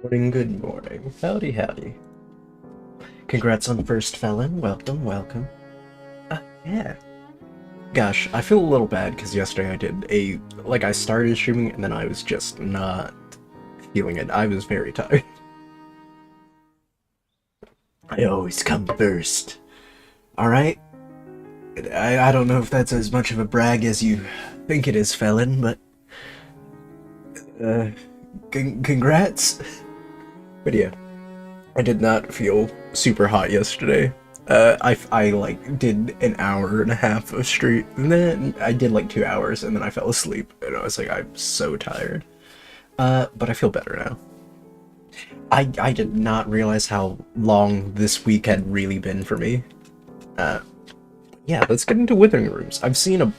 Morning, good morning. Howdy, howdy. Congrats on first felon. Welcome, welcome. Yeah. Gosh, I feel a little bad because yesterday I started streaming and then I was just not feeling it. I was very tired. I always come first. Alright? I don't know if that's as much of a brag as you think it is, felon, but, uh, congrats. But yeah. I did not feel super hot yesterday. I like did an hour and a half of stream, and then I did like 2 hours, and then I fell asleep, and I was like, I'm so tired. But I feel better now. I did not realize how long this week had really been for me. Uh, yeah, let's get into Withering Rooms. I've seen a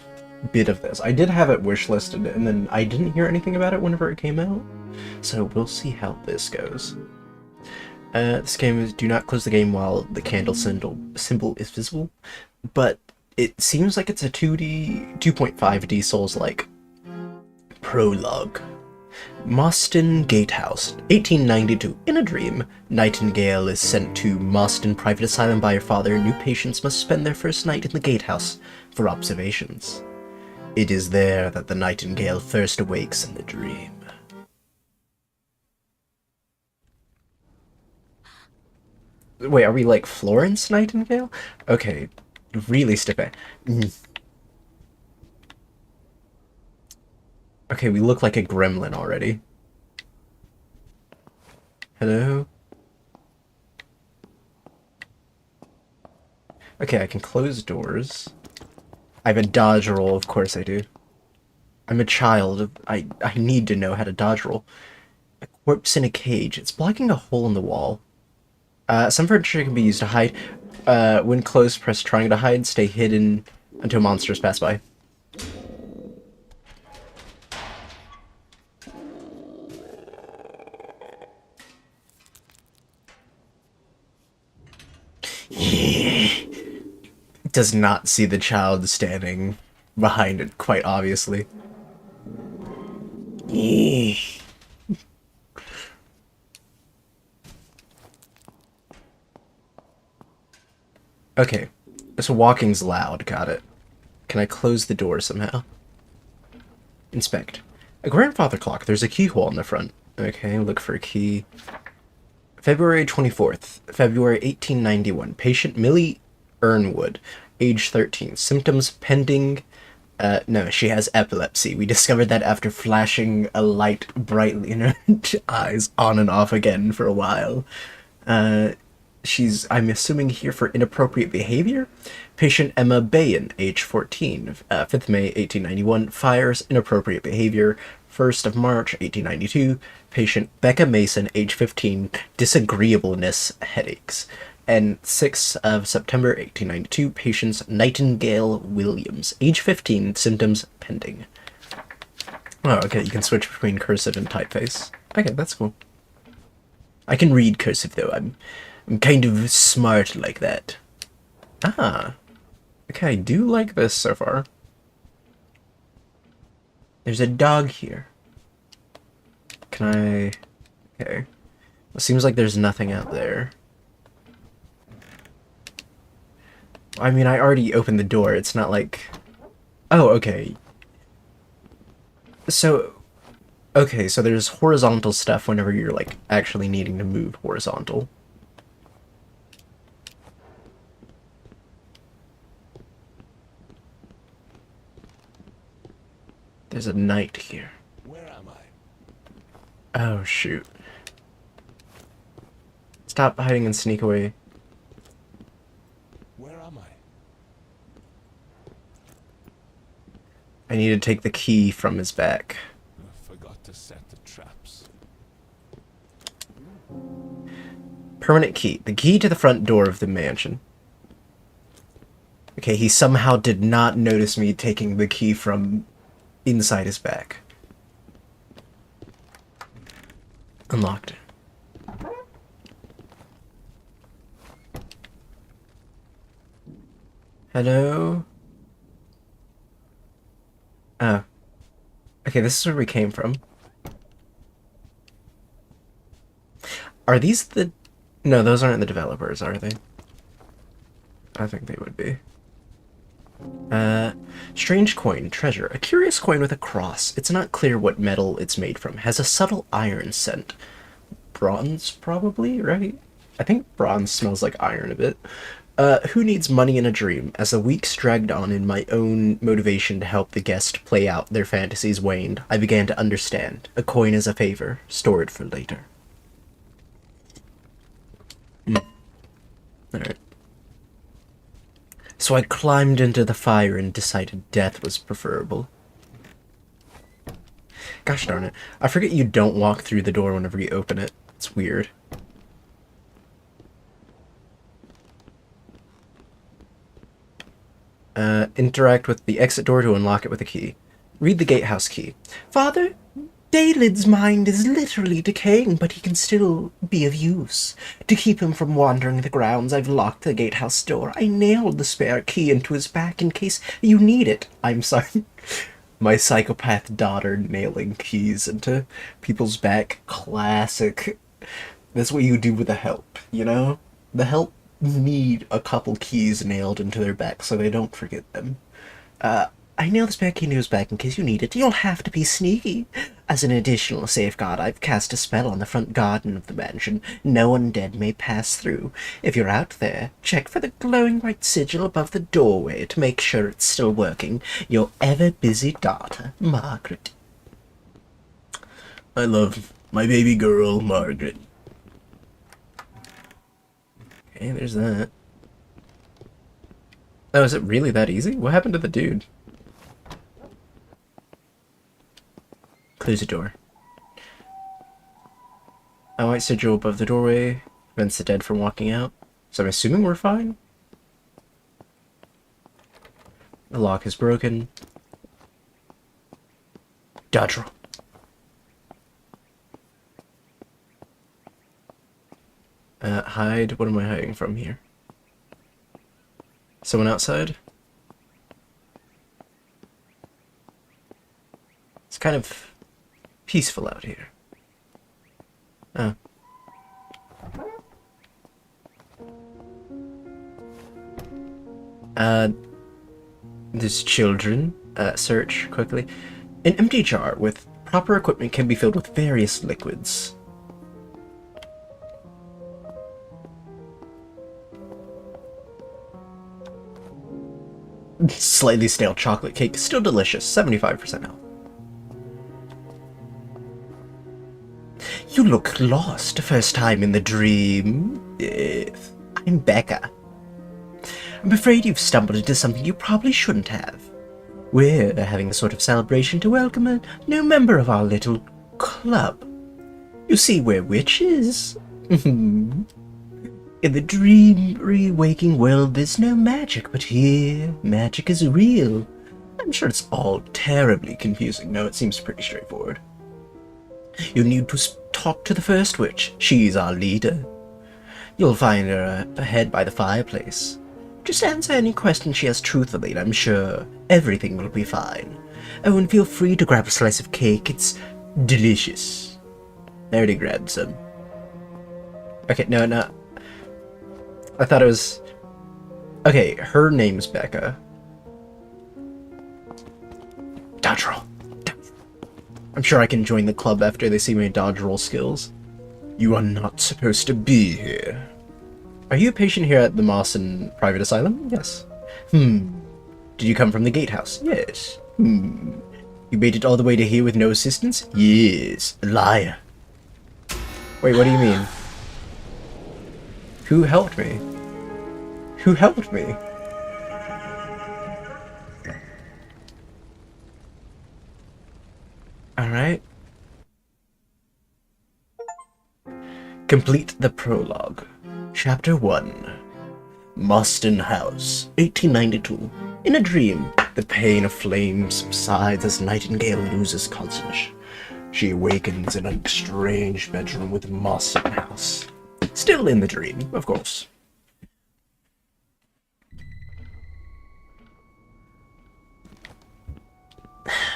bit of this. I did have it wishlisted, and then I didn't hear anything about it whenever it came out. So we'll see how this goes. This game is do not close the game while the candle symbol is visible, but it seems like it's a 2.5D Souls-like. Prologue. Moston Gatehouse, 1892. In a dream, Nightingale is sent to Moston Private Asylum by her father. New patients must spend their first night in the gatehouse for observations. It is there that the Nightingale first awakes in the dream. Wait, are we like Florence Nightingale? Okay, really stiff. Okay, we look like a gremlin already. Hello? Okay, I can close doors. I have a dodge roll, of course I do. I'm a child. I need to know how to dodge roll. A corpse in a cage. It's blocking a hole in the wall. Some furniture can be used to hide. When close, press trying to hide. Stay hidden until monsters pass by. Does not see the child standing behind it, quite obviously. Okay, so walking's loud, got it. Can I close the door somehow? Inspect. A grandfather clock, there's a keyhole in the front. Okay, look for a key. February 24th, February 1891. Patient Millie Earnwood, age 13. Symptoms pending. No, she has epilepsy. We discovered that after flashing a light brightly in her eyes on and off again for a while. She's, I'm assuming, here for inappropriate behavior. Patient Emma Bayan, age 14, 5th May 1891, fires, inappropriate behavior. 1st of March 1892, patient Becca Mason, age 15, disagreeableness, headaches. And 6th of September 1892, patients Nightingale Williams, age 15, symptoms pending. Oh, okay, you can switch between cursive and typeface. Okay, that's cool. I can read cursive, though. I'm kind of smart like that. Ah. Okay, I do like this so far. There's a dog here. Can I... Okay. It seems like there's nothing out there. I mean, I already opened the door. It's not like... Oh, okay. So... Okay, so there's horizontal stuff whenever you're, like, actually needing to move horizontal. There's a knight here. Where am I? Oh, shoot. Stop hiding and sneak away. Where am I? I need to take the key from his back. I forgot to set the traps. Permanent key. The key to the front door of the mansion. Okay, he somehow did not notice me taking the key from inside his back. Unlocked. Hello? Oh. Okay, this is where we came from. Are these the... No, those aren't the developers, are they? I think they would be. Strange coin, treasure. A curious coin with a cross. It's not clear what metal it's made from. Has a subtle iron scent. Bronze, probably, right? I think bronze smells like iron a bit. Who needs money in a dream? As the weeks dragged on and my own motivation to help the guest play out their fantasies waned, I began to understand. A coin is a favor. Store it for later. Alright. So I climbed into the fire and decided death was preferable. Gosh darn it. I forget you don't walk through the door whenever you open it. It's weird. Interact with the exit door to unlock it with a key. Read the gatehouse key. Father, Daylid's mind is literally decaying, but he can still be of use. To keep him from wandering the grounds, I've locked the gatehouse door. I nailed the spare key into his back in case you need it. I'm sorry. My psychopath daughter nailing keys into people's back. Classic. That's what you do with the help, you know? The help need a couple keys nailed into their back so they don't forget them. I nailed the spare key into his back in case you need it. You'll have to be sneaky. As an additional safeguard, I've cast a spell on the front garden of the mansion. No undead may pass through. If you're out there, check for the glowing white sigil above the doorway to make sure it's still working. Your ever-busy daughter, Margaret. I love my baby girl, Margaret. Okay, there's that. Oh, is it really that easy? What happened to the dude? Close the door. A white sigil above the doorway prevents the dead from walking out. So I'm assuming we're fine? The lock is broken. Dodge roll. Hide. What am I hiding from here? Someone outside? It's kind of peaceful out here. Oh. There's children. Search quickly. An empty jar with proper equipment can be filled with various liquids. Slightly stale chocolate cake, still delicious, 75% health. You look lost, first time in the dream. I'm Becca. I'm afraid you've stumbled into something you probably shouldn't have. We're having a sort of celebration to welcome a new member of our little club. You see, we're witches. In the dream-free waking world, there's no magic, but here, magic is real. I'm sure it's all terribly confusing. No, it seems pretty straightforward. You need to talk to the first witch. She's our leader. You'll find her ahead by the fireplace. Just answer any question she has truthfully, and I'm sure everything will be fine. Oh, and feel free to grab a slice of cake. It's delicious. I already grabbed some. Okay, no. I thought it was... Okay, her name's Becca. Dodge roll. I'm sure I can join the club after they see my dodge roll skills. You are not supposed to be here. Are you a patient here at the Mawson Private Asylum? Yes. Did you come from the gatehouse? Yes. You made it all the way to here with no assistance? Yes. Liar. Wait, what do you mean? Who helped me? Who helped me? Alright. Complete the prologue. Chapter 1. Mostyn House, 1892. In a dream, the pain of flames subsides as Nightingale loses consciousness. She awakens in a strange bedroom with Mostyn House. Still in the dream, of course.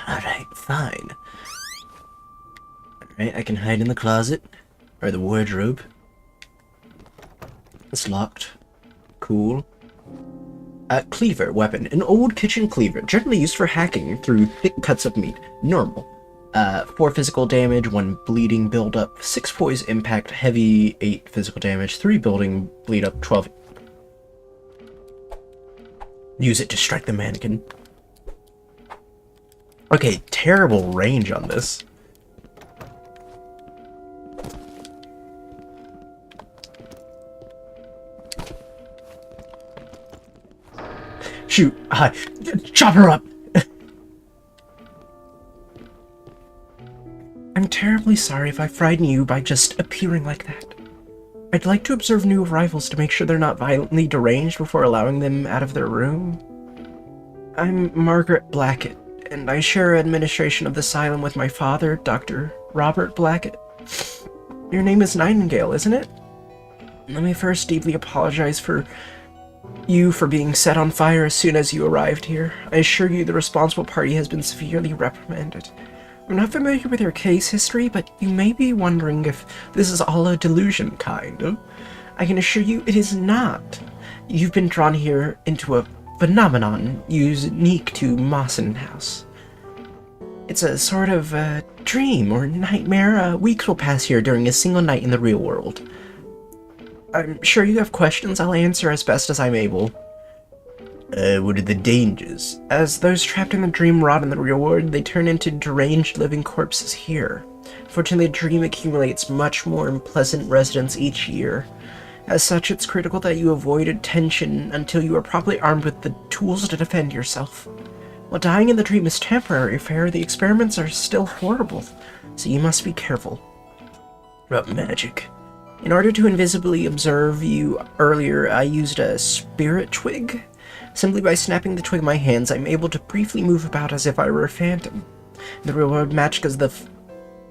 Alright, fine. Alright, I can hide in the closet. Or the wardrobe. It's locked. Cool. Cleaver weapon. An old kitchen cleaver, generally used for hacking through thick cuts of meat. Normal. 4 physical damage, 1 bleeding build-up, 6 poise impact, heavy, 8 physical damage, 3 building, bleed-up, 12. Use it to strike the mannequin. Okay, terrible range on this. Shoot! Hi! Chop her up! I'm terribly sorry if I frighten you by just appearing like that. I'd like to observe new arrivals to make sure they're not violently deranged before allowing them out of their room. I'm Margaret Blackett, and I share administration of the asylum with my father, Dr. Robert Blackett. Your name is Nightingale, isn't it? Let me first deeply apologize for you for being set on fire as soon as you arrived here. I assure you the responsible party has been severely reprimanded. I'm not familiar with your case history, but you may be wondering if this is all a delusion, kind of. I can assure you it is not. You've been drawn here into a phenomenon unique to Mawson House. It's a sort of dream or nightmare. Weeks will pass here during a single night in the real world. I'm sure you have questions. I'll answer as best as I'm able. What are the dangers? As those trapped in the dream rot in the real world, they turn into deranged living corpses here. Fortunately, the dream accumulates much more unpleasant residents each year. As such, it's critical that you avoid attention until you are properly armed with the tools to defend yourself. While dying in the dream is temporary affair, the experiments are still horrible, so you must be careful. What about magic? In order to invisibly observe you earlier, I used a spirit twig. Simply by snapping the twig in my hands, I'm able to briefly move about as if I were a phantom. In the real world, magic is the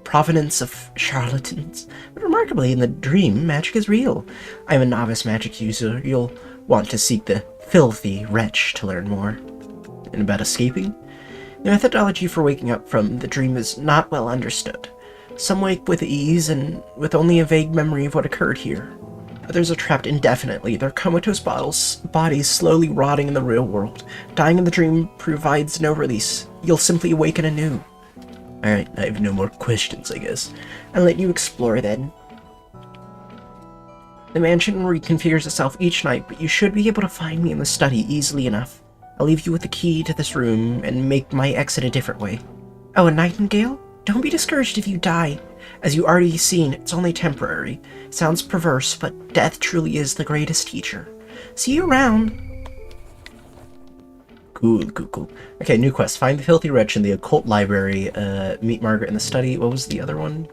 provenance of charlatans, but remarkably, in the dream, magic is real. I'm a novice magic user. You'll want to seek the filthy wretch to learn more. And about escaping? The methodology for waking up from the dream is not well understood. Some wake with ease and with only a vague memory of what occurred here. Others are trapped indefinitely, their comatose bodies slowly rotting in the real world. Dying in the dream provides no release. You'll simply awaken anew. Alright, I have no more questions, I guess. I'll let you explore then. The mansion reconfigures itself each night, but you should be able to find me in the study easily enough. I'll leave you with the key to this room and make my exit a different way. Oh, a nightingale? Don't be discouraged if you die. As you already seen, it's only temporary. Sounds perverse, but death truly is the greatest teacher. See you around. Cool. Okay, new quest. Find the filthy wretch in the occult library. Meet Margaret in the study. What was the other one?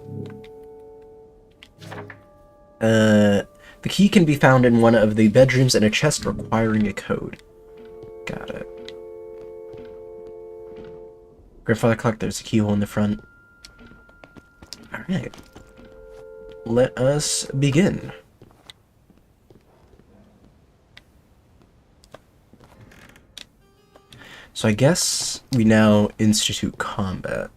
The key can be found in one of the bedrooms in a chest requiring a code. Got it. Grandfather clock, there's a keyhole in the front. Alright. Let us begin. So I guess we now institute combat.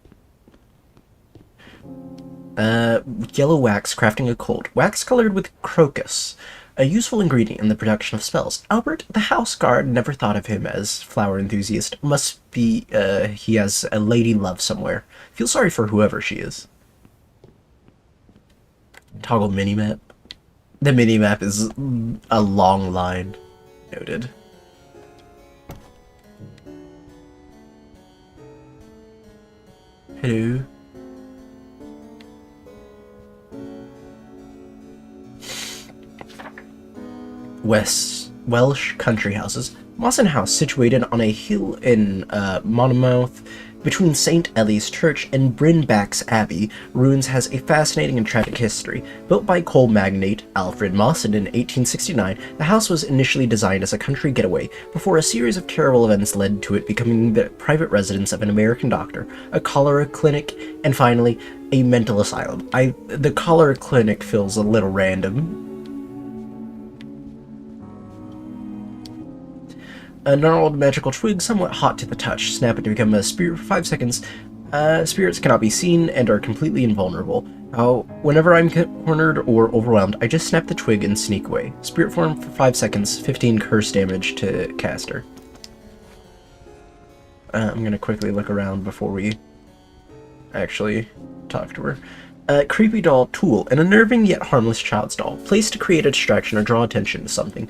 Yellow wax, crafting occult. Wax colored with crocus. A useful ingredient in the production of spells. Albert, the house guard, never thought of him as flower enthusiast. Must be, he has a lady love somewhere. Feel sorry for whoever she is. Toggle minimap. The minimap is a long line. Noted. Hello. Welsh country houses. Mawson House, situated on a hill in Monmouth, between St. Ellie's Church and Brinback's Abbey, Ruins has a fascinating and tragic history. Built by coal magnate Alfred Mawson in 1869, the house was initially designed as a country getaway, before a series of terrible events led to it becoming the private residence of an American doctor, a cholera clinic, and finally, a mental asylum. The cholera clinic feels a little random. A gnarled magical twig, somewhat hot to the touch. Snap it to become a spirit for 5 seconds. Spirits cannot be seen and are completely invulnerable. Oh, whenever I'm cornered or overwhelmed, I just snap the twig and sneak away. Spirit form for 5 seconds, 15 curse damage to caster. I'm gonna quickly look around before we actually talk to her. Creepy doll tool, an unnerving yet harmless child's doll, placed to create a distraction or draw attention to something.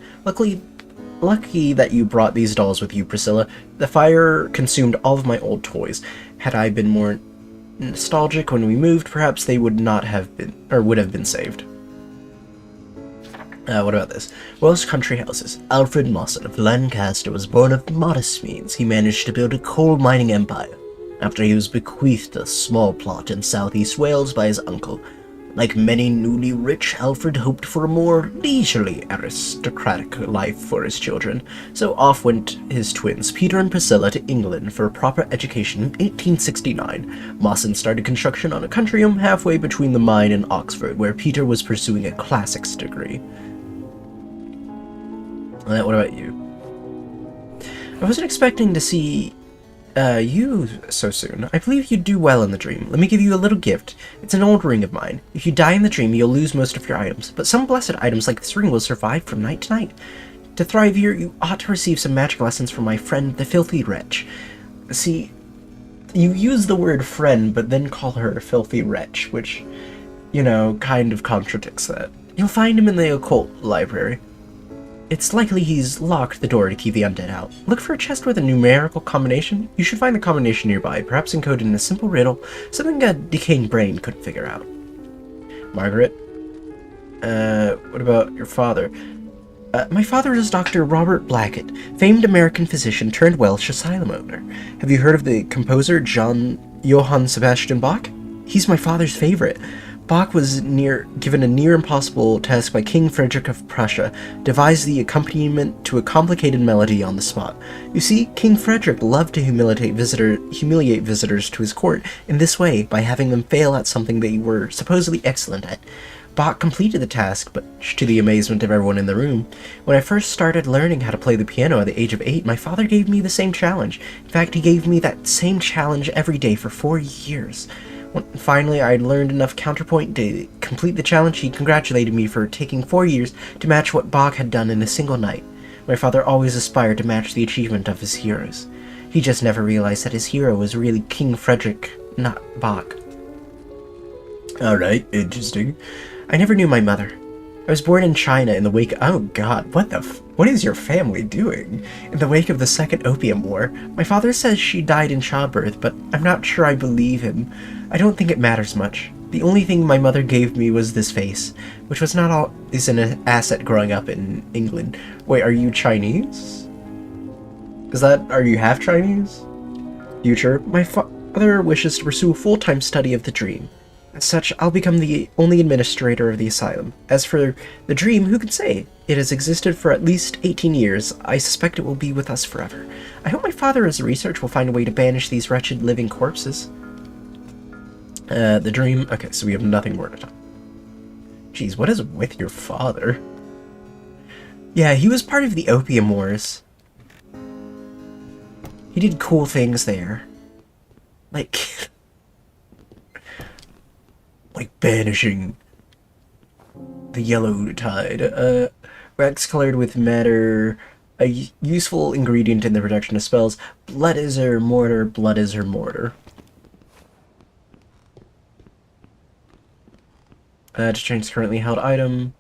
Lucky that you brought these dolls with you, Priscilla. The fire consumed all of my old toys. Had I been more nostalgic when we moved, perhaps they would not have been, or would have been saved. What about this? Welsh country houses. Alfred Mawson of Lancaster was born of modest means. He managed to build a coal mining empire after he was bequeathed a small plot in southeast Wales by his uncle. Like many newly rich, Alfred hoped for a more leisurely, aristocratic life for his children, so off went his twins, Peter and Priscilla, to England for a proper education in 1869. Mawson started construction on a country home halfway between the mine and Oxford, where Peter was pursuing a classics degree. What about you? I wasn't expecting to see you so soon. I believe you'd do well in the dream. Let me give you a little gift. It's an old ring of mine. If you die in the dream, you'll lose most of your items, but some blessed items like this ring will survive from night to night. To thrive here, you ought to receive some magic lessons from my friend, the Filthy Wretch. See, you use the word friend, but then call her a filthy wretch, which, you know, kind of contradicts that. You'll find him in the occult library. It's likely he's locked the door to keep the undead out. Look for a chest with a numerical combination. You should find the combination nearby, perhaps encoded in a simple riddle, something a decaying brain couldn't figure out. Margaret? What about your father? My father is Dr. Robert Blackett, famed American physician turned Welsh asylum owner. Have you heard of the composer Johann Sebastian Bach? He's my father's favorite. Bach was given a near impossible task by King Frederick of Prussia, devised the accompaniment to a complicated melody on the spot. You see, King Frederick loved to humiliate visitors to his court in this way, by having them fail at something they were supposedly excellent at. Bach completed the task, but to the amazement of everyone in the room. When I first started learning how to play the piano at the age of 8, my father gave me the same challenge. In fact, he gave me that same challenge every day for 4 years. When finally I learned enough counterpoint to complete the challenge, he congratulated me for taking 4 years to match what Bach had done in a single night. My father always aspired to match the achievement of his heroes. He just never realized that his hero was really King Frederick, not Bach. Alright, interesting. I never knew my mother. I was born in China in the wake— oh god, what is your family doing? In the wake of the Second Opium War. My father says she died in childbirth, but I'm not sure I believe him. I don't think it matters much. The only thing my mother gave me was this face, which was not always an asset growing up in England. Wait, are you Chinese? Are you half Chinese? Future, my father wishes to pursue a full-time study of the dream. As such, I'll become the only administrator of the asylum. As for the dream, who can say? It has existed for at least 18 years. I suspect it will be with us forever. I hope my father's research will find a way to banish these wretched living corpses. The dream— okay, so we have nothing more to talk. Jeez, what is with your father? Yeah, he was part of the Opium Wars. He did cool things there. Like banishing the yellow tide. Wax colored with matter, a useful ingredient in the production of spells. Blood is her mortar, blood is her mortar. To change currently held item.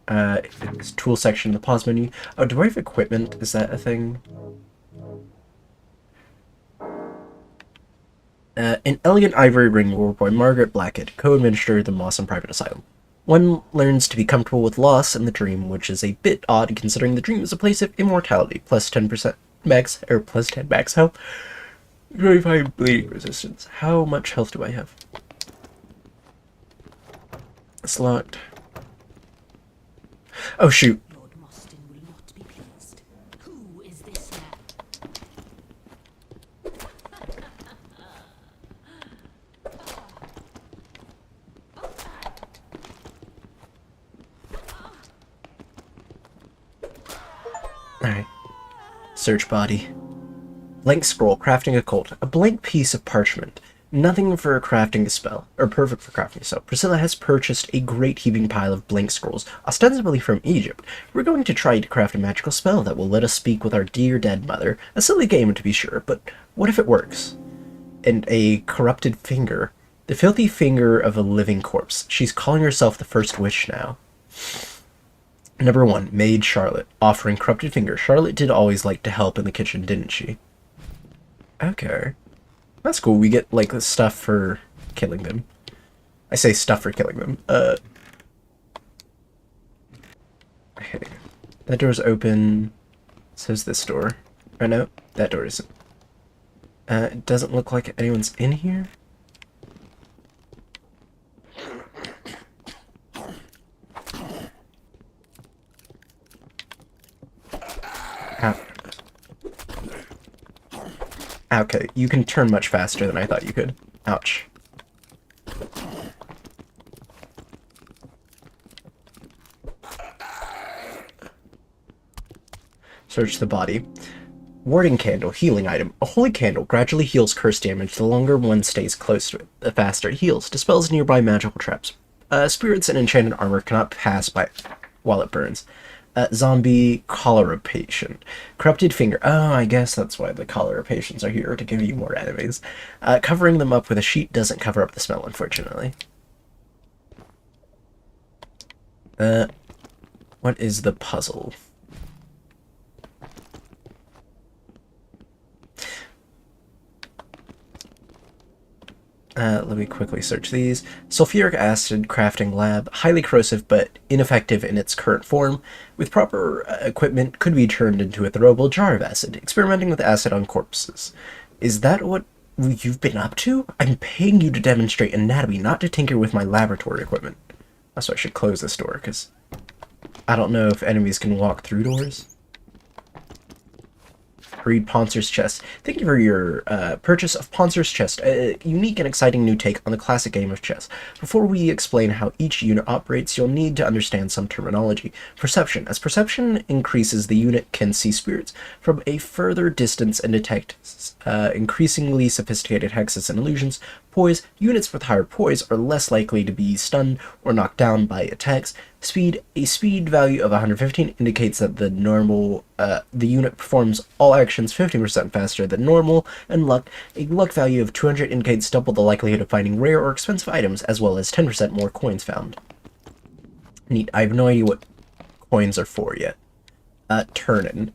It's tool section in the pause menu. Oh, do I have equipment? Is that a thing? An elegant ivory ring wore by Margaret Blackett, co-administrator of the Mawson Private Asylum. One learns to be comfortable with loss in the dream, which is a bit odd considering the dream is a place of immortality, plus 10% max, or plus 10 max health. 25 bleeding resistance. How much health do I have? It's locked. Oh shoot. Lord Mostyn will not be pleased. Who is this man? Alright. Search body. Blank scroll, crafting occult. A blank piece of parchment. Nothing for crafting a spell, or perfect for crafting a spell. Priscilla has purchased a great heaping pile of blank scrolls, ostensibly from Egypt. We're going to try to craft a magical spell that will let us speak with our dear dead mother. A silly game, to be sure, but what if it works? And a corrupted finger. The filthy finger of a living corpse. She's calling herself the First Witch now. Number 1, Maid Charlotte. Offering corrupted finger. Charlotte did always like to help in the kitchen, didn't she? Okay. That's cool. We get, like, the stuff for killing them. I say stuff for killing them. Okay. That door's open. So is this door. Oh, no. That door isn't. It doesn't look like anyone's in here. Ow. Okay, you can turn much faster than I thought you could. Ouch. Search the body. Warding candle, healing item. A holy candle gradually heals curse damage the longer one stays close to it. The faster it heals. Dispels nearby magical traps. Spirits and enchanted armor cannot pass by while it burns. Zombie cholera patient. Corrupted finger. Oh, I guess that's why the cholera patients are here, to give you more enemies. Covering them up with a sheet doesn't cover up the smell, unfortunately. What is the puzzle? Let me quickly search these. Sulfuric acid crafting lab, highly corrosive but ineffective in its current form. With proper equipment, could be turned into a throwable jar of acid. Experimenting with acid on corpses. Is that what you've been up to? I'm paying you to demonstrate anatomy, not to tinker with my laboratory equipment. Also, I should close this door, because I don't know if enemies can walk through doors. Read Poncer's Chest. Thank you for your purchase of Poncer's Chest, a unique and exciting new take on the classic game of chess. Before we explain how each unit operates, you'll need to understand some terminology. Perception. As perception increases, the unit can see spirits from a further distance and detect increasingly sophisticated hexes and illusions. Poise. Units with higher poise are less likely to be stunned or knocked down by attacks. Speed. A speed value of 115 indicates that the unit performs all actions 50% faster than normal. And luck. A luck value of 200 indicates double the likelihood of finding rare or expensive items, as well as 10% more coins found. Neat. I have no idea what coins are for yet. Turnin.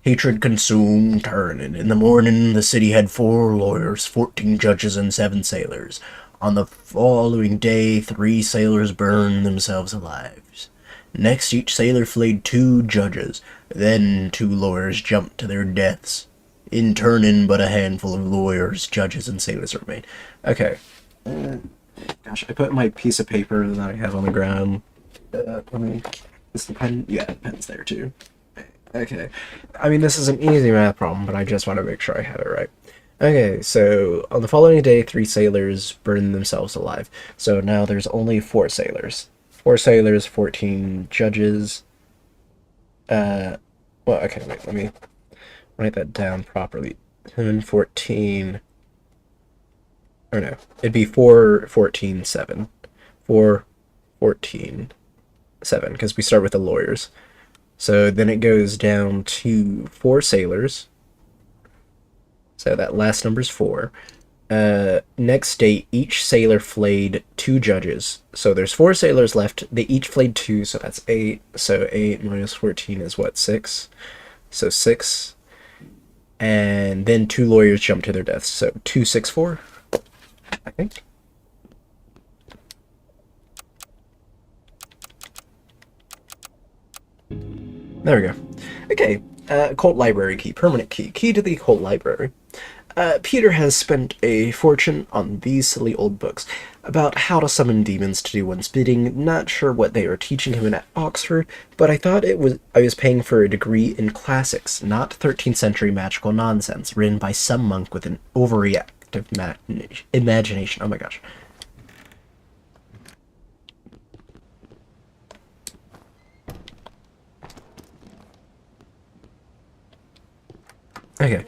Hatred consumed Turnin. In the morning, the city had 4 lawyers, 14 judges, and 7 sailors. On the following day, 3 sailors burned themselves alive. Next, each sailor flayed 2 judges. Then 2 lawyers jumped to their deaths. In Turnin, but a handful of lawyers, judges, and sailors remained. Okay. Gosh, I put my piece of paper that I have on the ground. Is the pen? Yeah, the pen's there too. Okay. I mean, this is an easy math problem, but I just want to make sure I have it right. Okay, so on the following day, 3 sailors burned themselves alive. So now there's only 4 sailors. 4 sailors, 14 judges. Well, okay, wait, let me write that down properly. 10, 14... Or no, it'd be 4, 14, 7. 4, 14, 7, because we start with the lawyers. So then it goes down to 4 sailors. So that last number's 4. Next day, each sailor flayed 2 judges. So there's 4 sailors left. They each flayed 2, so that's 8. So 8 minus 14 is what, 6? So 6. And then 2 lawyers jumped to their deaths. So 2, 6, 4, I think. There we go. Okay, occult library key, permanent key, key to the occult library. Peter has spent a fortune on these silly old books about how to summon demons to do one's bidding. Not sure what they are teaching him at Oxford, but I thought I was paying for a degree in classics, not 13th century magical nonsense written by some monk with an overreactive imagination. Oh my gosh. Okay.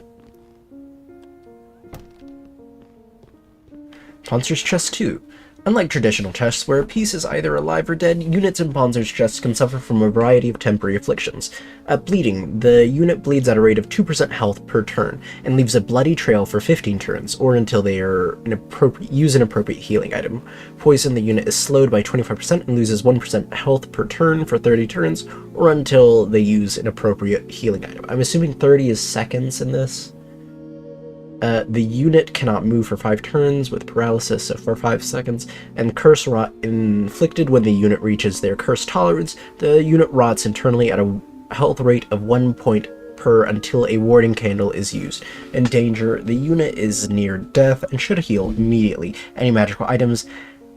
Pawnser's Chest 2. Unlike traditional chests, where a piece is either alive or dead, units in Pawnser's Chests can suffer from a variety of temporary afflictions. At bleeding, the unit bleeds at a rate of 2% health per turn, and leaves a bloody trail for 15 turns, or until they use an appropriate healing item. Poison, the unit is slowed by 25% and loses 1% health per turn for 30 turns, or until they use an appropriate healing item. I'm assuming 30 is seconds in this. The unit cannot move for 5 turns with paralysis, so for 5 seconds, and curse rot inflicted when the unit reaches their curse tolerance. The unit rots internally at a health rate of 1 point per until a warding candle is used. In danger, the unit is near death and should heal immediately. Any magical items,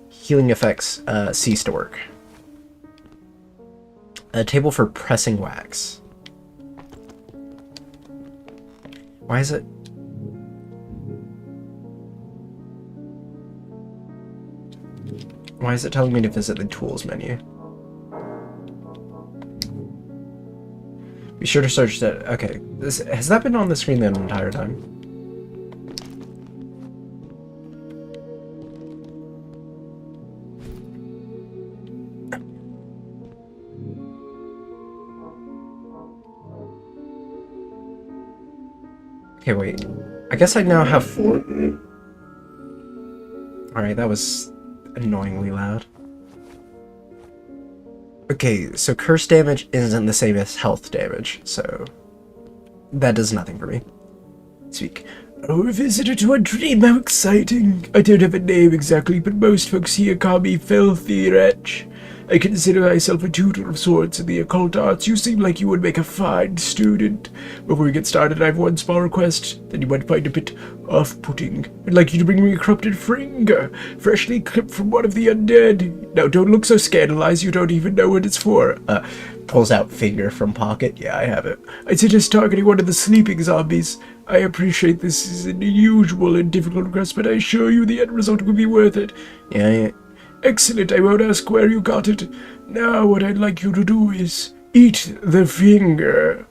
healing effects cease to work. A table for pressing wax. Why is it? Why is it telling me to visit the tools menu? Be sure to search that. Okay, has that been on the screen the entire time? Okay, wait. I guess I now have 4. Alright, that was annoyingly loud. Okay, so curse damage isn't the same as health damage, so that does nothing for me. Speak. Oh, a visitor to a dream, how exciting! I don't have a name exactly, but most folks here call me Filthy Wretch. I consider myself a tutor of sorts in the occult arts. You seem like you would make a fine student. Before we get started, I have one small request that you might find a bit off-putting. I'd like you to bring me a corrupted finger, freshly clipped from one of the undead. Now, don't look so scandalized, you don't even know what it's for. Pulls out finger from pocket. Yeah, I have it. I suggest targeting one of the sleeping zombies. I appreciate this is an unusual and difficult request, but I assure you the end result will be worth it. Yeah. Excellent, I won't ask where you got it. Now what I'd like you to do is eat the finger.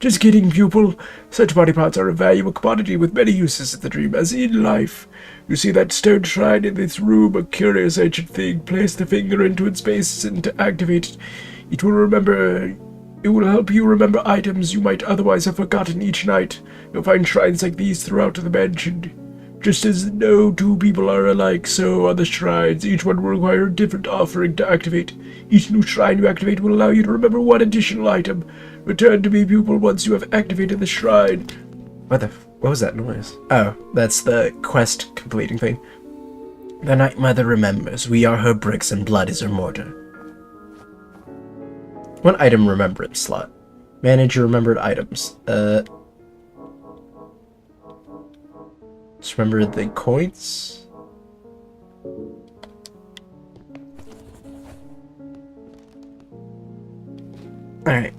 Just kidding, pupil. Such body parts are a valuable commodity with many uses in the dream, as in life. You see that stone shrine in this room, a curious ancient thing. Place the finger into its base and to activate it. It will help you remember items you might otherwise have forgotten each night. You'll find shrines like these throughout the mansion. Just as no two people are alike, so are the shrines. Each one will require a different offering to activate. Each new shrine you activate will allow you to remember one additional item. Return to me, pupil, once you have activated the shrine. What was that noise? Oh, that's the quest completing thing. The Night Mother remembers. We are her bricks and blood is her mortar. One item remembrance slot. Manage your remembered items. Just remember the coins. Alright.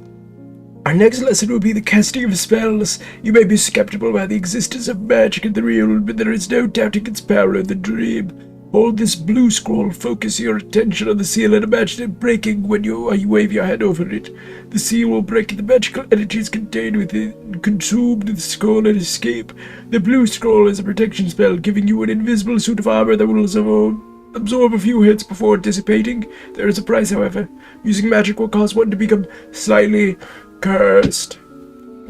Our next lesson will be the casting of spells. You may be skeptical about the existence of magic in the real, but there is no doubting its power in the dream. Hold this blue scroll, focus your attention on the seal, and imagine it breaking when you wave your hand over it. The seal will break the magical energies contained within, consume the scroll and escape. The blue scroll is a protection spell, giving you an invisible suit of armor that will absorb a few hits before dissipating. There is a price, however. Using magic will cause one to become slightly cursed.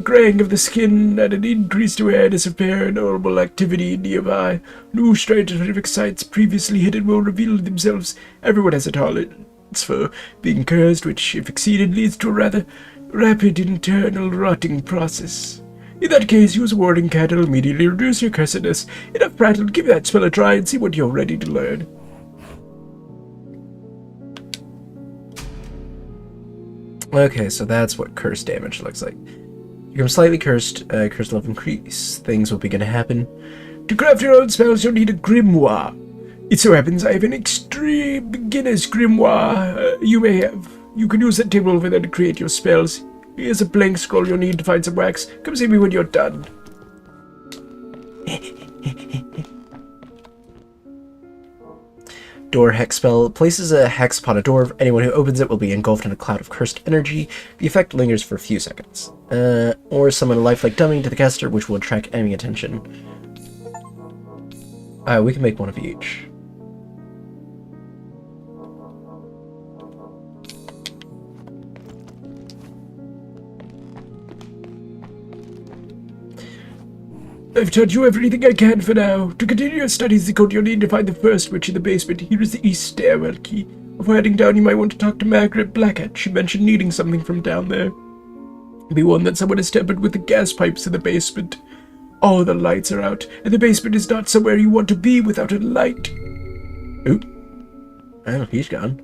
Graying of the skin and an increased awareness of paranormal activity nearby. New strange and horrific sights previously hidden will reveal themselves. Everyone has a tolerance for being cursed, which, if exceeded, leads to a rather rapid internal rotting process. In that case, use a warding candle, immediately reduce your cursedness. Enough prattle, give that spell a try and see what you're ready to learn. Okay, so that's what curse damage looks like. You become slightly cursed, curse level increase. Things will begin to happen. To craft your own spells, you'll need a grimoire. It so happens I have an extreme beginner's grimoire you can use that table over there to create your spells. Here's a blank scroll you'll need to find some wax. Come see me when you're done. Door hex spell places a hex upon a door. Anyone who opens it will be engulfed in a cloud of cursed energy. The effect lingers for a few seconds. Or summon a lifelike dummy to the caster, which will attract enemy attention. We can make one of each. I've taught you everything I can for now. To continue your studies, Zikot, you'll need to find the first witch in the basement. Here is the east stairwell key. Before heading down, you might want to talk to Margaret Blackett. She mentioned needing something from down there. Be warned that someone has tampered with the gas pipes in the basement. All the lights are out, and the basement is not somewhere you want to be without a light. Oop. Oh, he's gone.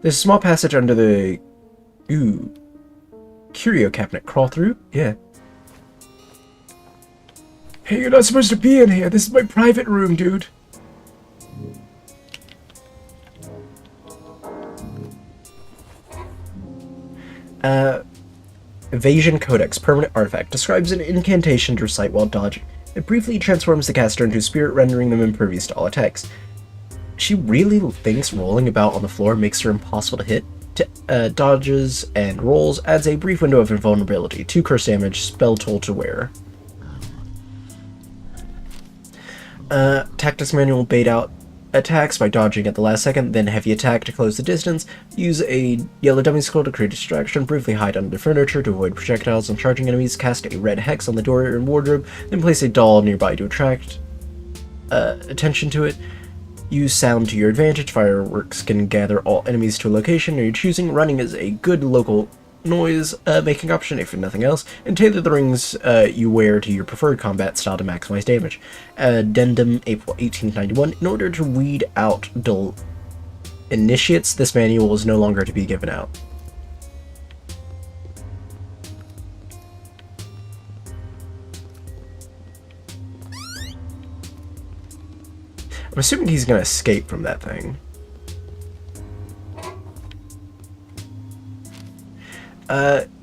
There's a small passage under the... Ooh. Curio cabinet. Crawl through? Yeah. Hey, you're not supposed to be in here. This is my private room, dude. Evasion Codex. Permanent artifact. Describes an incantation to recite while dodging. It briefly transforms the caster into a spirit, rendering them impervious to all attacks. She really thinks rolling about on the floor makes her impossible to hit. Dodges and rolls adds a brief window of invulnerability. 2 curse damage. Spell toll to wearer. Tactics manual bait out attacks by dodging at the last second, then heavy attack to close the distance. Use a yellow dummy skull to create a distraction. Briefly hide under furniture to avoid projectiles and charging enemies. Cast a red hex on the door and wardrobe, then place a doll nearby to attract attention to it. Use sound to your advantage. Fireworks can gather all enemies to a location you're choosing. Running is a good local noise making option if nothing else, and tailor the rings you wear to your preferred combat style to maximize damage. Addendum April 1891. In order to weed out dull initiates, this manual is no longer to be given out. I'm assuming he's gonna escape from that thing.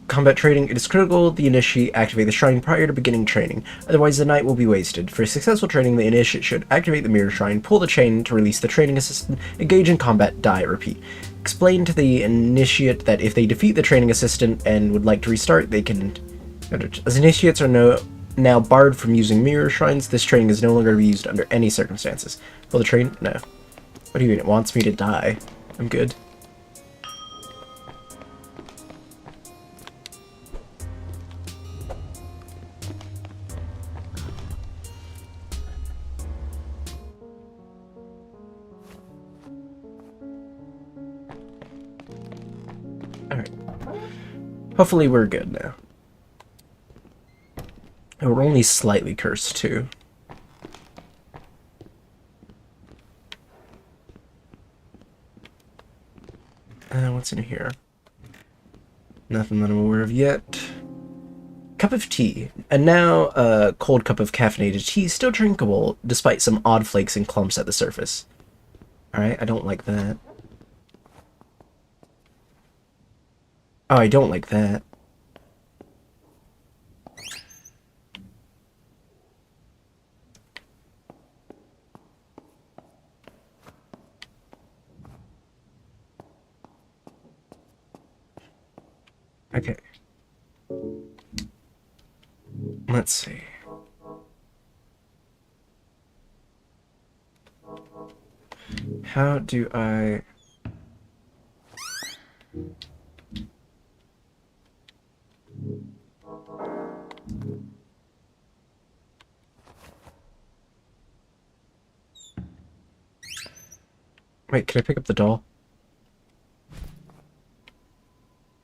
Combat training. It is critical the initiate activate the shrine prior to beginning training, otherwise the night will be wasted. For successful training, the initiate should activate the mirror shrine, pull the chain to release the training assistant, engage in combat, die, repeat. Explain to the initiate that if they defeat the training assistant and would like to restart, they can... As initiates are now barred from using mirror shrines, this training is no longer to be used under any circumstances. Will the train? No. What do you mean? It wants me to die. I'm good. Alright. Hopefully we're good now. And we're only slightly cursed, too. What's in here? Nothing that I'm aware of yet. Cup of tea. And now a cold cup of caffeinated tea, still drinkable, despite some odd flakes and clumps at the surface. Alright, I don't like that. Oh, I don't like that. Okay. Let's see. How do I... Wait, can I pick up the doll?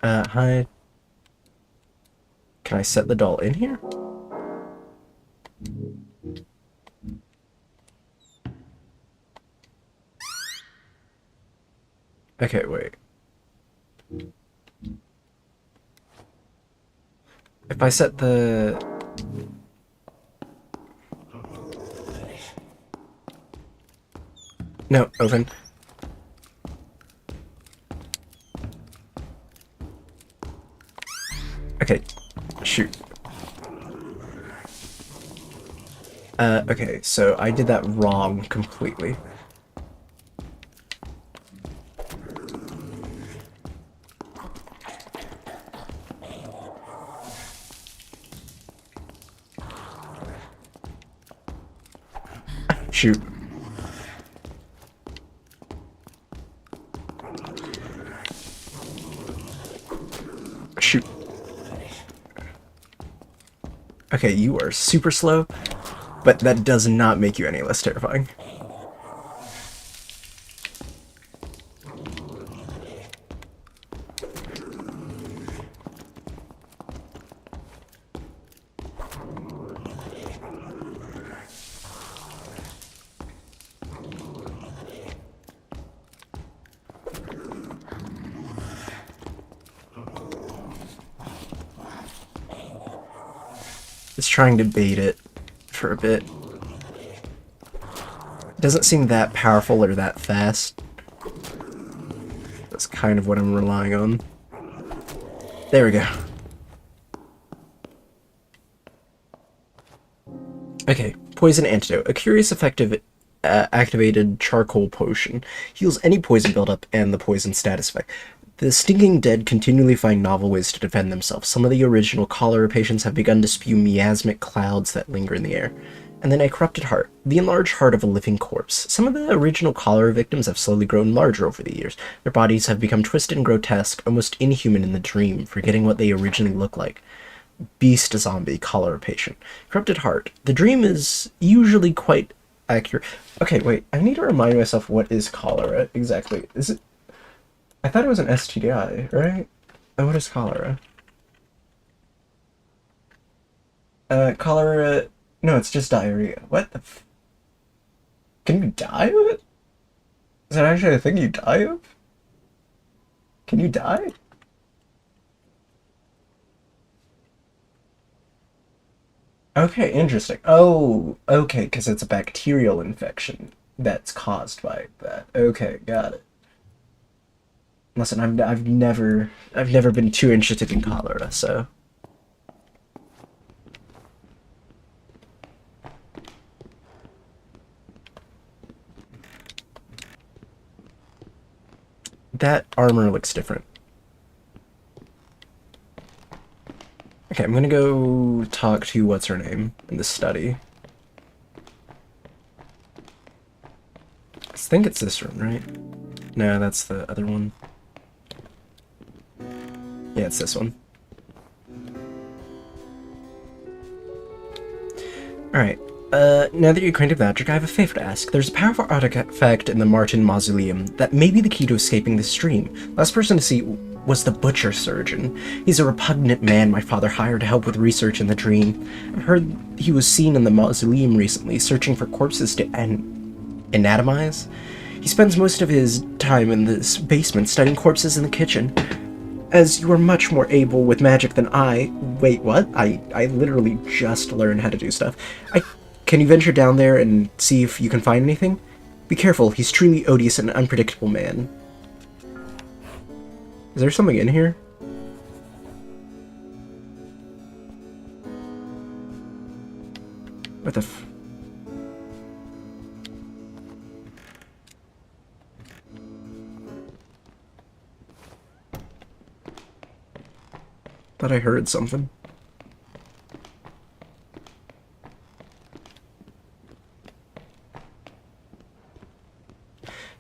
Hi. Can I set the doll in here? Okay, wait. If I set the... No, open. Okay, shoot. Okay, so I did that wrong completely. Shoot. Shoot. Okay, you are super slow, but that does not make you any less terrifying. It's trying to bait it for a bit. Doesn't seem that powerful or that fast. That's kind of what I'm relying on. There we go. Okay, poison antidote. A curious effective activated charcoal potion. Heals any poison buildup and the poison status effect. The stinking dead continually find novel ways to defend themselves. Some of the original cholera patients have begun to spew miasmic clouds that linger in the air. And then a corrupted heart. The enlarged heart of a living corpse. Some of the original cholera victims have slowly grown larger over the years. Their bodies have become twisted and grotesque, almost inhuman in the dream, forgetting what they originally looked like. Beast zombie cholera patient. Corrupted heart. The dream is usually quite accurate. Okay, wait. I need to remind myself what is cholera exactly. Is it... I thought it was an STDI, right? Oh, what is cholera? Cholera... No, it's just diarrhea. What the f... Can you die of it? Is that actually a thing you die of? Can you die? Okay, interesting. Oh, okay, because it's a bacterial infection that's caused by that. Okay, got it. Listen, I've never been too interested in cholera, so. That armor looks different. Okay, I'm gonna go talk to what's her name in the study. I think it's this one, right? No, that's the other one. Yeah, it's this one. Alright, now that you're acquainted with magic, I have a favor to ask. There's a powerful artifact in the Martin Mausoleum that may be the key to escaping this dream. Last person to see was the butcher surgeon. He's a repugnant man my father hired to help with research in the dream. I've heard he was seen in the mausoleum recently, searching for corpses to anatomize. He spends most of his time in this basement studying corpses in the kitchen. As you are much more able with magic than I... Wait, what? I literally just learned how to do stuff. Can you venture down there and see if you can find anything? Be careful, he's truly odious and unpredictable man. Is there something in here? What the f... Thought I heard something.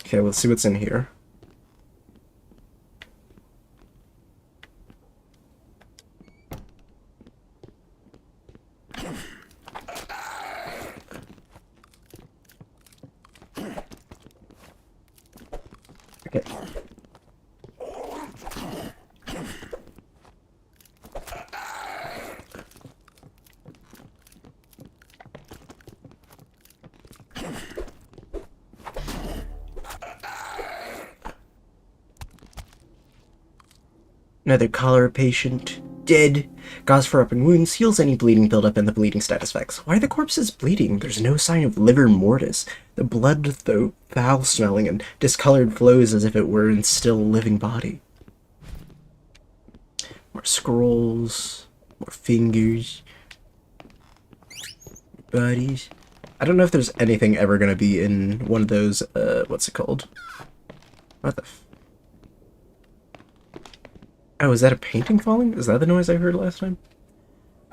Okay, let's see what's in here. Okay. Another cholera patient. Dead. Gauze for open wounds, heals any bleeding buildup, and the bleeding status effects. Why are the corpses bleeding? There's no sign of livor mortis. The blood, though foul-smelling and discolored, flows as if it were in still living body. More scrolls. More fingers. Bodies. I don't know if there's anything ever gonna be in one of those, what's it called? What the f... Oh, is that a painting falling? Is that the noise I heard last time?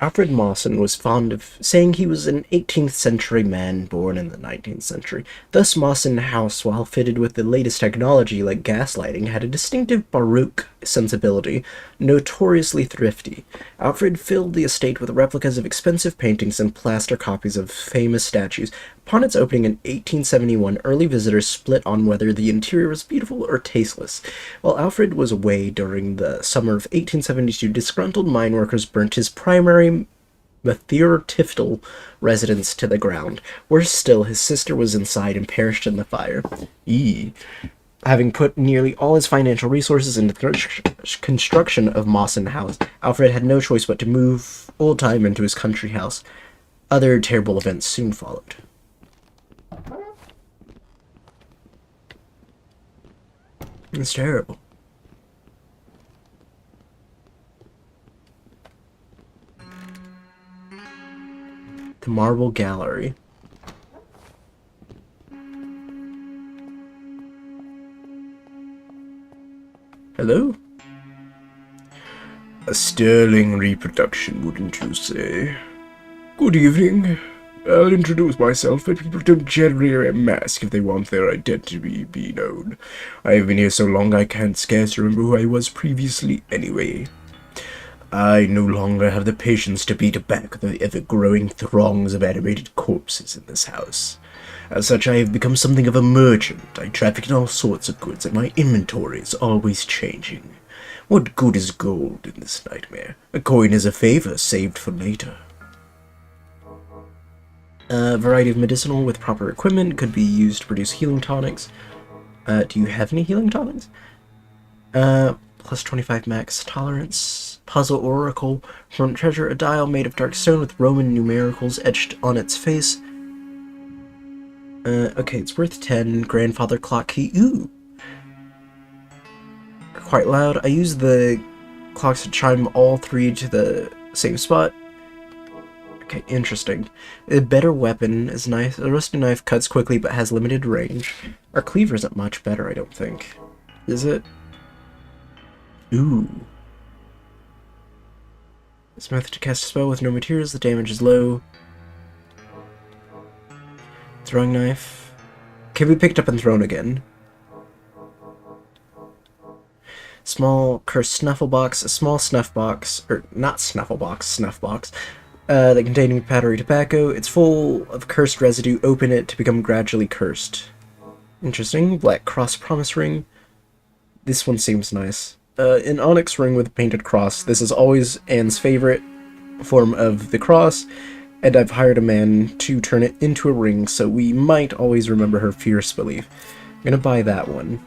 Alfred Mawson was fond of saying he was an 18th century man born in the 19th century. Thus, Mawson House, while fitted with the latest technology like gaslighting, had a distinctive Baroque sensibility, notoriously thrifty. Alfred filled the estate with replicas of expensive paintings and plaster copies of famous statues. Upon its opening in 1871, early visitors split on whether the interior was beautiful or tasteless. While Alfred was away during the summer of 1872, disgruntled mine workers burnt his primary Mathir-Tiftel residence to the ground. Worse still, his sister was inside and perished in the fire. Eee. Having put nearly all his financial resources into the construction of Mawson House, Alfred had no choice but to move full-time into his country house. Other terrible events soon followed. It's terrible. The Marble Gallery. Hello? A sterling reproduction, wouldn't you say? Good evening. I'll introduce myself, but people don't generally wear a mask if they want their identity to be known. I've been here so long I can't scarce remember who I was previously anyway. I no longer have the patience to beat back the ever-growing throngs of animated corpses in this house. As such, I have become something of a merchant. I traffic in all sorts of goods, and my inventory is always changing. What good is gold in this nightmare? A coin is a favor saved for later. A variety of medicinal with proper equipment could be used to produce healing tonics. Do you have any healing tonics? Plus 25 max tolerance. Puzzle oracle. From treasure, a dial made of dark stone with Roman numericals etched on its face. Okay, it's worth 10. Grandfather clock key. Ooh! Quite loud. I use the clocks to chime all three to the same spot. Okay, interesting. A better weapon is nice. A rusty knife cuts quickly but has limited range. Our cleaver isn't much better, I don't think. Is it? Ooh. This method to cast a spell with no materials, the damage is low. Throwing knife. Can be picked up and thrown again. Small cursed snuffle box. A small snuff box. Or, not snuffle box, snuff box. That containing powdery tobacco. It's full of cursed residue. Open it to become gradually cursed. Interesting. Black cross promise ring. This one seems nice. An onyx ring with a painted cross. This is always Anne's favorite form of the cross, and I've hired a man to turn it into a ring, so we might always remember her fierce belief. I'm gonna buy that one.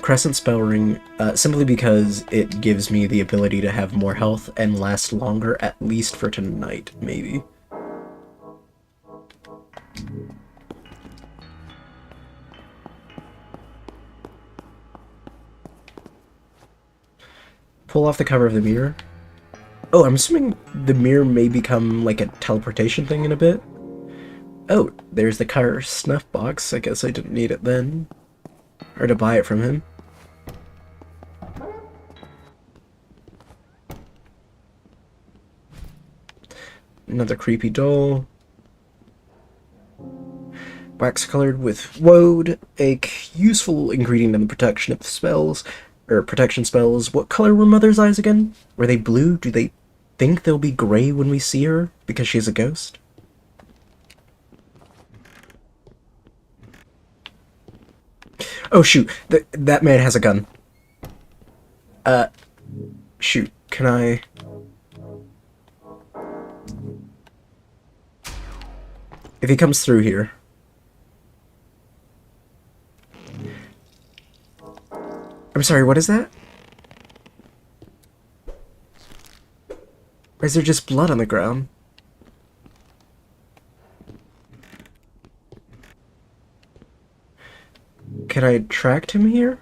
Crescent spell ring, simply because it gives me the ability to have more health and last longer, at least for tonight, maybe. Pull off the cover of the mirror. Oh, I'm assuming the mirror may become like a teleportation thing in a bit. Oh, there's the car snuff box. I guess I didn't need it then. Or to buy it from him. Another creepy doll. Wax colored with woad, a useful ingredient in the protection of spells. Or protection spells. What color were Mother's eyes again? Were they blue? Do they think they'll be gray when we see her because she's a ghost? Oh shoot, that man has a gun. Shoot, can I... If he comes through here... I'm sorry, what is that? Or is there just blood on the ground? Can I attract him here?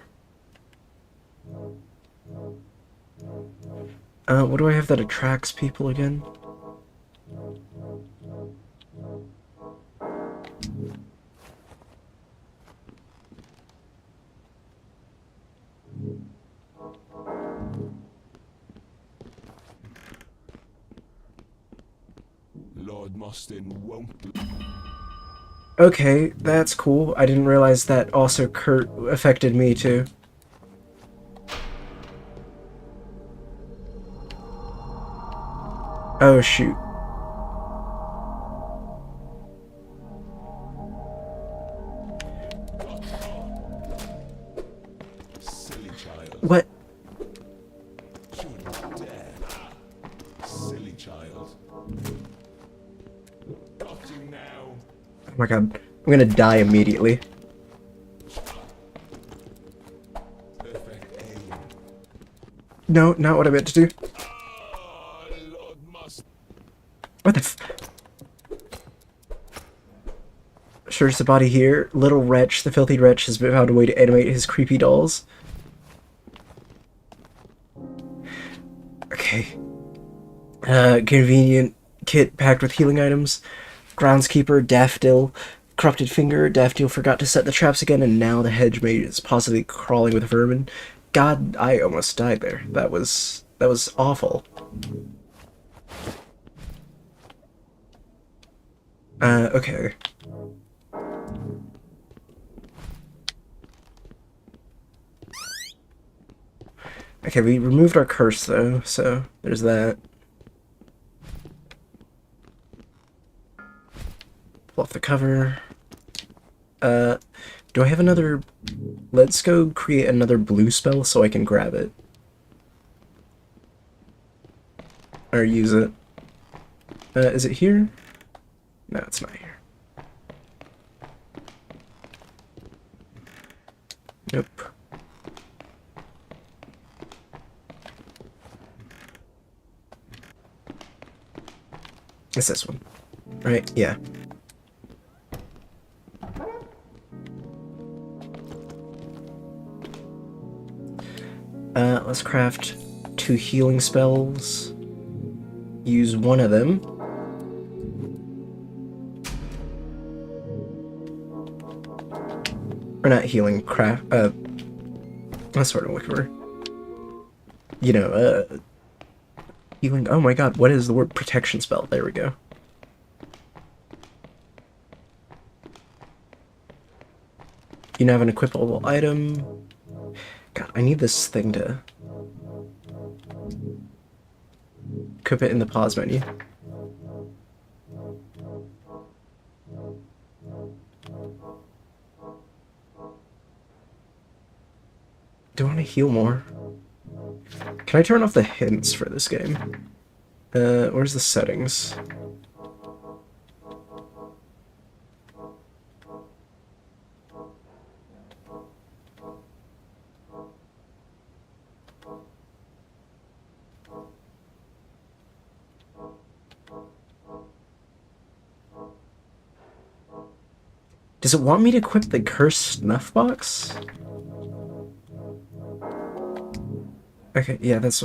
What do I have that attracts people again? Mostyn won't. Okay, that's cool. I didn't realize that also Kurt affected me too. Oh shoot. Silly child. What? Shouldn't dare. Silly child. Got you now. Oh my god. I'm gonna die immediately. Perfect aim. No, not what I meant to do. Oh, Lord must. What the f- Sure, there's a body here. Little wretch, the filthy wretch, has found a way to animate his creepy dolls. Okay. Convenient kit packed with healing items. Groundskeeper, Daffodil, corrupted finger. Daffodil forgot to set the traps again, and now the hedge maid is possibly crawling with vermin. God, I almost died there. That was awful. Okay. Okay, we removed our curse though, so there's that. Pull off the cover. Do I have another... Let's go create another blue spell so I can grab it. Or use it. Is it here? No, it's not here. Nope. It's this one. Right? Yeah. Let's craft 2 healing spells. Use one of them. Or not healing, that's sort of looking for. You know, healing, oh my god, what is the word? Protection spell, there we go. You now have an equipable item. God, I need this thing to equip it in the pause menu. Do I want to heal more? Can I turn off the hints for this game? Where's the settings? Does it want me to equip the cursed snuff box? Okay, yeah, that's...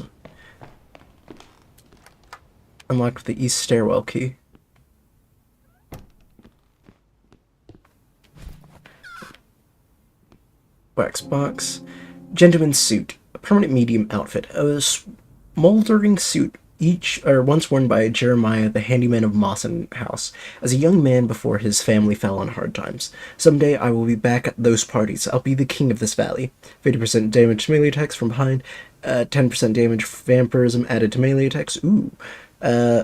Unlocked the east stairwell key. Wax box. Gentleman's suit. A permanent medium outfit. A smoldering suit once worn by Jeremiah, the handyman of Mawson House, as a young man before his family fell on hard times. Someday I will be back at those parties. I'll be the king of this valley. 50% damage to melee attacks from behind. 10% damage vampirism added to melee attacks. Ooh.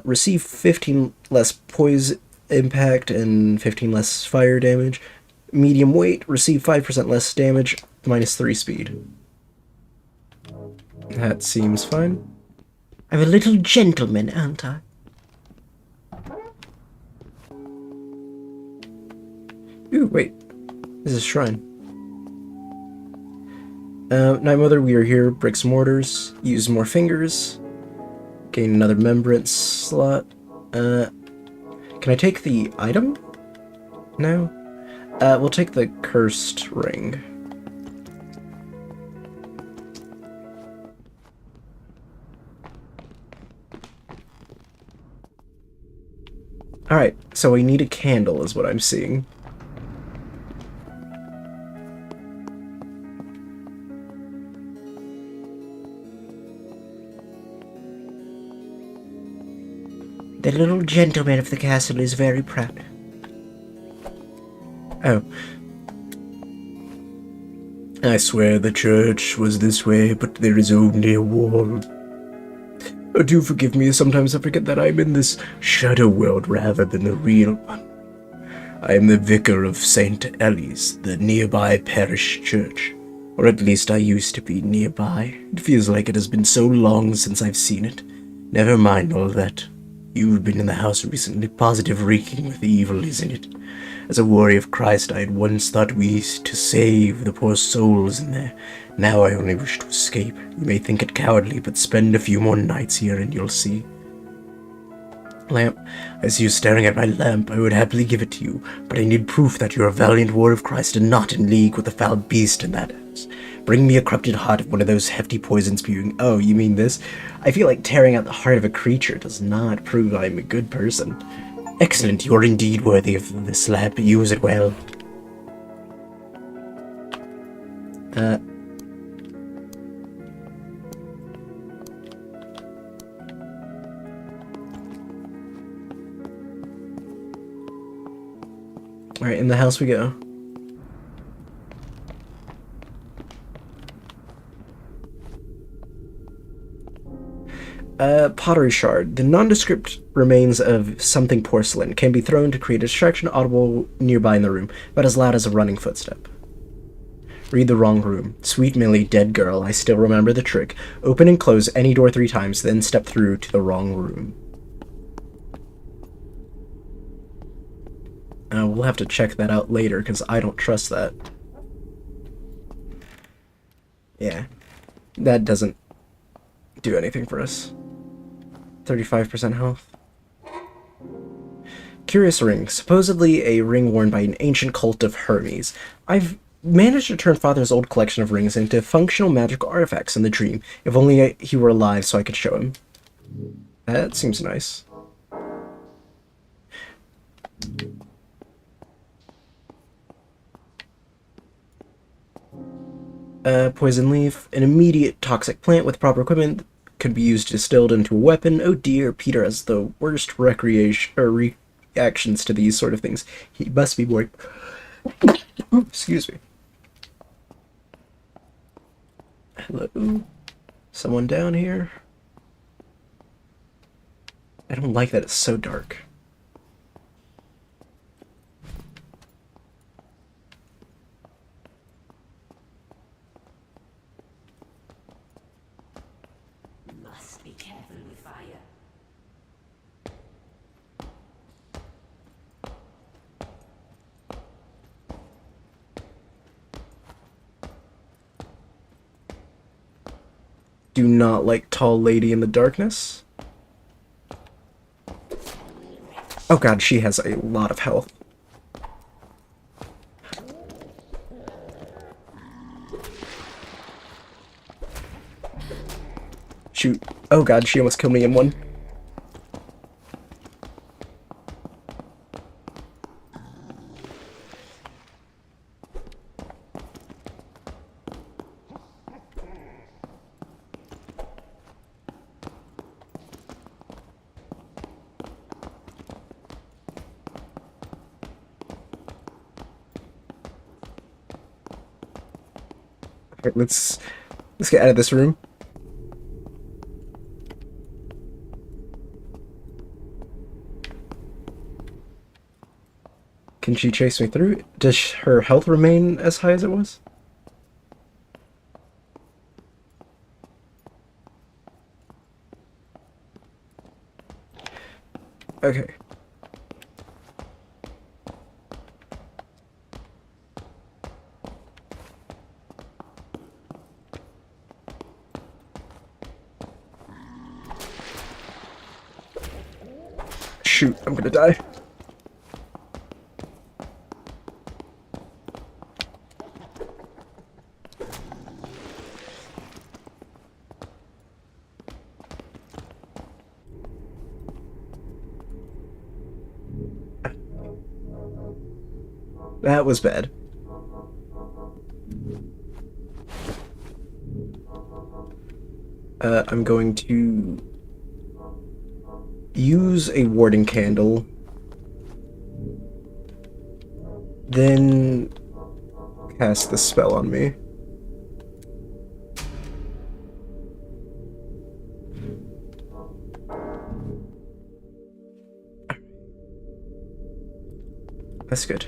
Receive 15 less poise impact and 15 less fire damage. Medium weight. Receive 5% less damage. -3 speed. That seems fine. I'm a little gentleman, aren't I? Ooh, wait. This is a shrine. Night Mother, we are here. Bricks and mortars. Use more fingers. Gain another membrance slot. Can I take the item? No? We'll take the cursed ring. Alright, so we need a candle is what I'm seeing. The little gentleman of the castle is very proud. Oh. I swear the church was this way, but there is only a wall. Oh, do forgive me, sometimes I forget that I'm in this shadow world rather than the real one. I am the vicar of St. Ellie's, the nearby parish church. Or at least I used to be nearby. It feels like it has been so long since I've seen it. Never mind all that. You've been in the house recently, positive reeking with evil, isn't it? As a warrior of Christ, I had once thought we to save the poor souls in there. Now I only wish to escape. You may think it cowardly, but spend a few more nights here and you'll see. Lamp, I see you staring at my lamp. I would happily give it to you, but I need proof that you're a valiant warrior of Christ and not in league with the foul beast in that house. Bring me a corrupted heart of one of those hefty poison spewing. Oh, you mean this? I feel like tearing out the heart of a creature does not prove I'm a good person. Excellent, you are indeed worthy of this lamp. Use it well. Alright, in the house we go. Pottery shard. The nondescript remains of something porcelain can be thrown to create a distraction audible nearby in the room, but as loud as a running footstep. Read the wrong room. Sweet Millie, dead girl, I still remember the trick. Open and close any door 3 times, then step through to the wrong room. We'll have to check that out later, because I don't trust that. Yeah. That doesn't do anything for us. 35% health. Curious ring. Supposedly a ring worn by an ancient cult of Hermes. I've managed to turn Father's old collection of rings into functional magical artifacts in the dream. If only he were alive so I could show him. That seems nice. Poison leaf. An immediate toxic plant with proper equipment could be used distilled into a weapon. Oh dear, Peter has the worst reactions to these sort of things. He must be more... Excuse me. Hello? Someone down here? I don't like that it's so dark. Must be careful with fire. Do not like tall lady in the darkness. Oh god, she has a lot of health. Shoot. Oh god, she almost killed me in one. Alright, let's get out of this room. Can she chase me through? Does her health remain as high as it was? Okay. Shoot, I'm gonna die. That was bad. I'm going to use a warding candle, then cast the spell on me. That's good.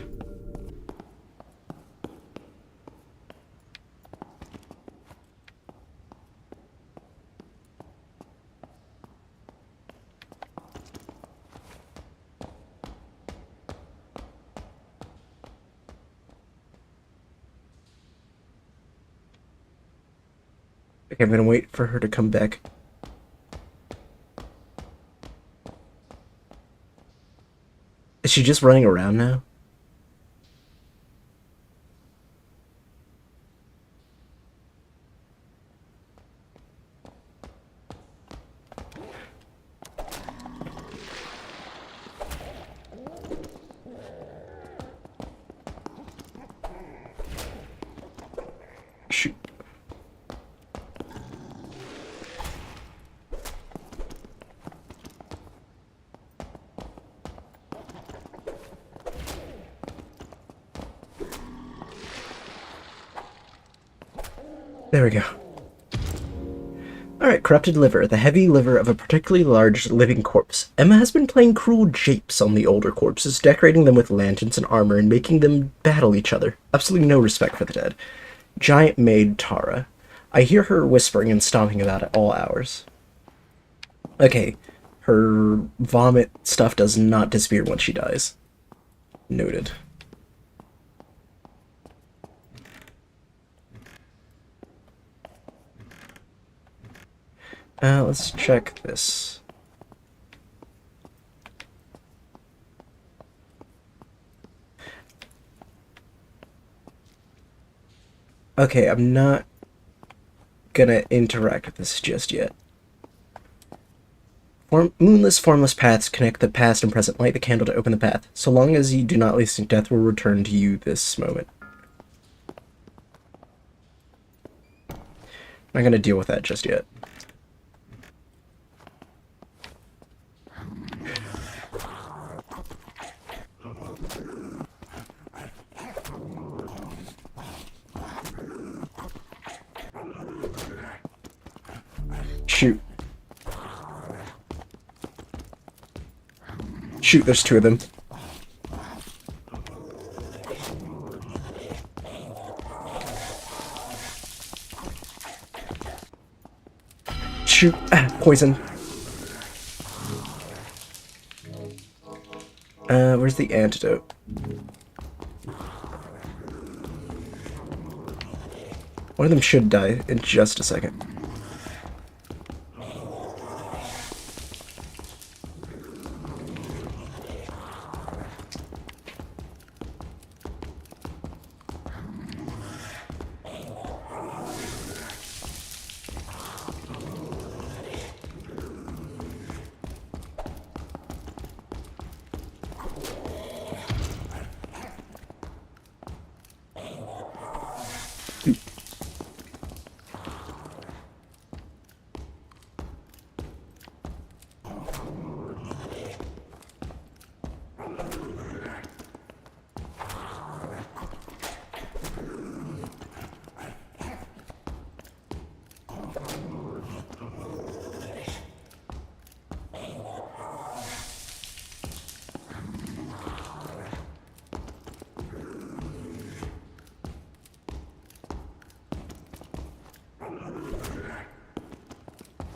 Okay, I'm gonna wait for her to come back. Is she just running around now? Shoot. There we go. Alright, corrupted liver. The heavy liver of a particularly large living corpse. Emma has been playing cruel japes on the older corpses, decorating them with lanterns and armor and making them battle each other. Absolutely no respect for the dead. Giant maid Tara. I hear her whispering and stomping about at all hours. Okay, her vomit stuff does not disappear once she dies. Noted. Let's check this. Okay, I'm not gonna interact with this just yet. Moonless, formless paths connect the past and present. Light the candle to open the path. So long as you do not listen, death will return to you this moment. I'm not gonna deal with that just yet. Shoot. Shoot, there's two of them. Shoot. Ah, poison. Where's the antidote? One of them should die in just a second.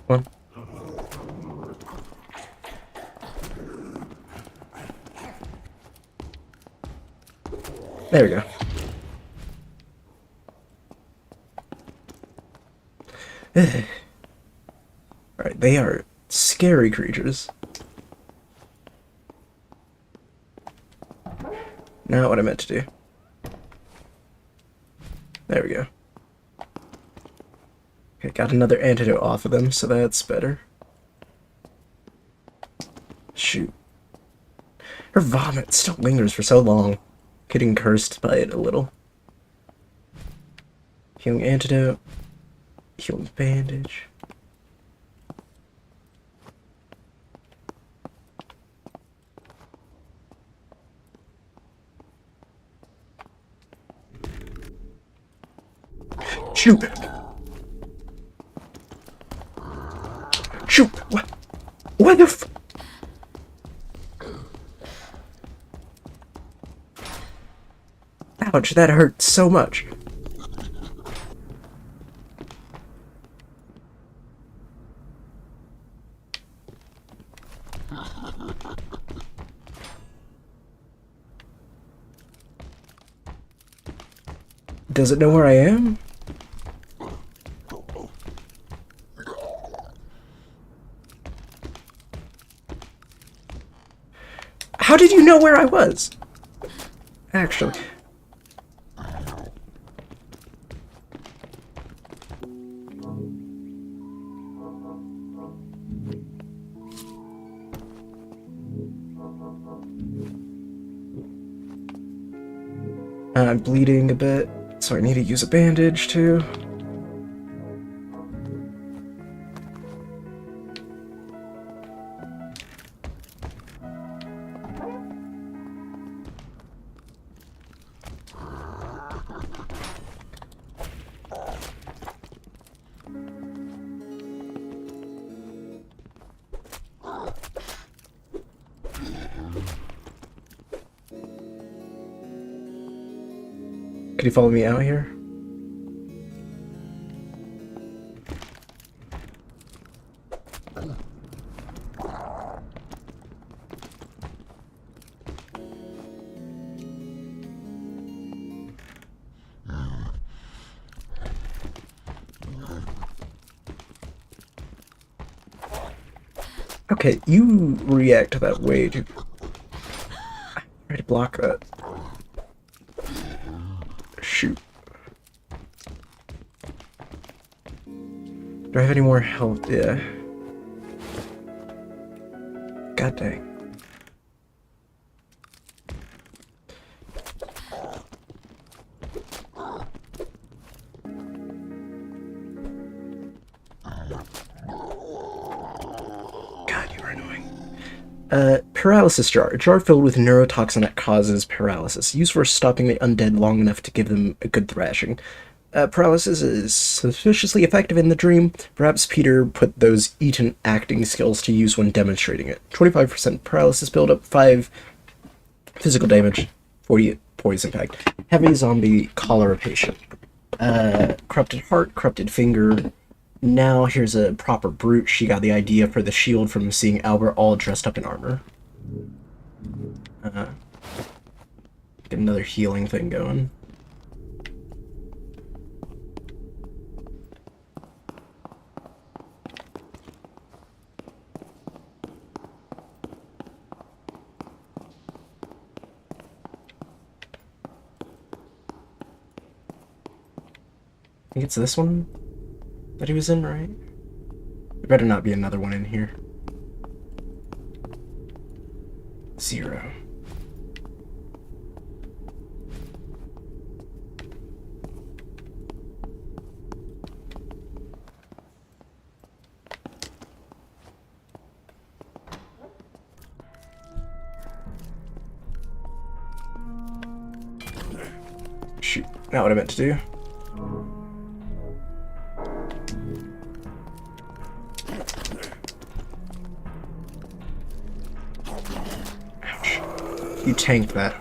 One. There we go. Alright, they are scary creatures. Not what I meant to do. There we go. Okay, got another antidote off of them, so that's better. Shoot. Her vomit still lingers for so long. Getting cursed by it a little. Healing antidote. Healing bandage. Shoot! Shoot! What the f- Ouch, that hurt so much. Does it know where I am? How did you know where I was? Actually. I'm bleeding a bit, so I need to use a bandage too. Could you follow me out here? Okay, you react that way to try to block that. Shoot. Do I have any more health? Yeah. God dang. God, you are annoying. Paralysis jar. A jar filled with neurotoxin that causes paralysis. Used for stopping the undead long enough to give them a good thrashing. Paralysis is suspiciously effective in the dream. Perhaps Peter put those Eton acting skills to use when demonstrating it. 25% paralysis buildup, 5 physical damage, 40 poison impact. Heavy zombie cholera patient. Corrupted heart, corrupted finger. Now here's a proper brute. She got the idea for the shield from seeing Albert all dressed up in armor. Get another healing thing going. I think it's this one that he was in, right? There better not be another one in here. 0. Shoot, not what I meant to do. You tanked that.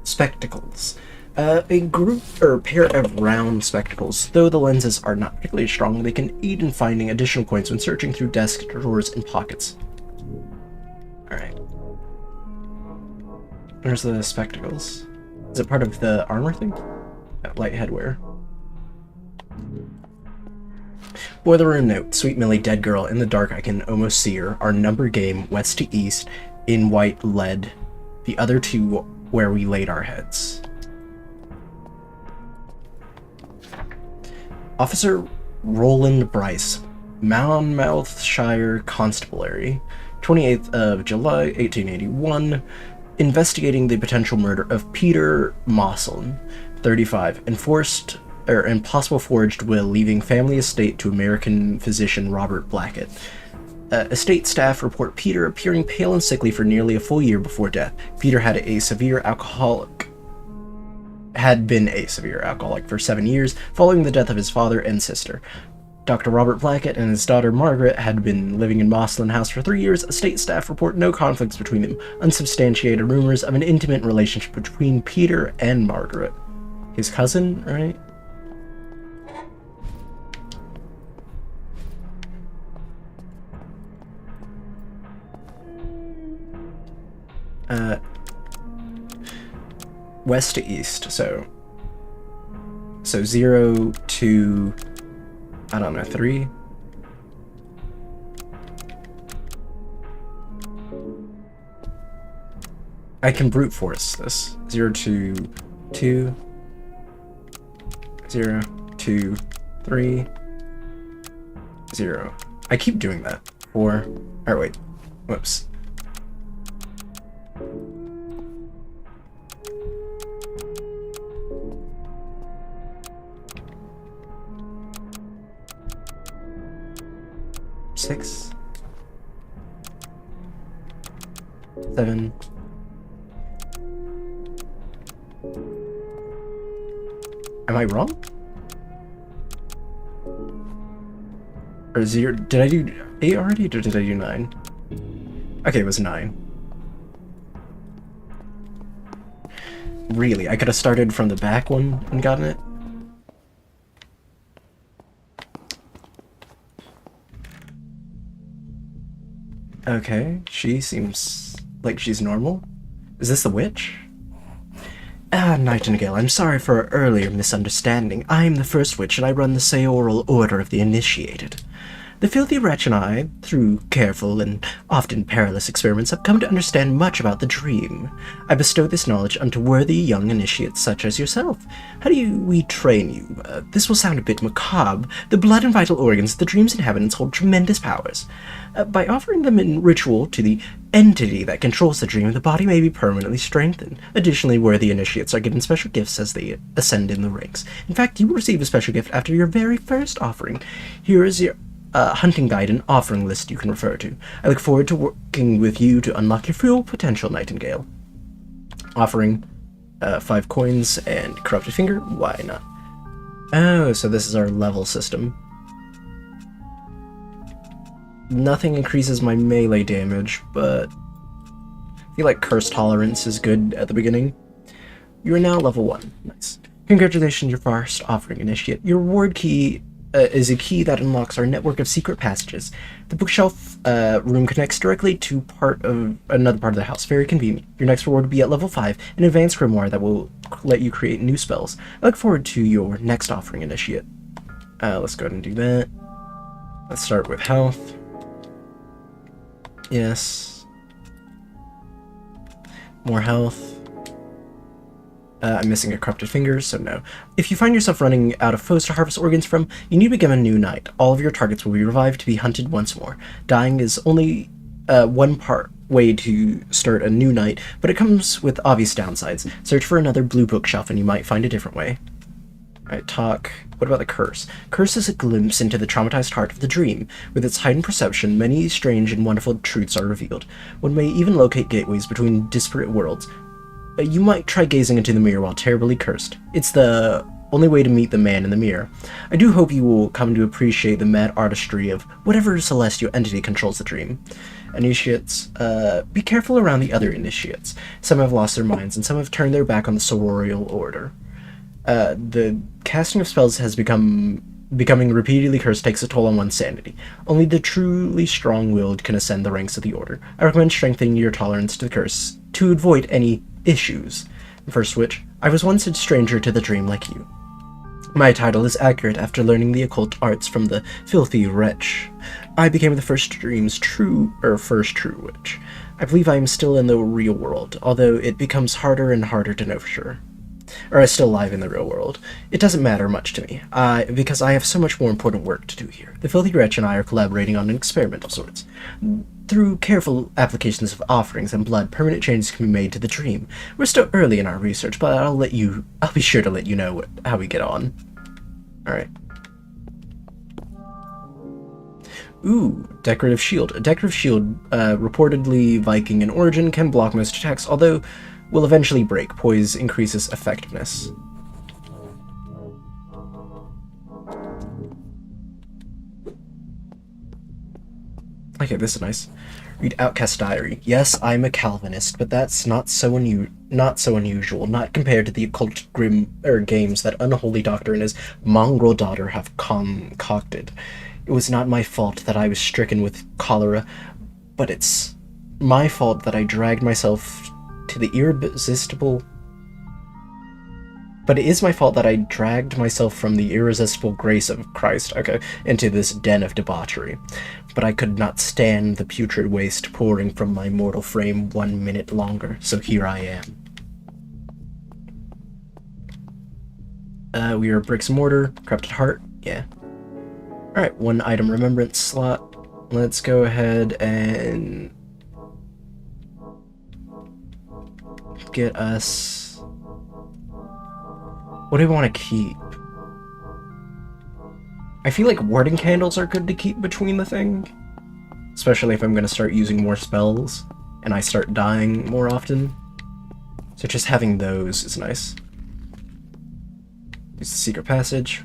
Spectacles. A group or pair of round spectacles. Though the lenses are not particularly strong, they can aid in finding additional coins when searching through desks, drawers, and pockets. Alright. Where's the spectacles? Is it part of the armor thing? Light headwear. Boiler room note. Sweet Millie, dead girl. In the dark, I can almost see her. Our number game, west to east, in white lead. The other two where we laid our heads. Officer Roland Bryce, Monmouthshire Constabulary, 28th of July, 1881, investigating the potential murder of Peter Moslin, 35, impossible forged will leaving family estate to American physician Robert Blackett. Estate staff report Peter appearing pale and sickly for nearly a full year before death. Peter had been a severe alcoholic for 7 years, following the death of his father and sister. Dr. Robert Blackett and his daughter Margaret had been living in Moslin House for 3 years. Estate staff report no conflicts between them, unsubstantiated rumors of an intimate relationship between Peter and Margaret. His cousin, right? West to east, so 0 to, I don't know, 3? I can brute force this. 0 to 2, 0 to 3, 0. I keep doing that. 4, or wait, whoops. Six, 7. Am I wrong? Or 0? Did I do 8 already, or did I do 9? Okay, it was 9. Really? I could have started from the back one and gotten it? Okay, she seems like she's normal. Is this the witch? Ah, Nightingale, I'm sorry for our earlier misunderstanding. I am the first witch, and I run the Saoral Order of the Initiated. The filthy wretch and I, through careful and often perilous experiments, have come to understand much about the dream. I bestow this knowledge unto worthy young initiates such as yourself. How do we train you? This will sound a bit macabre. The blood and vital organs of the dream's inhabitants hold tremendous powers. By offering them in ritual to the entity that controls the dream, the body may be permanently strengthened. Additionally, worthy initiates are given special gifts as they ascend in the ranks. In fact, you will receive a special gift after your very first offering. Here is your hunting guide and offering list you can refer to. I look forward to working with you to unlock your full potential, Nightingale. Offering 5 coins and corrupted finger? Why not? Oh, so this is our level system. Nothing increases my melee damage, but I feel like curse tolerance is good at the beginning. You are now level 1. Nice. Congratulations, your first offering, Initiate. Your reward key is a key that unlocks our network of secret passages. The bookshelf room connects directly to another part of the house. Very convenient. Your next reward will be at level 5, an advanced grimoire that will let you create new spells. I look forward to your next offering, Initiate. Let's go ahead and do that. Let's start with health. Yes. More health. I'm missing a corrupted finger, so no. If you find yourself running out of foes to harvest organs from, you need to become a new knight. All of your targets will be revived to be hunted once more. Dying is only one way to start a new knight, but it comes with obvious downsides. Search for another blue bookshelf and you might find a different way. Alright, talk. What about the curse? Curse is a glimpse into the traumatized heart of the dream. With its heightened perception, many strange and wonderful truths are revealed. One may even locate gateways between disparate worlds. You might try gazing into the mirror while terribly cursed. It's the only way to meet the man in the mirror. I do hope you will come to appreciate the mad artistry of whatever celestial entity controls the dream. Initiates, be careful around the other initiates. Some have lost their minds, and some have turned their back on the Saoral Order. The casting of spells has becoming repeatedly cursed takes a toll on one's sanity. Only the truly strong-willed can ascend the ranks of the Order. I recommend strengthening your tolerance to the curse to avoid any issues. First witch, I was once a stranger to the dream like you. My title is accurate after learning the occult arts from the filthy wretch. I became the first true witch. I believe I am still in the real world, although it becomes harder and harder to know for sure. Or I'm still alive in the real world. It doesn't matter much to me, because I have so much more important work to do here. The filthy wretch and I are collaborating on an experiment of sorts. Through careful applications of offerings and blood, permanent changes can be made to the dream. We're still early in our research, but I'll be sure to let you know how we get on. Alright. Ooh, decorative shield. A decorative shield, reportedly Viking in origin, can block most attacks, although will eventually break. Poise increases effectiveness. Okay, this is nice. Read Outcast Diary. Yes, I'm a Calvinist, but that's not so unusual, not compared to the occult games that unholy doctor and his mongrel daughter have concocted. It was not my fault that I was stricken with cholera, but it's my fault that I dragged myself to the irresistible. But it is my fault that I dragged myself from the irresistible grace of Christ, okay, into this den of debauchery. But I could not stand the putrid waste pouring from my mortal frame 1 minute longer, so here I am. We are bricks and mortar, corrupted heart, yeah. Alright, 1 item remembrance slot. Let's go ahead and get us... What do we want to keep? I feel like warding candles are good to keep between the thing. Especially if I'm going to start using more spells and I start dying more often. So just having those is nice. Use the secret passage.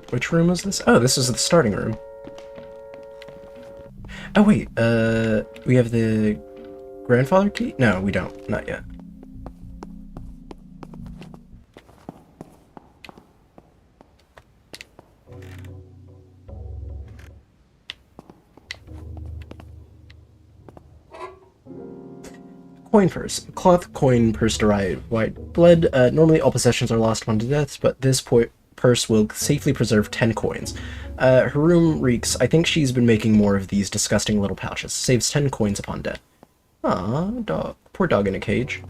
Which room is this? Oh, this is the starting room. Oh wait, we have the grandfather key? No, we don't. Not yet. Coin purse. Cloth coin purse derived white blood. Normally all possessions are lost upon death, but this purse will safely preserve 10 coins. Her room reeks. I think she's been making more of these disgusting little pouches. Saves 10 coins upon death. Ah, dog. Poor dog in a cage.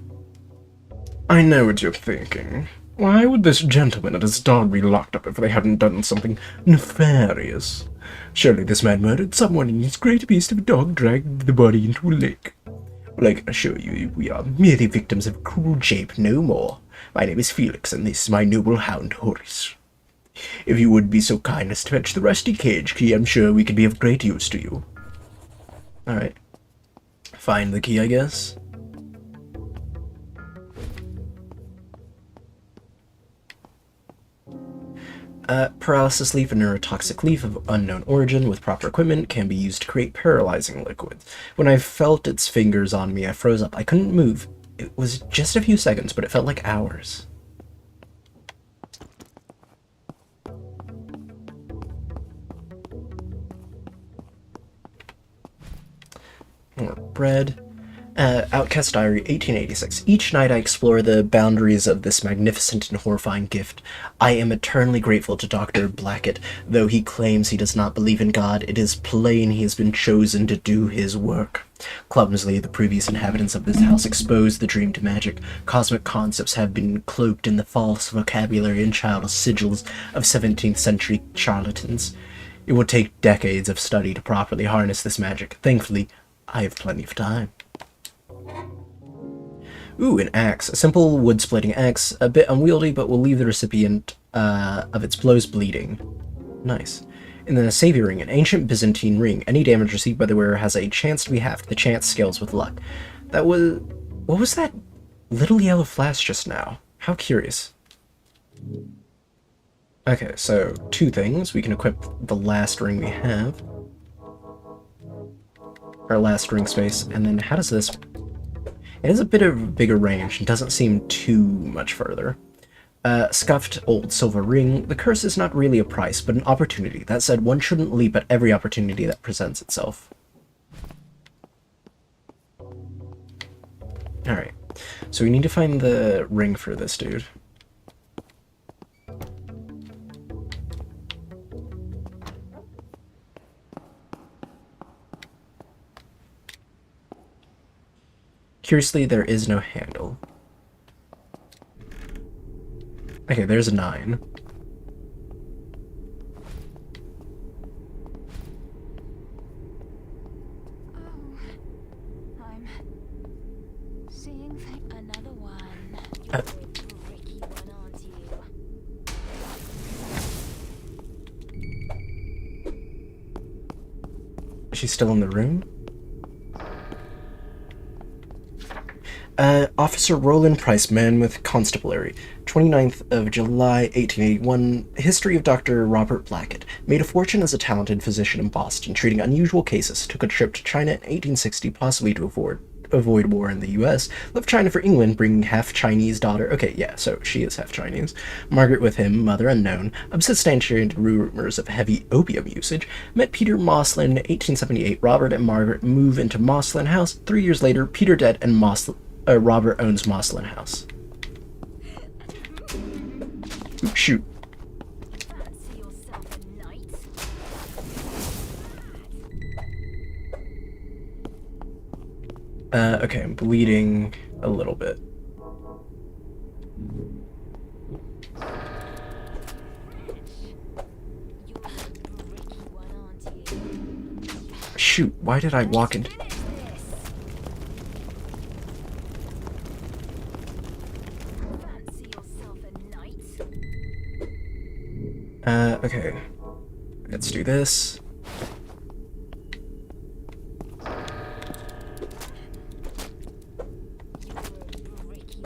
I know what you're thinking. Why would this gentleman and his dog be locked up if they hadn't done something nefarious? Surely this man murdered someone and his great beast of a dog dragged the body into a lake. Well, I can assure you, we are merely victims of cruel jape, no more. My name is Felix, and this is my noble hound, Horace. If you would be so kind as to fetch the rusty cage key, I'm sure we could be of great use to you. Alright. Find the key, I guess. Paralysis leaf, a neurotoxic leaf of unknown origin with proper equipment, can be used to create paralyzing liquids. When I felt its fingers on me, I froze up. I couldn't move. It was just a few seconds, but it felt like hours. More bread. Outcast Diary, 1886. Each night I explore the boundaries of this magnificent and horrifying gift. I am eternally grateful to Dr. Blackett. Though he claims he does not believe in God, it is plain he has been chosen to do his work. Clumsily, the previous inhabitants of this house exposed the dream to magic. Cosmic concepts have been cloaked in the false vocabulary and childish sigils of 17th century charlatans. It would take decades of study to properly harness this magic. Thankfully, I have plenty of time. Ooh, an axe. A simple wood-splitting axe, a bit unwieldy, but will leave the recipient of its blows bleeding. Nice. And then a savior ring, an ancient Byzantine ring. Any damage received by the wearer has a chance to be halved. The chance scales with luck. That was... What was that little yellow flash just now? How curious. Okay, so 2 things. We can equip the last ring we have. Our last ring space. And then how does this... It has a bit of a bigger range and doesn't seem too much further. Scuffed old silver ring. The curse is not really a price, but an opportunity. That said, one shouldn't leap at every opportunity that presents itself. Alright, so we need to find the ring for this dude. Curiously, there is no handle. Okay, there's a 9. Oh, I'm seeing another one. Uh. You're a tricky one, aren't you? Is she still in the room? Officer Roland Price, Manmouth Constabulary, 29th of July, 1881. History of Dr. Robert Blackett. Made a fortune as a talented physician in Boston, treating unusual cases. Took a trip to China in 1860, possibly to avoid war in the U.S. Left China for England, bringing half-Chinese daughter. Okay, yeah, so she is half-Chinese. Margaret with him, mother unknown. Substantiated rumors of heavy opium usage. Met Peter Moslin in 1878. Robert and Margaret move into Moslin House. 3 years later, Peter dead and Robert owns Moslin House. Ooh, shoot. Fancy yourself a knight? Okay, I'm bleeding a little bit. You bricky one, aren't you? Shoot, why did I walk into... Finish this. Fancy yourself a knight? Okay. Let's do this. Bricky.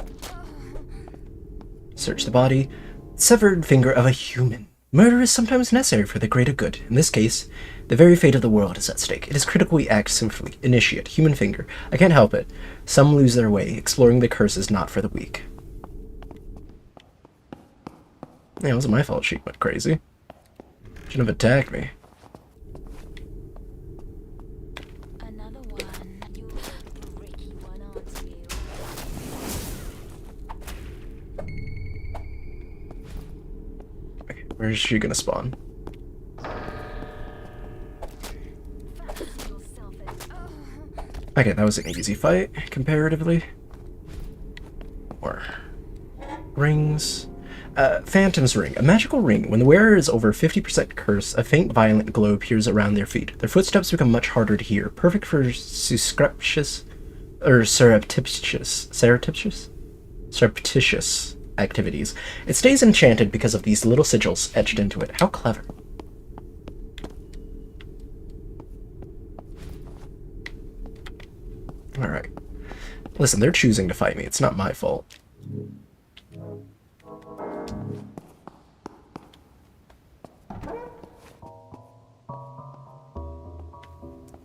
Search the body. Severed finger of a human. Murder is sometimes necessary for the greater good. In this case, the very fate of the world is at stake. It is critical we act swiftly. Initiate. Human finger. I can't help it. Some lose their way. Exploring the curse is not for the weak. Yeah, it wasn't my fault she went crazy. Shouldn't have attacked me. Another one. You bricky one, aren't you? Okay, where is she gonna spawn? Fancy yourself a... Okay, that was an easy fight, comparatively. Or... rings... Phantom's Ring. A magical ring. When the wearer is over 50% cursed, a faint violent glow appears around their feet. Their footsteps become much harder to hear. Perfect for surreptitious activities. It stays enchanted because of these little sigils etched into it. How clever. Alright. Listen, they're choosing to fight me. It's not my fault.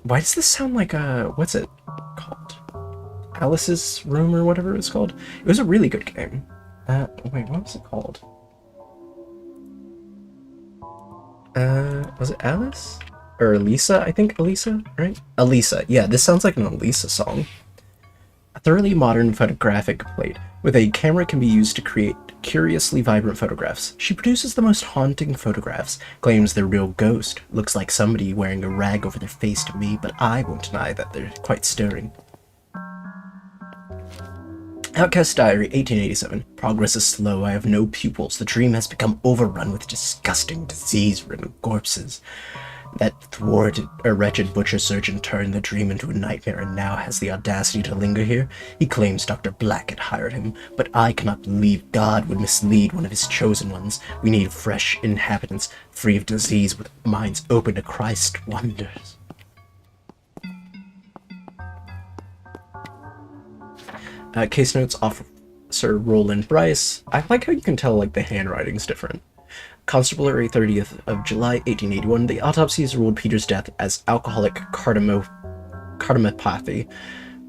Why does this sound like what's it called? Alice's Room or whatever it was called? It was a really good game. Wait, what was it called? Was it Alice? Or Elisa? I think Elisa, right? Elisa. Yeah, this sounds like an Elisa song. A thoroughly modern photographic plate with a camera can be used to create curiously vibrant photographs. She produces the most haunting photographs, claims they're real ghost. Looks like somebody wearing a rag over their face to me, but I won't deny that they're quite stirring. Outcast Diary, 1887. Progress is slow. I have no pupils. The dream has become overrun with disgusting, disease-ridden corpses. That thwarted, wretched butcher surgeon turned the dream into a nightmare and now has the audacity to linger here. He claims Dr. Blackett hired him, but I cannot believe God would mislead one of his chosen ones. We need fresh inhabitants, free of disease, with minds open to Christ's wonders. Case notes, Officer Roland Bryce. I like how you can tell, like, the handwriting's different. Constabulary, 30th of July, 1881. The autopsies ruled Peter's death as alcoholic cardiomyopathy,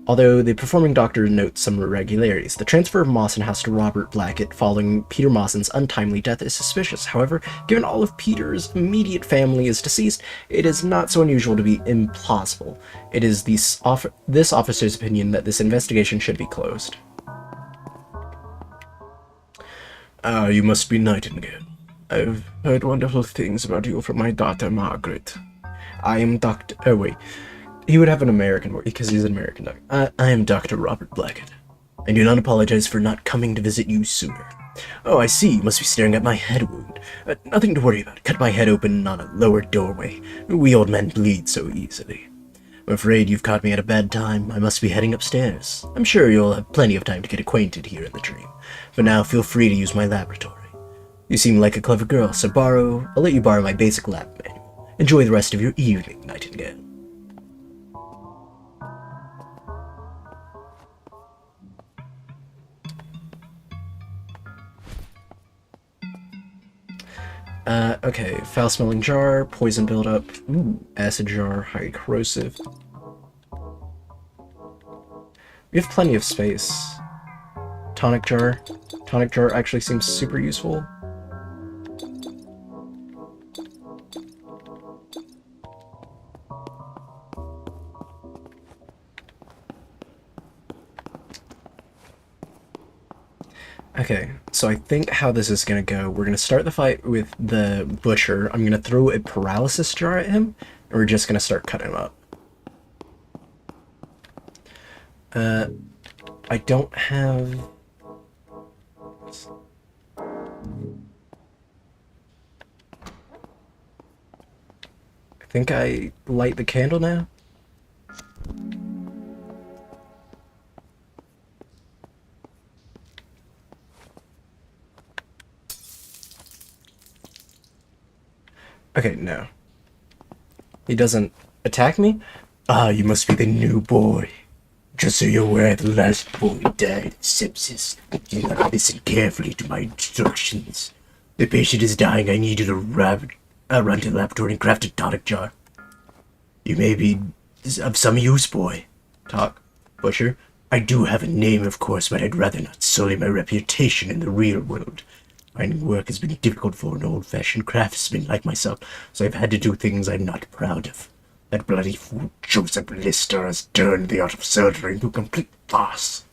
although the performing doctor notes some irregularities. The transfer of Mawson House to Robert Blackett following Peter Mawson's untimely death is suspicious. However, given all of Peter's immediate family is deceased, it is not so unusual to be implausible. It is this officer's opinion that this investigation should be closed. Ah, you must be Nightingale. I've heard wonderful things about you from my daughter, Margaret. I am Dr. Oh, wait. He would have an American voice, because he's an American doctor. I am Dr. Robert Blackett. I do not apologize for not coming to visit you sooner. Oh, I see. You must be staring at my head wound. Nothing to worry about. Cut my head open on a lower doorway. We old men bleed so easily. I'm afraid you've caught me at a bad time. I must be heading upstairs. I'm sure you'll have plenty of time to get acquainted here in the dream. For now, feel free to use my laboratory. You seem like a clever girl, so I'll let you borrow my basic lab manual. Enjoy the rest of your evening, Nightingale. Okay, foul-smelling jar, poison buildup, ooh, acid jar, highly corrosive. We have plenty of space. Tonic jar. Tonic jar actually seems super useful. Okay, so I think how this is gonna go, we're gonna start the fight with the butcher. I'm gonna throw a paralysis jar at him, and we're just gonna start cutting him up. I don't have... I think I light the candle now? Okay, no. He doesn't attack me? Ah, you must be the new boy. Just so you're aware, the last boy died of sepsis. You gotta listen carefully to my instructions. The patient is dying. I need you to run to the laboratory and craft a tonic jar. You may be of some use, boy. Talk, Butcher. I do have a name, of course, but I'd rather not sully my reputation in the real world. Finding work has been difficult for an old-fashioned craftsman like myself, so I've had to do things I'm not proud of. That bloody fool Joseph Lister has turned the art of surgery into a complete farce.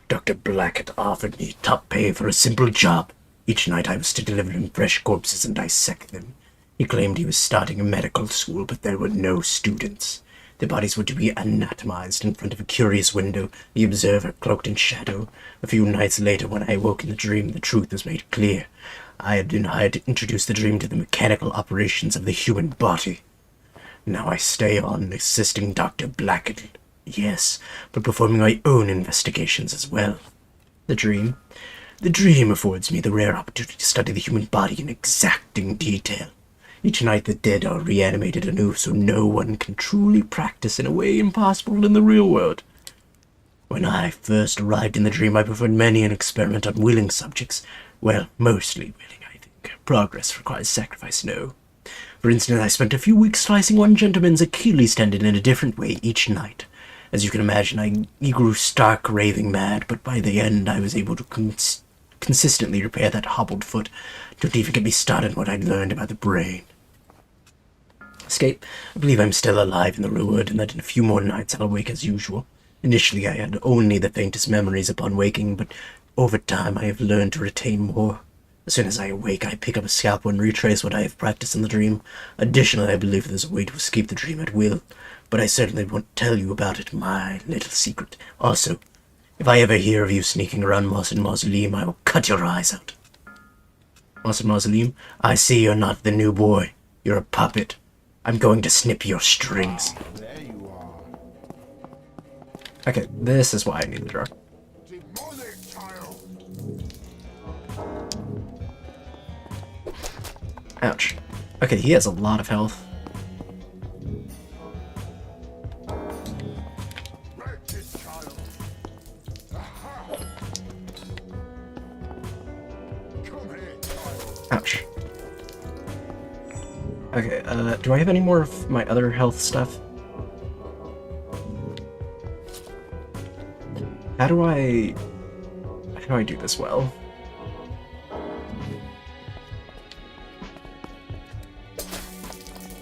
Dr. Blackett offered me top pay for a simple job. Each night I was to deliver him fresh corpses and dissect them. He claimed he was starting a medical school, but there were no students. The bodies were to be anatomized in front of a curious window, the observer cloaked in shadow. A few nights later, when I awoke in the dream, the truth was made clear. I had been hired to introduce the dream to the mechanical operations of the human body. Now I stay on assisting Dr. Blackett, yes, but performing my own investigations as well. The dream? The dream affords me the rare opportunity to study the human body in exacting detail. Each night the dead are reanimated anew, so no one can truly practice in a way impossible in the real world. When I first arrived in the dream, I performed many an experiment on willing subjects. Well, mostly willing, I think. Progress requires sacrifice, no. For instance, I spent a few weeks slicing one gentleman's Achilles tendon in a different way each night. As you can imagine, he grew stark raving mad, but by the end I was able to consistently repair that hobbled foot. Don't even get me started on what I'd learned about the brain. Escape. I believe I'm still alive in the real world, and that in a few more nights I'll awake as usual. Initially I had only the faintest memories upon waking, but over time I have learned to retain more. As soon as I awake, I pick up a scalpel and retrace what I have practiced in the dream. Additionally, I believe there's a way to escape the dream at will, but I certainly won't tell you about it, my little secret. Also, if I ever hear of you sneaking around Moss and Mausoleum, I will cut your eyes out. Moss and Mausoleum, I see you're not the new boy. You're a puppet. I'm going to snip your strings. There you are. Okay, this is why I need the jar. Demonic child. Ouch. Okay, he has a lot of health. Wretched child. Aha. Come here, child. Ouch. Okay, do I have any more of my other health stuff? How do I do this well?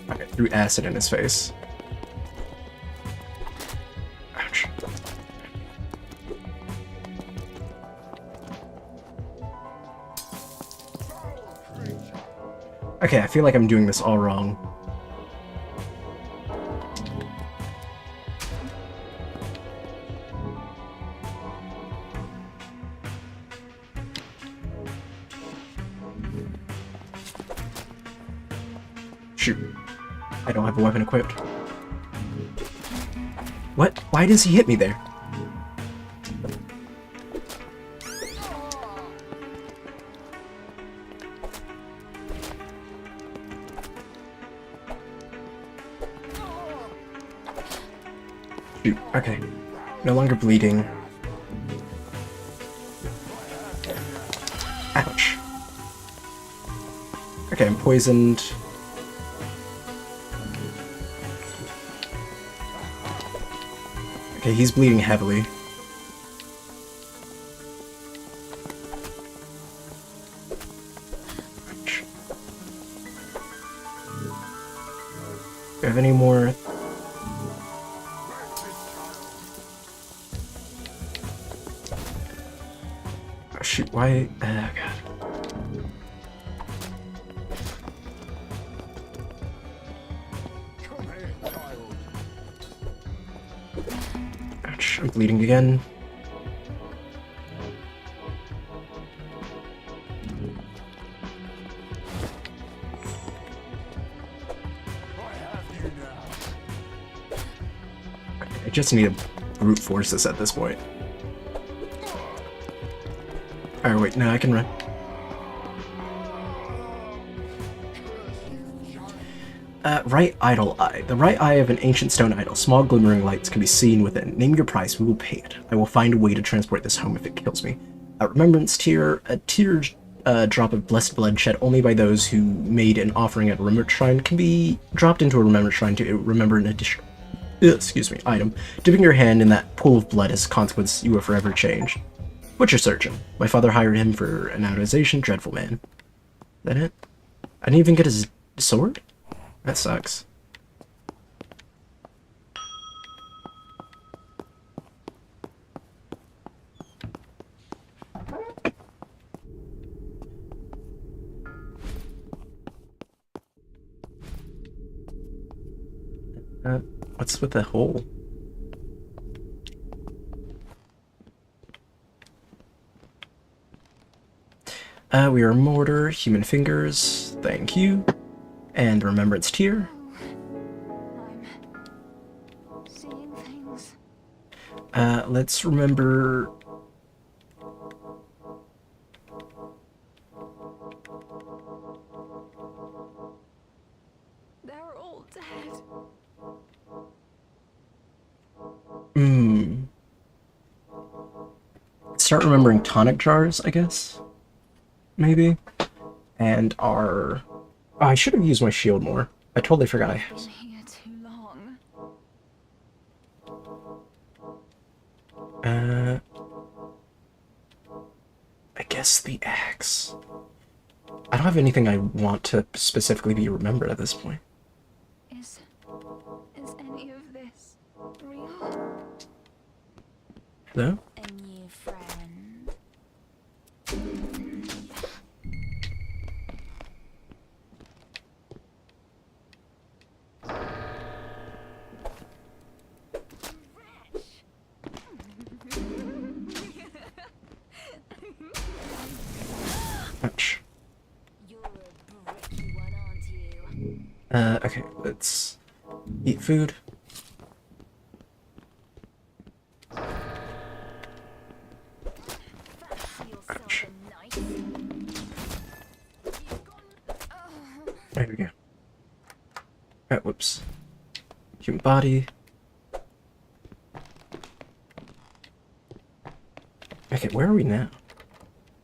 Okay, threw acid in his face. Ouch. Okay, I feel like I'm doing this all wrong. Shoot. I don't have a weapon equipped. What? Why does he hit me there? Shoot. Okay. No longer bleeding. Ouch. Okay, I'm poisoned. Okay, he's bleeding heavily. Ouch. Do you have any more? Oh, shoot, why? God. Come here, child. Ouch, I'm bleeding again. I have you now. I just need to brute force this at this point. Alright, wait, no, I can run. Right idol eye. The right eye of an ancient stone idol. Small glimmering lights can be seen within. Name your price, we will pay it. I will find a way to transport this home if it kills me. A remembrance tear. A tear drop of blessed blood shed only by those who made an offering at a remembrance shrine can be dropped into a remembrance shrine to remember an additional item. Dipping your hand in that pool of blood as a consequence, you are forever changed. Butcher surgeon. My father hired him for an anodization. Dreadful man. Is that it? I didn't even get his sword? That sucks. What's with the hole? We are mortar, human fingers, thank you. And remembrance tear. I'm seeing things. Let's remember. They're all dead. Start remembering tonic jars, I guess. Maybe. And our. Oh, I should have used my shield more. I totally forgot I. Been here too long. I guess the axe. I don't have anything I want to specifically be remembered at this point. Is any of this real? Hello? A new friend. Ouch. You're a bricky one, aren't you? Okay, let's eat food. Fancy yourself Ouch. a knife? You've gone. There we go. Oh, whoops. Human body. Okay, where are we now?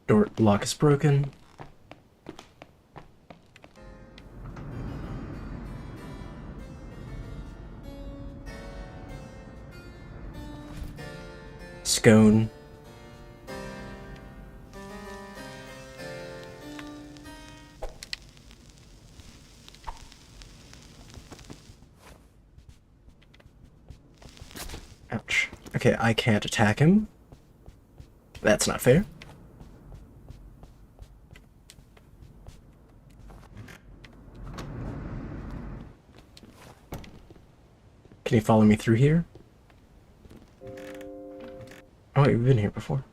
Door lock is broken. Scone. Ouch. Okay, I can't attack him. That's not fair. Can you follow me through here? Oh, wait, we've been here before.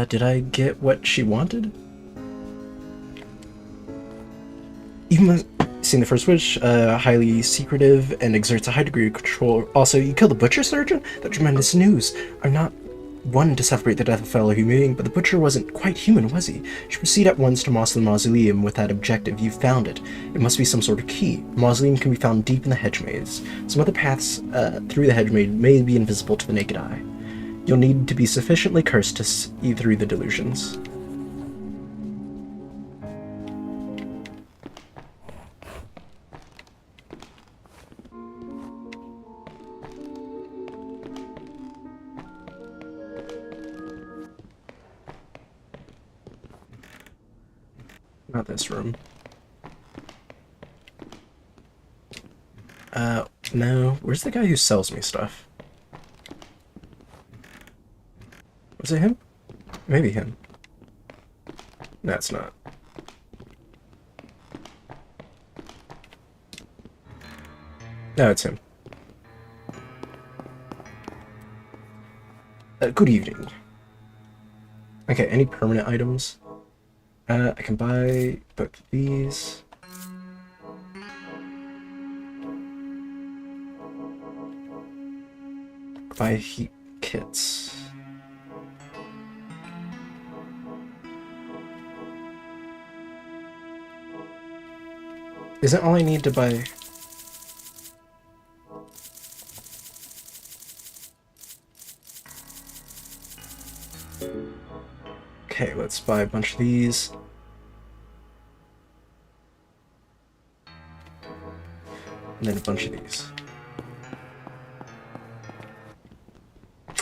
Did I get what she wanted? You must seen the first witch, highly secretive and exerts a high degree of control. Also, you killed the butcher surgeon? That's tremendous news. I'm not one to celebrate the death of a fellow human being, but the butcher wasn't quite human, was he? You proceed at once to Mossland Mausoleum with that objective. You found it. It must be some sort of key. The mausoleum can be found deep in the hedge maze. Some other paths through the hedge maze may be invisible to the naked eye. You'll need to be sufficiently cursed to see through the delusions. Not this room. No. Where's the guy who sells me stuff? Was it him? Maybe him. No, it's not. No, it's him. Good evening. Okay, any permanent items? I can buy both these. Buy heat kits. Isn't all I need to buy... Okay, let's buy a bunch of these. And then a bunch of these.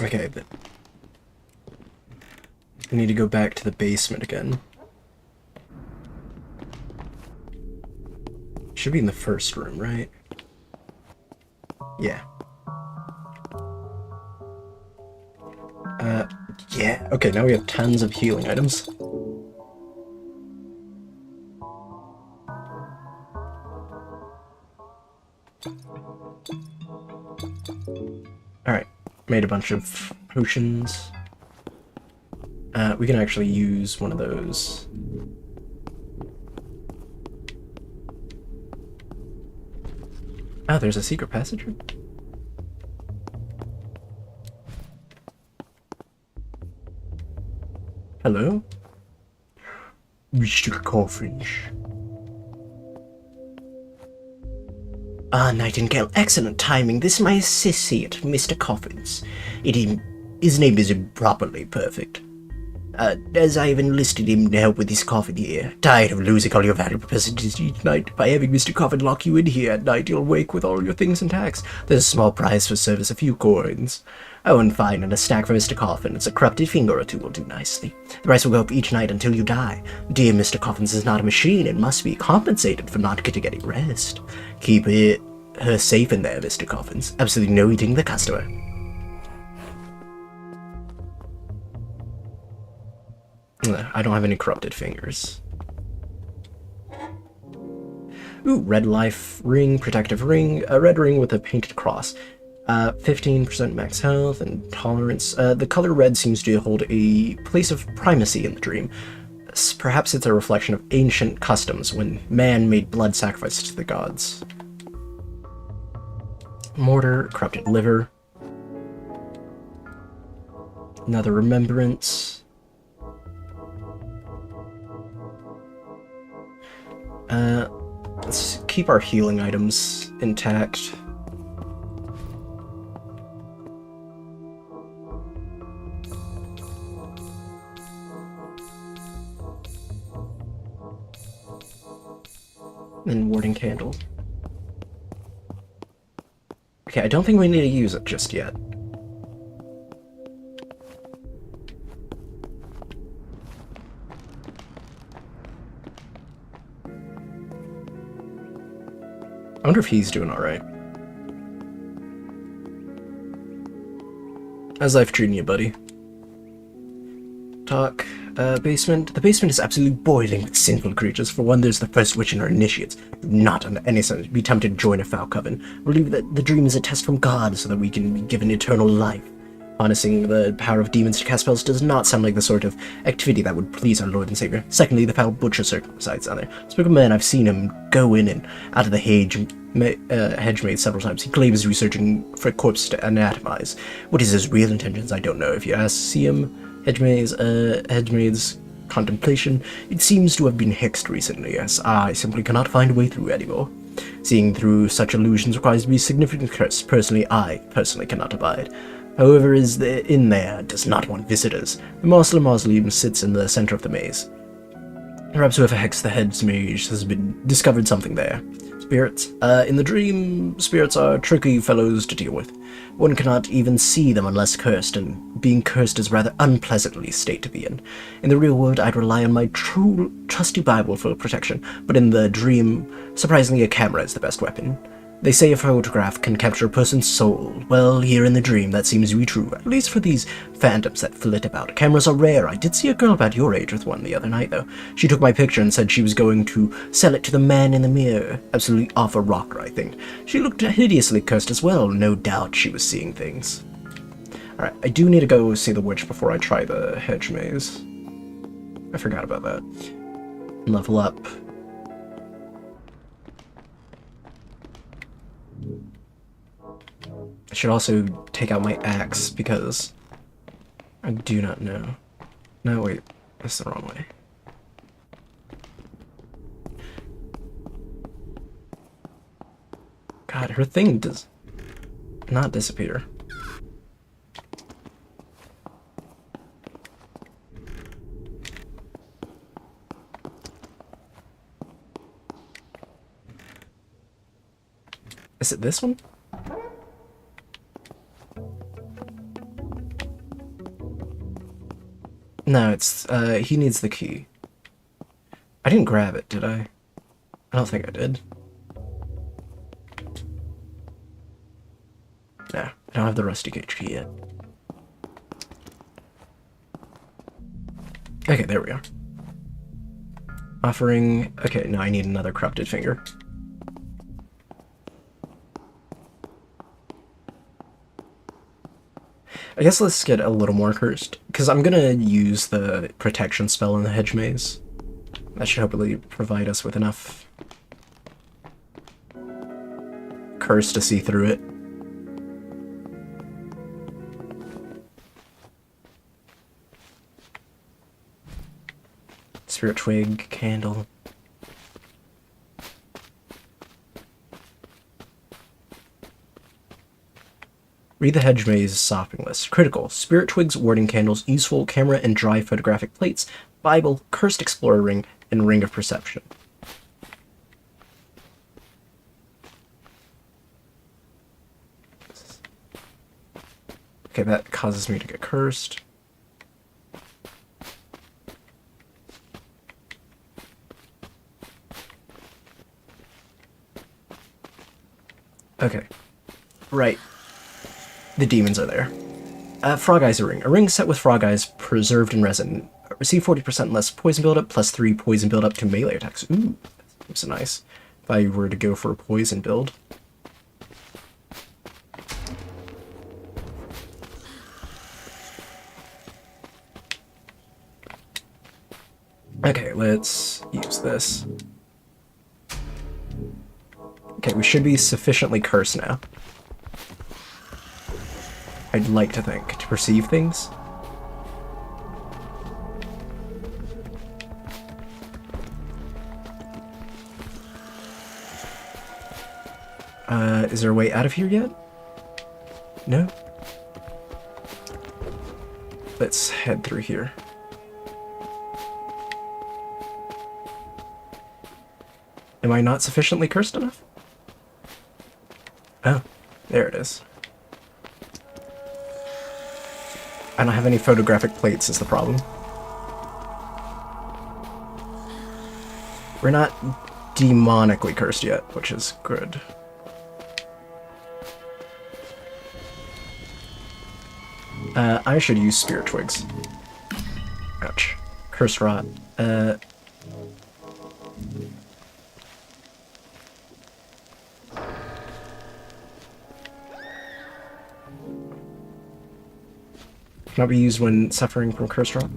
Okay, but I need to go back to the basement again. Should be in the first room, right? Yeah. Yeah. Okay, now we have tons of healing items. Alright, made a bunch of potions. We can actually use one of those. Oh, there's a secret passage room? Hello? Mr. Coffins. Ah, Nightingale, excellent timing. This is my associate, Mr. Coffins. His name is improperly perfect. As I have enlisted him to help with his coffin here. Tired of losing all your valuable possessions each night. By having Mr. Coffin lock you in here at night, you'll wake with all your things intact. There's a small prize for service, a few coins. Oh, and fine, and a stack for Mr. Coffin. It's a corrupted finger or two will do nicely. The price will go up each night until you die. Dear Mr. Coffins is not a machine and must be compensated for not getting any rest. Keep her safe in there, Mr. Coffins. Absolutely no eating the customer. I don't have any corrupted fingers. Ooh, red life ring, protective ring, a red ring with a painted cross. 15% max health and tolerance. The color red seems to hold a place of primacy in the dream. Perhaps it's a reflection of ancient customs when man made blood sacrifices to the gods. Mortar, corrupted liver. Another remembrance. Let's keep our healing items intact. And warding candle. Okay, I don't think we need to use it just yet. I wonder if he's doing alright. How's life treating you, buddy? Talk. Basement. The basement is absolutely boiling with sinful creatures. For one, there's the first witch and her initiates. Do not, under any sense, be tempted to join a foul coven. Believe that the dream is a test from God so that we can be given eternal life. Harnessing the power of demons to cast spells does not sound like the sort of activity that would please our Lord and Savior. Secondly, the foul butcher circle resides down there. Speak of man, I've seen him go in and out of the hedge maze several times. He claims he's researching for a corpse to anatomize. What is his real intentions, I don't know. If you see him, hedge maze contemplation, it seems to have been hexed recently, yes. I simply cannot find a way through anymore. Seeing through such illusions requires to be significant curse. I personally cannot abide. Whoever is in there does not want visitors. The Master Mausoleum sits in the center of the maze. Perhaps whoever hexed the head's mage has discovered something there. Spirits. In the dream, spirits are tricky fellows to deal with. One cannot even see them unless cursed, and being cursed is a rather unpleasantly state to be in. In the real world, I'd rely on my trusty Bible for protection, but in the dream, surprisingly, a camera is the best weapon. They say a photograph can capture a person's soul. Well, here in the dream, that seems to be true, at least for these phantoms that flit about. Cameras are rare. I did see a girl about your age with one the other night, though. She took my picture and said she was going to sell it to the man in the mirror. Absolutely off a rocker, I think. She looked hideously cursed as well. No doubt she was seeing things. Alright, I do need to go see the witch before I try the hedge maze. I forgot about that. Level up. I should also take out my axe, because I do not know. No, wait, that's the wrong way. God, her thing does not disappear. Is it this one? No, it's, he needs the key. I didn't grab it, did I? I don't think I did. No, I don't have the rusty gauge key yet. Okay, there we are. Offering... Okay, now I need another corrupted finger. I guess let's get a little more cursed, because I'm gonna use the protection spell in the hedge maze. That should hopefully provide us with enough curse to see through it. Spirit twig, candle. Read the hedge maze shopping list. Critical. Spirit twigs, warding candles, useful camera and dry photographic plates, Bible, cursed explorer ring, and ring of perception. Okay, that causes me to get cursed. Okay. Right. The demons are there. Frog Eyes ring. A ring set with frog eyes preserved in resin. Receive 40% less poison buildup, plus 3 poison buildup to melee attacks. Ooh, that's nice. If I were to go for a poison build. Okay, let's use this. Okay, we should be sufficiently cursed now. I'd like to think, to perceive things. Is there a way out of here yet? No? Let's head through here. Am I not sufficiently cursed enough? Oh, there it is. I don't have any photographic plates is the problem. We're not demonically cursed yet, which is good. I should use spirit twigs. Ouch. Cursed rot. Can Cannot be used when suffering from cursed rot.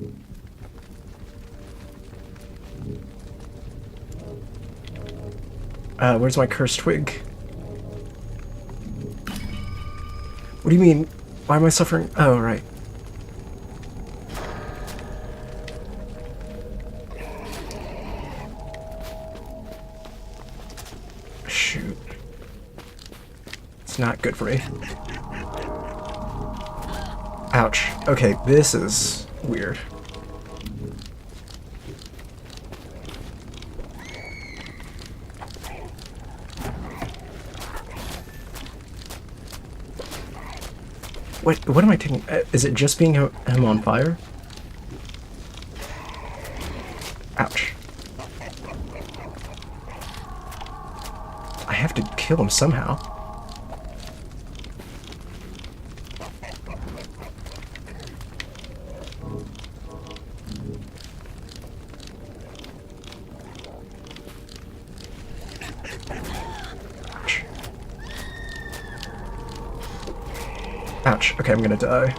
Where's my cursed twig? What do you mean? Why am I suffering? Oh, right. Shoot. It's not good for me. Ouch. Okay, this is weird. Wait, what am I taking? Is it just being him on fire? Ouch. I have to kill him somehow. Ouch. Ouch. Okay, I'm gonna die.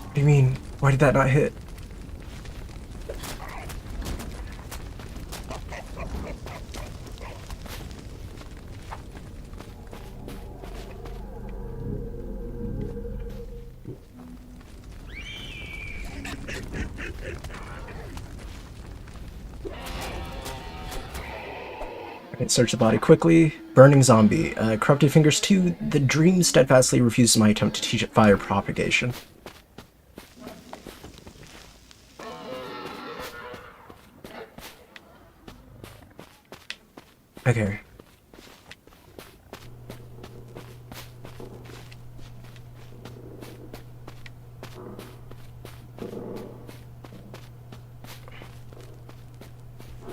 What do you mean? Why did that not hit? Okay, search the body quickly. Burning zombie. Corrupted fingers 2. The dream steadfastly refuses my attempt to teach it fire propagation. Okay.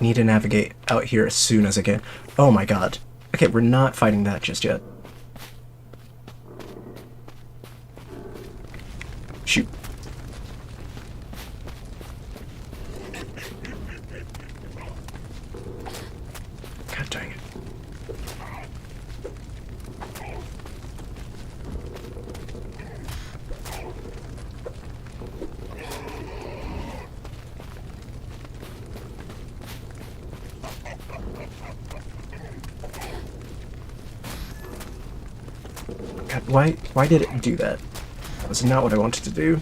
Need to navigate out here as soon as I can. Oh my god. Okay, we're not fighting that just yet. Shoot. God dang it. God, why did it do that? That was not what I wanted to do.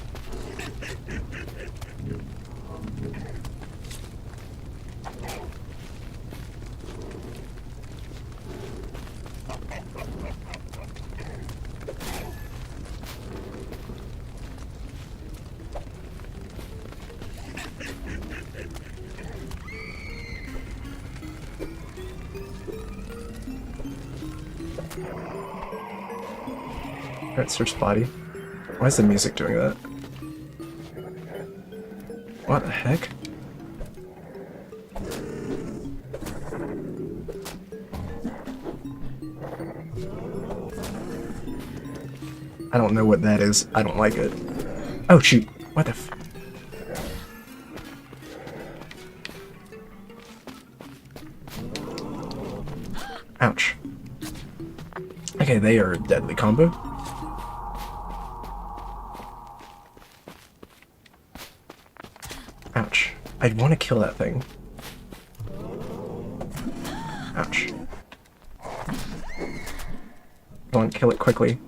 Alright, search body. Why is the music doing that? What the heck? I don't know what that is. I don't like it. Oh shoot. What the f- Ouch. Okay, they are a deadly combo. Ouch. I'd want to kill that thing. Ouch. Come on, kill it quickly.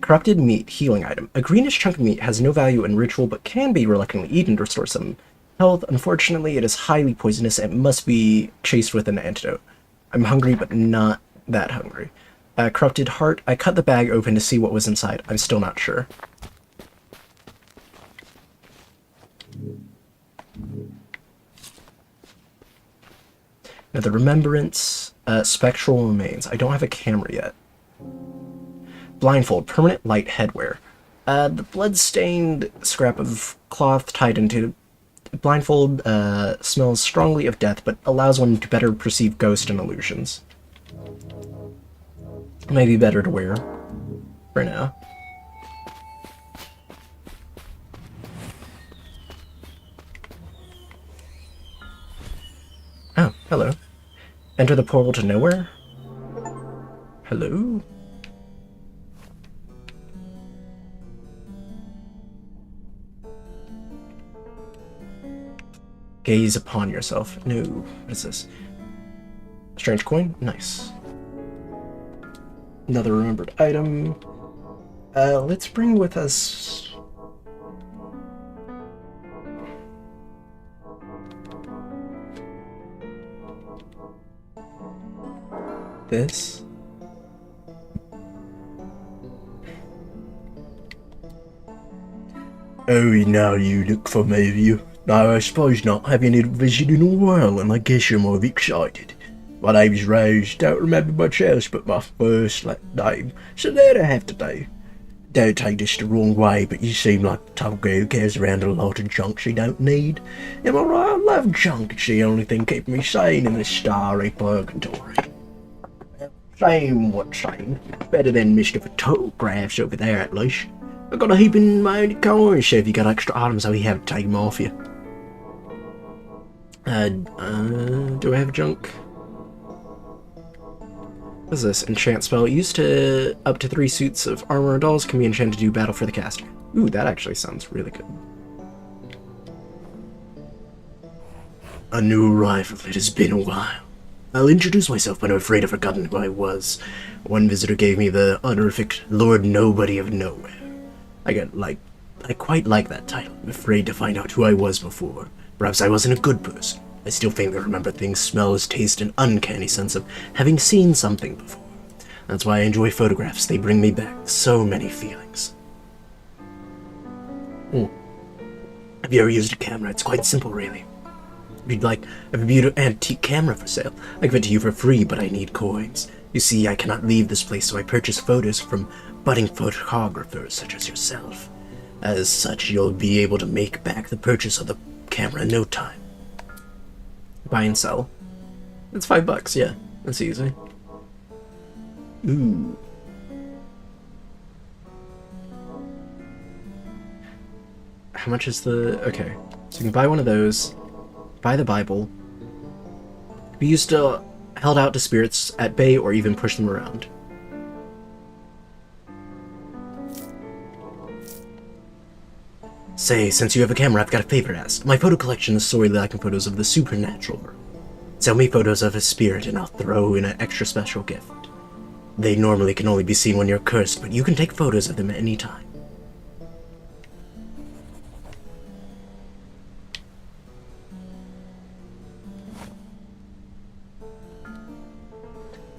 Corrupted meat, healing item. A greenish chunk of meat has no value in ritual but can be reluctantly eaten to restore some health. Unfortunately, it is highly poisonous and must be chased with an antidote. I'm hungry but not that hungry. Corrupted heart. I cut the bag open to see what was inside. I'm still not sure. Now the remembrance, spectral remains. I don't have a camera yet. Blindfold, permanent light headwear. The blood-stained scrap of cloth tied into blindfold smells strongly of death, but allows one to better perceive ghosts and illusions. Maybe better to wear for now. Oh, hello. Enter the portal to nowhere? Hello? Gaze upon yourself. No. What is this? Strange coin? Nice. Another remembered item. Let's bring with us... this. Oh, now you look familiar. No, I suppose not. Having a visit in a while, and I guess you're more excited. My name's Rose. Don't remember much else but my first name, so that I have to do. Don't take this the wrong way, but you seem like a type of girl who carries around a lot of junk she don't need. Am I right? I love junk. It's the only thing keeping me sane in this starry purgatory. Same what's sane. Better than Mr. Photographs over there, at least. I got a heap in my own coins, so if you got extra items, I'll have to take them off you. Do I have junk? What is this? Enchant spell. Used to up to 3 suits of armor or dolls can be enchanted to do battle for the caster. Ooh, that actually sounds really good. A new arrival. It has been a while. I'll introduce myself, but I'm afraid I've forgotten who I was. One visitor gave me the honorific Lord Nobody of Nowhere. I quite like that title. I'm afraid to find out who I was before. Perhaps I wasn't a good person. I still faintly remember things, smells, taste, an uncanny sense of having seen something before. That's why I enjoy photographs. They bring me back so many feelings. Have you ever used a camera? It's quite simple, really. If you'd like a beautiful antique camera for sale, I give it to you for free, but I need coins. You see, I cannot leave this place, so I purchase photos from budding photographers such as yourself. As such, you'll be able to make back the purchase of the camera in no time. Buy and sell. It's $5, yeah. That's easy. Ooh. How much is the... Okay. So you can buy one of those. Buy the Bible. Be used to held out to spirits at bay or even push them around. Say, since you have a camera, I've got a favor to ask. My photo collection is sorely lacking photos of the supernatural world. Sell me photos of a spirit and I'll throw in an extra special gift. They normally can only be seen when you're cursed, but you can take photos of them at any time.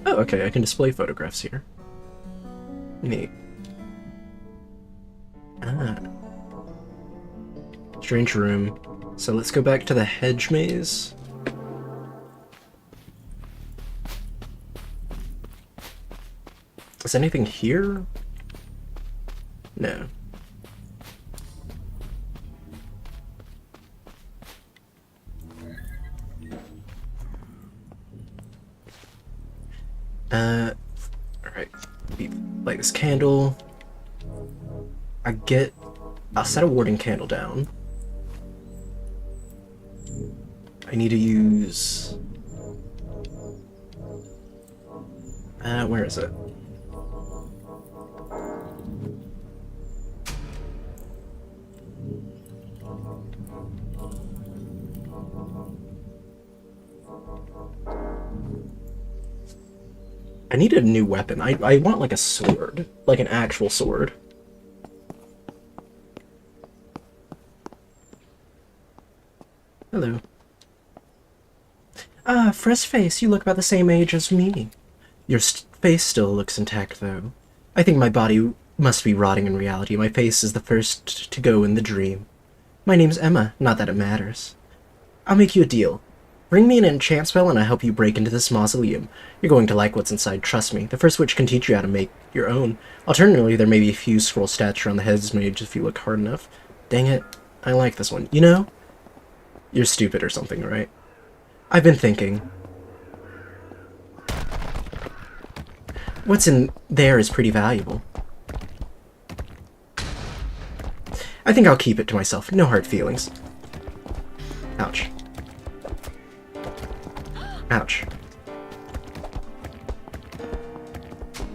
Oh, okay, I can display photographs here. Neat. Ah. Strange room. So let's go back to the hedge maze. Is anything here? No. Alright. Light this candle. I'll set a warding candle down. I need to use... where is it? I need a new weapon. I want like a sword. Like an actual sword. Hello. Ah, fresh face. You look about the same age as me. Your face still looks intact, though. I think my body must be rotting in reality. My face is the first to go in the dream. My name's Emma, not that it matters. I'll make you a deal. Bring me an enchant spell and I'll help you break into this mausoleum. You're going to like what's inside, trust me. The first witch can teach you how to make your own. Alternatively, there may be a few scroll stats around the head's mage if you look hard enough. Dang it, I like this one. You know? You're stupid or something, right? I've been thinking. What's in there is pretty valuable. I think I'll keep it to myself. No hard feelings. Ouch. Ouch.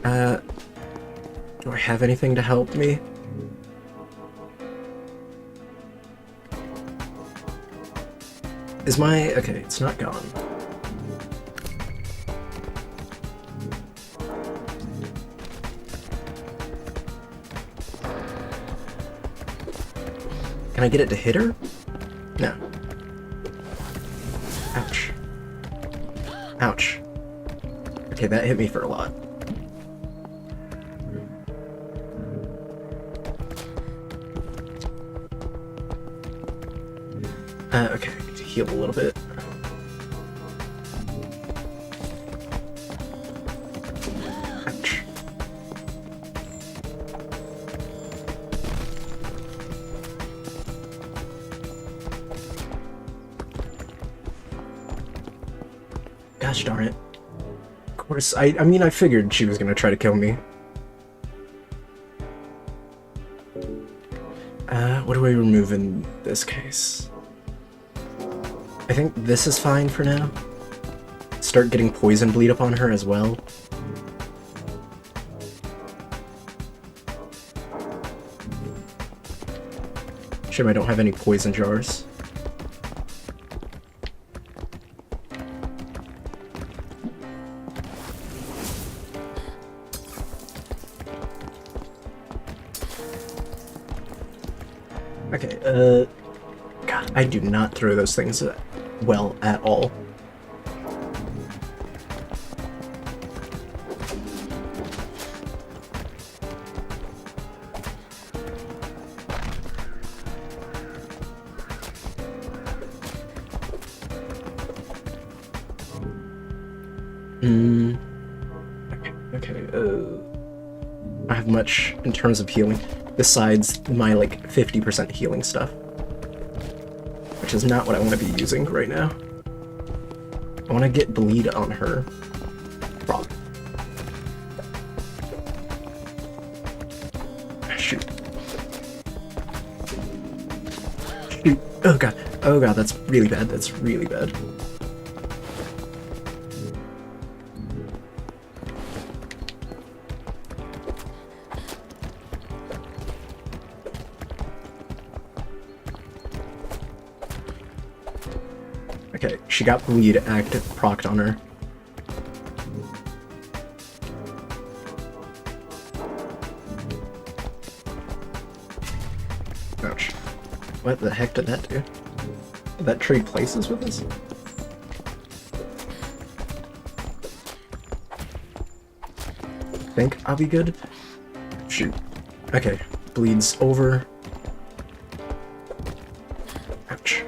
Do I have anything to help me? Is my... Okay, it's not gone. Can I get it to hit her? No. Ouch. Ouch. Okay, that hit me for a lot. Okay, I need to heal a little bit. Ouch. Gosh darn it. Of course, I mean, I figured she was gonna try to kill me. What do I remove in this case? I think this is fine for now. Start getting poison bleed up on her as well. Shame I don't have any poison jars. Okay, God, I do not throw those things well at all. Okay, I don't have much in terms of healing, besides my, like, 50% healing stuff. Which is not what I want to be using right now. I want to get bleed on her. Wrong. Shoot. Shoot. Oh god. Oh god, that's really bad. That's really bad. Okay, she got bleed active procced on her. Ouch. What the heck did that do? Did that trade places with us? Think I'll be good? Shoot. Okay, bleeds over. Ouch.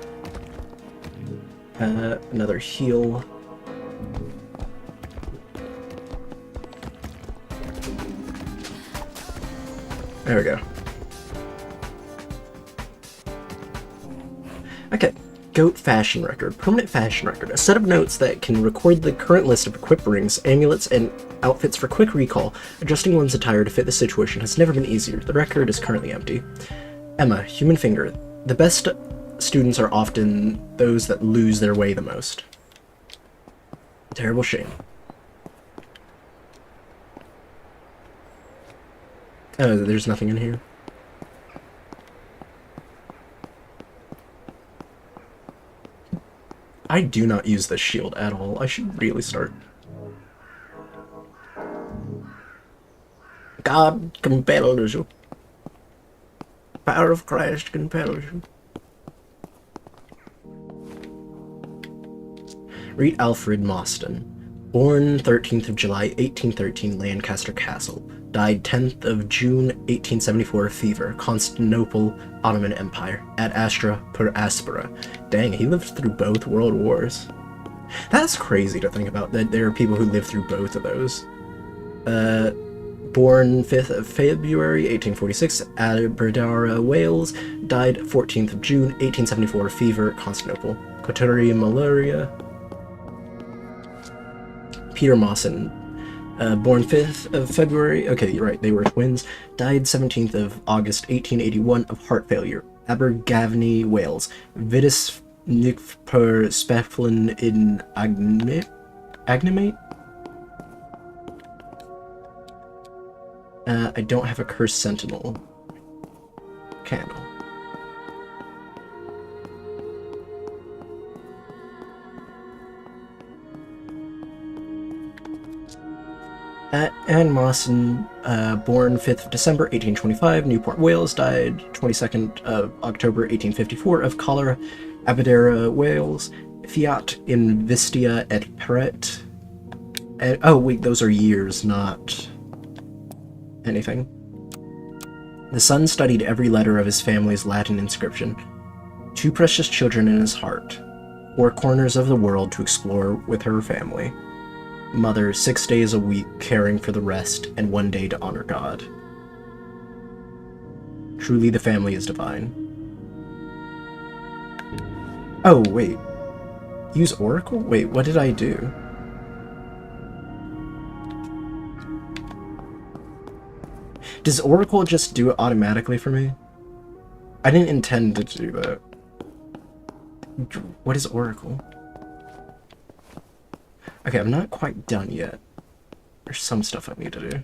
Another heal. There we go. Okay, Goat Fashion Record. Permanent Fashion Record. A set of notes that can record the current list of equip rings, amulets, and outfits for quick recall. Adjusting one's attire to fit the situation has never been easier. The record is currently empty. Emma, Human Finger. The best students are often those that lose their way the most. Terrible shame. Oh, there's nothing in here. I do not use this shield at all. I should really start. God compels you. Power of Christ compels you. Read Alfred Mostyn. Born 13th of July, 1813, Lancaster Castle. Died 10th of June, 1874 of fever, Constantinople, Ottoman Empire. Ad Astra per Aspera. Dang, he lived through both world wars. That's crazy to think about, that there are people who live through both of those. Born 5th of February, 1846, Aberdara, Wales. Died 14th of June, 1874 of fever, Constantinople. Quaternary malaria. Peter Mawson, born 5th of February, okay, you're right, they were twins, died 17th of August 1881 of heart failure, Abergavenny, Wales, Vitus Nic per Speflin in Agnimate? I don't have a Cursed Sentinel candle. Anne Mawson, born 5th of December 1825, Newport, Wales, died 22nd of October 1854 of cholera, Aberdara, Wales, Fiat in Vistia et Peret, Oh, wait, those are years, not anything. The son studied every letter of his family's Latin inscription. 2 precious children in his heart. 4 corners of the world to explore with her family. Mother, 6 days a week caring for the rest, and 1 day to honor God. Truly the family is divine. Oh, wait. Use Oracle? Wait, what did I do? Does Oracle just do it automatically for me? I didn't intend to do that. What is Oracle? Okay, I'm not quite done yet. There's some stuff I need to do.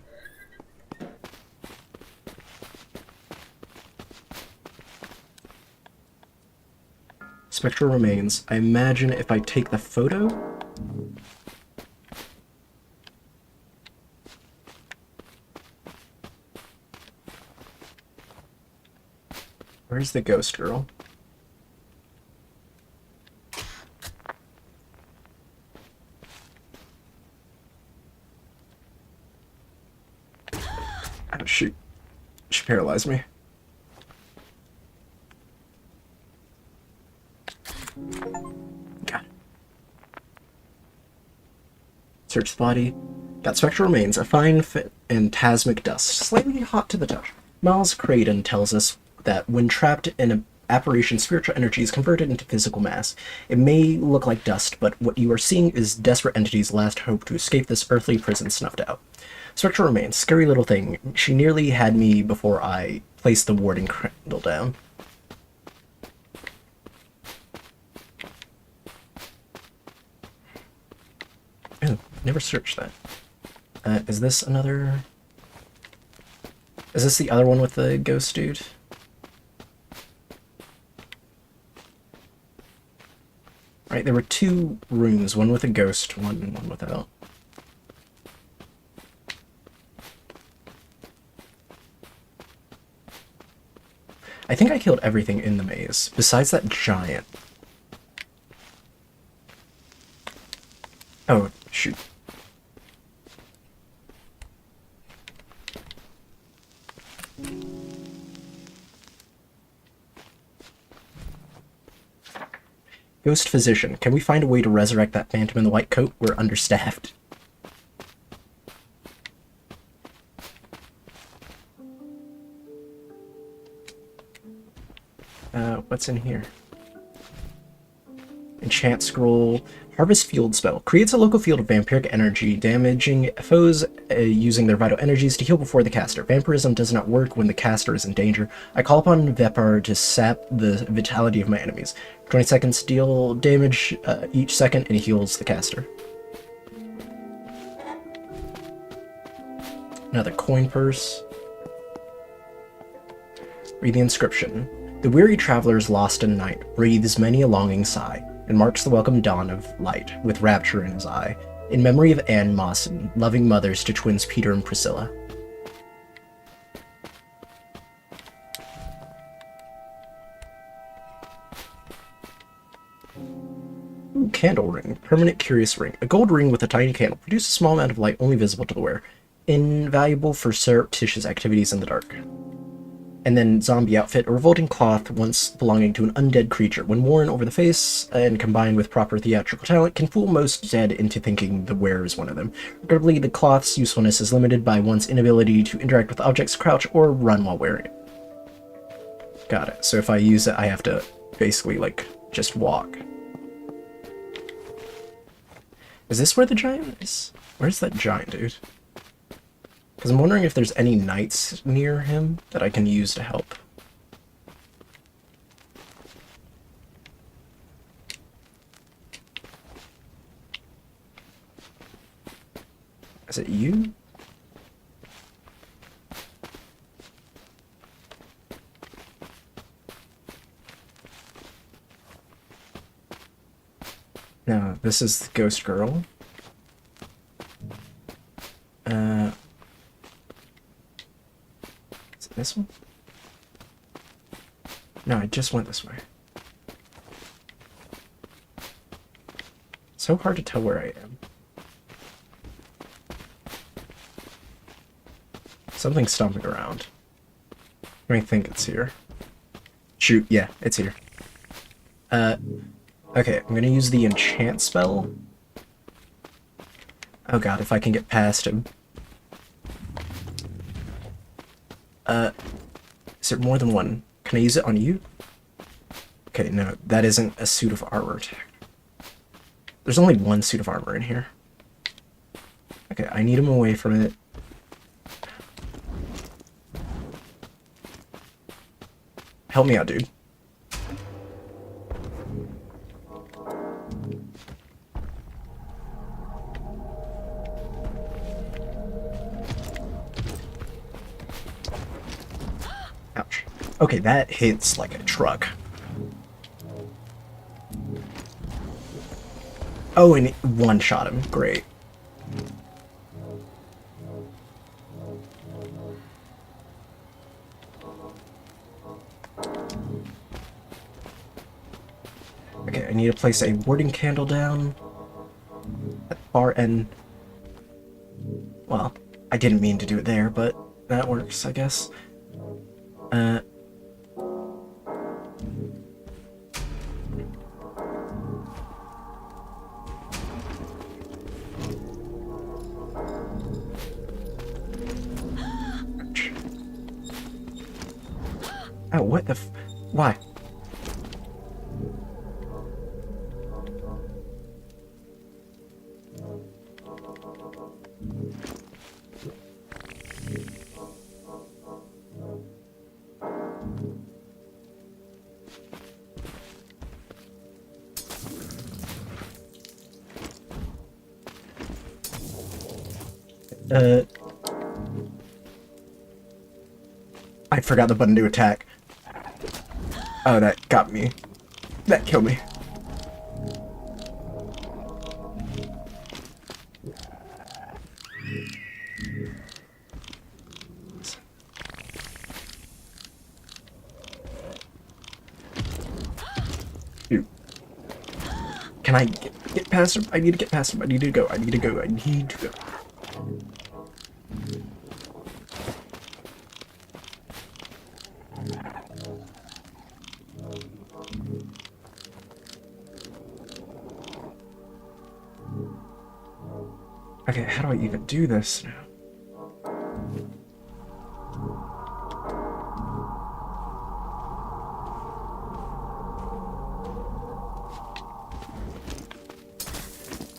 Spectral remains. I imagine if I take the photo... Where's the ghost girl? Oh, shoot. She paralyzed me. Got it. Search the body. Got spectral remains, a fine phantasmic dust, slightly hot to the touch. Miles Craydon tells us that when trapped in an apparition, spiritual energy is converted into physical mass. It may look like dust, but what you are seeing is desperate entity's last hope to escape this earthly prison snuffed out. Spectral remains, scary little thing. She nearly had me before I placed the warding candle down. Oh, never searched that. Is this another... Is this the other one with the ghost dude? Right, there were 2 rooms, one with a ghost, one without. I think I killed everything in the maze, besides that giant. Oh, shoot. Ghost physician, can we find a way to resurrect that phantom in the white coat? We're understaffed. What's in here? Enchant scroll. Harvest field spell. Creates a local field of vampiric energy, damaging foes using their vital energies to heal before the caster. Vampirism does not work when the caster is in danger. I call upon Vepar to sap the vitality of my enemies. 20 seconds, deal damage each second, and heals the caster. Another coin purse. Read the inscription. The weary traveler is lost in night, breathes many a longing sigh, and marks the welcome dawn of light, with rapture in his eye, in memory of Anne Mawson, loving mothers to twins Peter and Priscilla. Ooh, candle ring. Permanent curious ring. A gold ring with a tiny candle. Produces a small amount of light only visible to the wearer. Invaluable for surreptitious activities in the dark. And then zombie outfit, a revolting cloth once belonging to an undead creature. When worn over the face and combined with proper theatrical talent, can fool most dead into thinking the wearer is one of them. Regrettably, the cloth's usefulness is limited by one's inability to interact with objects, crouch, or run while wearing it. Got it. So if I use it, I have to basically, like, just walk. Is this where the giant is? Where's that giant dude? Because I'm wondering if there's any knights near him that I can use to help. Is it you? No, this is the ghost girl. Is it this one? No, I just went this way. So hard to tell where I am. Something's stomping around. I think it's here. Shoot, yeah, it's here. Okay, I'm gonna use the enchant spell. Oh god, if I can get past him. Is there more than one? Can I use it on you? Okay, no, that isn't a suit of armor attack. There's only one suit of armor in here. Okay, I need him away from it. Help me out, dude. Ouch. Okay, that hits like a truck. Oh, and it one-shot him. Great. Okay, I need to place a warding candle down at the far end. Well, I didn't mean to do it there, but that works, I guess. Oh, what the why? I forgot the button to attack. Oh, that got me. That killed me. Shoot. Can I get past him? I need to get past him. I need to go. I need to go. I need to go. Okay, how do I even do this now?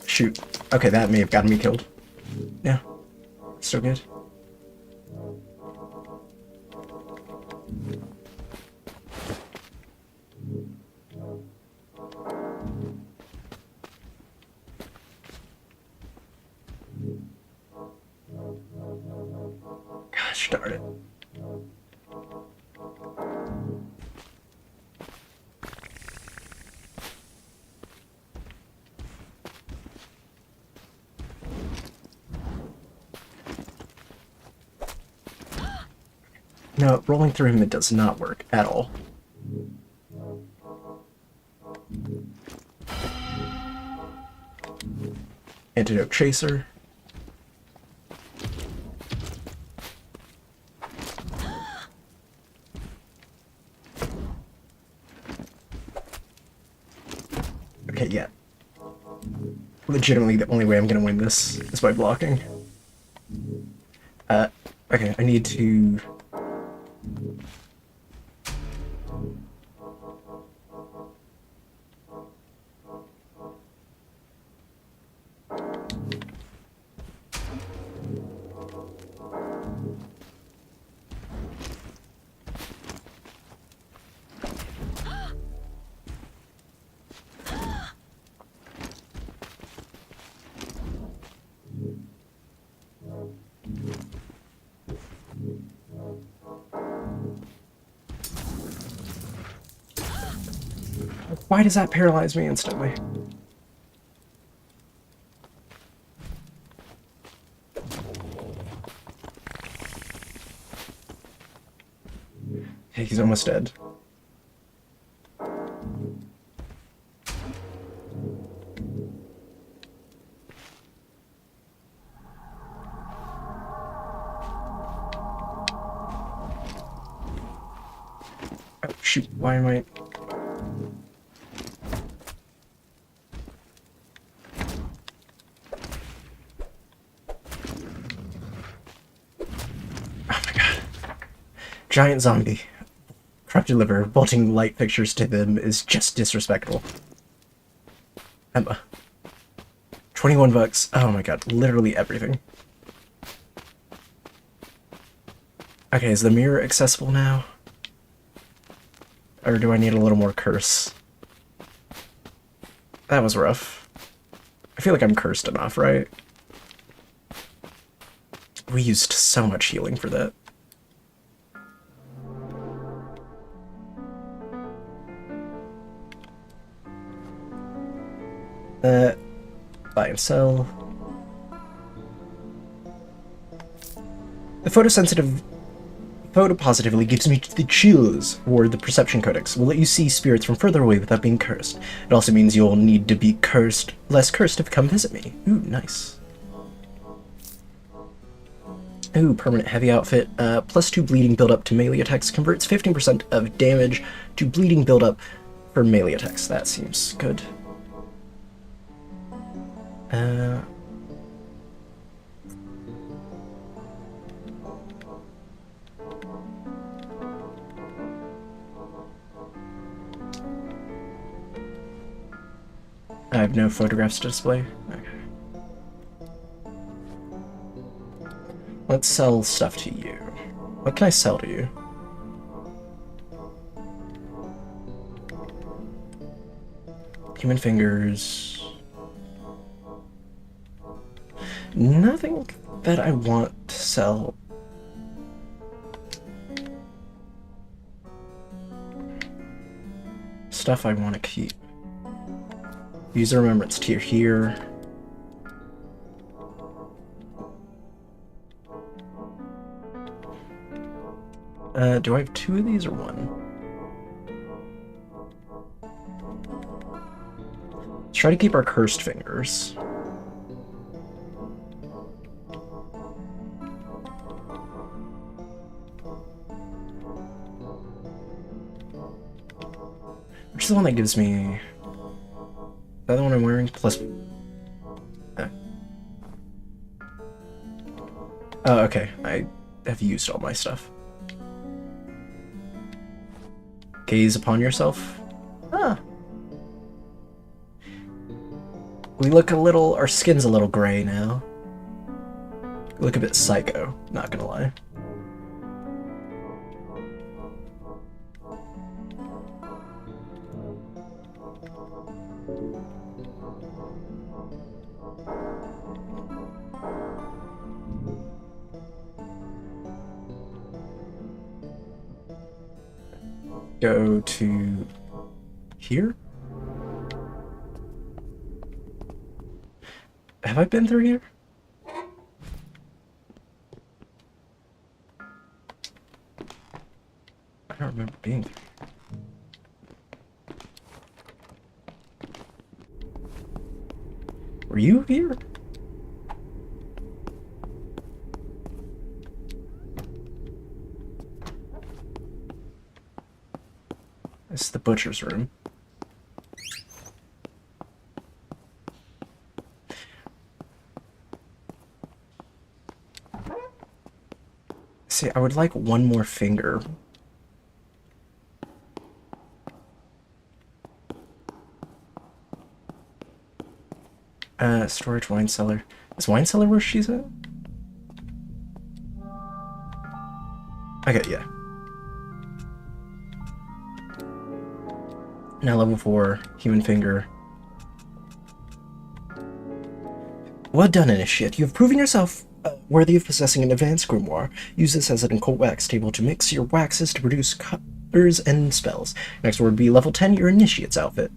Shoot. Okay, that may have gotten me killed. Yeah. Still good. Gosh darn it. No, rolling through him, it does not work at all. Antidote Chaser. Okay, yeah. Legitimately, the only way I'm gonna win this is by blocking. Okay, I need to... Why does that paralyze me instantly? Hey, he's almost dead. Shoot, why am I... Oh my god. Giant zombie. Corrupted liver. Bolting light fixtures to them is just disrespectful. Emma. 21 bucks. Oh my god, literally everything. Okay, is the mirror accessible now? Or do I need a little more curse? That was rough. I feel like I'm cursed enough, right? We used so much healing for that. Buy and sell. The photopositively gives me the chills, or the perception codex will let you see spirits from further away without being cursed. It also means you'll need to be less cursed to come visit me. Ooh, nice. Ooh, permanent heavy outfit. +2 bleeding buildup to melee attacks converts 15% of damage to bleeding buildup for melee attacks. That seems good. I have no photographs to display. Okay. Let's sell stuff to you. What can I sell to you? Human fingers. Nothing that I want to sell. Stuff I want to keep. Use a remembrance tier here. Do I have 2 of these or 1? Let's try to keep our cursed fingers. Which is the one that gives me... Is that the one I'm wearing? Plus... Oh, okay. I have used all my stuff. Gaze upon yourself? Ah. We look a little... Our skin's a little gray now. We look a bit psycho, not gonna lie. Go to here? Have I been through here? I don't remember being there. Were you here? This is the butcher's room. See, I would like one more finger. Storage wine cellar. Is wine cellar where she's at? Okay, yeah. Now level 4, human finger. Well done, initiate. You have proven yourself worthy of possessing an advanced grimoire. Use this as an occult wax table to mix your waxes to produce colors and spells. Next would be level 10, your initiate's outfit.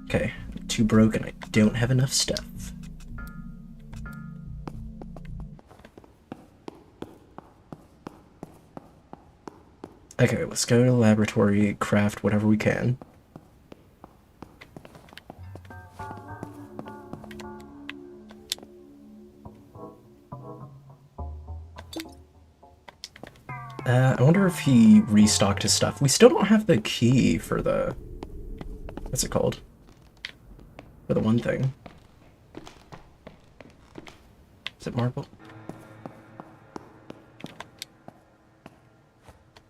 Okay, I'm too broken. I don't have enough stuff. Okay, let's go to the laboratory, craft whatever we can. I wonder if he restocked his stuff. We still don't have the key for the... What's it called? For the one thing. Is it marble?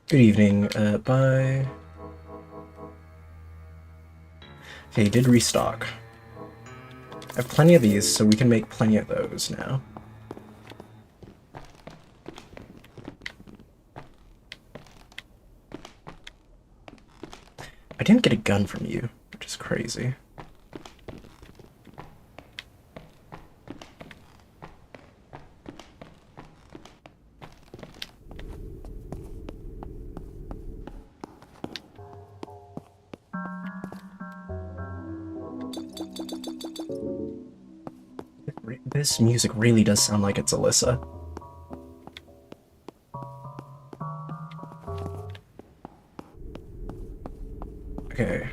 Good evening. Bye. Okay, he did restock. I have plenty of these, so we can make plenty of those now. I didn't get a gun from you, which is crazy. This music really does sound like it's Alyssa. Okay.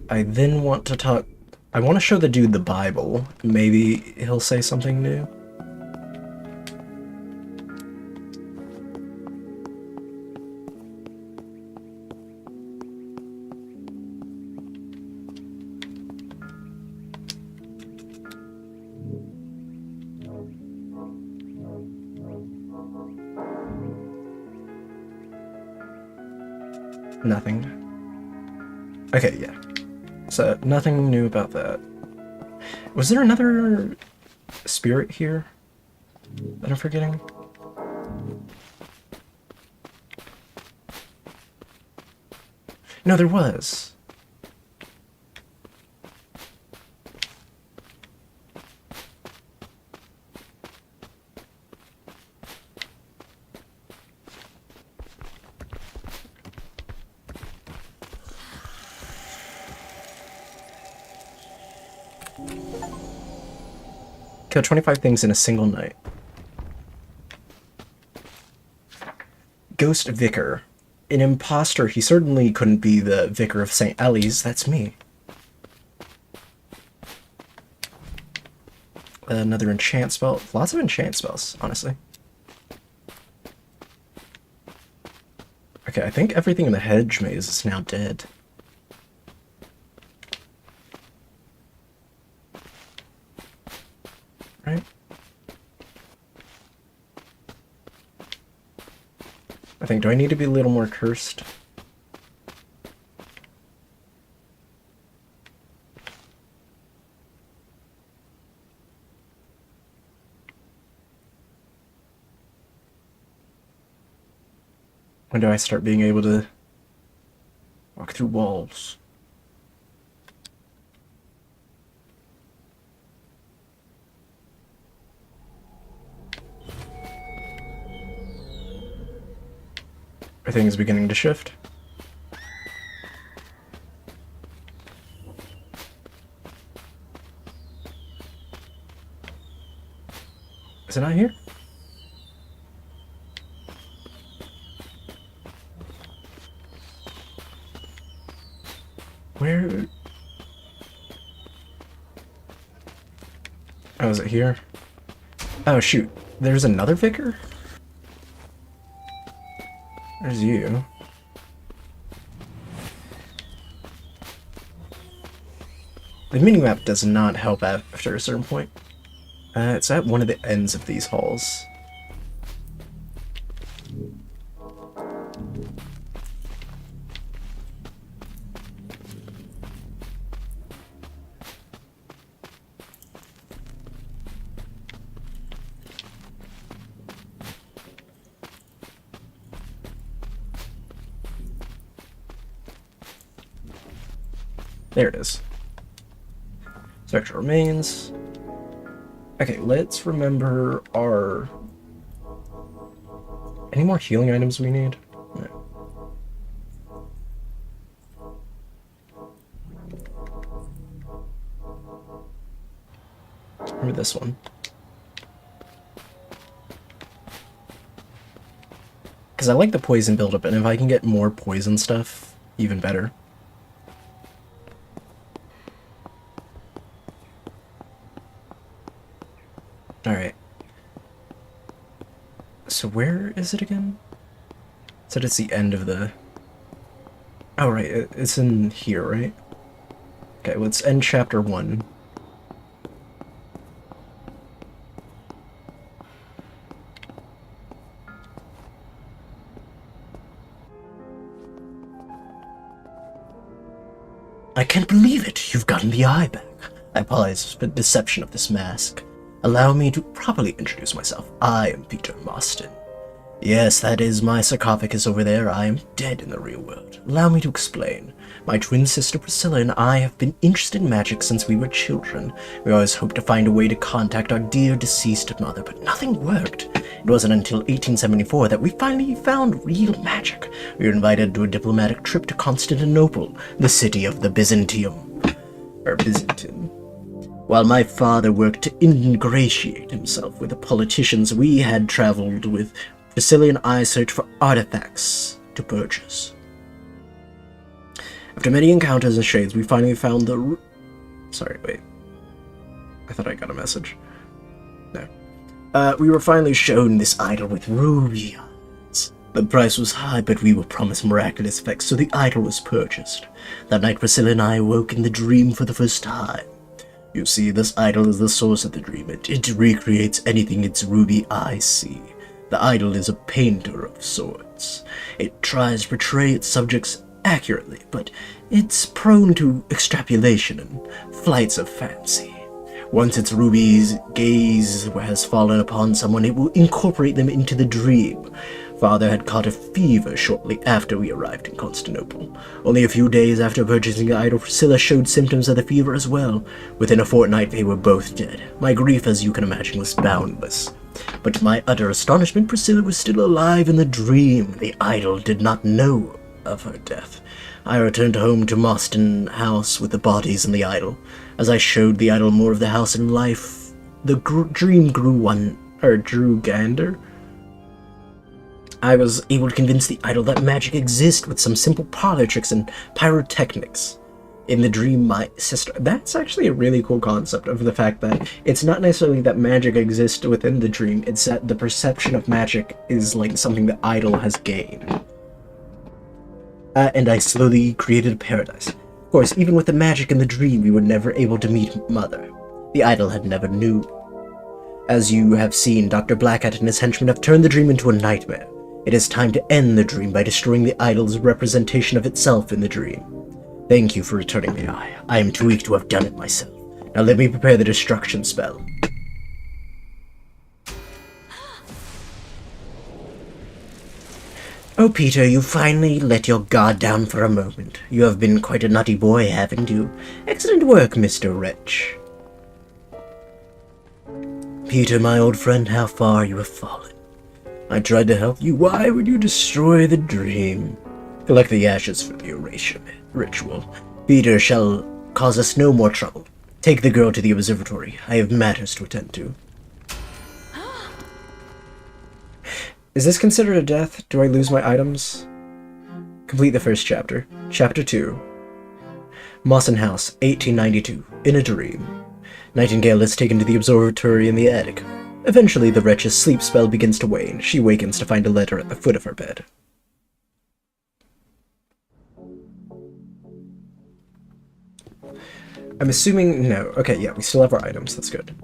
I then want to talk... I want to show the dude the Bible. Maybe he'll say something new. Nothing. Okay, yeah. So, nothing new about that. Was there another spirit here that I'm forgetting? No, there was. Kill 25 things in a single night. Ghost Vicar. An imposter. He certainly couldn't be the Vicar of St. Ellie's. That's me. Another enchant spell. Lots of enchant spells, honestly. Okay, I think everything in the hedge maze is now dead. Right? I think, do I need to be a little more cursed? When do I start being able to walk through walls? Everything is beginning to shift. Is it not here? Where? Oh, is it here? Oh, shoot. There's another vicar? There's you. The minimap does not help after a certain point. It's at one of the ends of these halls. There it is. Spectral remains. Okay, let's remember our... Any more healing items we need? No. Remember this one. Because I like the poison buildup, and if I can get more poison stuff, even better. Alright. So where is it again? Said it's the end of the... Oh, right, it's in here, right? Okay, let's end chapter 1. I can't believe it. You've gotten the eye back. I apologize for the deception of this mask. Allow me to properly introduce myself. I am Peter Marston. Yes, that is my sarcophagus over there. I am dead in the real world. Allow me to explain. My twin sister Priscilla and I have been interested in magic since we were children. We always hoped to find a way to contact our dear deceased mother, but nothing worked. It wasn't until 1874 that we finally found real magic. We were invited to a diplomatic trip to Constantinople, the city of the Byzantium. Or Byzantium. While my father worked to ingratiate himself with the politicians, we had traveled with Priscilla and I searched for artifacts to purchase. After many encounters and shades, we finally found the... Sorry, wait. I thought I got a message. No. We were finally shown this idol with ruby eyes. The price was high, but we were promised miraculous effects, so the idol was purchased. That night, Priscilla and I awoke in the dream for the first time. You see, this idol is the source of the dream. It recreates anything its ruby eyes see. The idol is a painter of sorts. It tries to portray its subjects accurately, but it's prone to extrapolation and flights of fancy. Once its ruby's gaze has fallen upon someone, it will incorporate them into the dream. Father had caught a fever shortly after we arrived in Constantinople. Only a few days after purchasing the idol, Priscilla showed symptoms of the fever as well. Within a fortnight, they were both dead. My grief, as you can imagine, was boundless. But to my utter astonishment, Priscilla was still alive in the dream. The idol did not know of her death. I returned home to Marston House with the bodies and the idol. As I showed the idol more of the house and life, the dream drew gander. I was able to convince the idol that magic exists with some simple parlor tricks and pyrotechnics. In the dream, my sister... That's actually a really cool concept of the fact that it's not necessarily that magic exists within the dream, it's that the perception of magic is like something the idol has gained. And I slowly created a paradise. Of course, even with the magic in the dream, we were never able to meet Mother. The idol had never knew. As you have seen, Dr. Blackhat and his henchmen have turned the dream into a nightmare. It is time to end the dream by destroying the idol's representation of itself in the dream. Thank you for returning the eye. I am too weak to have done it myself. Now let me prepare the destruction spell. Oh, Peter, you finally let your guard down for a moment. You have been quite a naughty boy, haven't you? Excellent work, Mr. Wretch. Peter, my old friend, how far you have fallen. I tried to help you. Why would you destroy the dream? Collect the ashes for the erasure ritual. Peter shall cause us no more trouble. Take the girl to the observatory. I have matters to attend to. Is this considered a death? Do I lose my items? Complete the first chapter. Chapter 2. Mawson House, 1892. In a dream. Nightingale is taken to the observatory in the attic. Eventually, the wretch's sleep spell begins to wane. She wakens to find a letter at the foot of her bed. I'm assuming... No. Okay, yeah, we still have our items. That's good.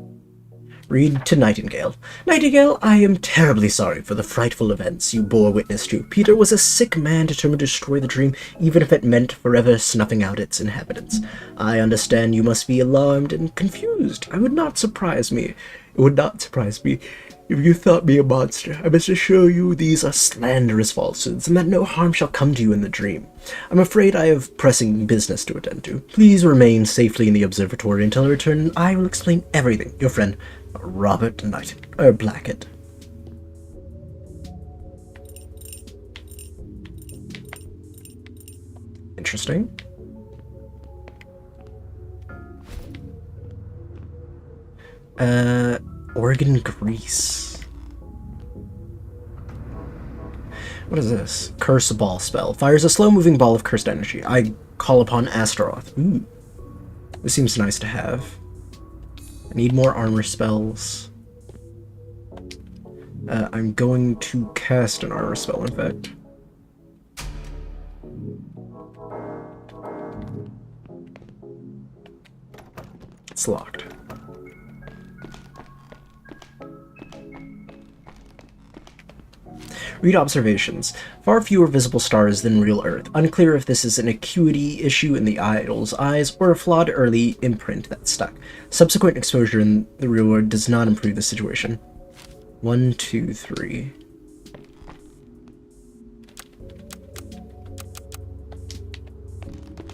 Read to Nightingale. Nightingale, I am terribly sorry for the frightful events you bore witness to. Peter was a sick man determined to destroy the dream, even if it meant forever snuffing out its inhabitants. I understand you must be alarmed and confused. It would not surprise me if you thought me a monster. I must assure you these are slanderous falsehoods, and that no harm shall come to you in the dream. I'm afraid I have pressing business to attend to. Please remain safely in the observatory until I return, and I will explain everything. Your friend, Robert Blackett. Interesting. Oregon Grease. What is this? Curse Ball spell. Fires a slow-moving ball of cursed energy. I call upon Astaroth. Ooh. This seems nice to have. I need more armor spells. I'm going to cast an armor spell, in fact. It's locked. Read observations. Far fewer visible stars than real Earth. Unclear if this is an acuity issue in the idol's eyes or a flawed early imprint that stuck. Subsequent exposure in the real world does not improve the situation. 1, 2, 3.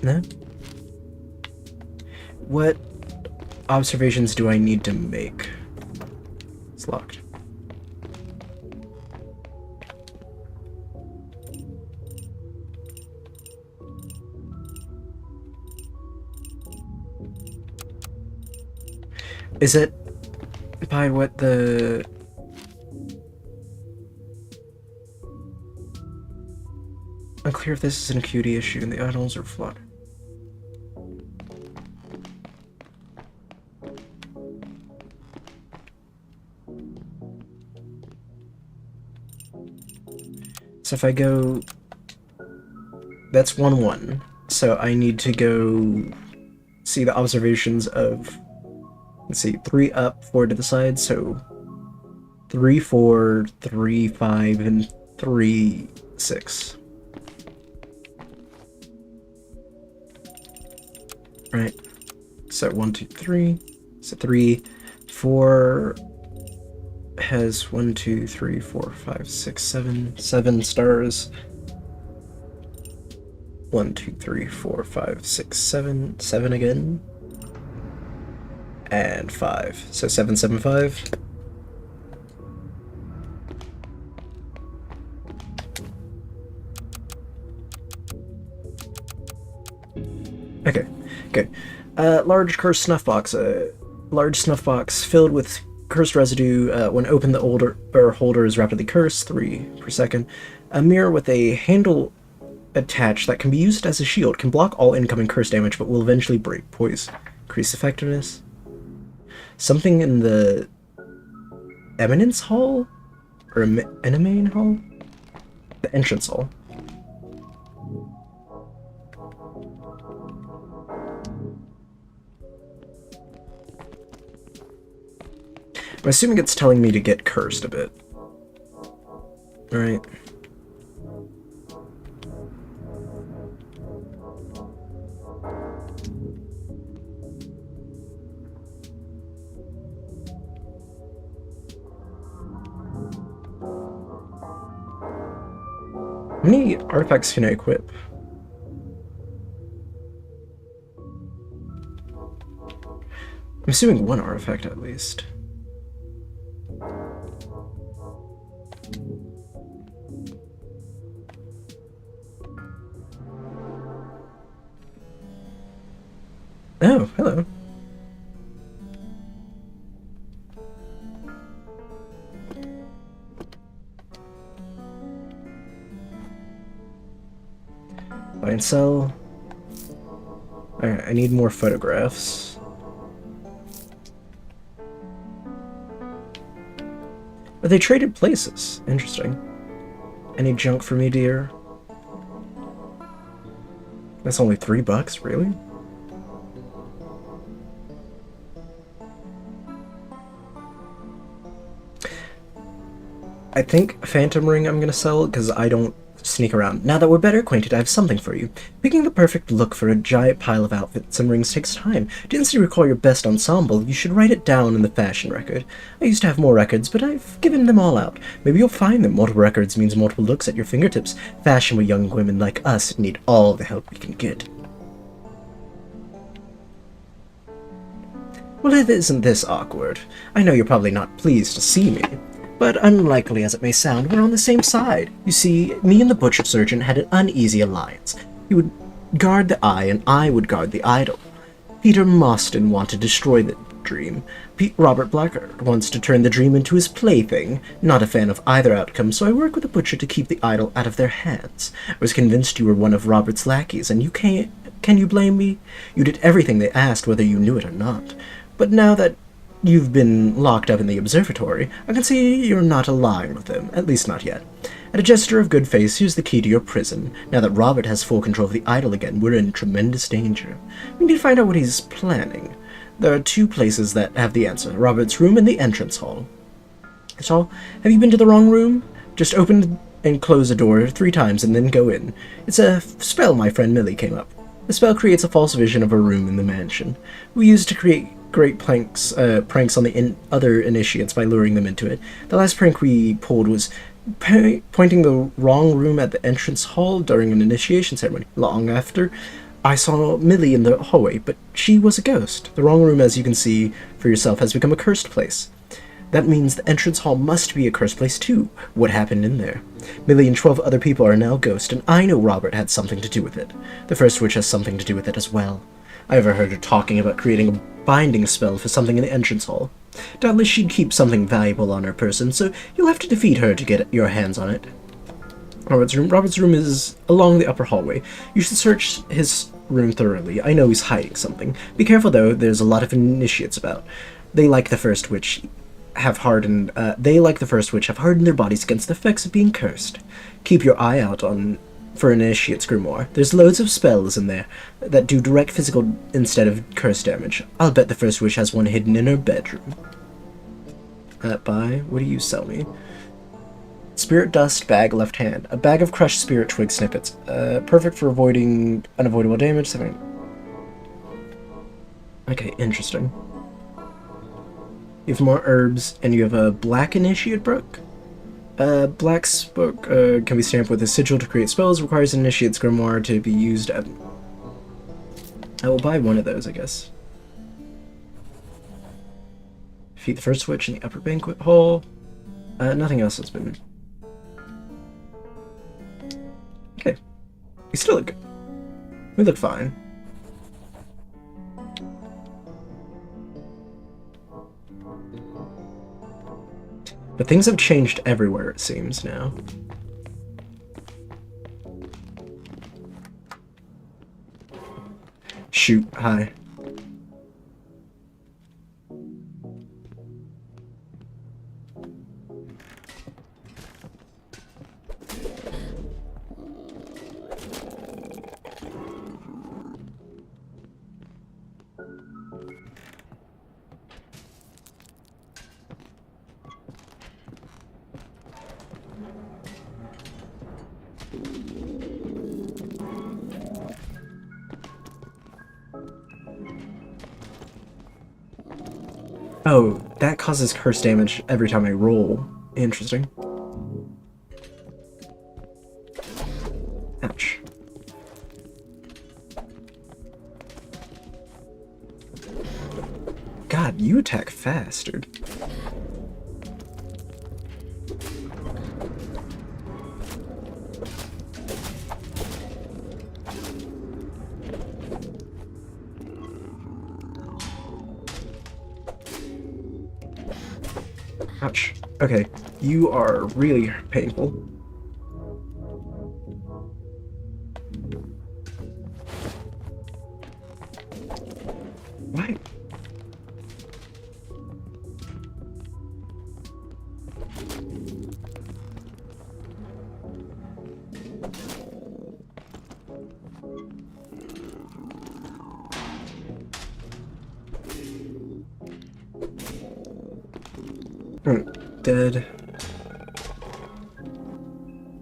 No? What observations do I need to make? It's locked. Is it by what the... Unclear if this is an acuity issue and the idols are flawed. So if I go... That's 1, 1. So I need to go see the observations of... Let's see, 3 up, 4 to the side, so 3, 4, 3, 5, and 3, 6. Right. So 1, 2, 3. So 3, 4 has 1, 2, 3, 4, 5, 6, 7. 7 stars. 1, 2, 3, 4, 5, 6, 7. 7 again. And 5. So 7, 7, 5. Okay, good. Large cursed snuff box. A large snuff box filled with cursed residue. When opened, the holder is rapidly cursed, 3 per second. A mirror with a handle attached that can be used as a shield. Can block all incoming curse damage, but will eventually break poise. Increase effectiveness. Something in the Eminence Hall? Or Enemane Hall? The entrance hall. I'm assuming it's telling me to get cursed a bit. Alright. How many artifacts can I equip? I'm assuming 1 artifact at least. Oh, hello. Buy and sell. Alright, I need more photographs. But they traded places. Interesting. Any junk for me, dear? That's only $3, really? I think Phantom Ring I'm gonna sell, because I don't sneak around. Now that we're better acquainted, I have something for you. Picking the perfect look for a giant pile of outfits and rings takes time. To instantly recall your best ensemble, you should write it down in the fashion record. I used to have more records, but I've given them all out. Maybe you'll find them. Multiple records means multiple looks at your fingertips. Fashionable young women like us need all the help we can get. Well, it isn't this awkward. I know you're probably not pleased to see me. But unlikely as it may sound, we're on the same side. You see, me and the butcher surgeon had an uneasy alliance. He would guard the eye, and I would guard the idol. Peter Mostyn wanted to destroy the dream. Robert Blackard wants to turn the dream into his plaything. Not a fan of either outcome, so I work with the butcher to keep the idol out of their hands. I was convinced you were one of Robert's lackeys, and you can't... Can you blame me? You did everything they asked, whether you knew it or not. But now that you've been locked up in the observatory, I can see you're not allying with them, at least not yet. At a gesture of good face, here's the key to your prison. Now that Robert has full control of the idol again, we're in tremendous danger. We need to find out what he's planning. There are two places that have the answer, Robert's room and the entrance hall. That's all. Have you been to the wrong room? Just open and close the door 3 times and then go in. It's a spell my friend Millie came up. The spell creates a false vision of a room in the mansion. We used to create great pranks on the other initiates by luring them into it. The last prank we pulled was pointing the wrong room at the entrance hall during an initiation ceremony. Long after, I saw Millie in the hallway, but she was a ghost. The wrong room, as you can see for yourself, has become a cursed place. That means the entrance hall must be a cursed place too. What happened in there? Millie and 12 other people are now ghosts, and I know Robert had something to do with it. The first witch has something to do with it as well. I overheard her talking about creating a binding spell for something in the entrance hall. Doubtless she'd keep something valuable on her person, so you'll have to defeat her to get your hands on it. Robert's room is along the upper hallway. You should search his room thoroughly. I know he's hiding something. Be careful though, there's a lot of initiates about. They like the first witch have hardened their bodies against the effects of being cursed. Keep your eye out for an initiate's grimoire. There's loads of spells in there that do direct physical instead of curse damage. I'll bet the first witch has one hidden in her bedroom. What do you sell me? Spirit dust bag, left hand. A bag of crushed spirit twig snippets. Perfect for avoiding unavoidable damage. Okay, interesting. You have more herbs, and you have a black initiate book. Black's book can be stamped with a sigil to create spells. Requires an initiate's grimoire to be used at... I will buy one of those, I guess. Defeat the first witch in the upper banquet hall. Nothing else has been... Okay. You still look good. We look fine. But things have changed everywhere, it seems, now. Shoot, hi. Oh, that causes curse damage every time I roll. Interesting. Ouch. God, you attack fast, dude. Ouch. Okay, you are really painful. Why? Dead.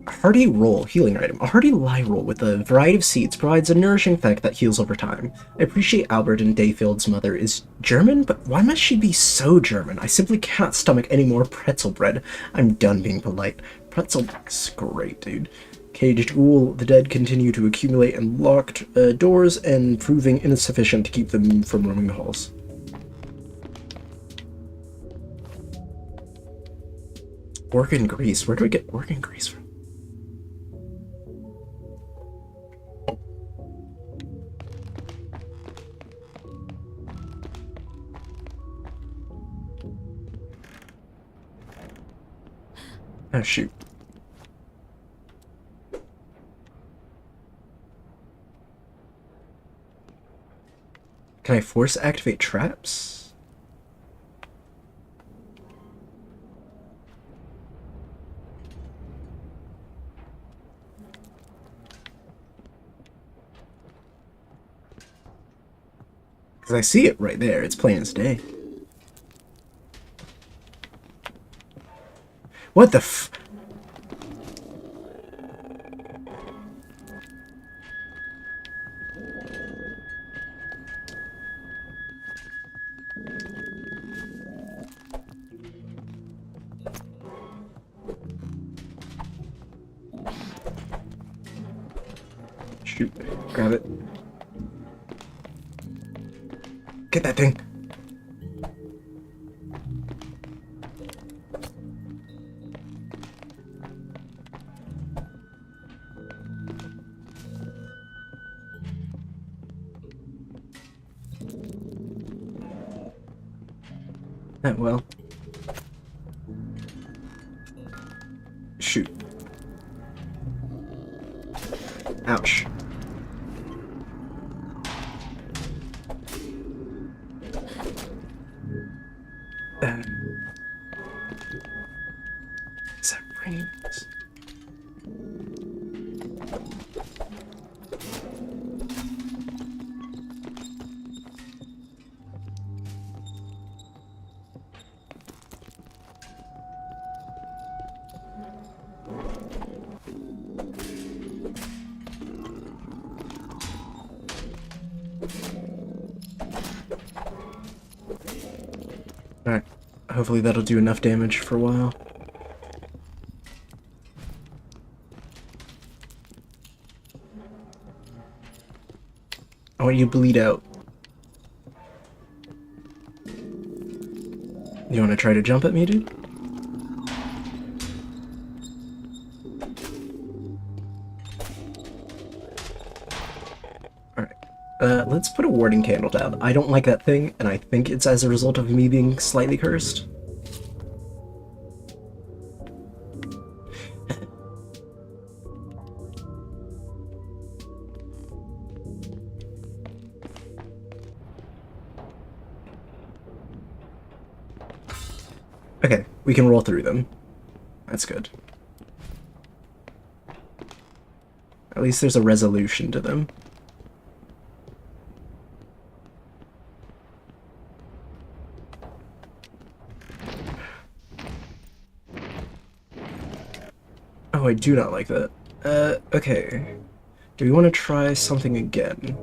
A hearty roll, healing item. A hearty lye roll with a variety of seeds provides a nourishing effect that heals over time. I appreciate Albert and Dayfield's mother is German, but why must she be so German? I simply cannot stomach any more pretzel bread. I'm done being polite. Pretzel is great, dude. Caged ghoul, the dead continue to accumulate in locked doors and proving insufficient to keep them from roaming the halls. Organ grease. Where do we get organ grease from? Oh, shoot. Can I force activate traps? Because I see it right there. It's plain as day. What the f... Shoot. Grab it. Get that thing. Well. Shoot. Ouch. Is that brains? Alright. Hopefully that'll do enough damage for a while. I want you to bleed out. You want to try to jump at me, dude? Alright. Let's put a warding candle down. I don't like that thing, and I think it's as a result of me being slightly cursed. Okay, we can roll through them. That's good. At least there's a resolution to them. Oh, I do not like that. Okay. Do we want to try something again?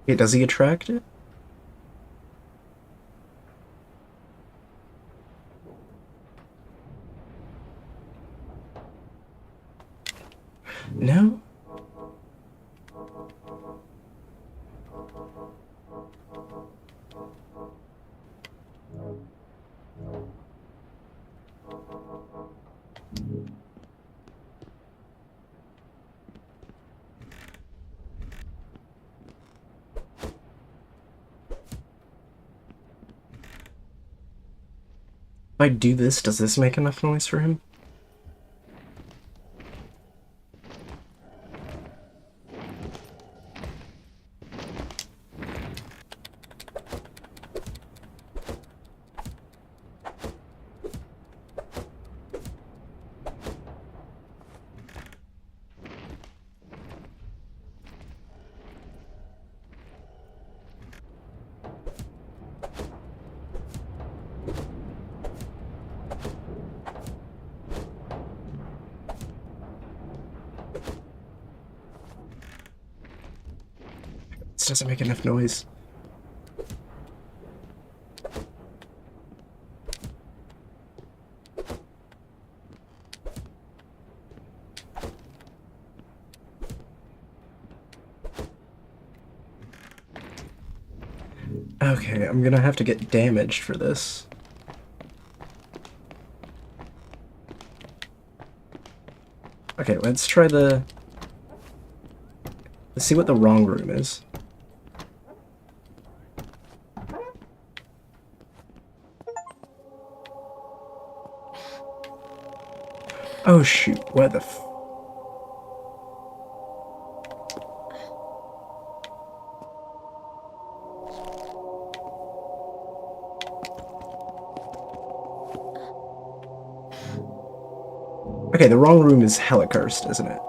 Okay, does he attract it? No? If I do this, does this make enough noise for him? This doesn't make enough noise. Okay, I'm gonna have to get damaged for this. Okay, let's try the... Let's see what the wrong room is. Oh shoot, what the f... Okay, the wrong room is hella cursed, isn't it?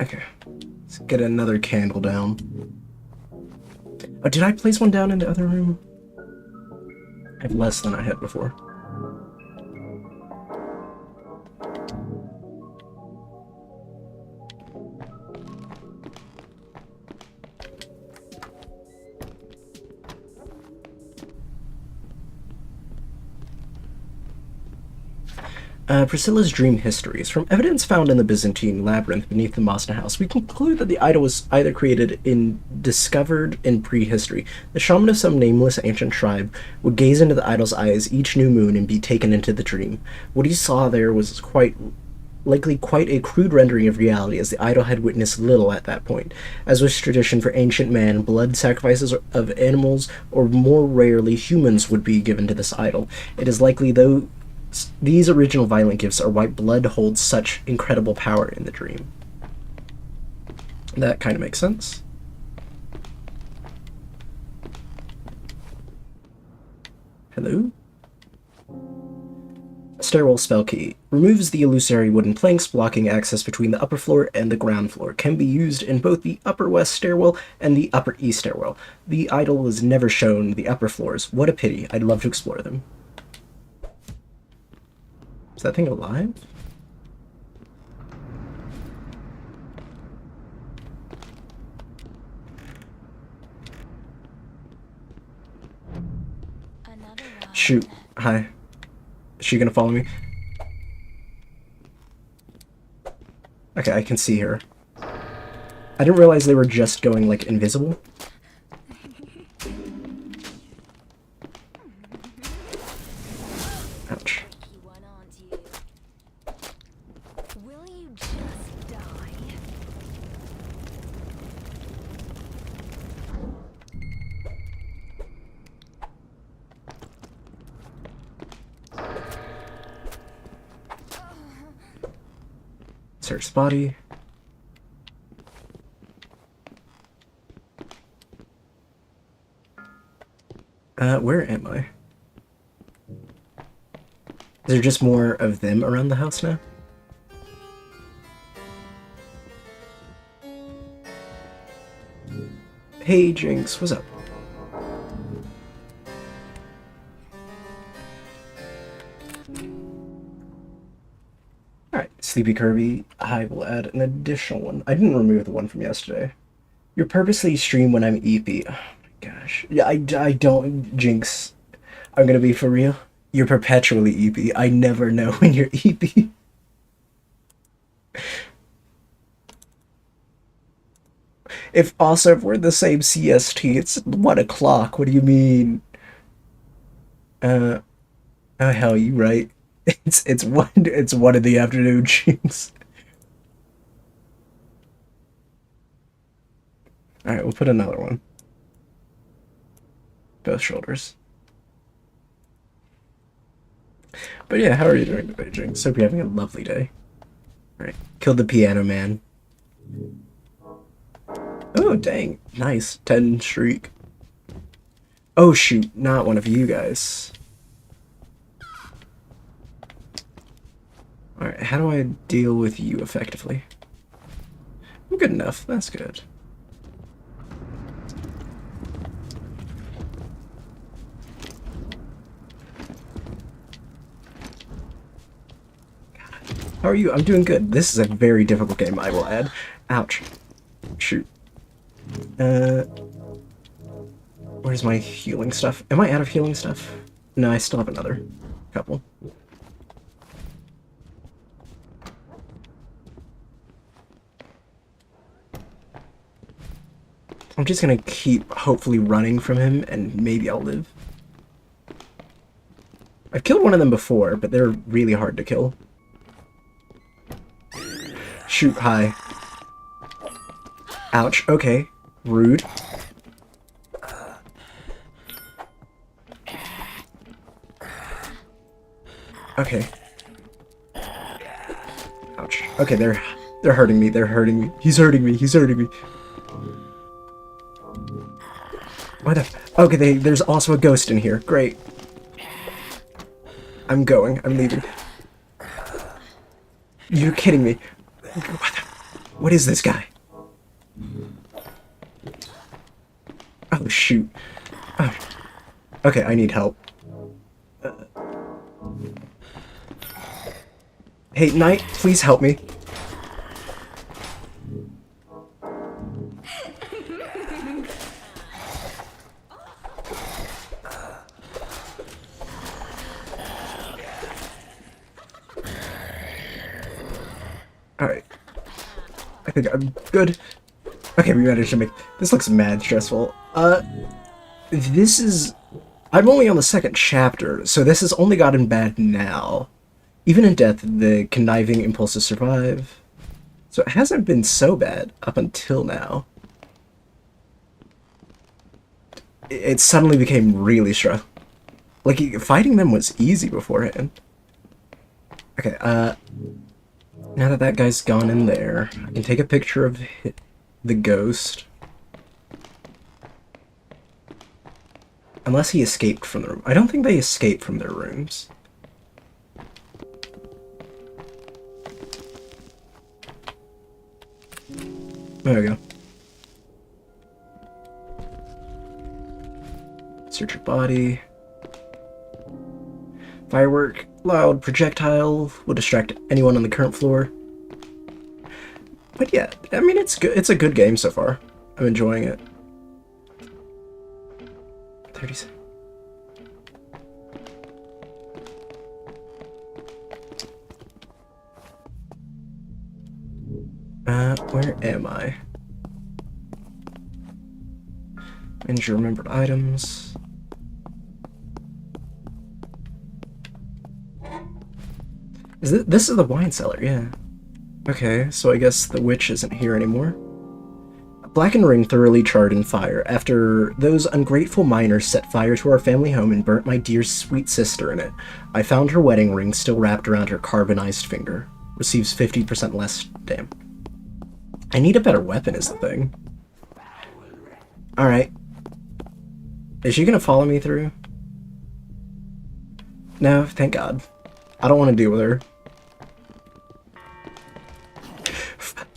Okay, let's get another candle down. Oh, did I place one down in the other room? I have less than I had before. Priscilla's dream histories. From evidence found in the Byzantine labyrinth beneath the Mosna house, we conclude that the idol was either created and discovered in prehistory. The shaman of some nameless ancient tribe would gaze into the idol's eyes each new moon and be taken into the dream. What he saw there was likely quite a crude rendering of reality, as the idol had witnessed little at that point. As was tradition for ancient man, blood sacrifices of animals, or more rarely humans, would be given to this idol. It is likely, though, these original violent gifts are why blood holds such incredible power in the dream. That kind of makes sense. Hello? Stairwell spell key. Removes the illusory wooden planks blocking access between the upper floor and the ground floor. Can be used in both the upper west stairwell and the upper east stairwell. The idol was never shown the upper floors. What a pity. I'd love to explore them. Is that thing alive? Another one. Shoot. Hi. Is she gonna follow me? Okay, I can see her. I didn't realize they were just going, like, invisible. Ouch. Tricky one, aren't you? Will you just die? Search body. Where am I? Is there just more of them around the house now? Hey Jinx, what's up? Alright, Sleepy Kirby, I will add an additional one. I didn't remove the one from yesterday. You purposely stream when I'm EP. Oh my gosh. Yeah, I don't, Jinx. I'm gonna be for real. You're perpetually EP. I never know when you're EP. If we're the same CST, it's 1 o'clock. What do you mean? Oh hell, you right. It's one in the afternoon, Jinx. Alright, we'll put another one. Both shoulders. But yeah, how are you doing today, Jinx? Hope you're having a lovely day. Alright, killed the piano man. Oh, dang. Nice. 10 streak. Oh, shoot. Not one of you guys. Alright, how do I deal with you effectively? I'm good enough. That's good. How are you? I'm doing good. This is a very difficult game, I will add. Ouch. Shoot. Where's my healing stuff? Am I out of healing stuff? No, I still have another couple. I'm just gonna keep hopefully running from him, and maybe I'll live. I've killed one of them before, but they're really hard to kill. Shoot high. Ouch, okay. Rude. Okay. Ouch. Okay, they're hurting me, they're hurting me. He's hurting me, he's hurting me. Why the okay, there's also a ghost in here. Great. I'm going. I'm leaving. You're kidding me. What is this guy? Oh, shoot. Oh. Okay, I need help. Hey, Knight, please help me. Alright. I think I'm good. Okay, we managed to make... This looks mad stressful. This is... I'm only on the second chapter, so this has only gotten bad now. Even in death, the conniving impulses survive. So it hasn't been so bad up until now. It suddenly became really stressful. Like, fighting them was easy beforehand. Okay, now that that guy's gone in there, I can take a picture of the ghost. Unless he escaped from the room. I don't think they escaped from their rooms. There we go. Search your body. Firework. Loud projectile will distract anyone on the current floor. But yeah, I mean, it's good. It's a good game so far. I'm enjoying it. 30 seconds. Where am I? Manage your remembered items. This is the wine cellar, yeah. Okay, so I guess the witch isn't here anymore. A blackened ring thoroughly charred in fire after those ungrateful miners set fire to our family home and burnt my dear sweet sister in it. I found her wedding ring still wrapped around her carbonized finger. Receives 50% less damn. I need a better weapon is the thing. Alright. Is she gonna follow me through? No, thank God. I don't want to deal with her.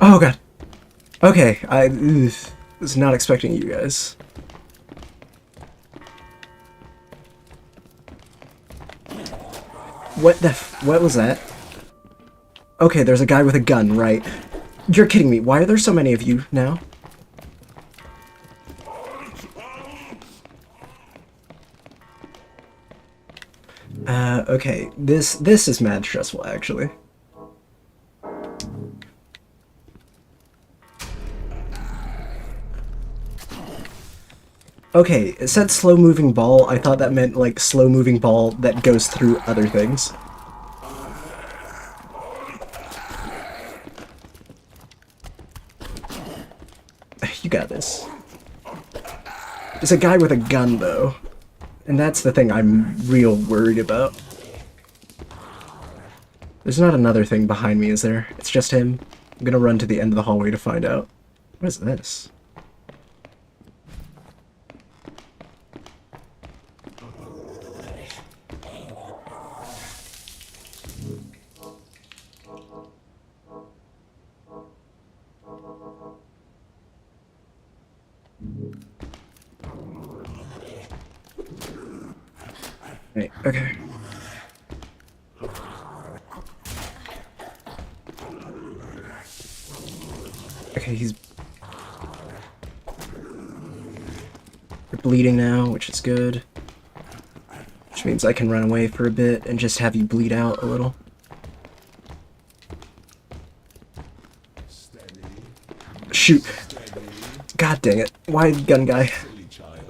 Oh God. Okay, I was not expecting you guys. What was that? Okay, there's a guy with a gun, right? You're kidding me. Why are there so many of you now? Okay, this is mad stressful, actually. Okay, it said slow-moving ball. I thought that meant, like, slow-moving ball that goes through other things. You got this. There's a guy with a gun, though. And that's the thing I'm real worried about. There's not another thing behind me, is there? It's just him. I'm gonna run to the end of the hallway to find out. What is this? Right, okay. Okay, he's bleeding now, which is good. Which means I can run away for a bit and just have you bleed out a little. Shoot. God dang it. Why gun guy? Silly child.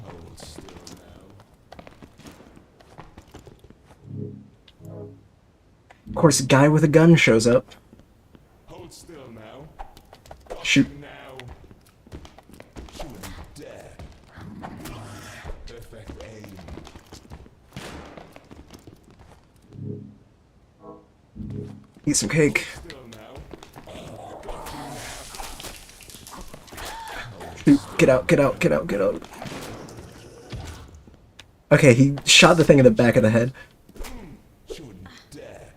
Hold still now. Of course, a guy with a gun shows up. Hold still now. Shoot. Now. Shouldn't dare. Perfect aim. Eat some cake. Still now. Shoot. Get out, get out, get out, get out. Okay, he shot the thing in the back of the head. Shouldn't dare.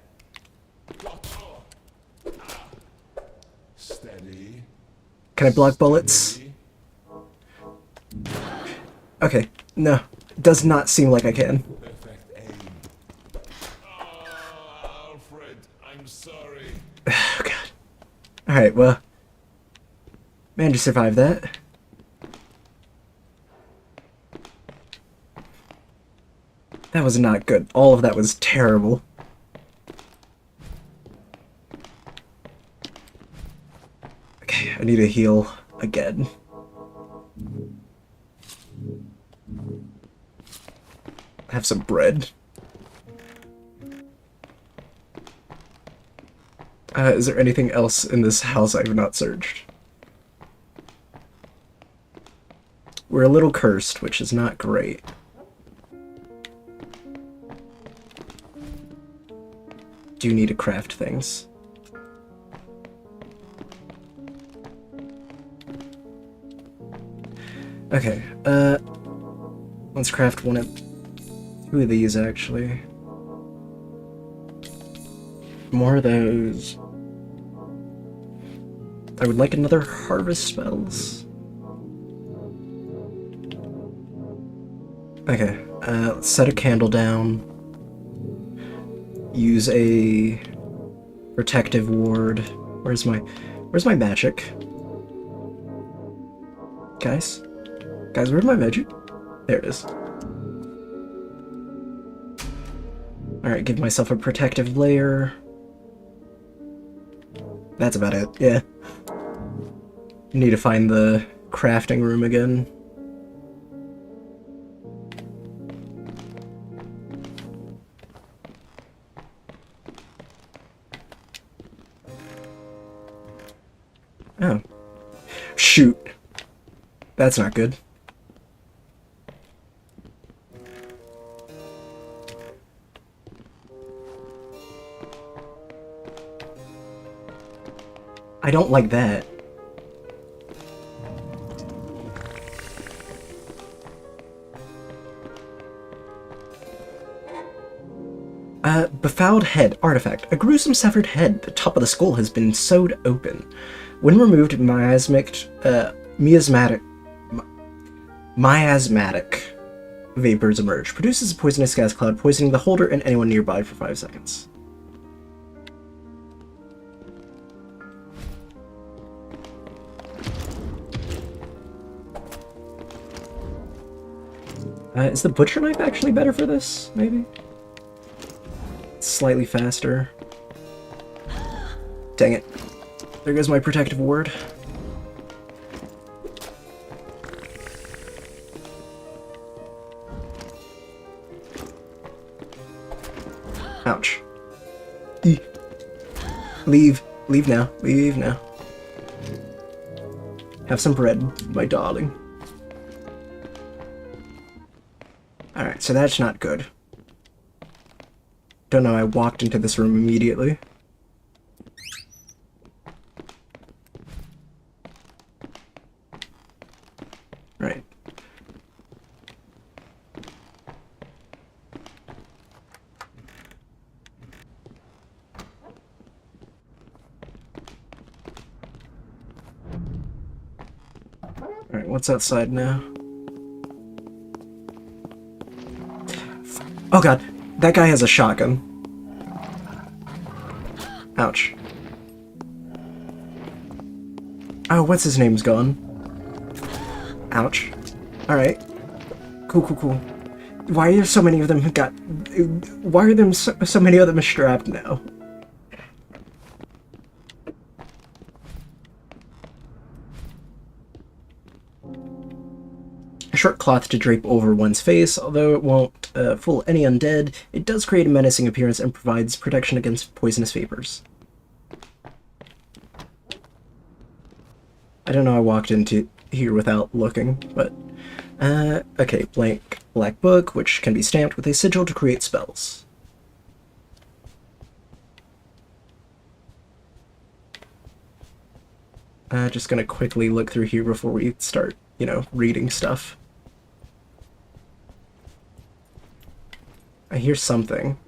Steady. Can I block bullets? Okay, no. Does not seem like I can. Perfect aim. Oh, Alfred, I'm sorry. Oh god. Alright, well. Managed to survive that. That was not good. All of that was terrible. Okay, I need to heal again. Have some bread. Is there anything else in this house I have not searched? We're a little cursed, which is not great. Do need to craft things. Okay, let's craft two of these actually. More of those. I would like another harvest spells. Okay, let's set a candle down. Use a protective ward. Where's my magic? Guys? Guys, where's my magic? There it is. Alright, give myself a protective layer. That's about it, yeah. Need to find the crafting room again. Oh. Shoot. That's not good. I don't like that. Befouled head artifact. A gruesome severed head. The top of the skull has been sewed open. When removed, miasmatic vapors emerge. Produces a poisonous gas cloud, poisoning the holder and anyone nearby for 5 seconds. Is the butcher knife actually better for this? Maybe? It's slightly faster. Dang it. There goes my protective ward. Ouch. Leave. Leave now. Leave now. Have some bread, my darling. Alright, so that's not good. Don't know, I walked into this room immediately. Right. Alright, what's outside now? Oh god, that guy has a shotgun. Ouch. Oh, what's his name's gone? Ouch. Alright. Cool, cool, cool. Why are there so many of them why are there so many of them strapped now? short cloth to drape over one's face. Although it won't fool any undead, it does create a menacing appearance and provides protection against poisonous vapors. I don't know, I walked into here without looking, but... okay, blank black book, which can be stamped with a sigil to create spells. Just gonna quickly look through here before we start, you know, reading stuff. I hear something.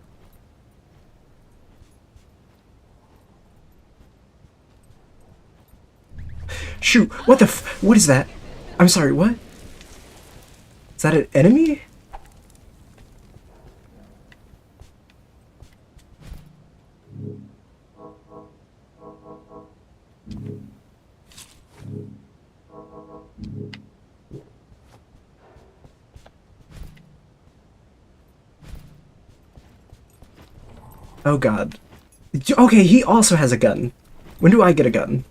Shoot! What the what is that? I'm sorry, what? Is that an enemy? Oh god. Okay, he also has a gun. When do I get a gun?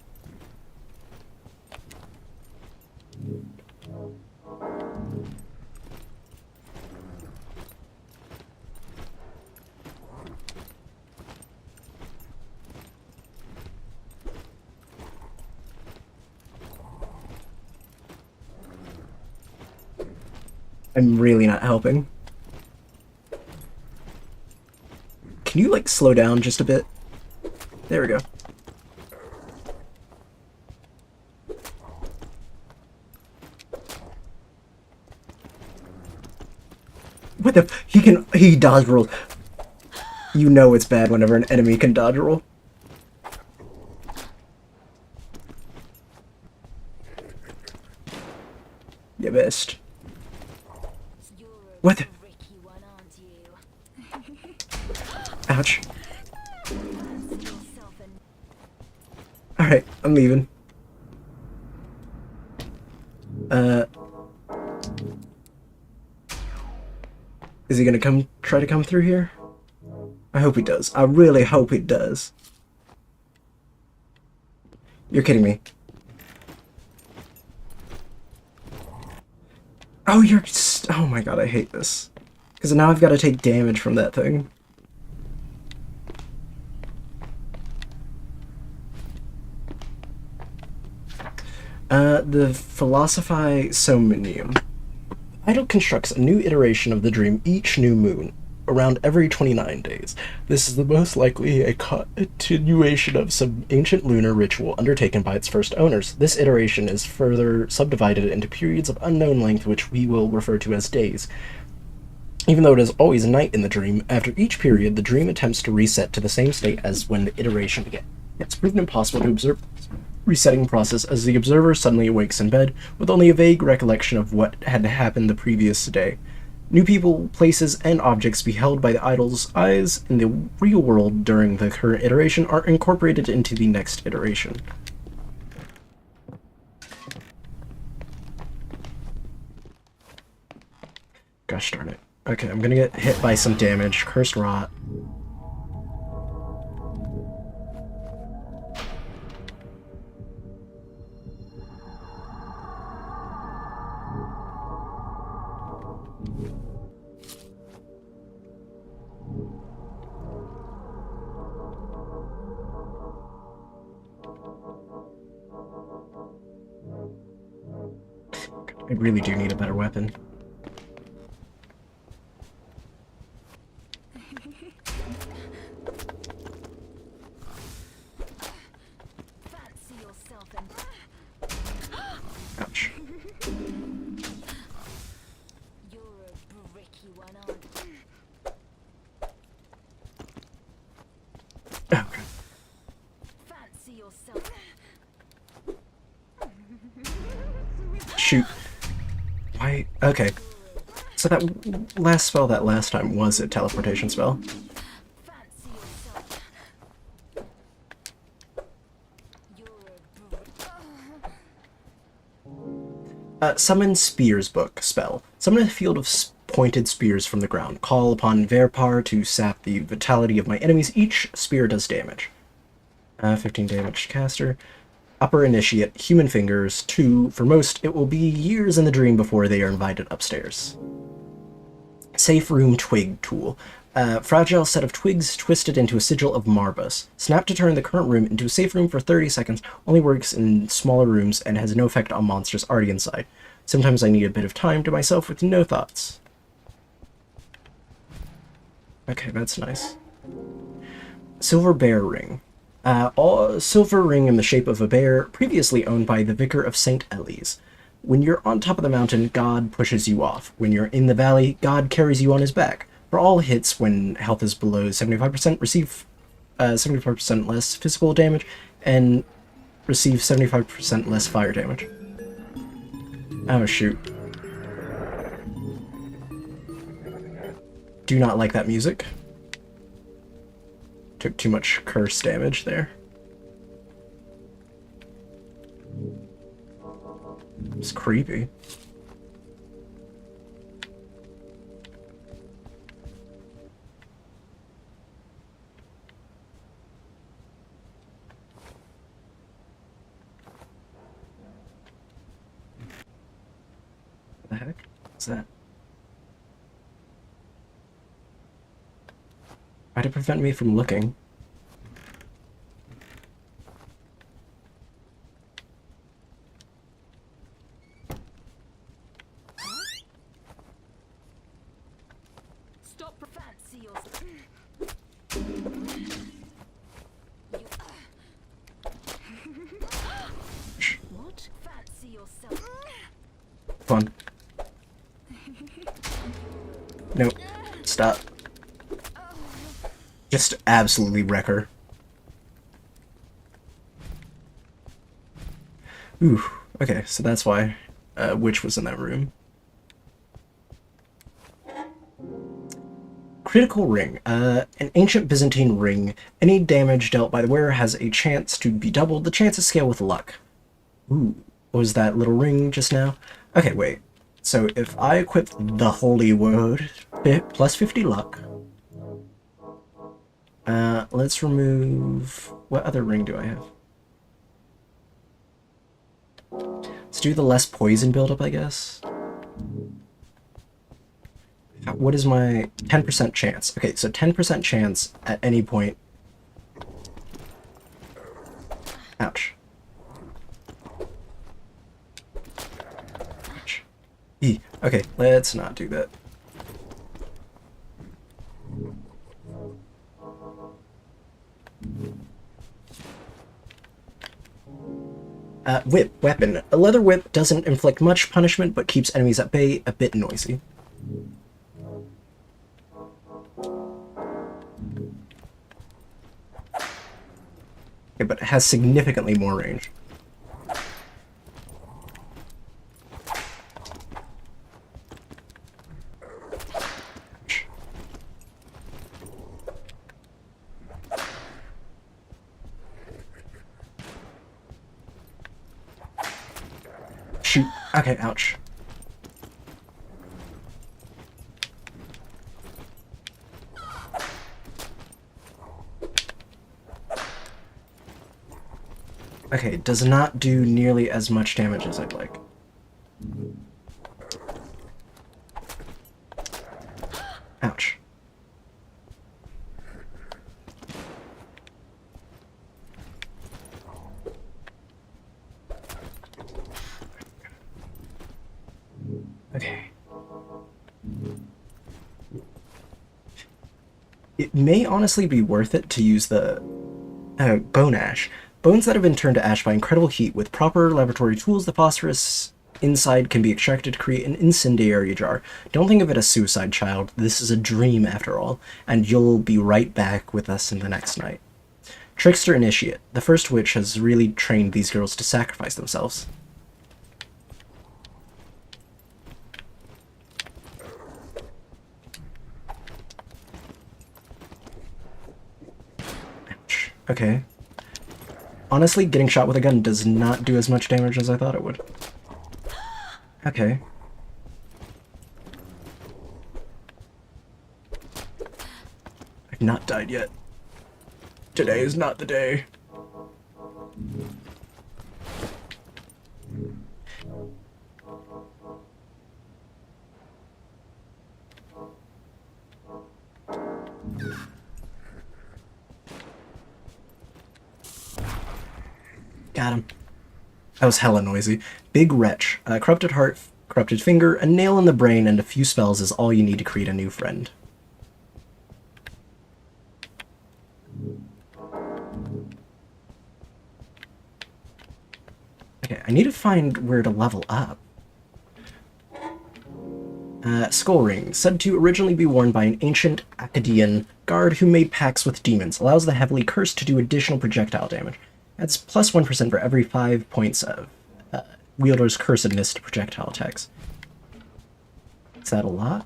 I'm really not helping. Can you, like, slow down just a bit? There we go. What the he dodge rolled. You know it's bad whenever an enemy can dodge roll. You missed. What the? Ouch. Alright, I'm leaving. Is he gonna try to come through here? I hope he does. I really hope he does. You're kidding me. Oh, oh my god, I hate this. Because now I've got to take damage from that thing. The Philosophi Somnium. Idle constructs a new iteration of the dream each new moon, around every 29 days. This is the most likely a continuation of some ancient lunar ritual undertaken by its first owners. This iteration is further subdivided into periods of unknown length, which we will refer to as days. Even though it is always night in the dream, after each period, the dream attempts to reset to the same state as when the iteration began. It's proven impossible to observe resetting process as the observer suddenly awakes in bed with only a vague recollection of what had happened the previous day. New people, places, and objects beheld by the idol's eyes in the real world during the current iteration are incorporated into the next iteration. Gosh darn it. Okay, I'm gonna get hit by some damage. Cursed Rot. I really do need a better weapon. Ouch. You're a bricky one, aren't you? Oh, okay. Fancy yourself. Shoot. Why? Okay. So that last spell that last time was a teleportation spell. Fancy yourself. You're a Summon Spears Book spell. Summon a field of pointed spears from the ground. Call upon Verpar to sap the vitality of my enemies. Each spear does damage. 15 damage to caster. Upper initiate, human fingers. 2. For most, it will be years in the dream before they are invited upstairs. Safe room twig tool. Fragile set of twigs twisted into a sigil of Marbus. Snap to turn the current room into a safe room for 30 seconds. Only works in smaller rooms and has no effect on monsters already inside. Sometimes I need a bit of time to myself with no thoughts. Okay, that's nice. Silver bear ring. Silver ring in the shape of a bear, previously owned by the Vicar of St. Eli's. When you're on top of the mountain, God pushes you off. When you're in the valley, God carries you on his back. For all hits when health is below 75%, receive 75% less physical damage, and receive 75% less fire damage. Oh, shoot. Do not like that music. Took too much curse damage there. It's creepy. What the heck? What's that? Why'd it prevent me from looking? Stop. Fancy yourself. What? Fancy yourself. Fun. Nope. Stop. Just absolutely wreck her. Ooh, okay, so that's why Witch was in that room. Critical ring. An ancient Byzantine ring. Any damage dealt by the wearer has a chance to be doubled. The chances scale with luck. Ooh, what was that little ring just now? Okay, wait. So if I equip the holy word, plus 50 luck. Let's remove... What other ring do I have? Let's do the less poison buildup, I guess. What is my 10% chance? Okay, so 10% chance at any point. Ouch. Ouch. Okay, let's not do that. Whip, weapon. A leather whip doesn't inflict much punishment, but keeps enemies at bay, a bit noisy. Okay, but it has significantly more range. Shoot. Okay, ouch. Okay, it does not do nearly as much damage as I'd like. Ouch. Okay. It may honestly be worth it to use the bone ash. Bones that have been turned to ash by incredible heat with proper laboratory tools, the phosphorus inside can be extracted to create an incendiary jar. Don't think of it as suicide, child. This is a dream after all, and you'll be right back with us in the next night. Trickster Initiate. The first witch has really trained these girls to sacrifice themselves. Ouch. Okay. Honestly, getting shot with a gun does not do as much damage as I thought it would. Okay. I've not died yet. Today is not the day. Got him. That was hella noisy. Big wretch. Corrupted heart, corrupted finger, a nail in the brain, and a few spells is all you need to create a new friend. Okay, I need to find where to level up. Skull ring, said to originally be worn by an ancient Akkadian guard who made pacts with demons, allows the heavily cursed to do additional projectile damage. That's plus 1% for every 5 points of wielder's cursedness to projectile attacks. Is that a lot?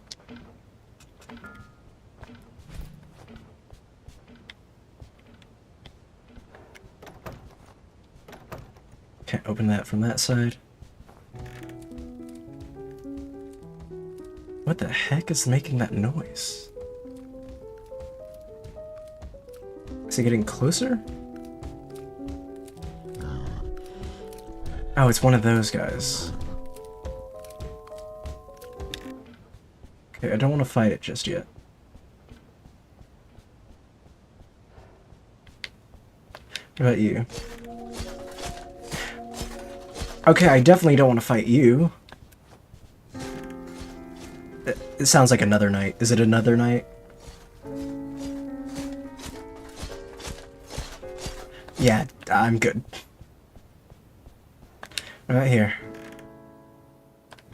Can't open that from that side. What the heck is making that noise? Is it getting closer? Oh, it's one of those guys. Okay, I don't want to fight it just yet. What about you? Okay, I definitely don't want to fight you. It sounds like another night. Is it another night? Yeah, I'm good. Right here.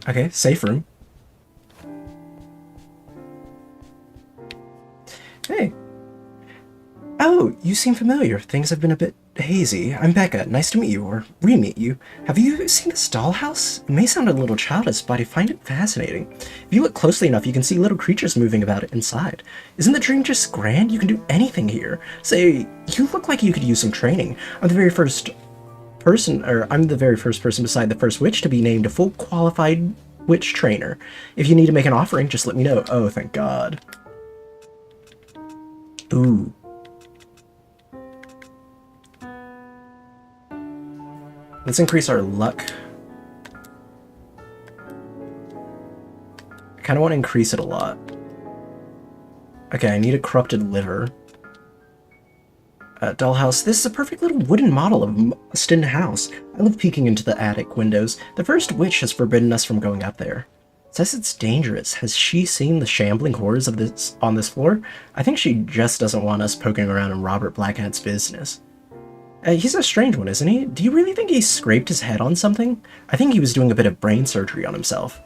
Okay, safe room. Hey. Oh, you seem familiar. Things have been a bit hazy. I'm Becca. Nice to meet you, or re-meet you. Have you seen this dollhouse? It may sound a little childish, but I find it fascinating. If you look closely enough, you can see little creatures moving about it inside. Isn't the dream just grand? You can do anything here. Say, you look like you could use some training. I'm the very first person beside the first witch to be named a full qualified witch trainer. If you need to make an offering, just let me know. Oh, thank God. Ooh. Let's increase our luck. I kind of want to increase it a lot. Okay, I need a corrupted liver. Dollhouse. This is a perfect little wooden model of Mustn House. I love peeking into the attic windows. The first witch has forbidden us from going up there. Says it's dangerous. Has she seen the shambling horrors of this on this floor? I think she just doesn't want us poking around in Robert Blackhead's business. He's a strange one, isn't he? Do you really think he scraped his head on something? I think he was doing a bit of brain surgery on himself.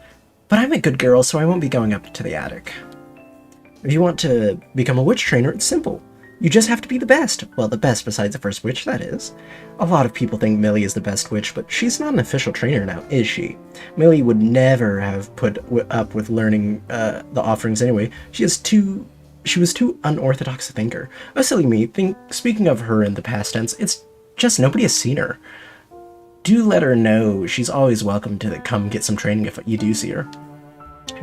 But I'm a good girl, so I won't be going up to the attic. If you want to become a witch trainer, it's simple. You just have to be the best. Well, the best besides the first witch, that is. A lot of people think Millie is the best witch, but she's not an official trainer now, is she? Millie would never have put up with learning the offerings anyway. She was too unorthodox a thinker. Oh, silly me. Speaking of her in the past tense, it's just nobody has seen her. Do let her know she's always welcome to come get some training if you do see her.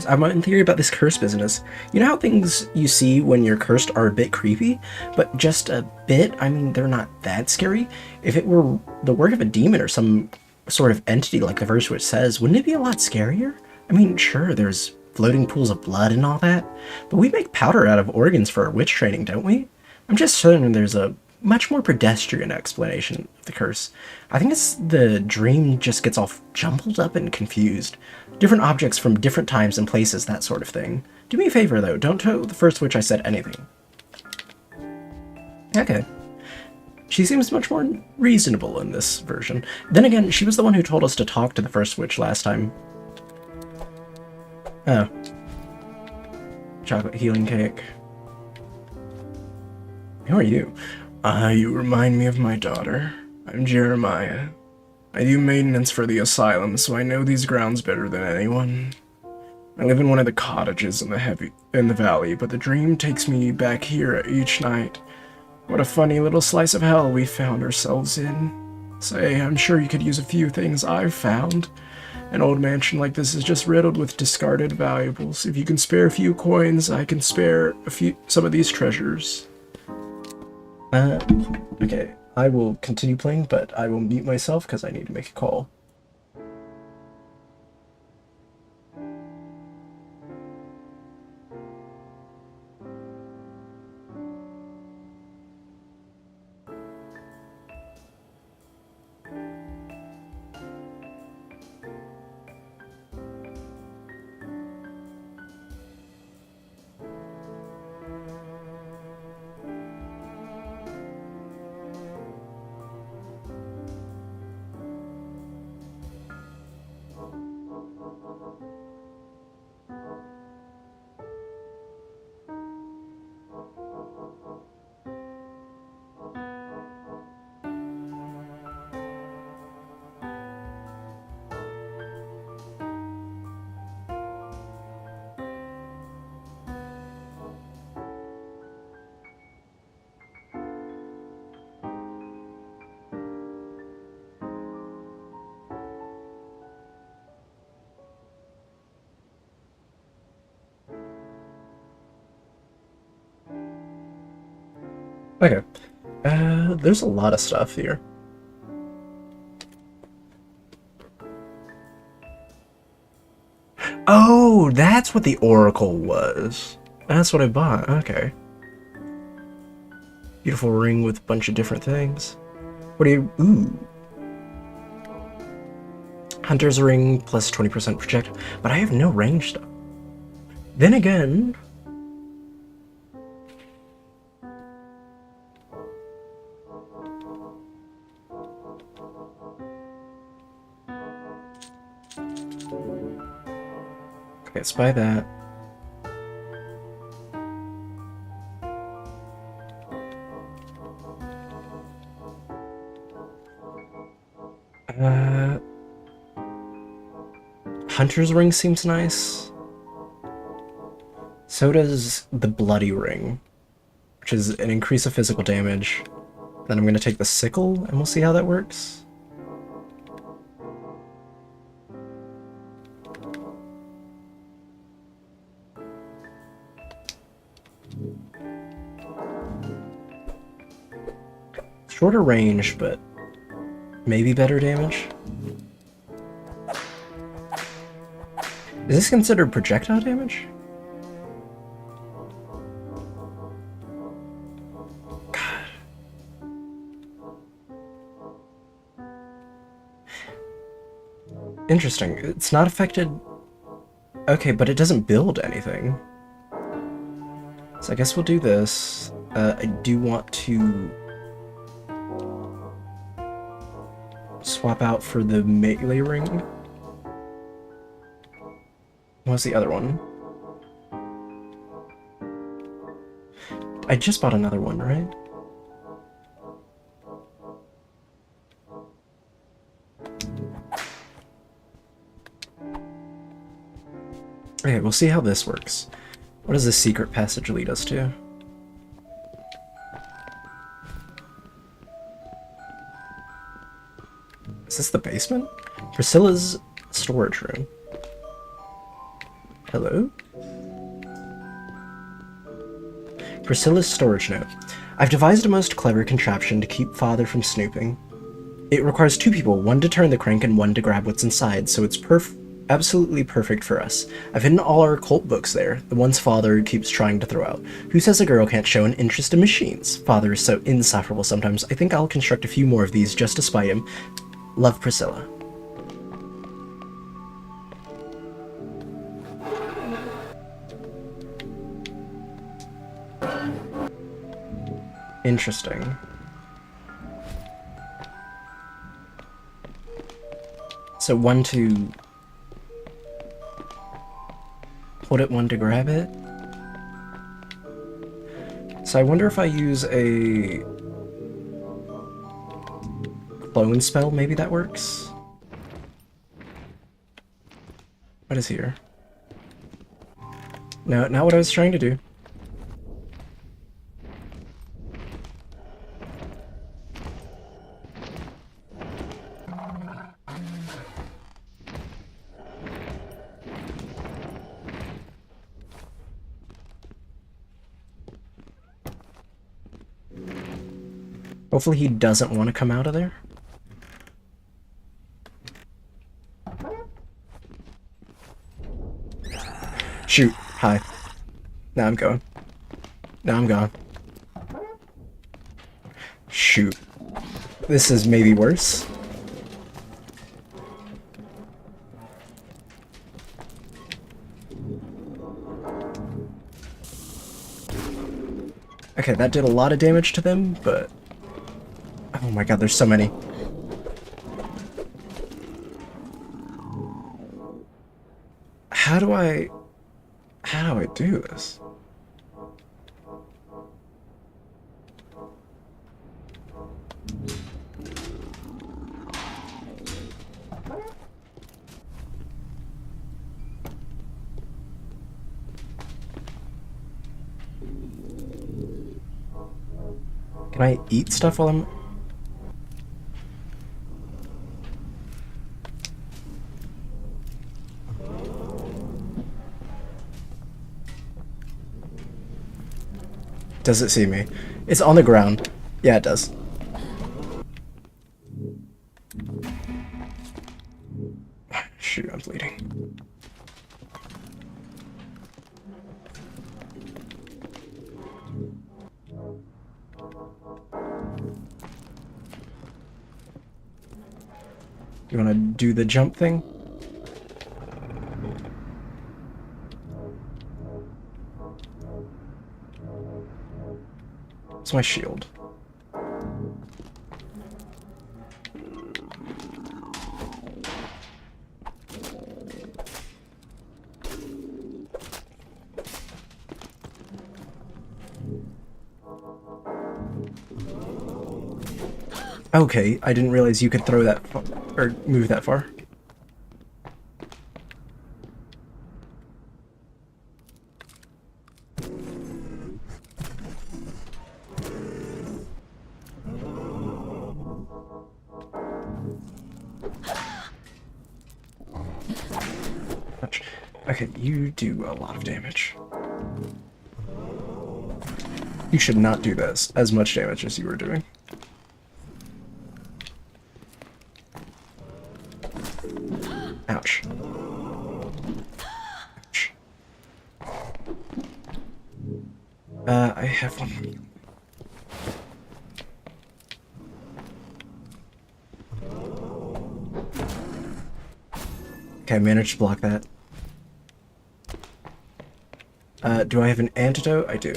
I'm in theory about this curse business. You know how things you see when you're cursed are a bit creepy? But just a bit? I mean, they're not that scary. If it were the work of a demon or some sort of entity like the verse which says, wouldn't it be a lot scarier? I mean, sure, there's floating pools of blood and all that, but we make powder out of organs for our witch training, don't we? I'm just certain there's a much more pedestrian explanation of the curse. I think it's the dream just gets all jumbled up and confused. Different objects from different times and places, that sort of thing. Do me a favor, though. Don't tell the first witch I said anything. Okay. She seems much more reasonable in this version. Then again, she was the one who told us to talk to the first witch last time. Oh. Chocolate healing cake. Who are you? You remind me of my daughter. I'm Jeremiah. I do maintenance for the asylum, so I know these grounds better than anyone. I live in one of the cottages in the valley, but the dream takes me back here each night. What a funny little slice of hell we found ourselves in. Say, I'm sure you could use a few things I've found. An old mansion like this is just riddled with discarded valuables. If you can spare a few coins, I can spare some of these treasures. Okay. I will continue playing, but I will mute myself because I need to make a call. Okay. There's a lot of stuff here. Oh, that's what the Oracle was. That's what I bought. Okay. Beautiful ring with a bunch of different things. What do you... Ooh. Hunter's ring plus 20% projectile. But I have no range stuff. Then again... Okay, let's buy that. Hunter's ring seems nice. So does the bloody ring, which is an increase of physical damage. Then I'm going to take the sickle, and we'll see how that works. Shorter range, but maybe better damage. Is this considered projectile damage? God. Interesting. It's not affected... Okay, but it doesn't build anything. So I guess we'll do this. I do want to... swap out for the melee ring. What's the other one? I just bought another one, right? Okay, we'll see how this works. What does this secret passage lead us to? Is this the basement? Priscilla's storage room. Hello? Priscilla's storage note. I've devised a most clever contraption to keep Father from snooping. It requires two people, one to turn the crank and one to grab what's inside, so it's absolutely perfect for us. I've hidden all our occult books there, the ones Father keeps trying to throw out. Who says a girl can't show an interest in machines? Father is so insufferable sometimes. I think I'll construct a few more of these just to spite him. Love, Priscilla. Interesting. So one to hold it, one to grab it. So I wonder if I use a clone spell, maybe that works? What is here? No, not what I was trying to do. Hopefully he doesn't want to come out of there. Shoot. Hi. Now I'm going. Now I'm gone. Shoot. This is maybe worse. Okay, that did a lot of damage to them, but... Oh my god, there's so many. How do I do this? Can I eat stuff while I'm... Does it see me? It's on the ground. Yeah, it does. Shoot, I'm bleeding. You wanna do the jump thing? It's my shield. Okay, I didn't realize you could throw that far, or move that far. Ouch. Okay, you do a lot of damage. You should not do this as much damage as you were doing. Ouch. Ouch. I have one. Okay, I managed to block that. Do I have an antidote? I do.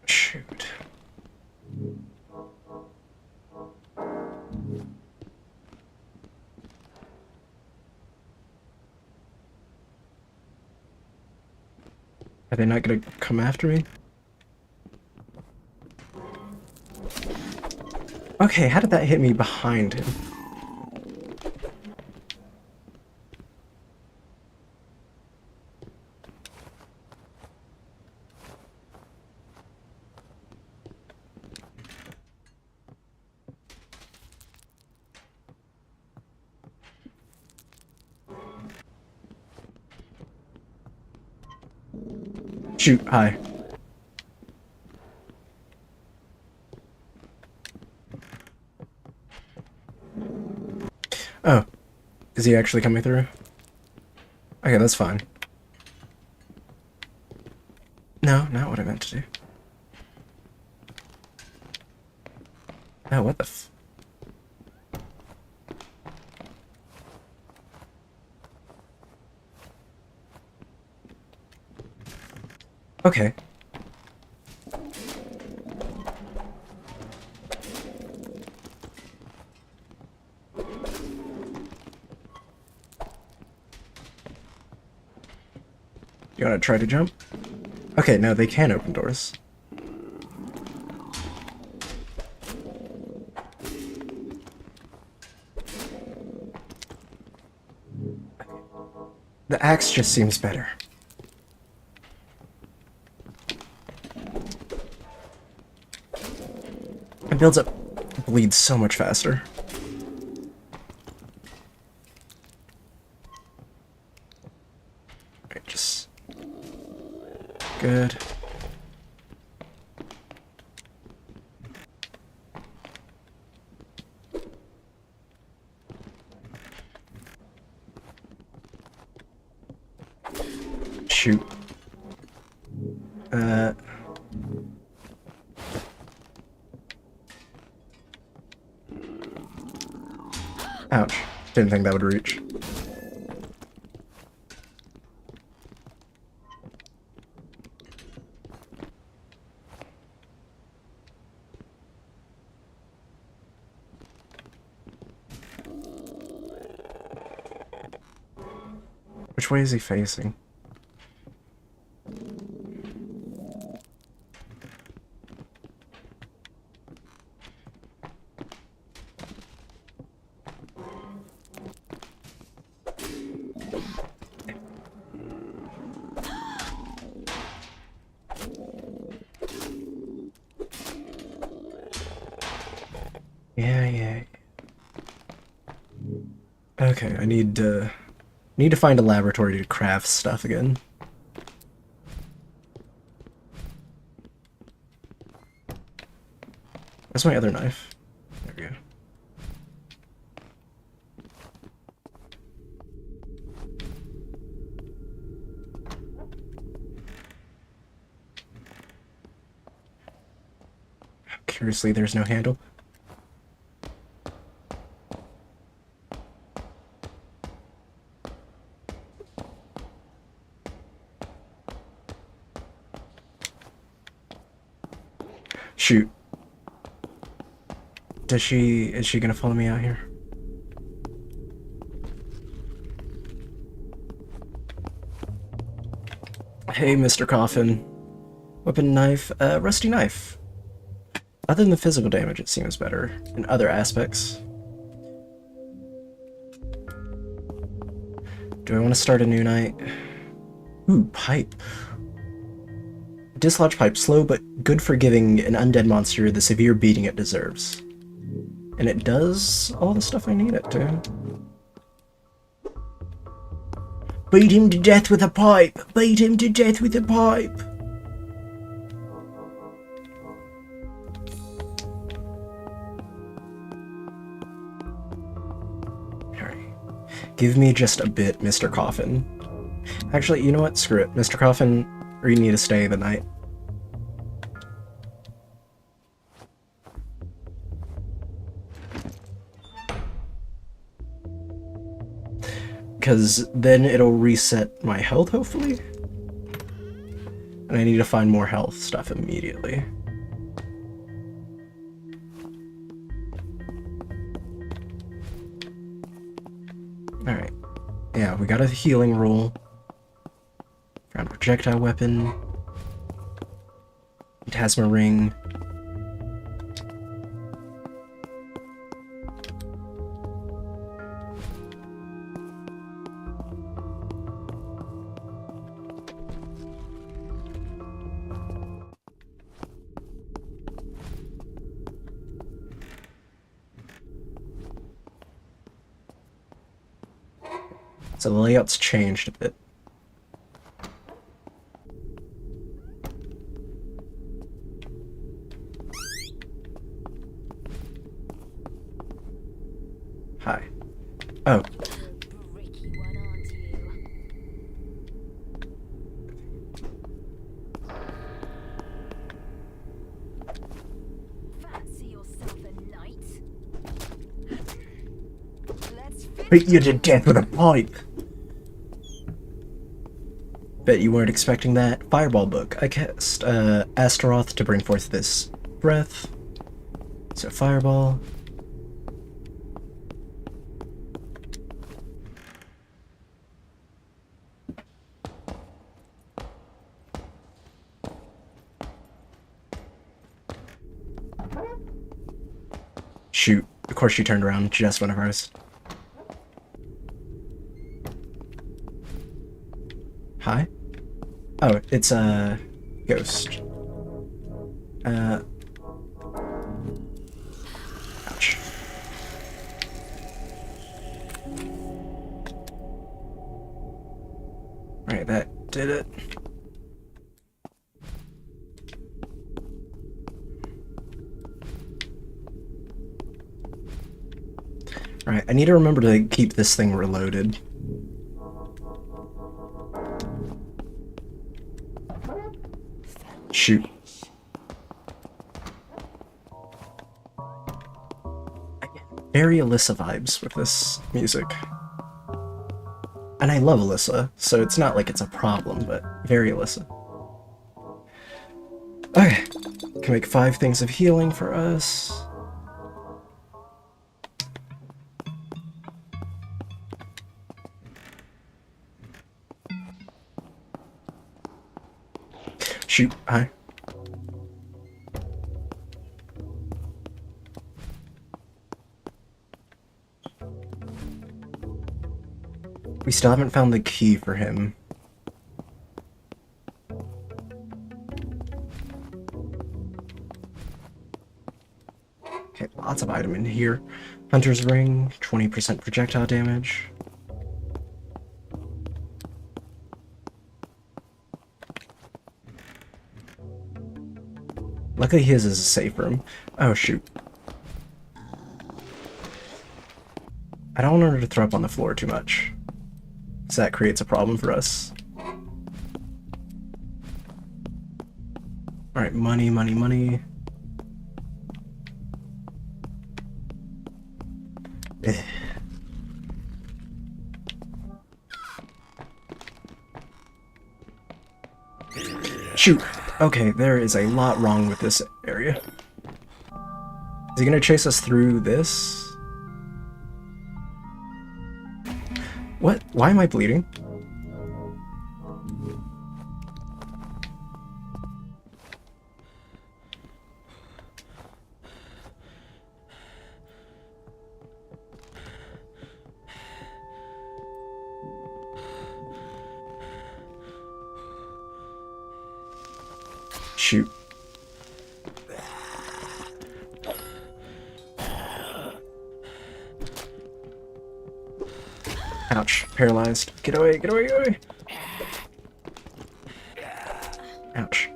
Shoot. Are they not gonna come after me? Okay, how did that hit me behind him? Shoot, hi. Oh. Is he actually coming through? Okay, that's fine. No, not what I meant to do. Oh, what the f... Okay. You wanna try to jump? Okay, no, they can open doors. The axe just seems better. It builds up, bleeds so much faster. Okay, just... Good. Shoot. Ouch. Didn't think that would reach. Which way is he facing? Yeah. Okay, I need to find a laboratory to craft stuff again. Where's my other knife? There we go. Curiously, there's no handle. Shoot. Is she gonna follow me out here? Hey, Mr. Coffin. Weapon, knife, rusty knife. Other than the physical damage, it seems better in other aspects. Do I want to start a new night? Ooh, pipe. Dislodge pipe, slow but good for giving an undead monster the severe beating it deserves. And it does all the stuff I need it to. Beat him to death with a pipe! Beat him to death with a pipe! Alright. Give me just a bit, Mr. Coffin. Actually, you know what? Screw it. Mr. Coffin, or you need to stay the night. Because then it'll reset my health, hopefully? And I need to find more health stuff immediately. Alright. Yeah, we got a healing roll. Found a projectile weapon. Phantasma ring. So the layout's changed a bit. Hi. Oh. Bricky one, aren't you? Fancy yourself a knight? Let's Beat you to death with a pipe! Bet you weren't expecting that. Fireball book. I cast Astaroth to bring forth this breath. So fireball. Shoot. Of course she turned around just whenever I was... Hi? Oh, it's a ghost. Ouch. Right, that did it. Right, I need to remember to keep this thing reloaded. Shoot. I get very Alyssa vibes with this music. And I love Alyssa, so it's not like it's a problem, but very Alyssa. Okay. Can make 5 things of healing for us. Shoot, hi. We still haven't found the key for him. Okay, lots of item in here. Hunter's ring, 20% projectile damage. Luckily his is a safe room. Oh shoot. I don't want her to throw up on the floor too much, so that creates a problem for us. Alright, money, money, money. Eh. Shoot! Okay, there is a lot wrong with this area. Is he gonna chase us through this? What? Why am I bleeding? Shoot. Ouch. Paralyzed. Get away, get away, get away! Ouch.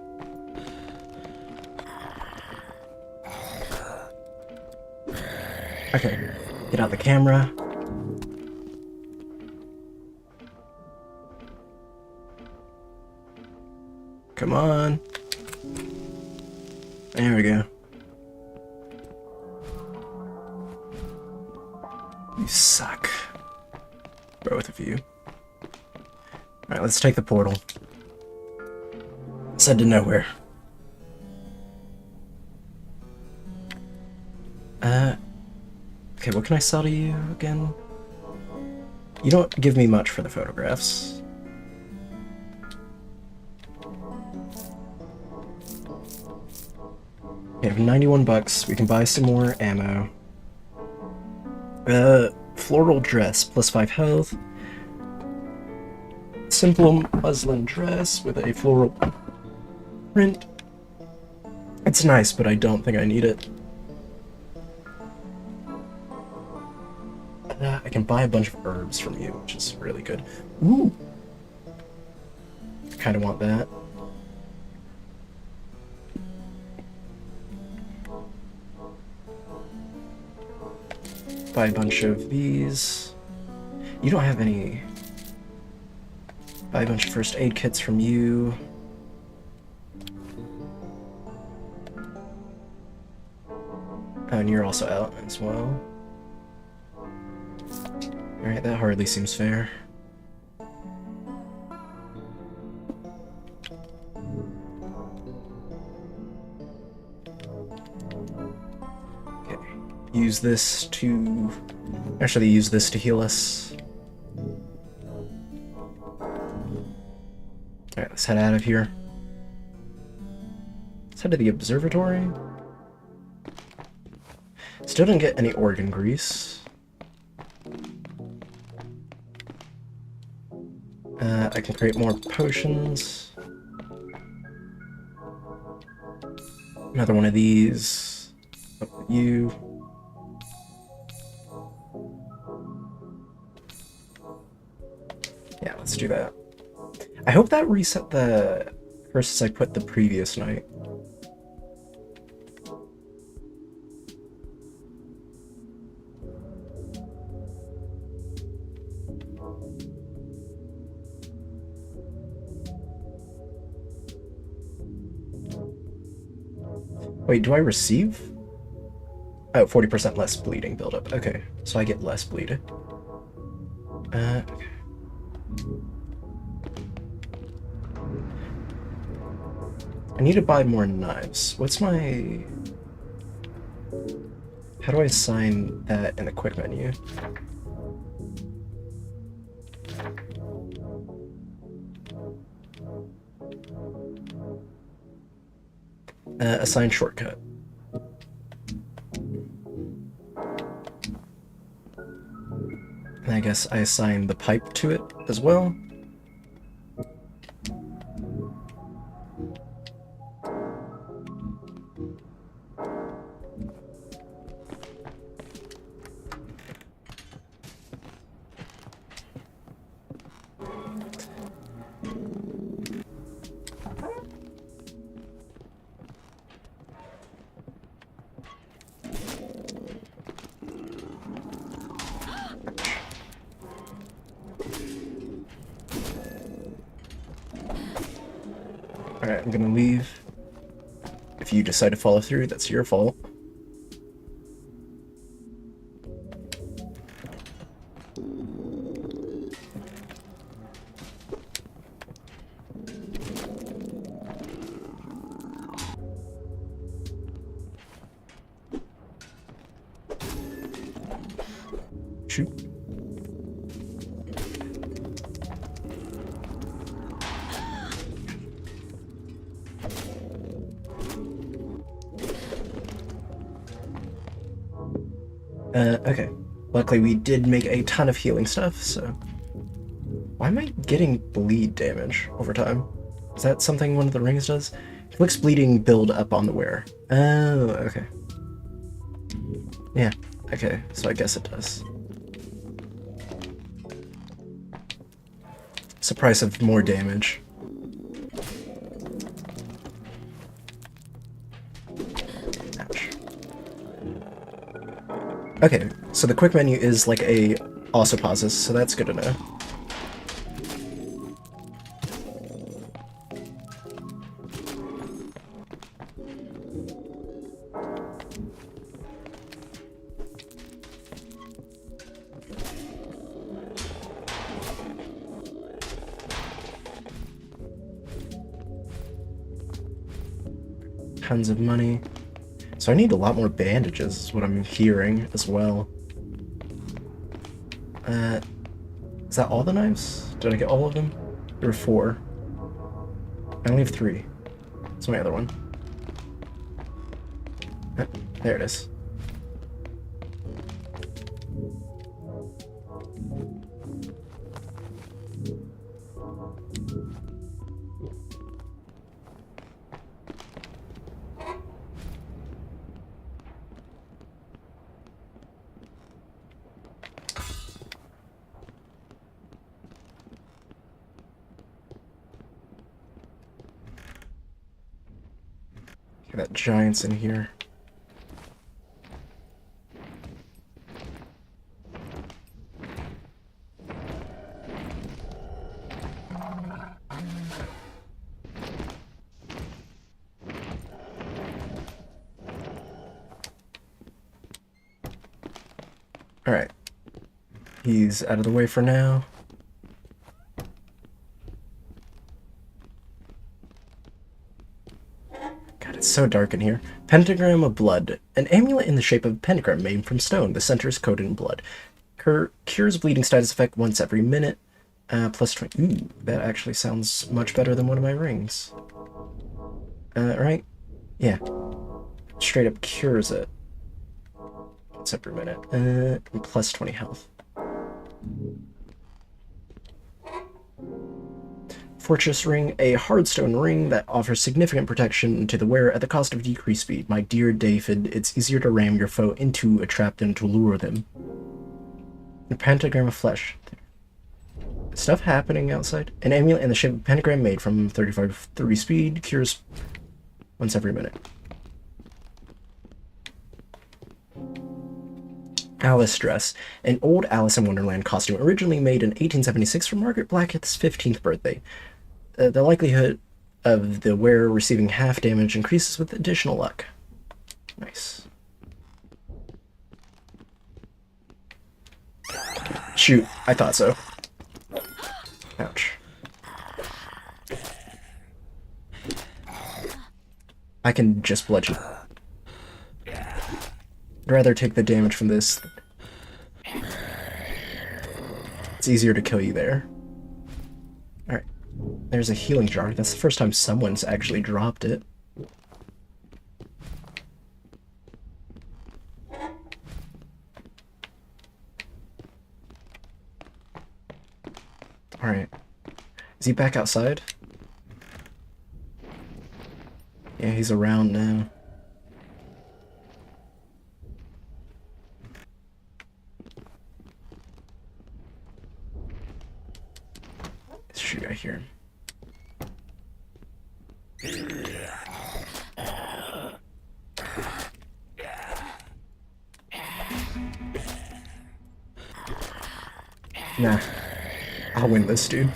Okay. Get out the camera. Come on. There we go. You suck. Both of you. Alright, let's take the portal. It's head to nowhere. Okay, what can I sell to you again? You don't give me much for the photographs. We have 91 bucks. We can buy some more ammo. Floral dress, +5 health. Simple muslin dress with a floral print. It's nice, but I don't think I need it. I can buy a bunch of herbs from you, which is really good. Ooh! I kinda want that. Buy a bunch of these. You don't have any. Buy a bunch of first aid kits from you. Oh, and you're also out as well. Alright, that hardly seems fair. Use this to... Actually, use this to heal us. Alright, let's head out of here. Let's head to the observatory. Still didn't get any organ grease. I can create more potions. Another one of these. Up with you. Yeah, let's do that. I hope that reset the curses I put the previous night. Wait, do I receive? Oh, 40% less bleeding buildup. Okay, so I get less bleeding. Okay. I need to buy more knives. What's my... How do I assign that in the quick menu? Assign shortcut. And I guess I assign the pipe to it as well. Alright, I'm gonna leave. If you decide to follow through, that's your fault. Shoot. Okay. Luckily, we did make a ton of healing stuff, so... Why am I getting bleed damage over time? Is that something one of the rings does? It looks bleeding build up on the wearer. Oh, okay. Yeah, okay, so I guess it does. It's the price of more damage. Ouch. Okay, so the quick menu is like a also pauses, so that's good to know. Tons of money. So I need a lot more bandages, is what I'm hearing as well. Is that all the knives? Did I get all of them? There were 4. I only have 3. What's my other one? There it is. Okay, that giant's in here. Alright. He's out of the way for now. God, it's so dark in here. Pentagram of blood. An amulet in the shape of a pentagram made from stone. The center is coated in blood. Cures bleeding status effect once every minute. Plus 20. Ooh, that actually sounds much better than one of my rings. Right? Yeah. Straight up cures it. Once every minute. And plus 20 health. Fortress ring, a hardstone ring that offers significant protection to the wearer at the cost of decreased speed. My dear David, it's easier to ram your foe into a trap than to lure them. A pentagram of flesh. Stuff happening outside. An amulet in the shape of a pentagram made from 35 to 30 speed, cures once every minute. Alice dress. An old Alice in Wonderland costume originally made in 1876 for Margaret Blackett's 15th birthday. The likelihood of the wearer receiving half damage increases with additional luck. Nice. Shoot, I thought so. Ouch. I can just bludgeon. I'd rather take the damage from this. It's easier to kill you there. Alright. There's a healing jar. That's the first time someone's actually dropped it. Alright. Is he back outside? Yeah, he's around now. Shoot, I hear him. Nah. I'll win this, dude.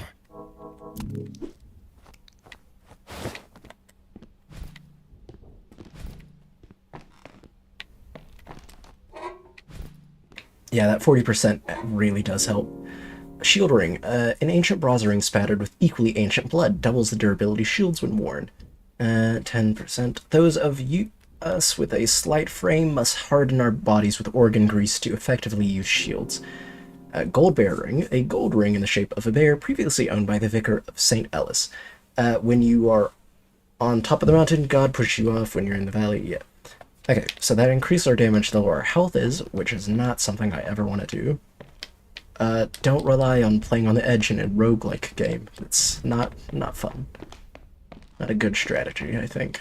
Yeah, that 40% really does help. Shield ring. An ancient bronze ring spattered with equally ancient blood doubles the durability shields when worn. 10%. Those of us with a slight frame must harden our bodies with organ grease to effectively use shields. Gold bear ring. A gold ring in the shape of a bear previously owned by the vicar of St. Ellis. When you are on top of the mountain, God pushes you off. When you're in the valley, yeah. Okay, so that increases our damage the lower our health is, which is not something I ever want to do. Don't rely on playing on the edge in a roguelike game. It's not fun. Not a good strategy, I think.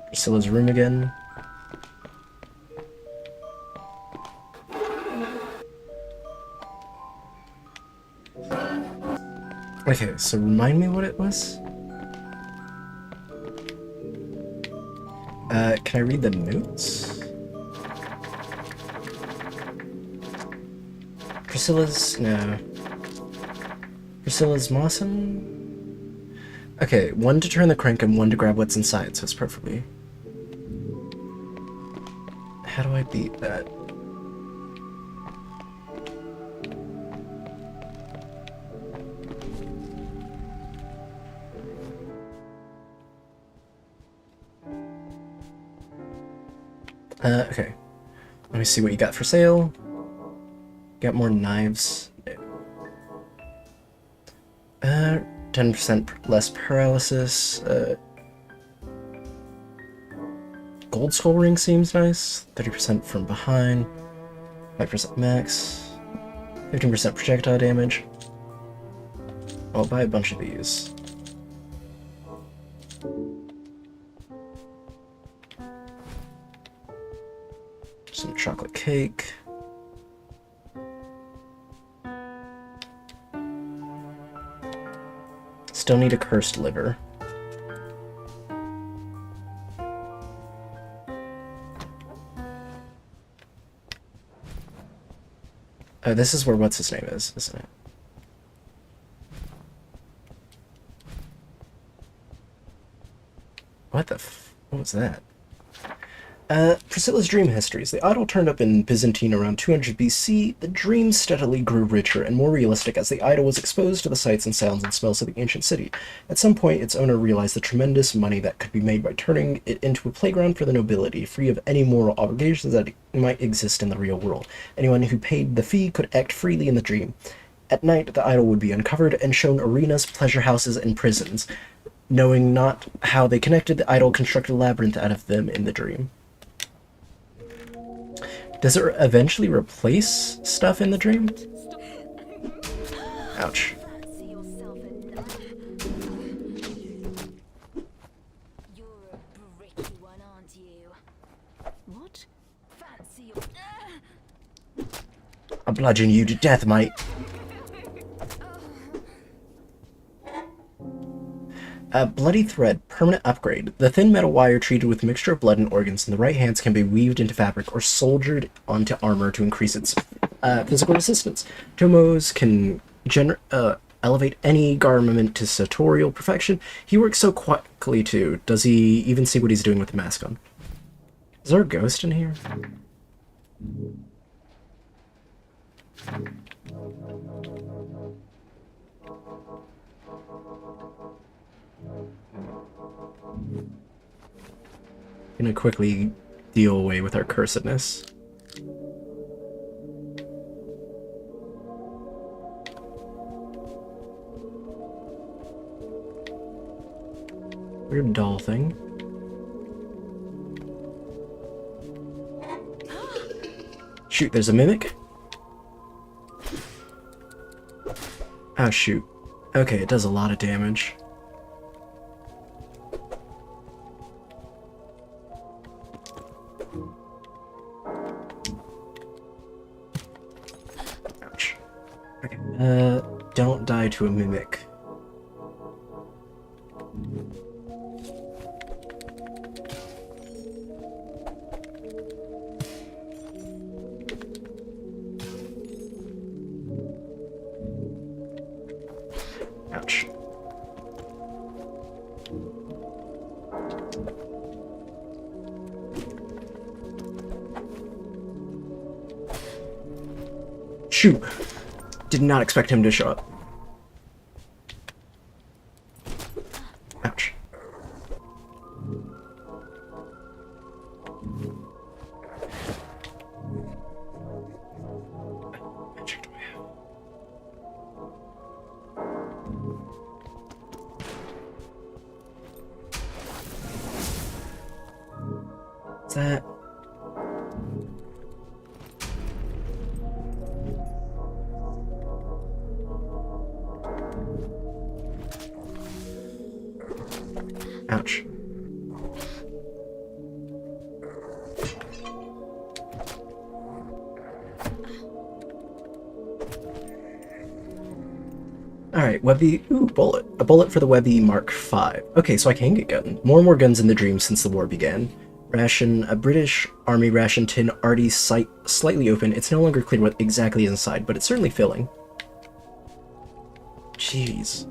Priscilla's room again. Okay, so remind me what it was? Can I read the notes? No. Priscilla's Mawson? Okay, one to turn the crank and one to grab what's inside, so it's perfectly... How do I beat that? Okay. Let me see what you got for sale. Got more knives. 10% less paralysis. Gold skull ring seems nice. 30% from behind. 5% max. 15% projectile damage. I'll buy a bunch of these. Some chocolate cake. Still need a cursed liver. Oh, this is where what's his name is, isn't it? What was that? Priscilla's dream histories. The idol turned up in Byzantine around 200 BC. The dream steadily grew richer and more realistic as the idol was exposed to the sights and sounds and smells of the ancient city. At some point, its owner realized the tremendous money that could be made by turning it into a playground for the nobility, free of any moral obligations that might exist in the real world. Anyone who paid the fee could act freely in the dream. At night, the idol would be uncovered and shown arenas, pleasure houses, and prisons. Knowing not how they connected, the idol constructed a labyrinth out of them in the dream. Does it eventually replace stuff in the dream? Ouch. Fancy yourself a nut. You're a bricky one, aren't you? What? Fancy your... I'll bludgeon you to death, mate. A bloody thread, permanent upgrade. The thin metal wire treated with a mixture of blood and organs in the right hands can be weaved into fabric or soldered onto armor to increase its physical resistance. Tomos can elevate any garment to sartorial perfection. He works so quickly too. Does he even see what he's doing with the mask on? Is there a ghost in here? Gonna quickly deal away with our cursedness. Weird doll thing. Shoot, there's a mimic? Oh shoot. Okay, it does a lot of damage. Ouch. Okay. Don't die to a mimic. Shoot! Did not expect him to show up. Ouch. What's that? Ouch. Alright, Webby. Ooh, bullet. A bullet for the Webby Mark V. Okay, so I can get gun. More and more guns in the dream since the war began. Ration, a British Army ration tin already slightly open. It's no longer clear what exactly is inside, but it's certainly filling. Jeez.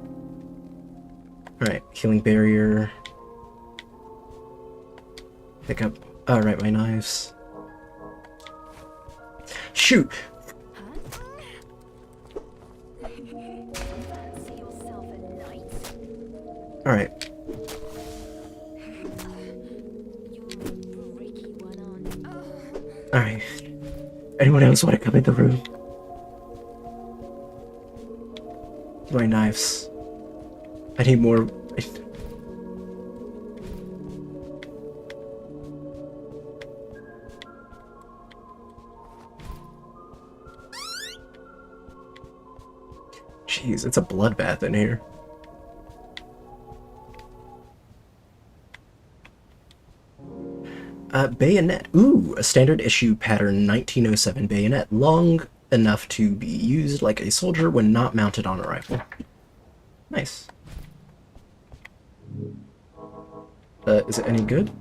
Alright, healing barrier. Pick up. Alright, my knives. Shoot! Fancy yourself a knight? Alright. You're a bricky one, aren't you? Alright. Anyone else want to come in the room? My knives. I need more. Jeez, it's a bloodbath in here. Bayonet. Ooh, a standard issue pattern 1907 bayonet. Long enough to be used like a soldier when not mounted on a rifle. Nice. Is it any good?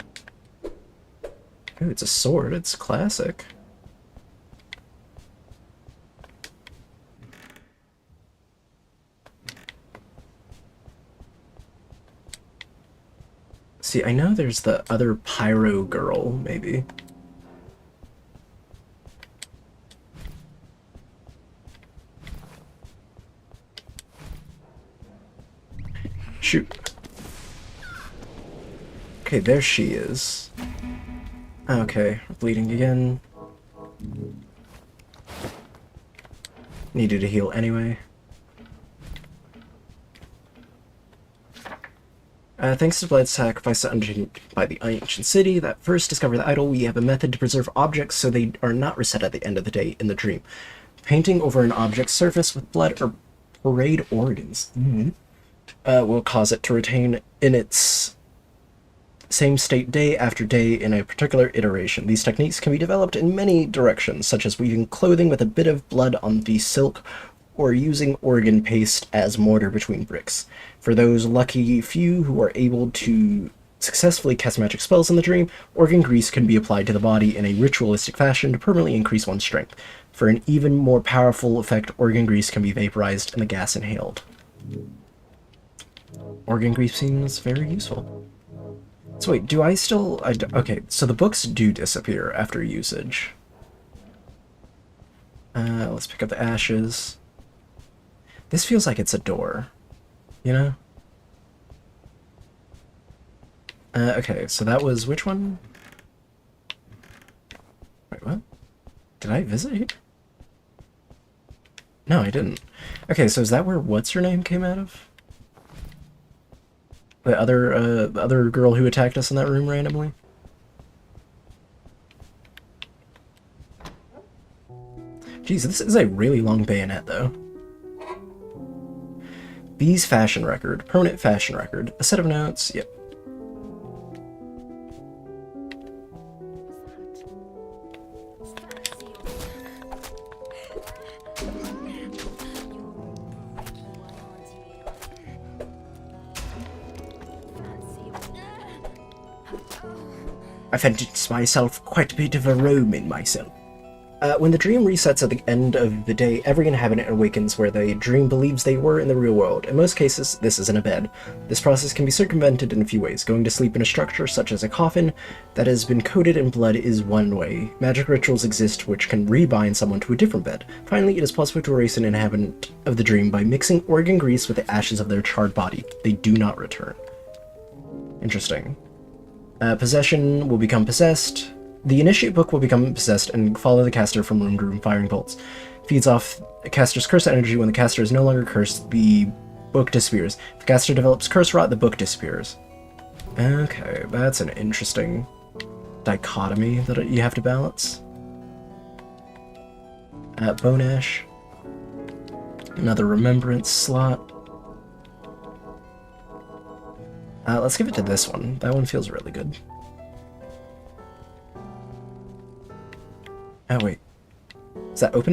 Ooh, it's a sword. It's classic. See, I know there's the other pyro girl, maybe. Shoot. Okay, there she is. Okay, bleeding again. Needed to heal anyway. Thanks to blood sacrifice undertaken by the ancient city that first discovered the idol, we have a method to preserve objects so they are not reset at the end of the day in the dream. Painting over an object's surface with blood or parade organs will cause it to retain in its same state day after day in a particular iteration. These techniques can be developed in many directions, such as weaving clothing with a bit of blood on the silk or using organ paste as mortar between bricks. For those lucky few who are able to successfully cast magic spells in the dream, organ grease can be applied to the body in a ritualistic fashion to permanently increase one's strength. For an even more powerful effect, organ grease can be vaporized and the gas inhaled. Organ grease seems very useful. So wait, do I still... okay, so the books do disappear after usage. Let's pick up the ashes. This feels like it's a door, you know? Okay, so that was which one? Wait, what? Did I visit here? No, I didn't. Okay, so is that where what's-her-name came out of? The other girl who attacked us in that room randomly? Jeez, this is a really long bayonet, though. B's fashion record. Permanent fashion record. A set of notes. Yep. I fancy myself quite a bit of a Roman myself. When the dream resets at the end of the day, every inhabitant awakens where the dream believes they were in the real world. In most cases, this is in a bed. This process can be circumvented in a few ways. Going to sleep in a structure, such as a coffin, that has been coated in blood is one way. Magic rituals exist which can rebind someone to a different bed. Finally, it is possible to erase an inhabitant of the dream by mixing organ grease with the ashes of their charred body. They do not return. Interesting. Possession will become possessed. The Initiate book will become possessed and follow the caster from room to room, firing bolts. Feeds off the caster's curse energy. When the caster is no longer cursed, the book disappears. If the caster develops curse rot, the book disappears. Okay, that's an interesting dichotomy that you have to balance. Bone Ash. Another remembrance slot. Let's give it to this one. That one feels really good. Oh, wait. Is that open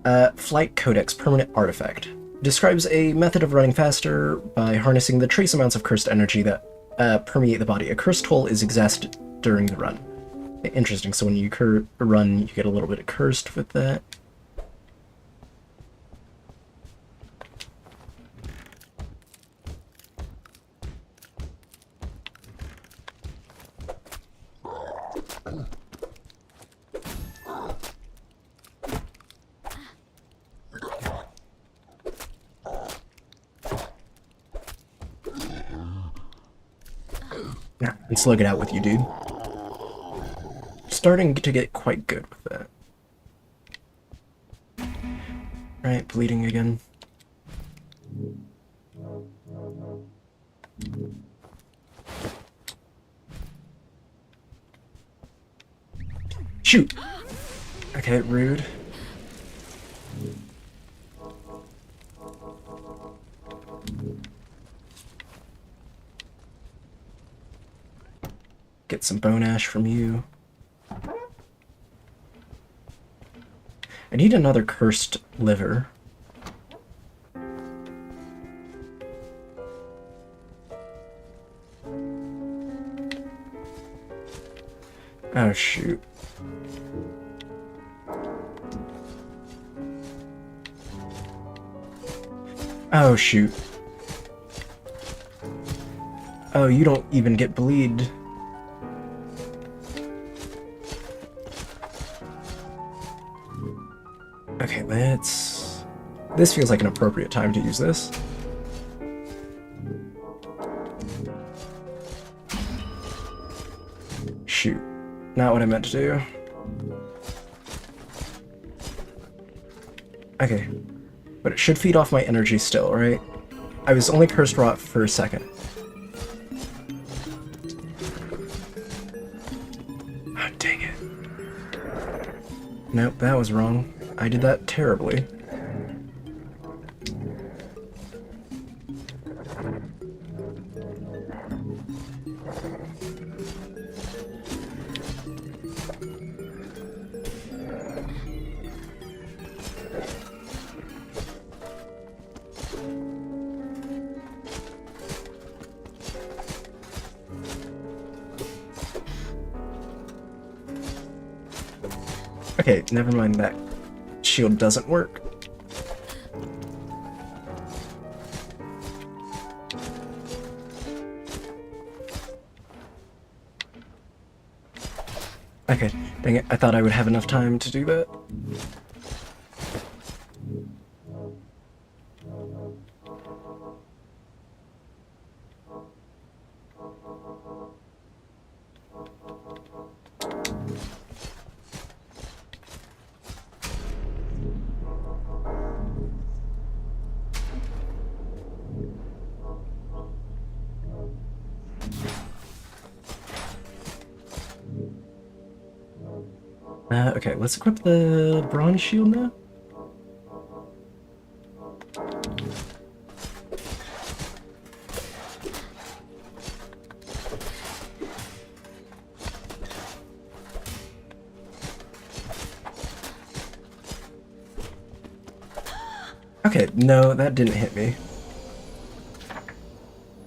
now? Flight Codex Permanent Artifact. Describes a method of running faster by harnessing the trace amounts of cursed energy that permeate the body. A cursed toll is exhausted during the run. Interesting, so when you run, you get a little bit of cursed with that. Nah, let's slug it out with you, dude. Starting to get quite good with that. Right, bleeding again. Shoot! Okay, rude. Get some bone ash from you. I need another cursed liver. Oh, shoot. Oh, shoot. Oh, you don't even get bleed. Okay, let's... This feels like an appropriate time to use this. Shoot. Not what I meant to do. Okay. But it should feed off my energy still, right? I was only cursed rot for a second. Oh, dang it. Nope, that was wrong. I did that terribly. Okay, never mind that. Shield doesn't work. Okay, dang it, I thought I would have enough time to do that. Okay, let's equip the bronze shield now. Okay, no, that didn't hit me.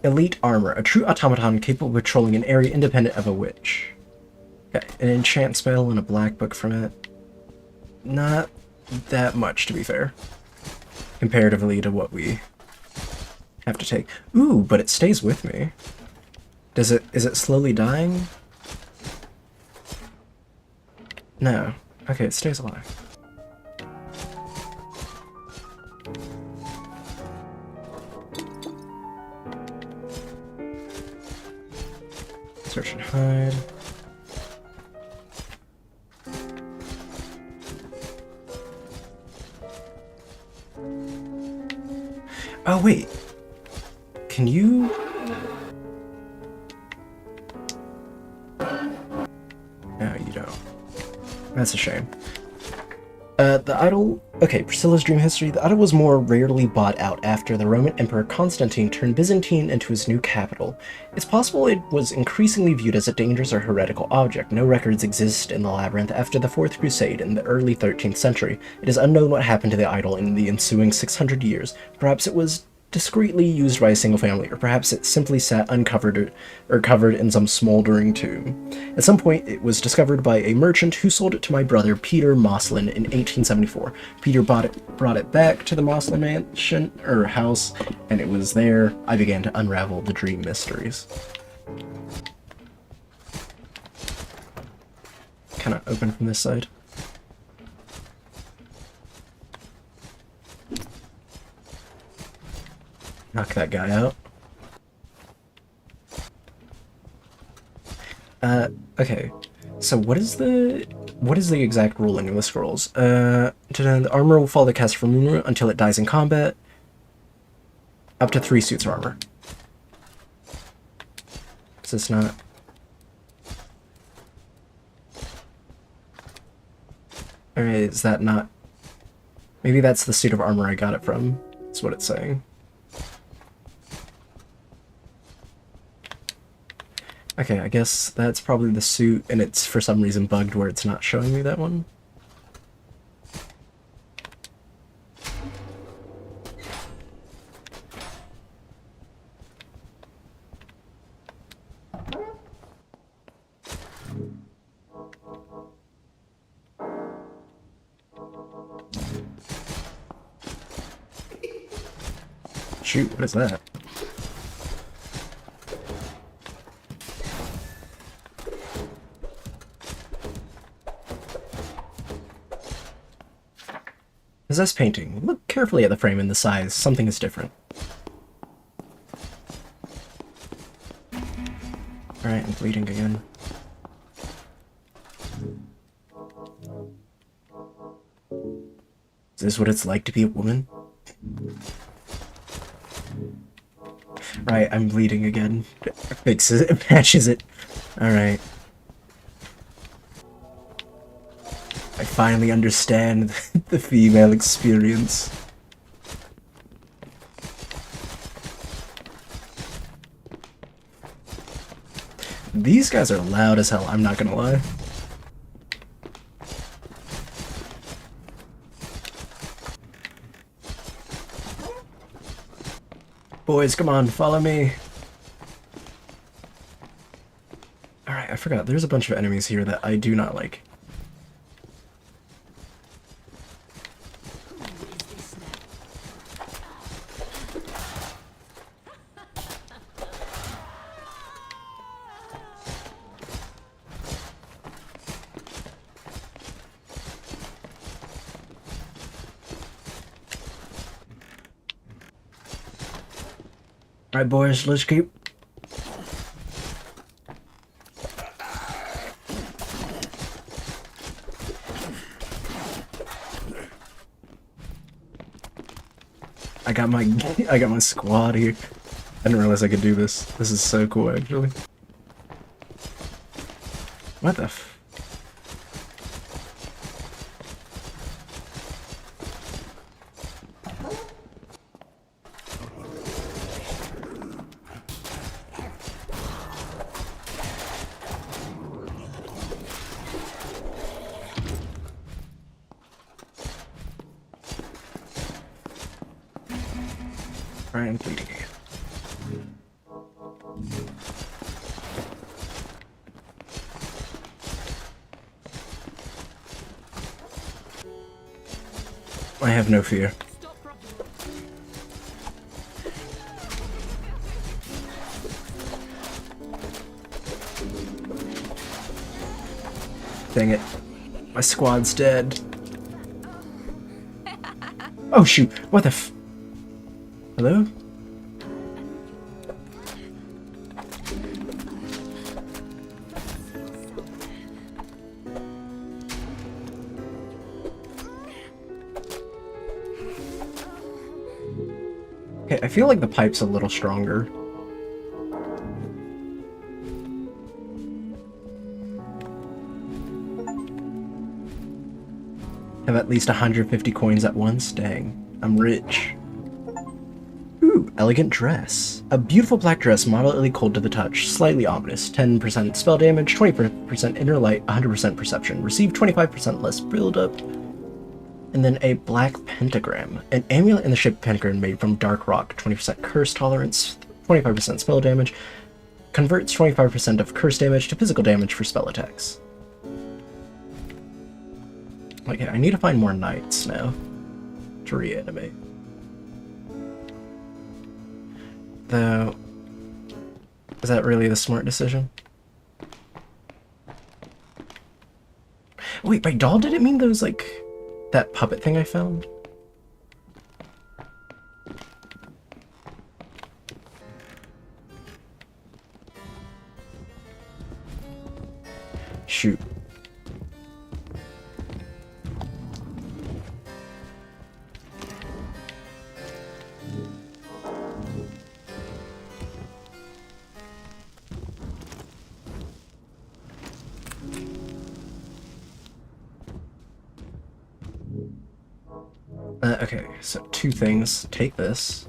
Elite armor, a true automaton capable of patrolling an area independent of a witch. Okay, an enchant spell and a black book from it. Not that much, to be fair, comparatively to what we have to take. Ooh, but it stays with me. Is it slowly dying? No. Okay, it stays alive. Search and hide. Oh, wait. Can you... No, you don't. That's a shame. The idol... Okay, Priscilla's dream history. The idol was more rarely bought out after the Roman Emperor Constantine turned Byzantine into his new capital. It's possible it was increasingly viewed as a dangerous or heretical object. No records exist in the labyrinth after the Fourth Crusade in the early 13th century. It is unknown what happened to the idol in the ensuing 600 years. Perhaps it was discreetly used by a single family, or perhaps it simply sat uncovered or covered in some smoldering tomb. At some point, it was discovered by a merchant who sold it to my brother Peter Moslin in 1874. Peter brought it back to the Moslin mansion, or house, and it was there I began to unravel the dream mysteries. Kind of open from this side. Knock that guy out. Okay. So what is the exact ruling of the scrolls? The armor will follow the caster from Murderous until it dies in combat. Up to 3 suits of armor. Is this not... Alright, is that not... Maybe that's the suit of armor I got it from. That's what it's saying. Okay, I guess that's probably the suit, and it's for some reason bugged where it's not showing me that one. Shoot, what is that? Possess painting. Look carefully at the frame and the size. Something is different. Alright, I'm bleeding again. Is this what it's like to be a woman? Right, I'm bleeding again. Fixes it, patches it. Alright. I finally understand the female experience. These guys are loud as hell, I'm not gonna lie. Boys, come on, follow me. Alright, I forgot, there's a bunch of enemies here that I do not like. Alright, boys, let's keep... I got my squad here. I didn't realize I could do this. This is so cool, actually. What the f... Alright, I'm bleeding again. I have no fear. Dang it. My squad's dead. Oh shoot, what the f- Hello? Okay, I feel like the pipe's a little stronger. Have at least 150 coins at once? Dang, I'm rich. Ooh, elegant dress. A beautiful black dress, moderately cold to the touch, slightly ominous. 10% spell damage, 20% inner light, 100% perception. Receive 25% less build-up. And then a black pentagram. An amulet in the shape of pentagram made from dark rock, 20% curse tolerance, 25% spell damage. Converts 25% of curse damage to physical damage for spell attacks. Okay, I need to find more knights now to reanimate. Though, is that really the smart decision? Wait, by doll, did it mean those, like, that puppet thing I found? Shoot. Okay, so two things. Take this.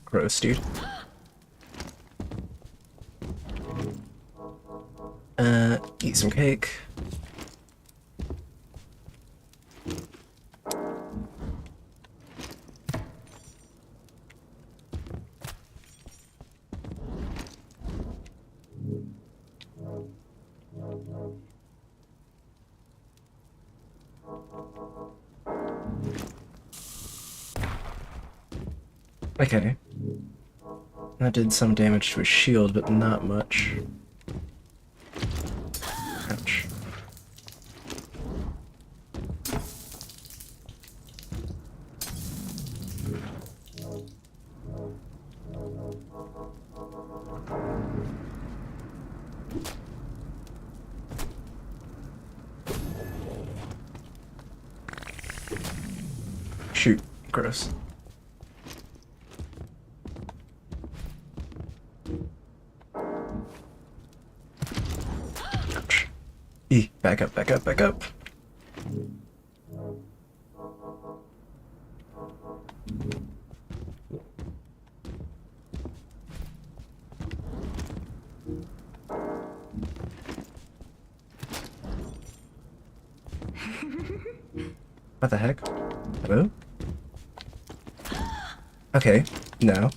Gross, dude. Eat some cake. Okay. That did some damage to his shield, but not much. Ouch. Shoot. Gross. Ouch. Back up, back up, back up. What the heck? Hello? Okay, no.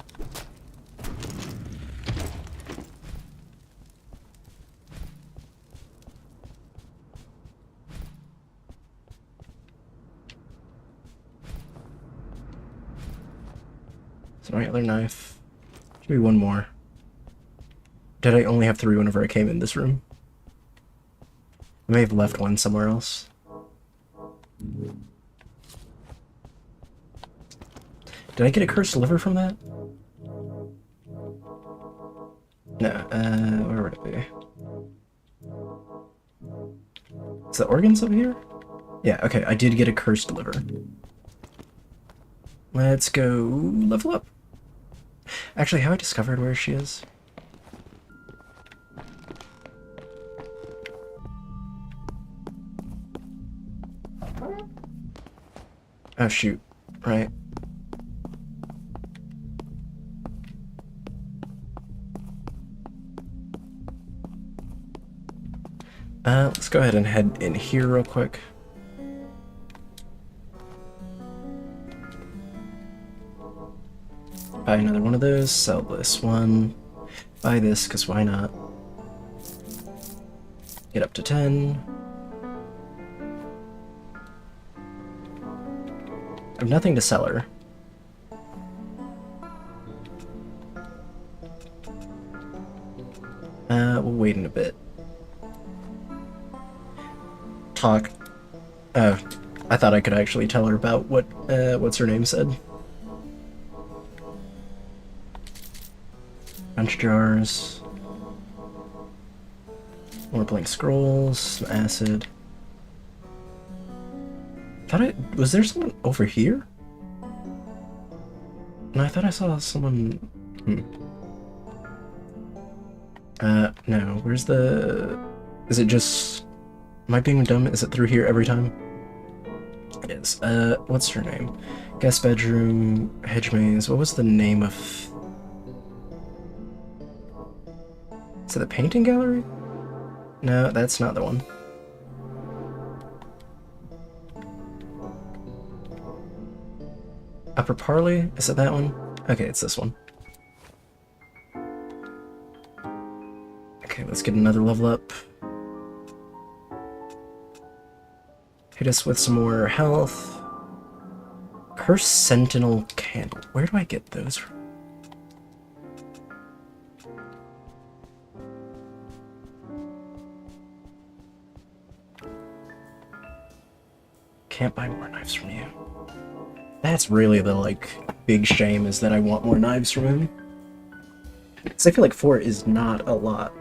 It's my other knife. Give me one more. Did I only have 3 whenever I came in this room? I may have left one somewhere else. Did I get a cursed liver from that? No, where would it be? Is the organs up here? Yeah, okay, I did get a cursed liver. Let's go level up. Actually, have I discovered where she is? Oh shoot, right. Let's go ahead and head in here real quick. Buy another one of those, sell this one. Buy this, because why not? Get up to 10. I have nothing to sell her. We'll wait in a bit. Talk. Oh, I thought I could actually tell her about what's her name said. Punch jars. More blank scrolls, some acid. Was there someone over here? No, I thought I saw someone. No, where's the... Is it just... Am I being dumb? Is it through here every time? It is. What's her name? Guest bedroom, hedge maze. What was the name of... Is it the painting gallery? No, that's not the one. Upper Parley? Is it that one? Okay, it's this one. Okay, let's get another level up. Hit us with some more health. Cursed Sentinel Candle. Where do I get those from? Can't buy more knives from you. That's really the, like, big shame, is that I want more knives from him. Because I feel like 4 is not a lot.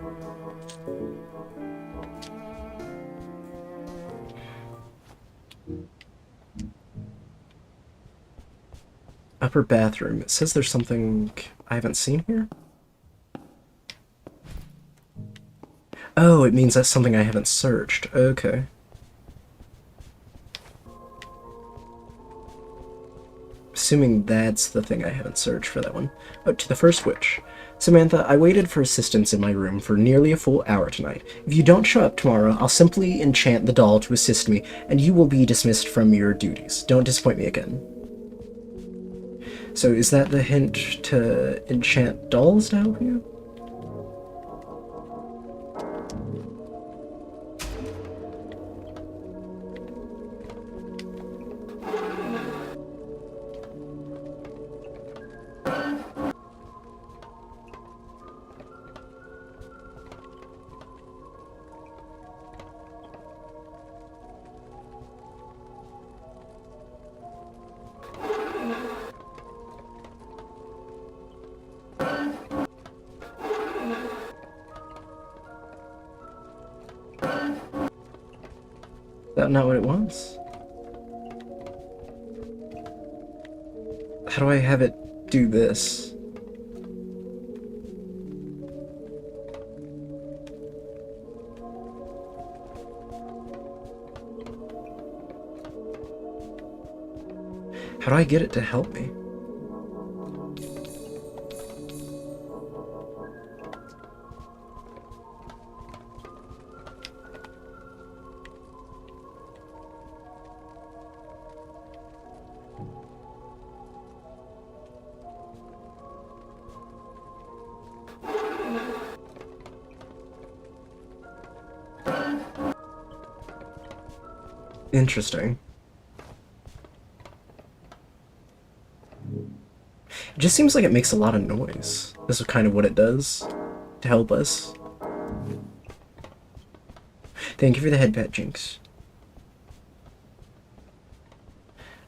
Upper bathroom. It says there's something I haven't seen here. Oh, it means that's something I haven't searched. Okay. Assuming that's the thing I haven't searched for that one. Oh, to the first witch. Samantha, I waited for assistance in my room for nearly a full hour tonight. If you don't show up tomorrow, I'll simply enchant the doll to assist me, and you will be dismissed from your duties. Don't disappoint me again. So is that the hint to enchant dolls to help you? Is that not what it wants? How do I have it do this? How do I get it to help me? Interesting. It just seems like it makes a lot of noise. This is kind of what it does to help us. Thank you for the head pet, Jinx.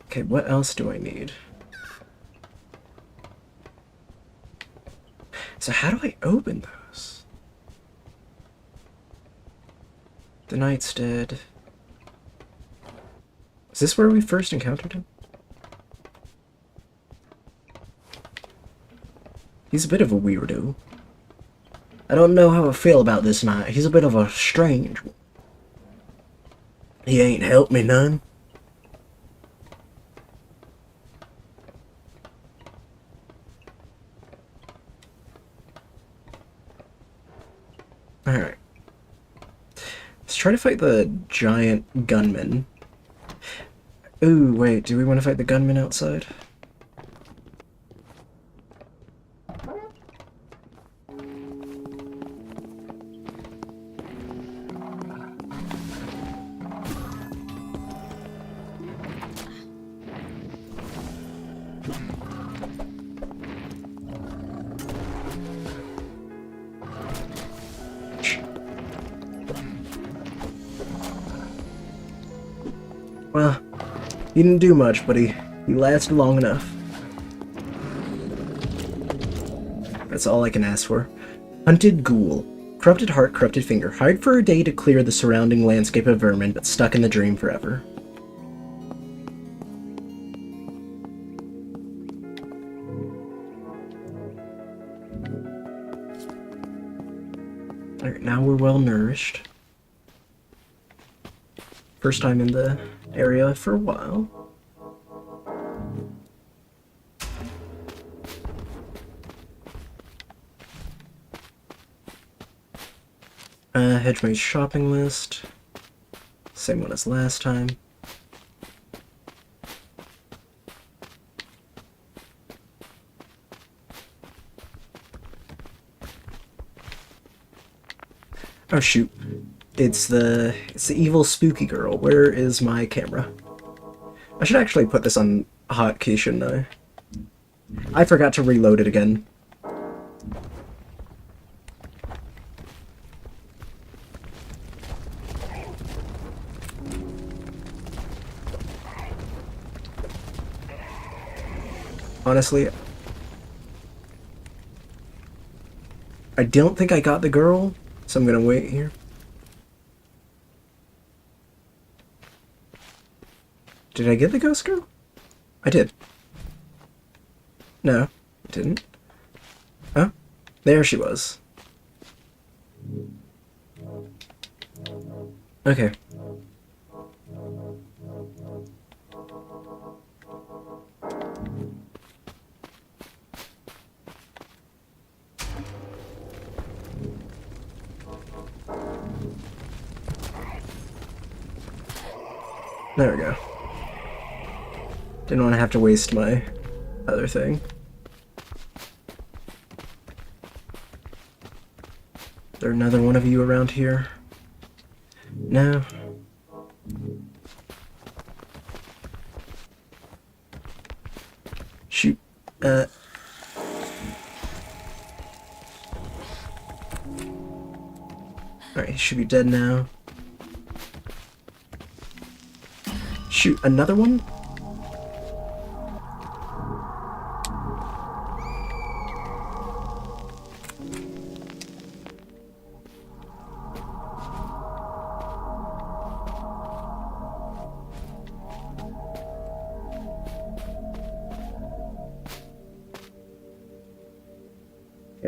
Okay, what else do I need? So how do I open those? The knight's dead. Is this where we first encountered him? He's a bit of a weirdo. I don't know how I feel about this knight. He's a bit of a strange one. He ain't helped me none. Alright. Let's try to fight the giant gunman. Ooh, wait, do we want to fight the gunman outside? Well, he didn't do much, but he lasted long enough. That's all I can ask for. Hunted ghoul. Corrupted heart, corrupted finger. Hide for a day to clear the surrounding landscape of vermin, but stuck in the dream forever. Alright, now we're well nourished. First time in the area for a while. Hedgemai's shopping list. Same one as last time. Oh shoot. It's the evil spooky girl. Where is my camera? I should actually put this on hotkey, shouldn't I? I forgot to reload it again. Honestly, I don't think I got the girl, so I'm gonna wait here. Did I get the ghost girl? I did. No, I didn't. Oh, there she was. Okay. There we go. Didn't want to have to waste my other thing. Is there another one of you around here? No. Shoot. Alright, he should be dead now. Shoot, another one?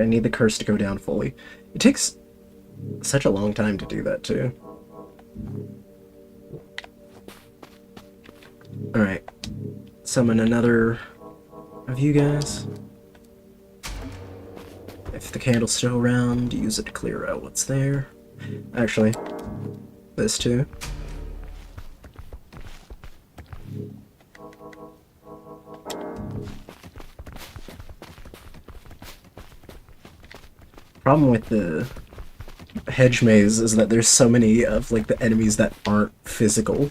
I need the curse to go down fully. It takes such a long time to do that, too. Alright. Summon another of you guys. If the candle's still around, use it to clear out what's there. Actually, this too. Problem with the hedge maze is that there's so many of like the enemies that aren't physical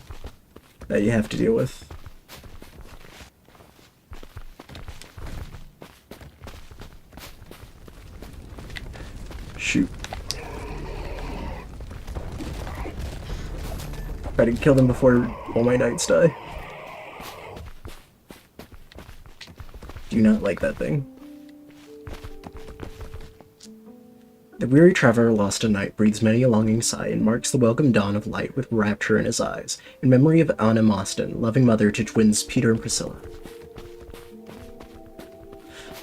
that you have to deal with. Shoot. Try to kill them before all my knights die. Do not like that thing. The weary traveler lost a night breathes many a longing sigh and marks the welcome dawn of light with rapture in his eyes, in memory of Anna Mostyn, loving mother to twins Peter and Priscilla.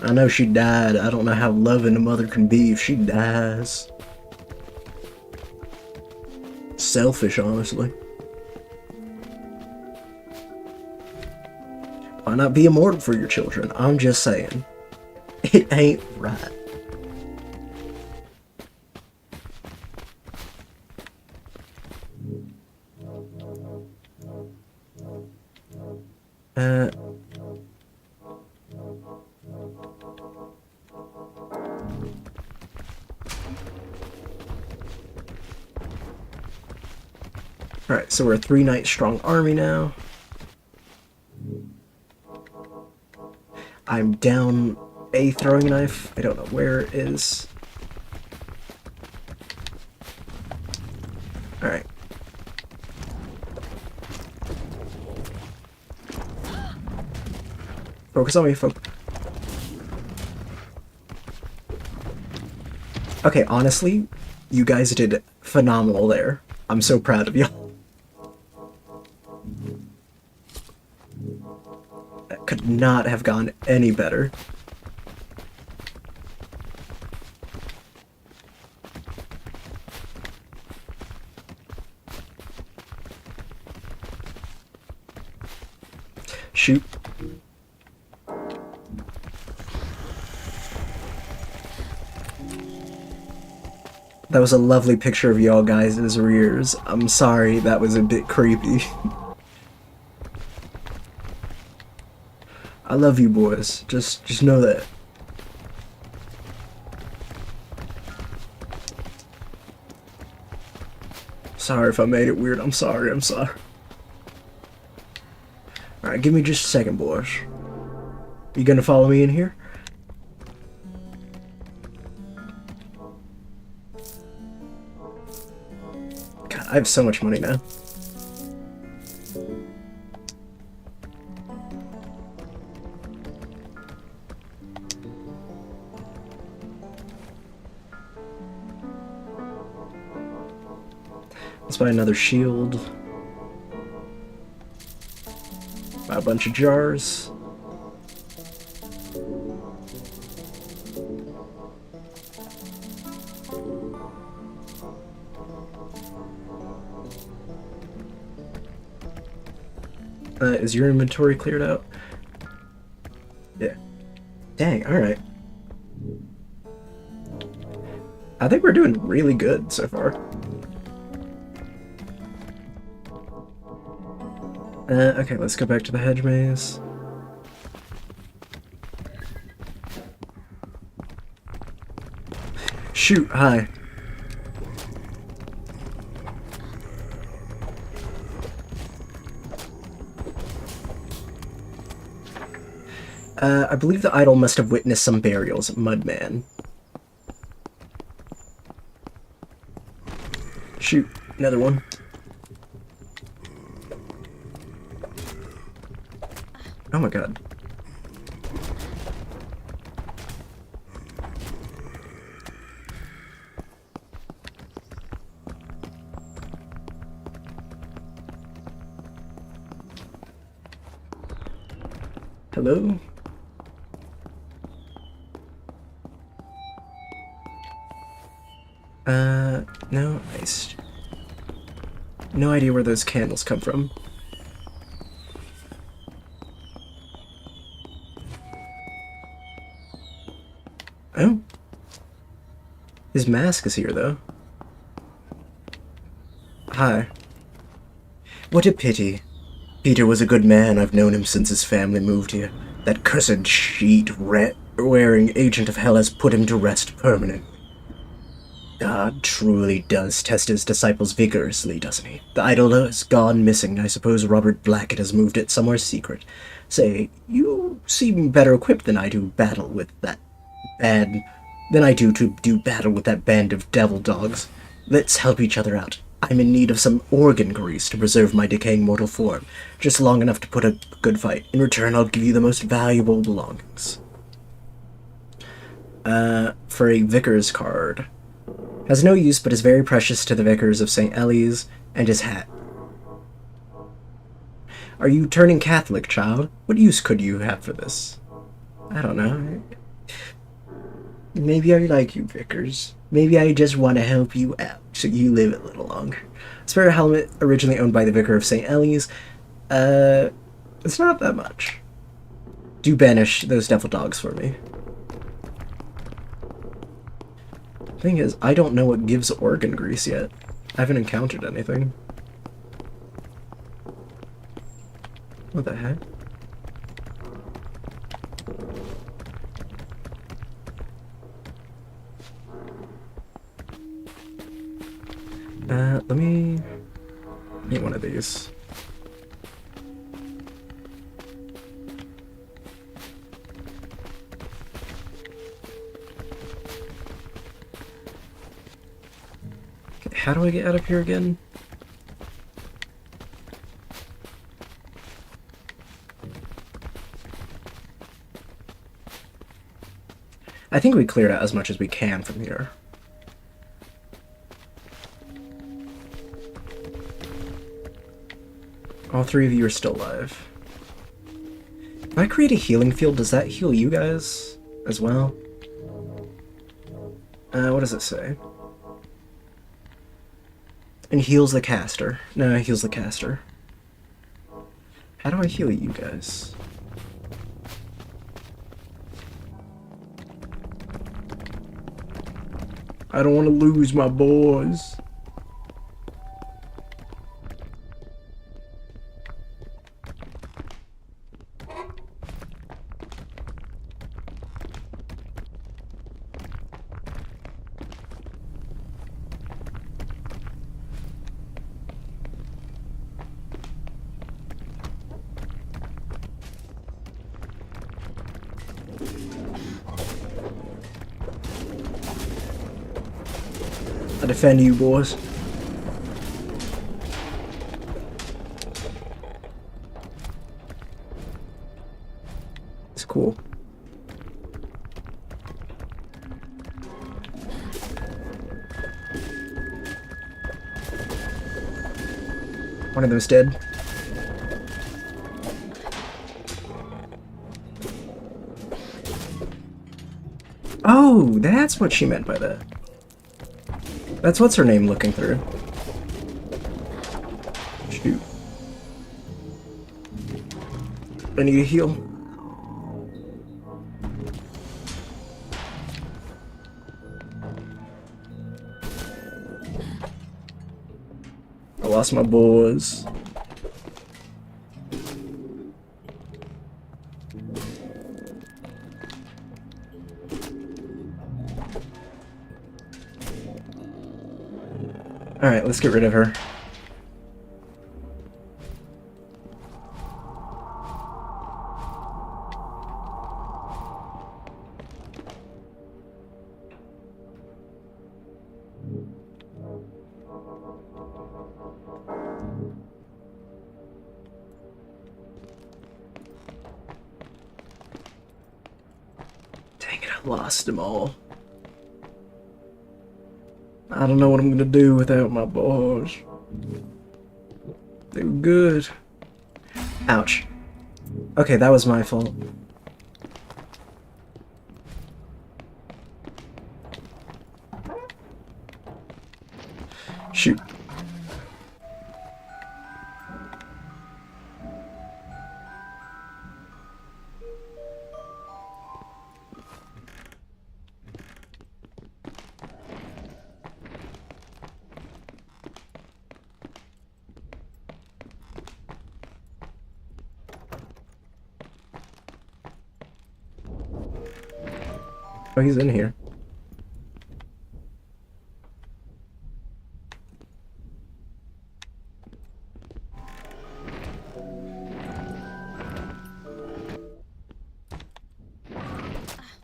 I know she died. I don't know how loving a mother can be if she dies. Selfish, honestly. Why not be immortal for your children? I'm just saying. It ain't right. Alright, so we're a 3-knight strong army now. I'm down a throwing knife. I don't know where it is. Alright. Focus on me, Okay, honestly, you guys did phenomenal there. I'm so proud of y'all. That could not have gone any better. Shoot. That was a lovely picture of y'all guys' rears. I'm sorry, that was a bit creepy. I love you boys. Just know that. Sorry if I made it weird. I'm sorry. Alright, give me just a second, boys. You gonna follow me in here? God, I have so much money now. Let's buy another shield. Buy a bunch of jars. Is your inventory cleared out? Yeah. Dang, alright. I think we're doing really good so far. Okay, let's go back to the hedge maze. Shoot, hi. I believe the idol must have witnessed some burials, Mudman. Shoot, another one. Oh my god. Hello? No, no idea where those candles come from. Oh. His mask is here, though. Hi. What a pity. Peter was a good man. I've known him since his family moved here. That cursed sheet-wearing agent of hell has put him to rest permanently. God truly does test his disciples vigorously, doesn't he? The idol has gone missing. I suppose Robert Blackett has moved it somewhere secret. Say, you seem better equipped than I do battle with that band. Than I do to do battle with that band of devil dogs. Let's help each other out. I'm in need of some organ grease to preserve my decaying mortal form, just long enough to put a good fight. In return, I'll give you the most valuable belongings. For a vicar's card. Has no use, but is very precious to the vicars of St. Eli's, and his hat. Are you turning Catholic, child? What use could you have for this? I don't know. Maybe I like you, vicars. Maybe I just want to help you out, so you live a little longer. Spare helmet, originally owned by the vicar of St. Eli's. It's not that much. Do banish those devil dogs for me. Thing is, I don't know what gives organ grease yet. I haven't encountered anything. What the heck? Let me get one of these. Okay, how do I get out of here again? think we cleared out as much as we can from here. All three of you are still alive. If I create a healing field, does that heal you guys as well? What does it say? And heals the caster. No, it heals the caster. How do I heal you guys? I don't want to lose my boys. I defend you, boys. It's cool. One of them's dead. Oh, that's what she meant by that. That's what's her name looking through. Shoot. I need a heal. I lost my boys. Alright, let's get rid of her. Dang it, I lost them all. I don't know what I'm gonna do without my boys. They were good. Ouch. Okay, that was my fault. Shoot. Oh, he's in here.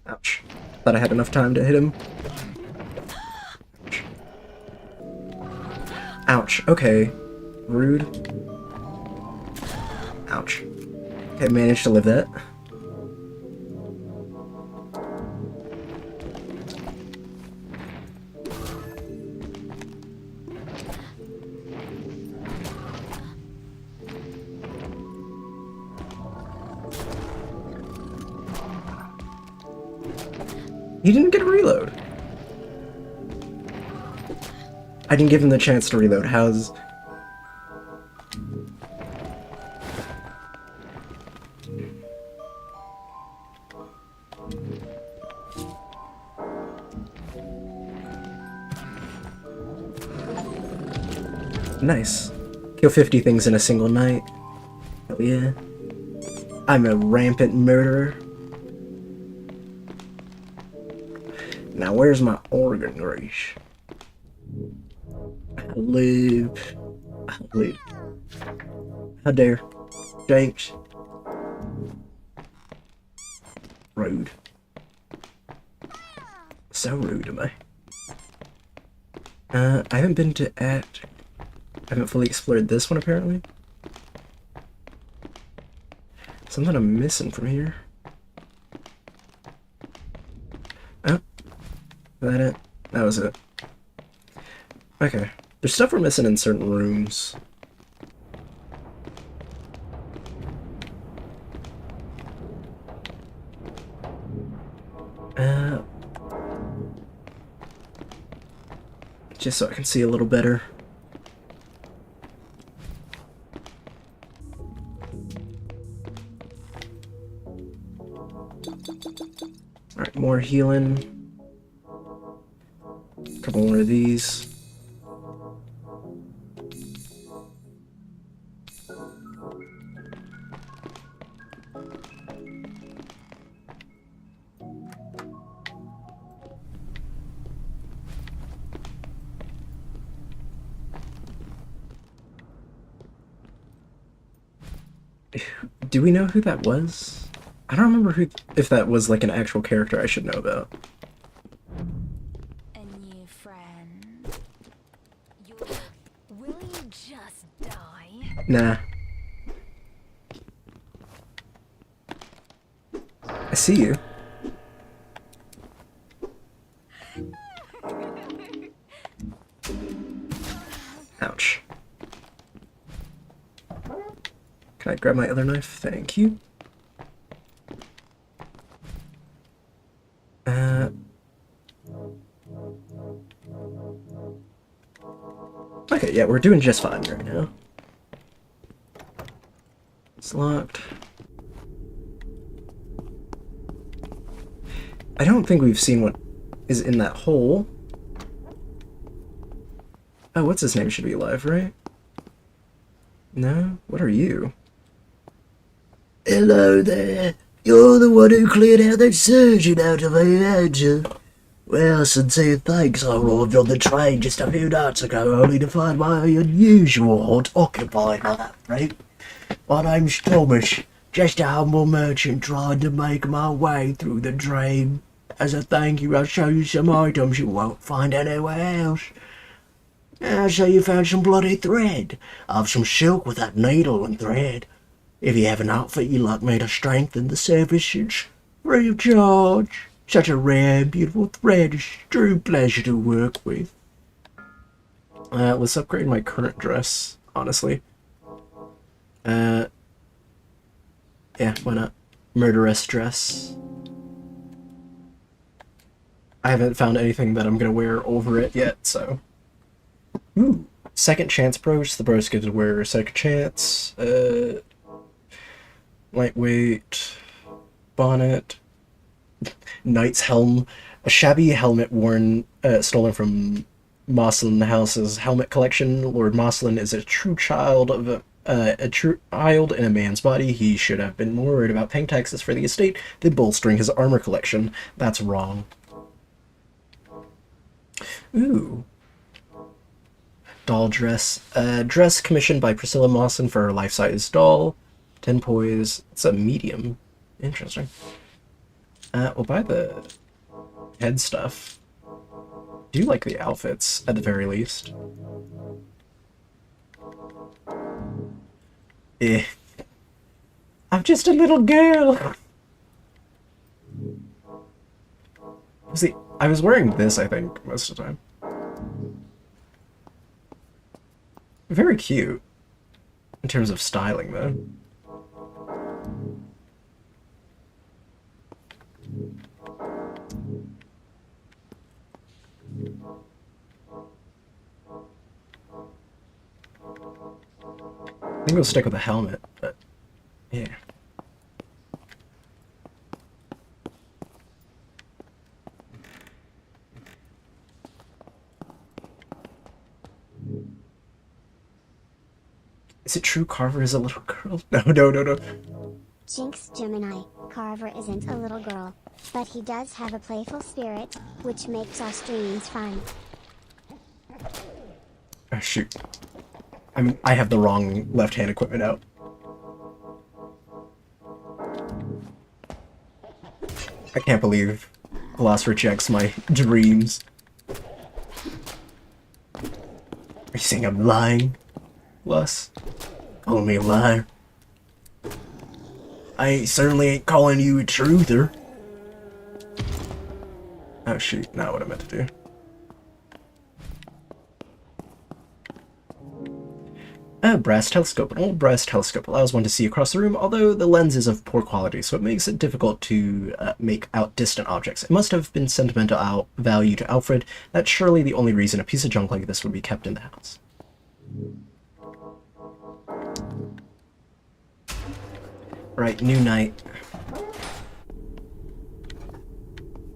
Ouch. Thought I had enough time to hit him. Ouch. Okay. Rude. Ouch. Okay, managed to live that. He didn't get a reload. I didn't give him the chance to reload. How's... Nice. Kill 50 things in a single night. Hell yeah. I'm a rampant murderer. Now where's my organ grease? I live. How dare. James. Rude. So rude am I. I haven't been to I haven't fully explored this one apparently. Something I'm missing from here. Oh. that it? That was it. Okay. There's stuff we're missing in certain rooms. Just so I can see a little better. Alright, more healing. A couple more of these. Do we know who that was? I don't remember who, if that was like an actual character I should know about. A new friend. Will you just die? Nah. I see you. Ouch. Can I grab my other knife? Thank you. Okay, yeah, we're doing just fine right now. It's locked. I don't think we've seen what is in that hole. Oh, what's his name should be alive, right? No? What are you? Hello there. You're the one who cleared out that surgeon out of here, aren't you? Well, sincere thanks. I arrived on the train just a few nights ago, only to find my unusual haunt occupied, I'm afraid. My name's Thomas, just a humble merchant trying to make my way through the drain. As a thank you, I'll show you some items you won't find anywhere else. I so you found some bloody thread. I've some silk with that needle and thread. If you have an outfit you'd like me to strengthen the services, free of charge. Such a rare and beautiful thread is a true pleasure to work with. Let's upgrade my current dress, honestly. Yeah, why not? Murderous dress. I haven't found anything that I'm gonna wear over it yet, so. Ooh, second chance brooch. The brooch gives wearer a second chance. Lightweight bonnet. Knight's helm. A shabby helmet worn, stolen from Moslin House's helmet collection. Lord Moslin is a true child of a true child in a man's body. He should have been more worried about paying taxes for the estate than bolstering his armor collection. That's wrong. Ooh. Doll dress. Dress commissioned by Priscilla Mawson for her life-size doll. 10 poise. It's a medium. Interesting. We'll buy the head stuff. Do like the outfits, at the very least. Eh. I'm just a little girl! See, I was wearing this, I think, most of the time. Very cute. In terms of styling, though. I think we'll stick with the helmet, but yeah. Is it true Carver is a little girl? No. Jinx Gemini, Carver isn't a little girl, but he does have a playful spirit, which makes our streams fun. Oh, shoot. I have the wrong left-hand equipment out. I can't believe Gloss rejects my dreams. Are you saying I'm lying, Gloss? Call me a liar. I certainly ain't calling you a truther. Oh shoot, not what I meant to do. A brass telescope. An old brass telescope allows one to see across the room, although the lens is of poor quality, so it makes it difficult to make out distant objects. It must have been sentimental value to Alfred. That's surely the only reason a piece of junk like this would be kept in the house. Right, new night.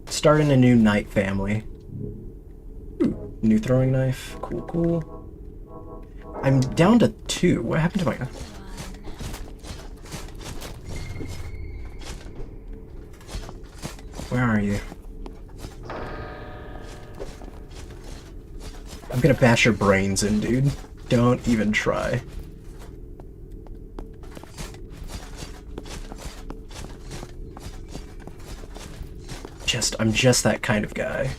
Starting a new night family. Ooh, new throwing knife. Cool, cool. I'm down to 2. What happened to my... Where are you? I'm gonna bash your brains in, dude. Don't even try. I'm just that kind of guy.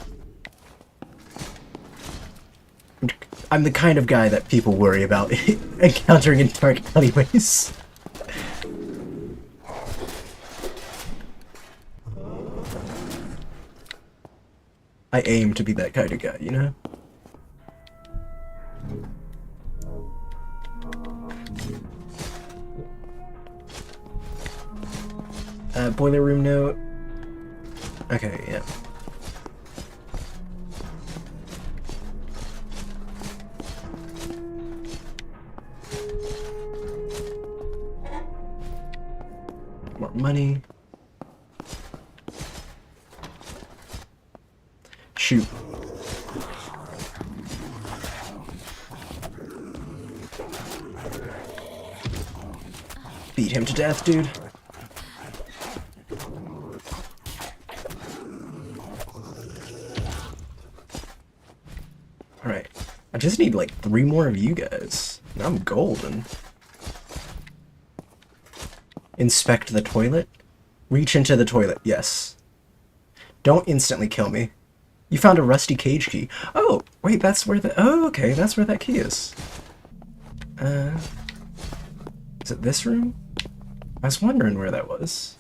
I'm the kind of guy that people worry about encountering in dark alleyways. I aim to be that kind of guy, you know? Boiler room note. Okay, yeah. More money. Shoot. Beat him to death, dude. Alright. I just need like 3 more of you guys. Now I'm golden. Inspect the toilet. Reach into the toilet. Yes. Don't instantly kill me. You found a rusty cage key. Oh, wait, that's where the... Oh, okay, that's where that key is. Is it this room? I was wondering where that was.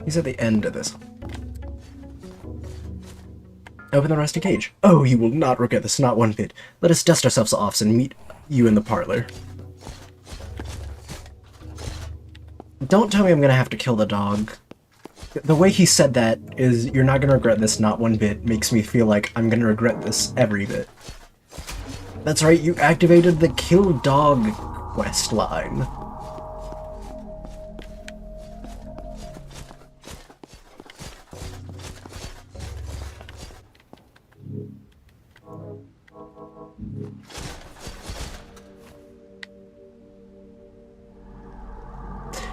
He's at the end of this. Open the rusty cage. Oh, you will not regret this, not one bit. Let us dust ourselves off and meet you in the parlor. Don't tell me I'm gonna have to kill the dog. The way he said that is, you're not gonna regret this, not one bit, makes me feel like I'm gonna regret this every bit. That's right, you activated the kill dog quest line.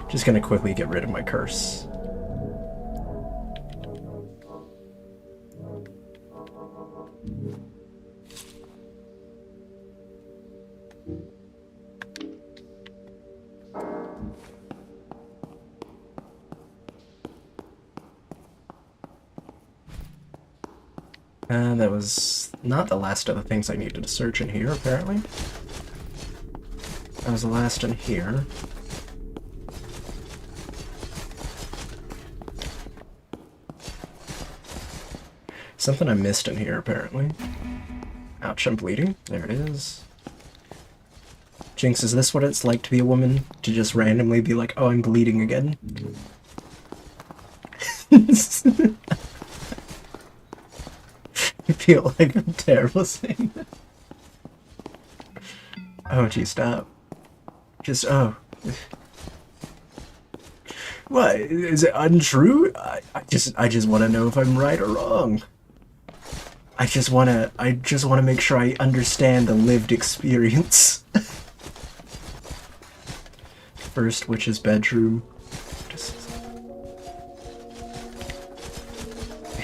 Just gonna quickly get rid of my curse. That was not the last of the things I needed to search in here, apparently. That was the last in here. Something I missed in here, apparently. Ouch, I'm bleeding. There it is. Jinx, is this what it's like to be a woman? To just randomly be like, oh, I'm bleeding again? I feel like I'm terrible saying that. Oh, gee, stop. Just, oh. What? Is it untrue? I just want to know if I'm right or wrong. I just want to make sure I understand the lived experience. First witch's bedroom.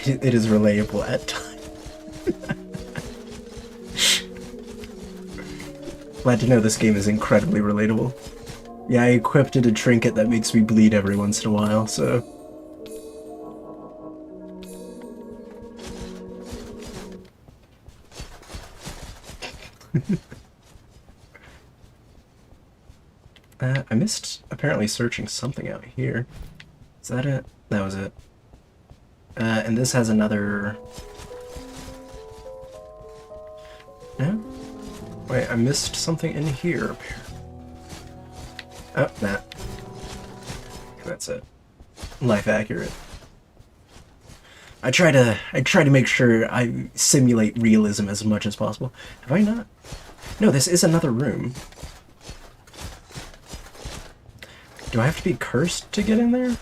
It is relatable at times. Glad to know this game is incredibly relatable. Yeah, I equipped a trinket that makes me bleed every once in a while, so... I missed apparently searching something out here. Is that it? That was it. And this has another... No? Wait, I missed something in here. Oh, that. That's it. Life accurate. I try to make sure I simulate realism as much as possible. Have I not? No, this is another room. Do I have to be cursed to get in there?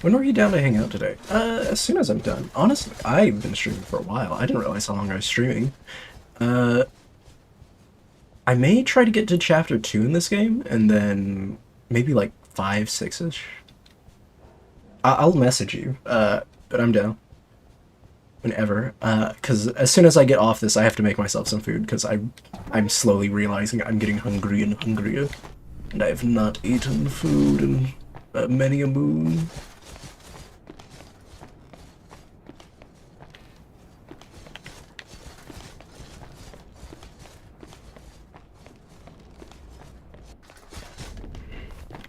When were you down to hang out today? As soon as I'm done. Honestly, I've been streaming for a while. I didn't realize how long I was streaming. I may try to get to chapter 2 in this game, and then maybe like 5, 6-ish. I'll message you, but I'm down. Whenever, because as soon as I get off this, I have to make myself some food, because I'm slowly realizing I'm getting hungry and hungrier, and I have not eaten food in many a moon.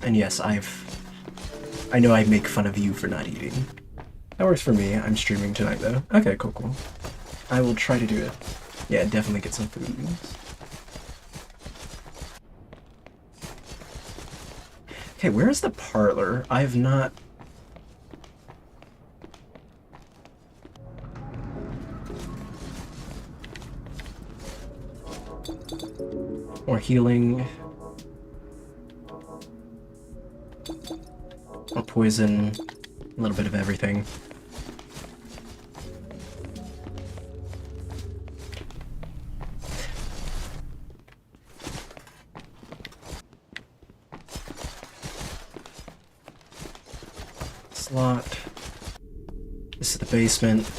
And yes, I know I make fun of you for not eating. That works for me. I'm streaming tonight, though. Okay, cool, cool. I will try to do it. Yeah, definitely get some food. Okay, where is the parlor? I have not... More healing. More poison. A little bit of everything. Slot. This is the basement.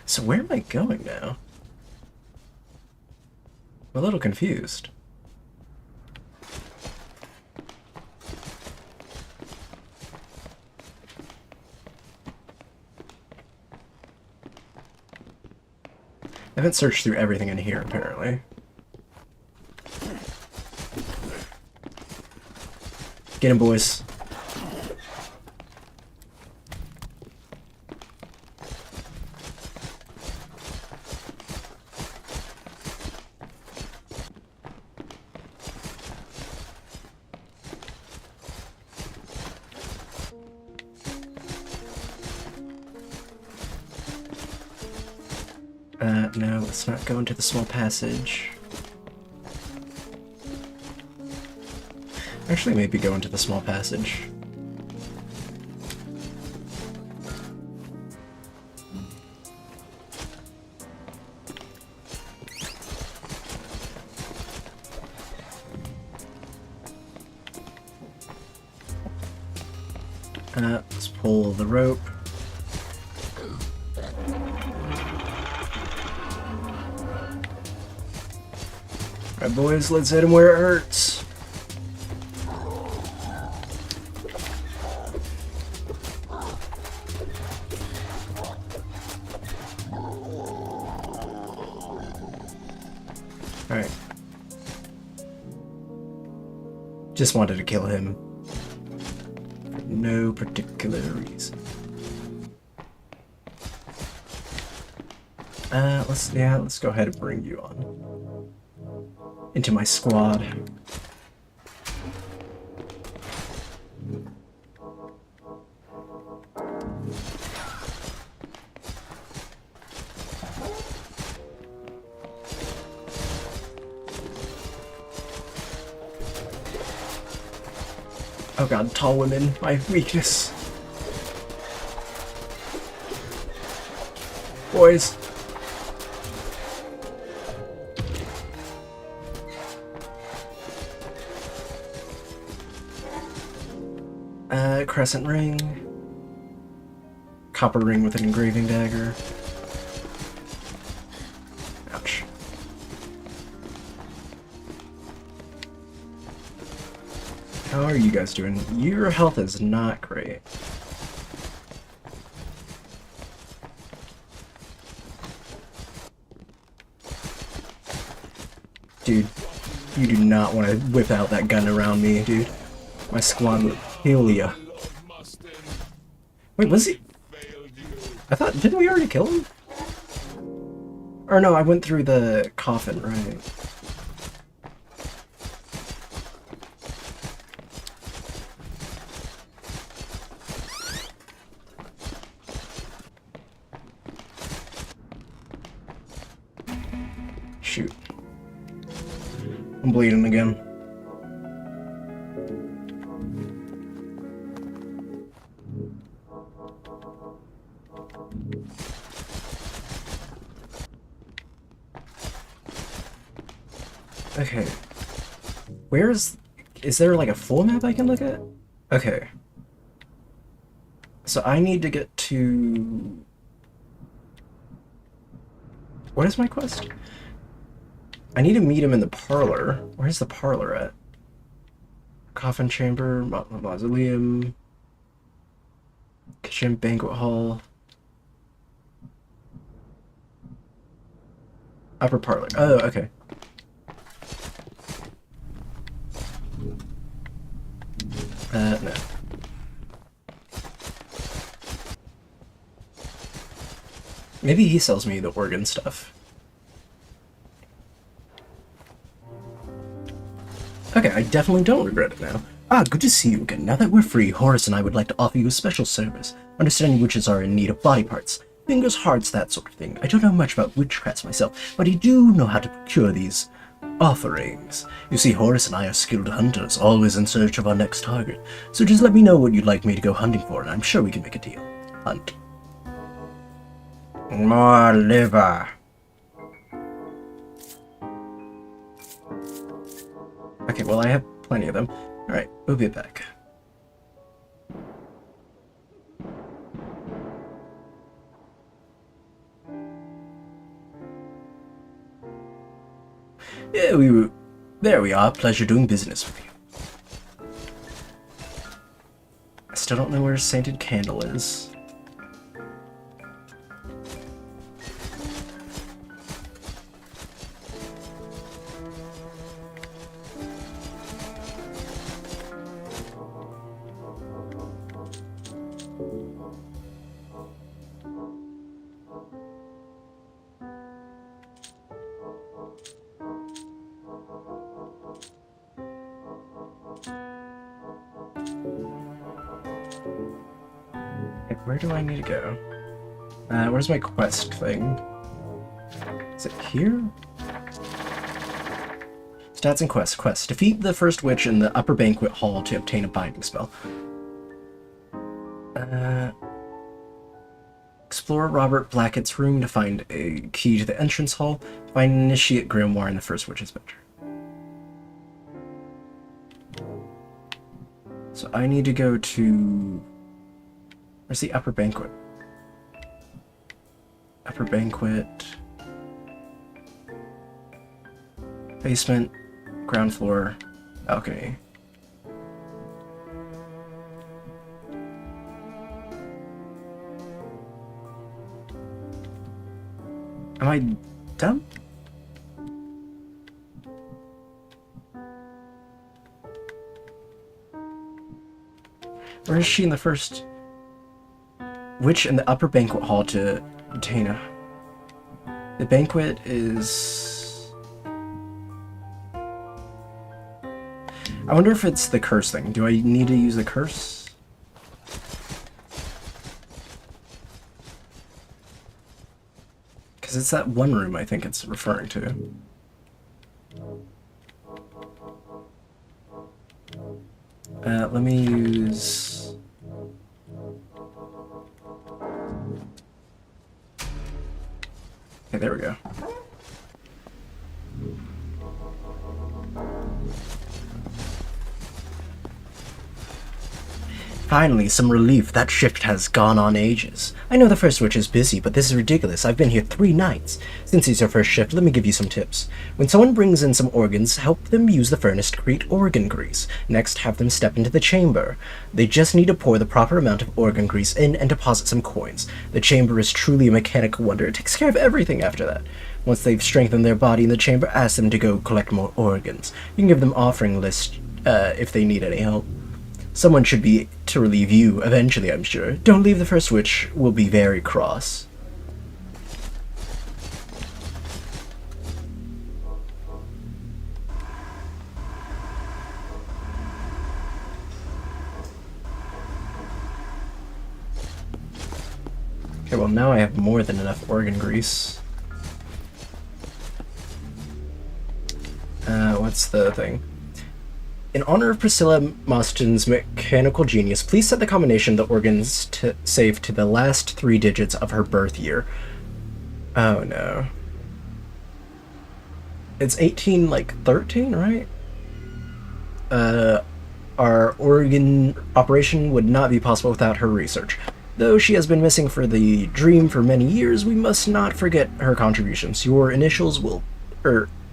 So where am I going now? I'm a little confused. I haven't searched through everything in here, apparently. Get him, boys. No, let's not go into the small passage. Actually, maybe go into the small passage. Let's pull the rope. Alright, boys, let's hit him where it hurts. Alright. Just wanted to kill him. For no particular reason. Let's go ahead and bring you on. Into my squad. Oh god, tall women, my weakness. Boys. Crescent ring. Copper ring with an engraving dagger. Ouch. How are you guys doing? Your health is not great. Dude, you do not want to whip out that gun around me, dude. My squad will kill ya. Wait, was he? I thought, didn't we already kill him? Or no, I went through the coffin, right? Shoot. I'm bleeding again. Okay. Is there like a full map I can look at? Okay. So I need to get to... What is my quest? I need to meet him in the parlor. Where's the parlor at? Coffin chamber, mausoleum, kitchen, banquet hall, upper parlor. Oh, okay. No. Maybe he sells me the organ stuff. Okay, I definitely don't regret it now. Ah, good to see you again. Now that we're free, Horace and I would like to offer you a special service. Understanding witches are in need of body parts. Fingers, hearts, that sort of thing. I don't know much about witchcrafts myself, but I do know how to procure these offerings. You see, Horace and I are skilled hunters, always in search of our next target. So just let me know what you'd like me to go hunting for, and I'm sure we can make a deal. Hunt. More liver. Okay, well, I have plenty of them. Alright, we'll be back. Yeah, there we are. Pleasure doing business with you. I still don't know where Sainted Candle is. Where do I need to go? Where's my quest thing? Is it here? Stats and quests. Quest. Defeat the first witch in the upper banquet hall to obtain a binding spell. Explore Robert Blackett's room to find a key to the entrance hall. Find Initiate Grimoire in the first witch's bedroom. So I need to go to... Where's the upper banquet? Upper banquet. Basement. Ground floor. Balcony. Am I dumb? Where is she in the first... Witch in the upper banquet hall to obtain a... The banquet is... I wonder if it's the curse thing. Do I need to use the curse? Because it's that one room I think it's referring to. Let me use... Okay, there we go. Finally, some relief. That shift has gone on ages. I know the first witch is busy, but this is ridiculous. I've been here 3 nights. Since it's your first shift, let me give you some tips. When someone brings in some organs, help them use the furnace to create organ grease. Next, have them step into the chamber. They just need to pour the proper amount of organ grease in and deposit some coins. The chamber is truly a mechanical wonder. It takes care of everything after that. Once they've strengthened their body in the chamber, ask them to go collect more organs. You can give them offering lists if they need any help. Someone should be to relieve you, eventually, I'm sure. Don't leave the first witch, will be very cross. Okay, well now I have more than enough organ grease. What's the thing? In honor of Priscilla Mostyn's mechanical genius, please set the combination of the organs saved to the last 3 digits of her birth year. Oh no. It's 18, like 13, right? Our organ operation would not be possible without her research. Though she has been missing for the dream for many years, we must not forget her contributions. Your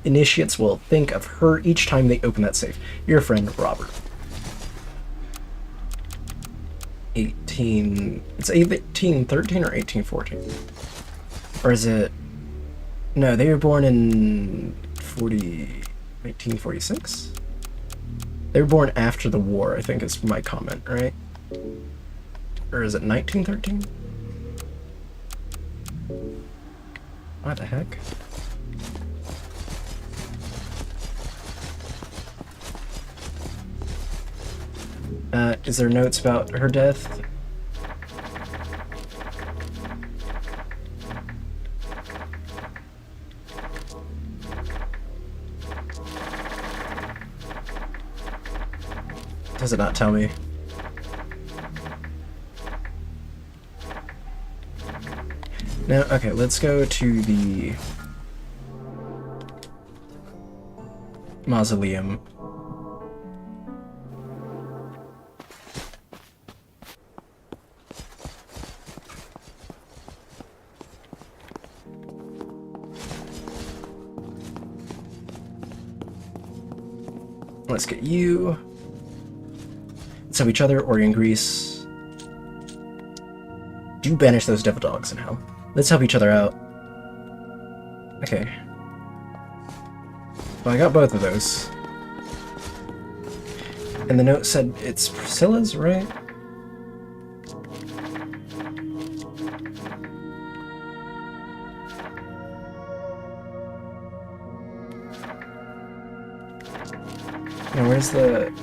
initiates will think of her each time they open that safe. Your friend, Robert. 18... It's 1813 or 1814? Or is it... No, they were born in 1846? They were born after the war, I think is my comment, right? Or is it 1913? What the heck? Is there notes about her death? Does it not tell me? No, okay, let's go to the mausoleum. Let's get you. Let's have each other, organ grease. Do banish those devil dogs in hell. Let's help each other out. Okay. Well, I got both of those. And the note said it's Priscilla's, right? Now, where's the...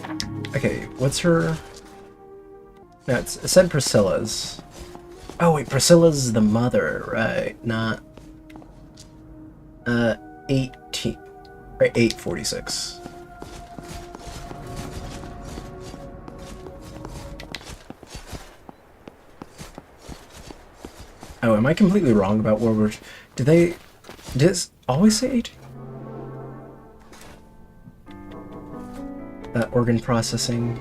Okay, what's her... No, it said Priscilla's. Oh, wait, Priscilla's the mother, right? Not... 18... Right, 846. Oh, am I completely wrong about where we're... Did it always say 18? Organ processing.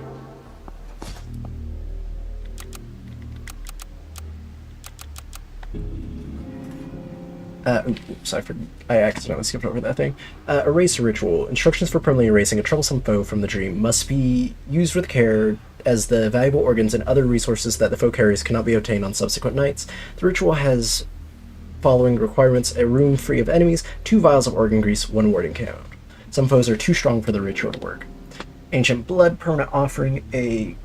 Oops, I accidentally skipped over that thing. Erase ritual. Instructions for permanently erasing a troublesome foe from the dream must be used with care, as the valuable organs and other resources that the foe carries cannot be obtained on subsequent nights. The ritual has following requirements: a room free of enemies, 2 vials of organ grease, 1 warding count. Some foes are too strong for the ritual to work. Ancient blood, permanent offering, a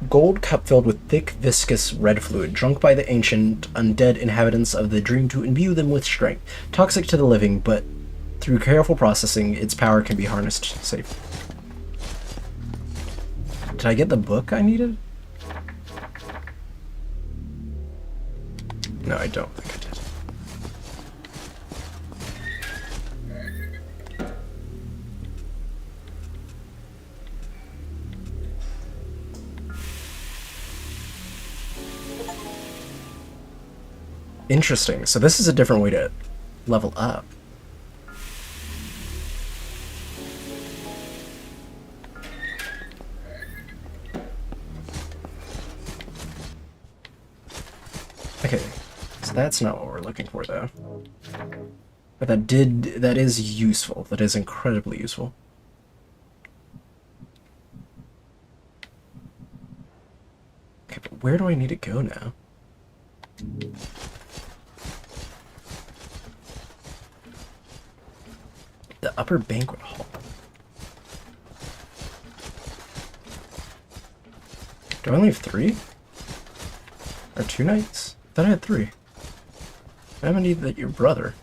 gold cup filled with thick, viscous red fluid, drunk by the ancient undead inhabitants of the dream to imbue them with strength. Toxic to the living, but through careful processing, its power can be harnessed safely. Did I get the book I needed? No, I don't think I did. Interesting. So this is a different way to level up. Okay, so that's not what we're looking for, though. But that is useful. That is incredibly useful. Okay, but where do I need to go now? The upper banquet hall. Do I only have 3? Or 2 nights? I thought I had 3. How many that your brother?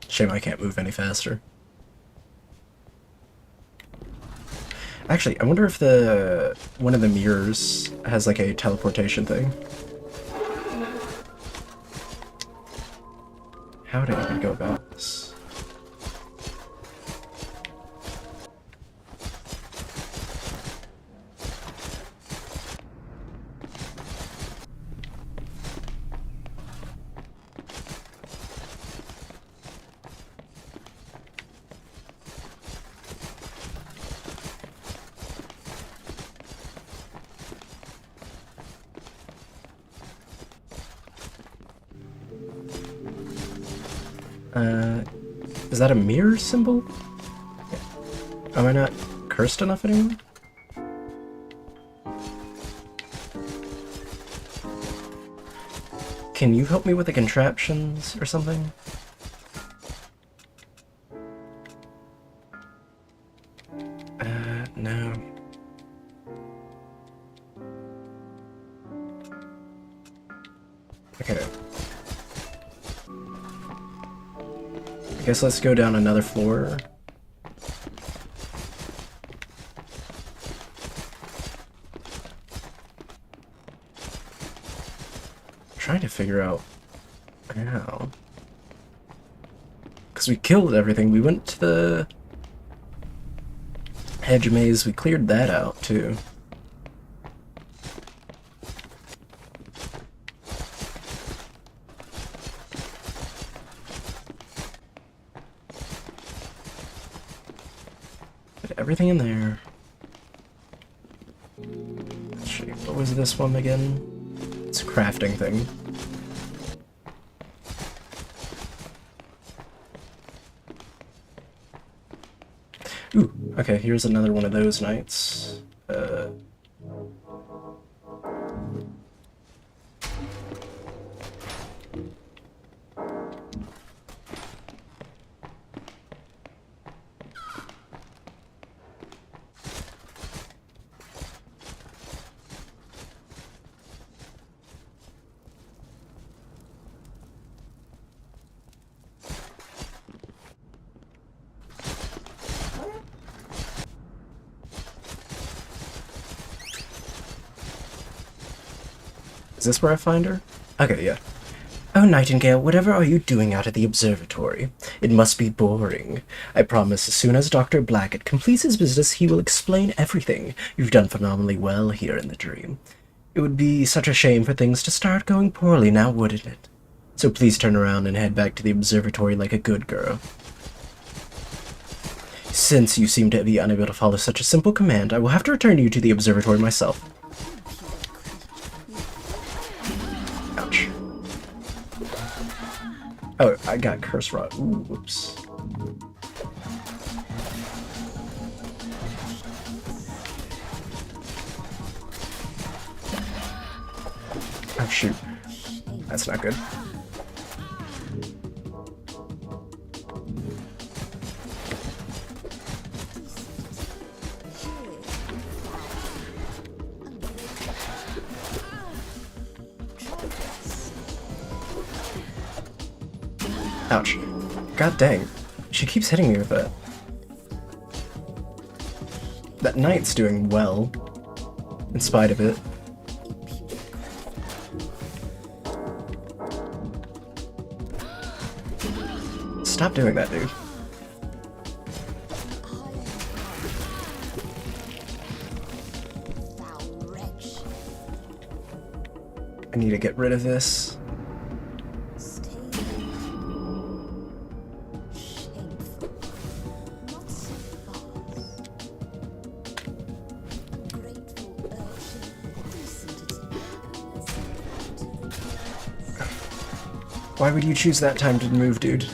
Shame I can't move any faster. Actually, I wonder if one of the mirrors has like a teleportation thing. How would I even go about this? Is that a mirror symbol? Am I not cursed enough anymore? Can you help me with the contraptions or something? No. Okay. I guess let's go down another floor. Trying to figure out how. Because we killed everything. We went to the hedge maze. We cleared that out too. Put everything in there. Let's see, what was this one again? It's a crafting thing. Ooh, okay, here's another one of those nights. Is this where I find her? Okay, yeah. Oh, Nightingale, whatever are you doing out at the observatory? It must be boring. I promise as soon as Dr. Blackett completes his business, he will explain everything. You've done phenomenally well here in the dream. It would be such a shame for things to start going poorly now, wouldn't it? So please turn around and head back to the observatory like a good girl. Since you seem to be unable to follow such a simple command, I will have to return you to the observatory myself. Ouch. Oh, I got curse rod. Ooh, whoops. Oh, shoot. That's not good. Ouch. God dang. She keeps hitting me with that. That knight's doing well, in spite of it. Stop doing that, dude. I need to get rid of this. Why would you choose that time to move, dude?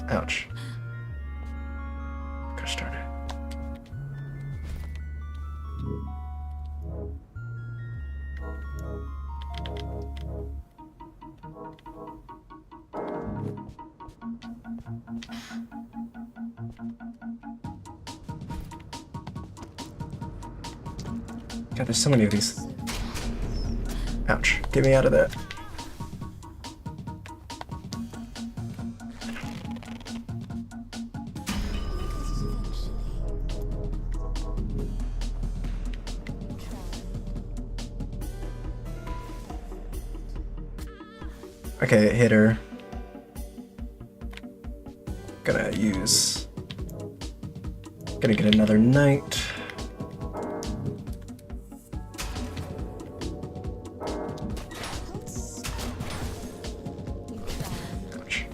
Ouch. Gosh darn it. God, there's so many of these. Ouch. Get me out of there. Okay, it hit her. Gonna get another knight. Ouch.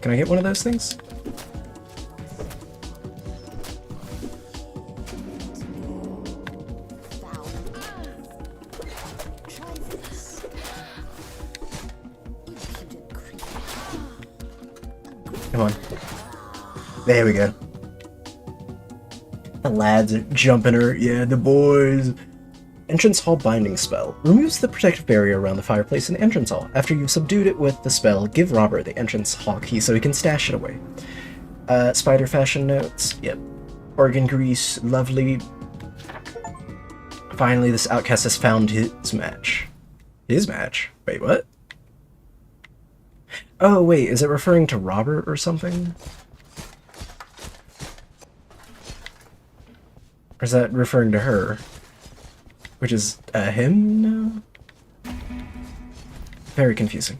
Can I get one of those things? Come on. There we go. The lads are jumping her. Yeah, the boys. Entrance Hall Binding Spell. Removes the protective barrier around the fireplace in the entrance hall. After you've subdued it with the spell, give Robert the entrance hall key so he can stash it away. Spider fashion notes. Yep. Organ grease. Lovely. Finally, this outcast has found his match. His match? Wait, what? Oh, wait, is it referring to Robert or something? Or is that referring to her? Which is him now? Very confusing.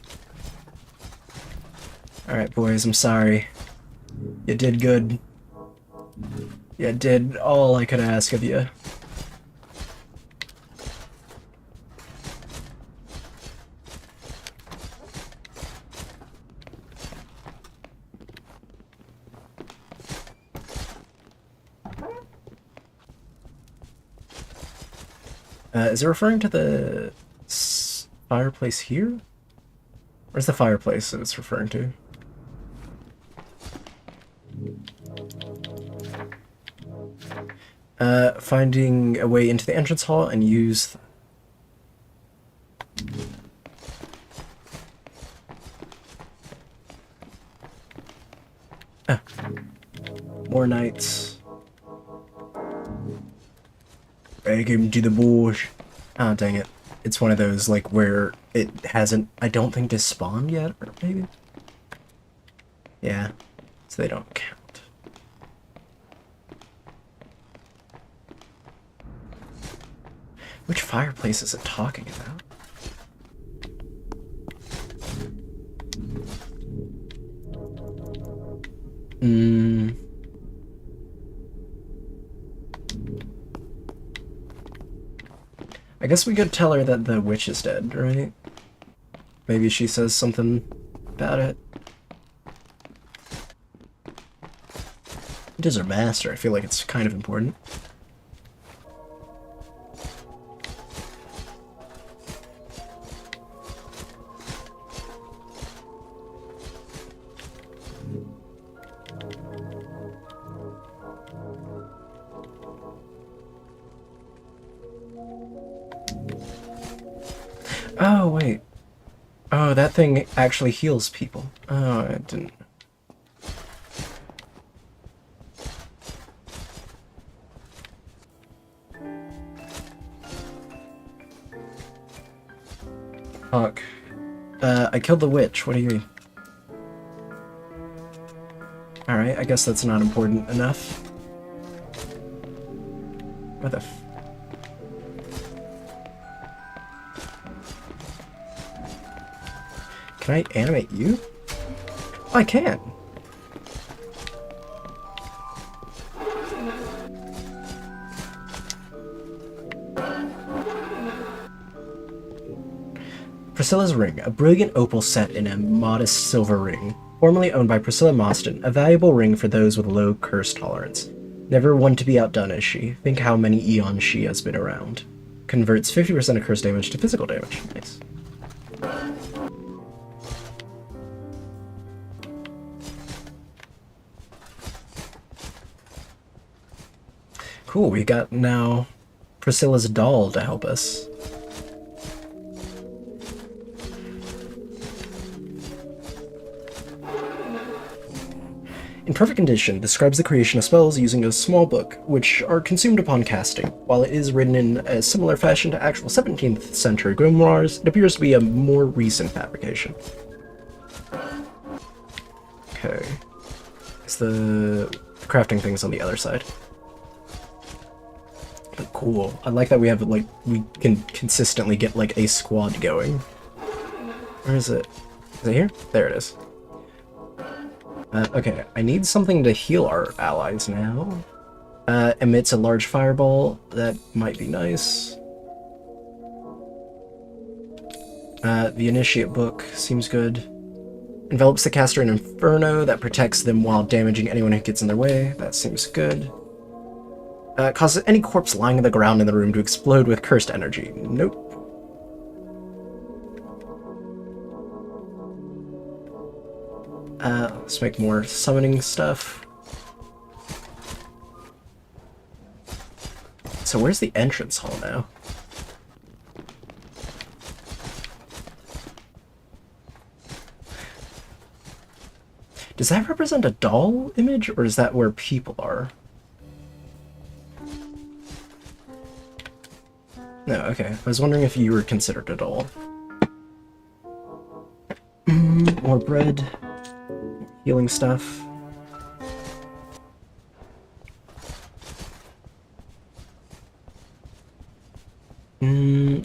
Alright, boys, I'm sorry. You did good. You did all I could ask of you. Is it referring to the fireplace here? Where's the fireplace that it's referring to? Finding a way into the entrance hall and use... More knights. Take him to the bush. Oh, dang it. It's one of those, like, where it hasn't, I don't think, despawned yet, or maybe? Yeah, so they don't count. Which fireplace is it talking about? I guess we could tell her that the witch is dead, right? Maybe she says something about it. It is her master. I feel like it's kind of important. Oh, wait. Oh, that thing actually heals people. Oh, I didn't... Fuck. I killed the witch. What do you mean? Alright, I guess that's not important enough. What the f... Can I animate you? Oh, I can! Priscilla's ring, a brilliant opal set in a modest silver ring. Formerly owned by Priscilla Mostyn, a valuable ring for those with low curse tolerance. Never one to be outdone, is she? Think how many eons she has been around. Converts 50% of curse damage to physical damage. Nice. Cool, we got now Priscilla's doll to help us. In perfect condition, describes the creation of spells using a small book, which are consumed upon casting. While it is written in a similar fashion to actual 17th century grimoires, it appears to be a more recent fabrication. Okay. Is the crafting things on the other side. But cool. I like that we have, like, we can consistently get, like, a squad going. Where is it? Is it here? There it is. Okay, I need something to heal our allies now. Emits a large fireball. That might be nice. The Initiate book seems good. Envelops the caster in Inferno that protects them while damaging anyone who gets in their way. That seems good. Causes any corpse lying on the ground in the room to explode with cursed energy. Nope. Let's make more summoning stuff. So where's the entrance hall now? Does that represent a doll image, or is that where people are? No, okay. I was wondering if you were considered a doll. More bread. Healing stuff.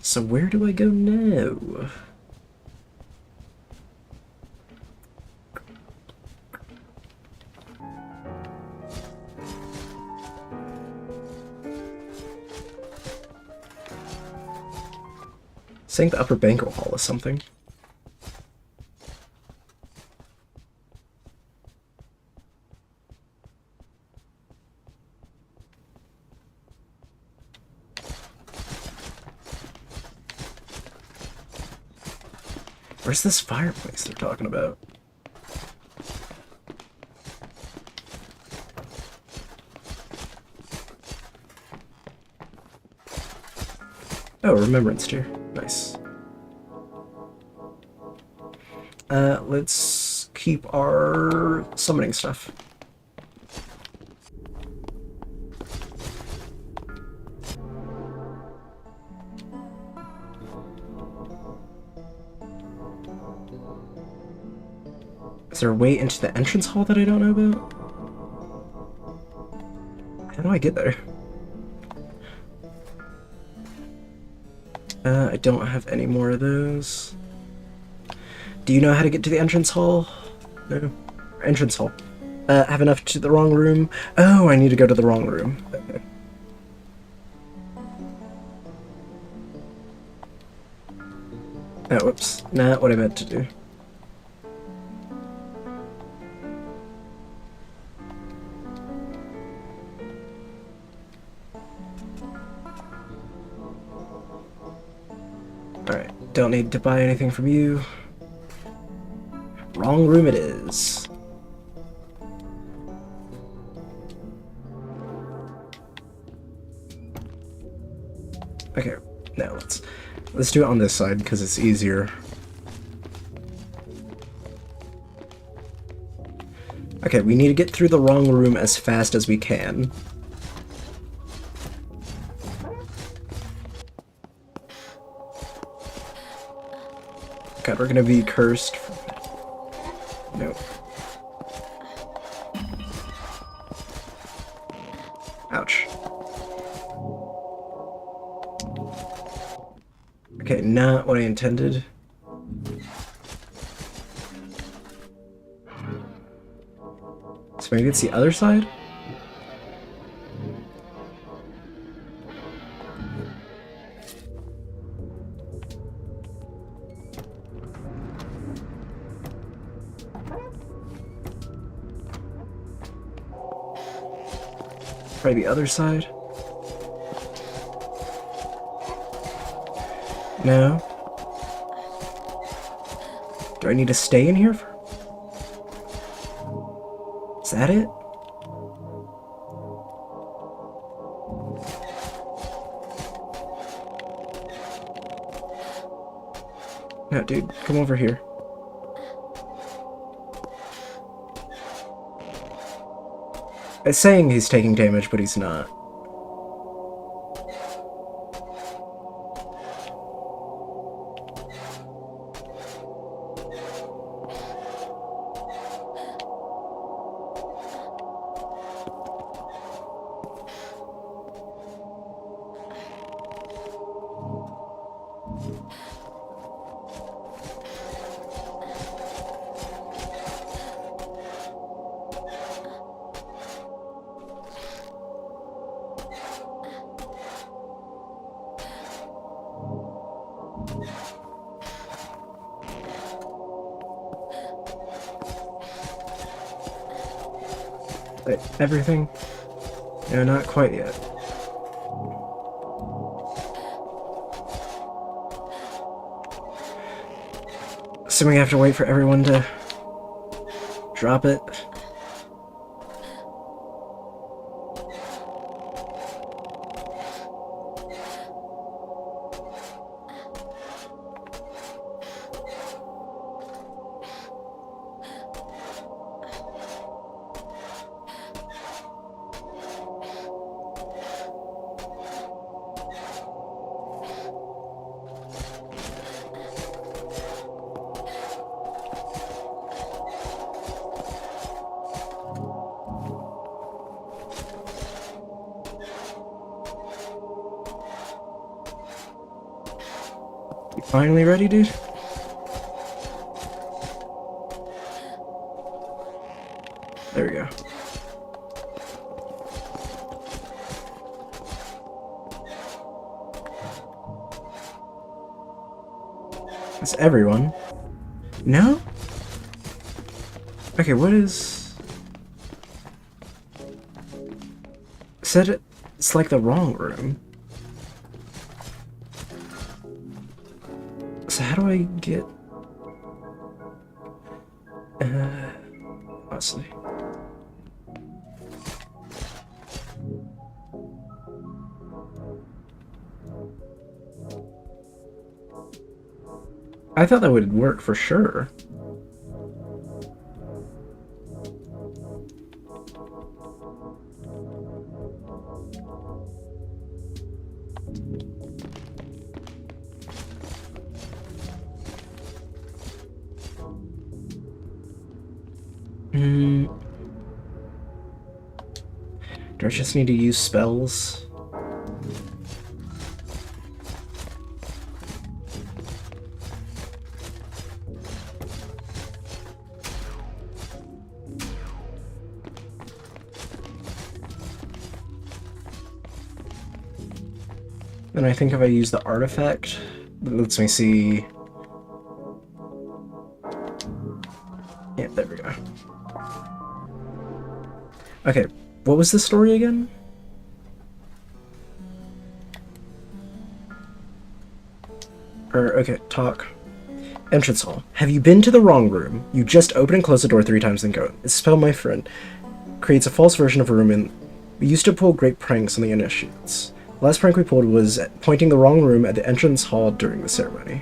So where do I go now? Saying the upper banquet hall is something. Where's this fireplace they're talking about? Oh, remembrance tier. Nice. Let's keep our summoning stuff. Is there a way into the entrance hall that I don't know about? How do I get there? I don't have any more of those. Do you know how to get to the entrance hall? No. Entrance hall. Have enough to the wrong room? Oh, I need to go to the wrong room. Okay. Oh, whoops. Not what I meant to do. Alright, don't need to buy anything from you. Wrong room it is. Okay, now let's do it on this side because it's easier. Okay, we need to get through the wrong room as fast as we can. God, we're gonna be cursed. Nope. Ouch. Okay, not what I intended. So maybe it's the other side? Try the other side. No. Do I need to stay in here? Is that it? No, dude, come over here. It's saying he's taking damage, but he's not. Wait, everything? No, not quite yet. Assuming I have to wait for everyone to drop it. Finally ready, dude? There we go. That's everyone. No? Okay, what is... Said it's like the wrong room. So how do I get... honestly. I thought that would work for sure. Do I just need to use spells? Then I think if I use the artifact, it lets me see... Yeah, there we go. Okay, what was the story again? Okay, talk. Entrance hall. Have you been to the wrong room? You just open and close the door 3 times and go. It's spell, my friend. Creates a false version of a room, and we used to pull great pranks on the initiates. The last prank we pulled was pointing the wrong room at the entrance hall during the ceremony.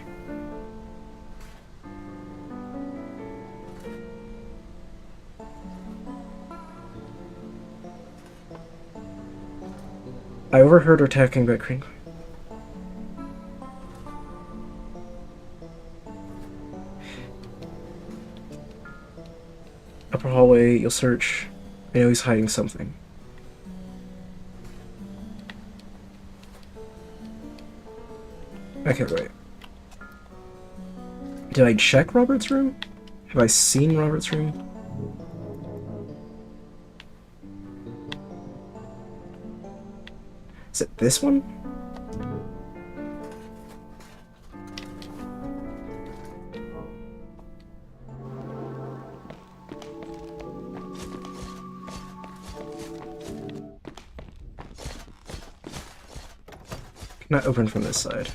I overheard her talking about Kring. Upper hallway, you'll search. I know he's hiding something. Okay, wait. Did I check Robert's room? Have I seen Robert's room? Is it this one? Not open from this side.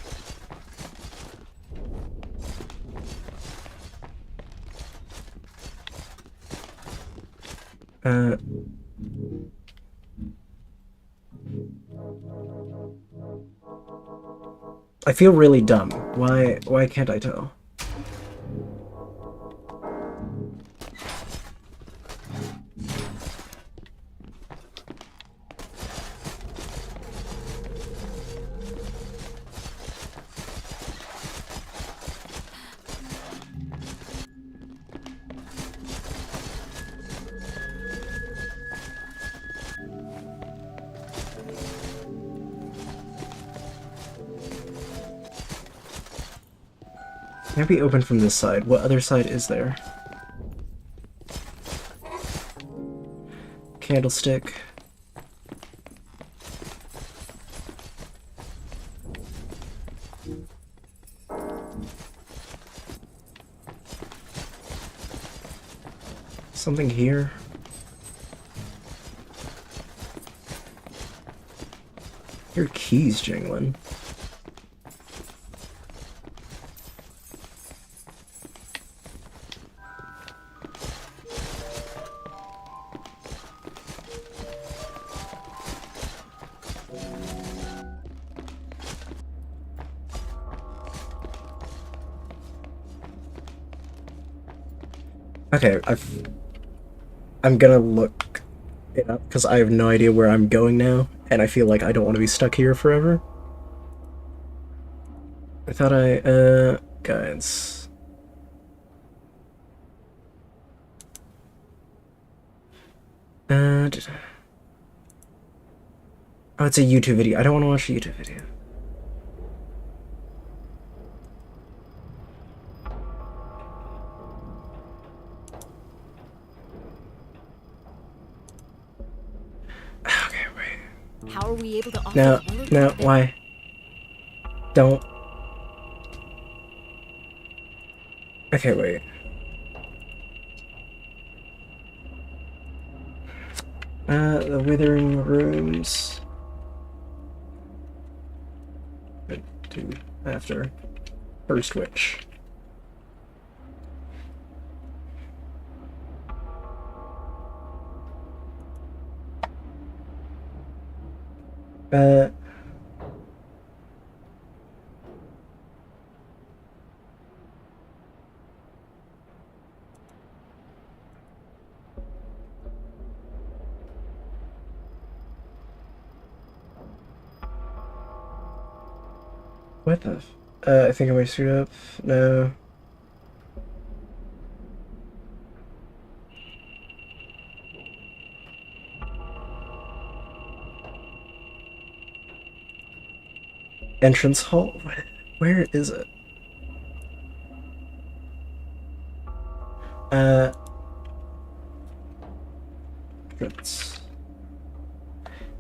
I feel really dumb. Why can't I tell? Can't be open from this side. What other side is there? Candlestick. Something here. Your keys jingling. Okay, I'm gonna look it up because I have no idea where I'm going now, and I feel like I don't want to be stuck here forever. I thought guides. Oh, it's a YouTube video. I don't want to watch a YouTube video. Okay, wait. How are we able to offer No, the willard no, weapon? why? Don't. Okay, wait. The Withering Rooms. Do after First Witch. What the I think I might screwed up. No. Entrance hall? Where is it?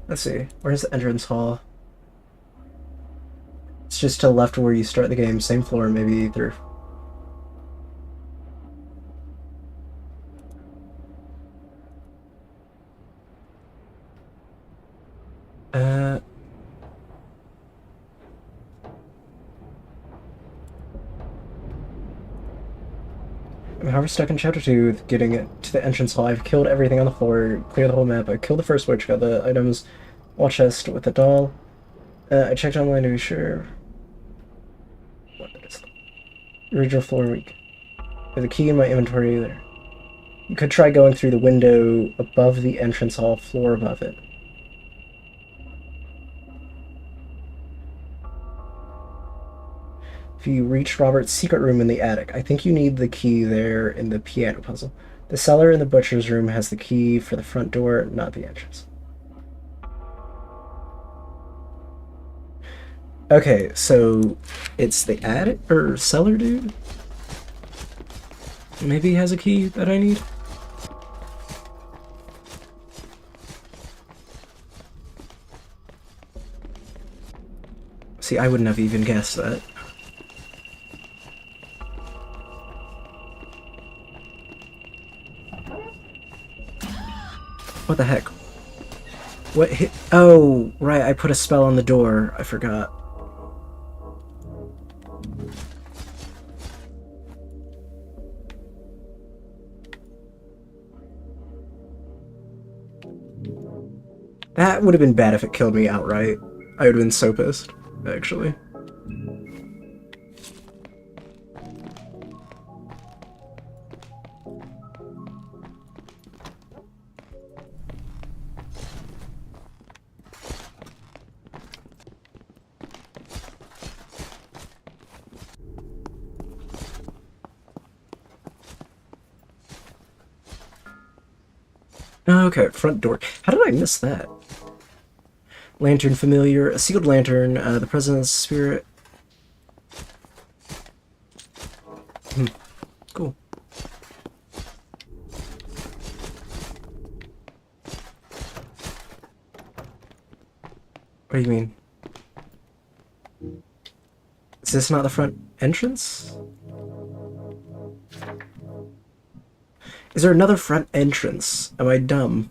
Let's see. Where's the entrance hall? It's just to the left where you start the game. Same floor, maybe through. I'm however stuck in chapter 2 with getting it to the entrance hall. I've killed everything on the floor, cleared the whole map. I killed the first witch, got the items, wall chest with the doll. I checked online to be sure. What is the original floor week? There's a key in my inventory there. You could try going through the window above the entrance hall, floor above it. If you reach Robert's secret room in the attic, I think you need the key there in the piano puzzle. The cellar in the butcher's room has the key for the front door, not the entrance. Okay, so it's the attic or cellar dude? Maybe he has a key that I need? See, I wouldn't have even guessed that. What the heck? What hit? Oh, right, I put a spell on the door. I forgot. That would have been bad if it killed me outright. I would have been so pissed, actually. Okay, front door. How did I miss that? Lantern familiar, a sealed lantern, the presence spirit. Cool. What do you mean? Is this not the front entrance? Is there another front entrance? Am I dumb?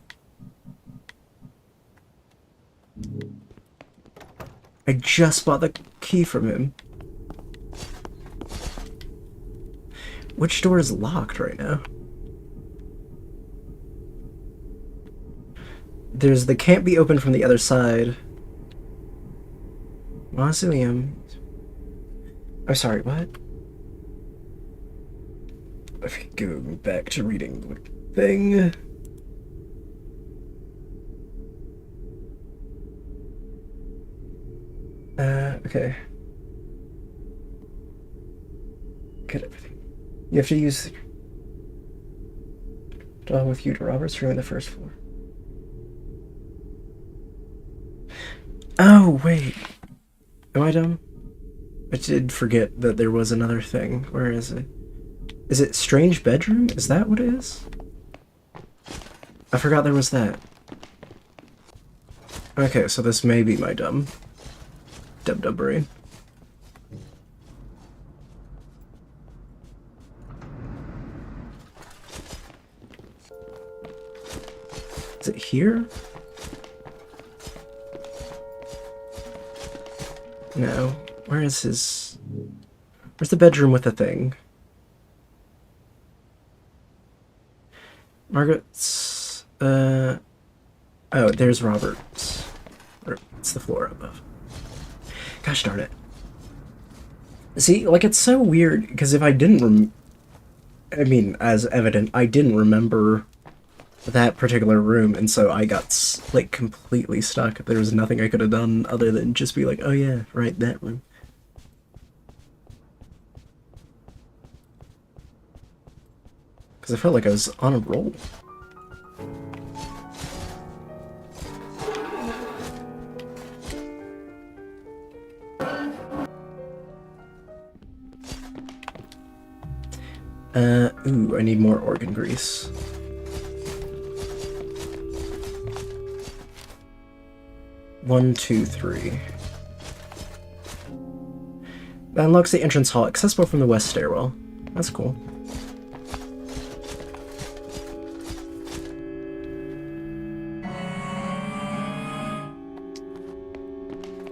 I just bought the key from him. Which door is locked right now? There's the can't be opened from the other side. Mausoleum. I'm sorry, what? Okay, go back to reading the thing. Okay. Get everything. You have to use dog with you to Robert's room on the first floor. Oh, wait. Am I dumb? I did forget that there was another thing. Where is it? Is it strange bedroom? Is that what it is? I forgot there was that. Okay, so this may be my dumb brain. Is it here? No. Where is his... Where's the bedroom with the thing? Margaret's... Oh, there's Robert's. Or, it's the floor above. Gosh darn it. See, like, it's so weird, because if I didn't I mean, as evident, I didn't remember that particular room, and so I got, like, completely stuck. There was nothing I could have done other than just be like, oh yeah, right, that room. Because I felt like I was on a roll. Ooh, I need more organ grease. One, two, three. That unlocks the entrance hall, accessible from the west stairwell. That's cool.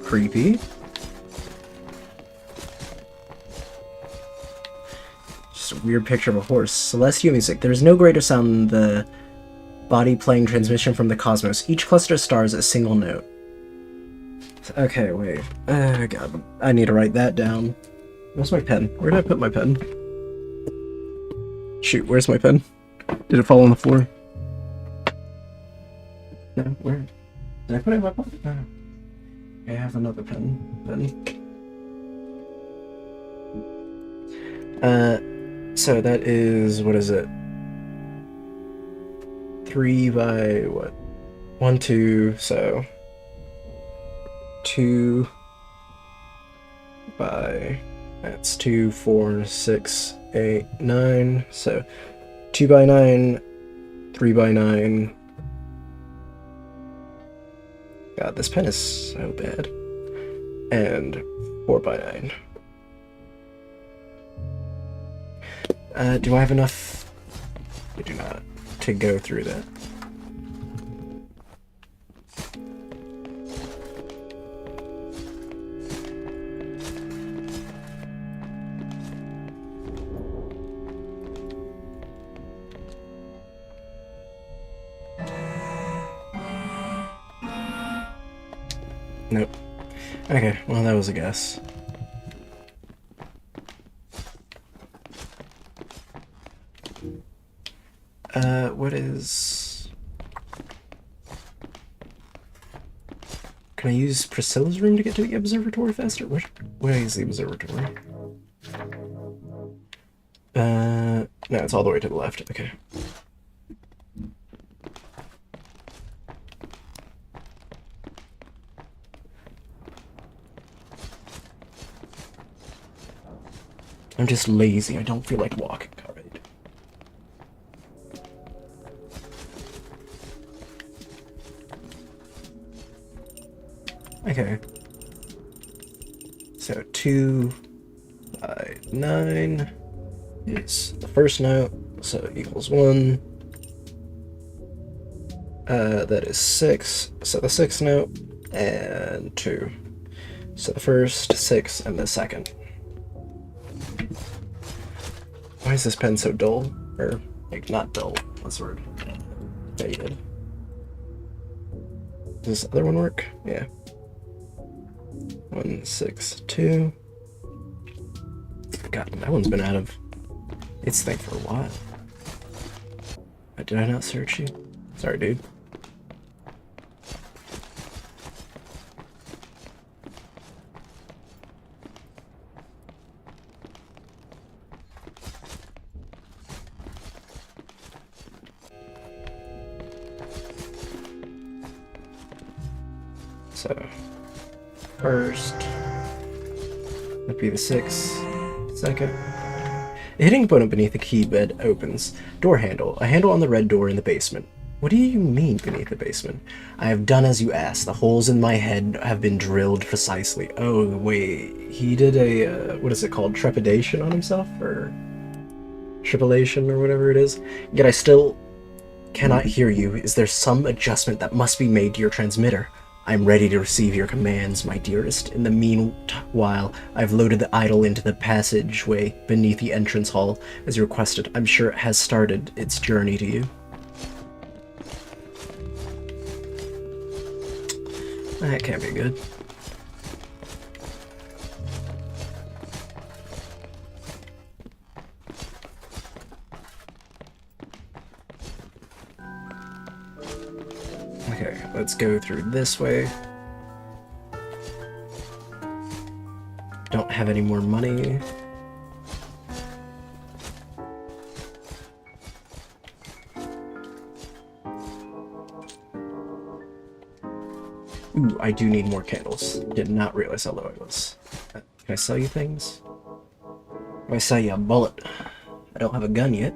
Creepy. Just a weird picture of a horse. Celestial music. There is no greater sound than the body playing transmission from the cosmos. Each cluster of stars a single note. Okay, wait. God, I need to write that down. Where's my pen? Where did I put my pen? Shoot, where's my pen? Did it fall on the floor? No, where? Did I put it in my pocket? No. I have another pen. So that is, what is it? 3 by what? 1, 2, so 2 by, that's 2, 4, 6, 8, 9, so 2 by 9, 3 by 9. God, this pen is so bad. And 4 by 9. Do I have enough? I do not. To go through that. Nope. Okay, well that was a guess. What is... Can I use Priscilla's room to get to the observatory faster? Where is the observatory? No, it's all the way to the left. Okay. I'm just lazy. I don't feel like walking. All right. Okay. So 2, 5, 9 is the first note, so equals 1. That is 6, so the 6th note, and 2. So the first, 6, and the second. Why is this pen so dull? Or, like, not dull. What's the word? Faded. Does this other one work? Yeah. 1, 6, 2. God, that one's been out of its thing for a while. Did I not search you? Sorry, dude. So, first, that'd be the 6, second. A hidden component beneath the key bed opens. Door handle. A handle on the red door in the basement. What do you mean beneath the basement? I have done as you asked. The holes in my head have been drilled precisely. Oh, wait. He did a, what is it called? Trepidation on himself? Or tribulation or whatever it is? Yet I still cannot hear you. Is there some adjustment that must be made to your transmitter? I am ready to receive your commands, my dearest. In the meanwhile, I've loaded the idol into the passageway beneath the entrance hall, as you requested. I'm sure it has started its journey to you. That can't be good. Okay, let's go through this way. Don't have any more money. Ooh, I do need more candles. Did not realize how low I was. Can I sell you things? Can I sell you a bullet? I don't have a gun yet.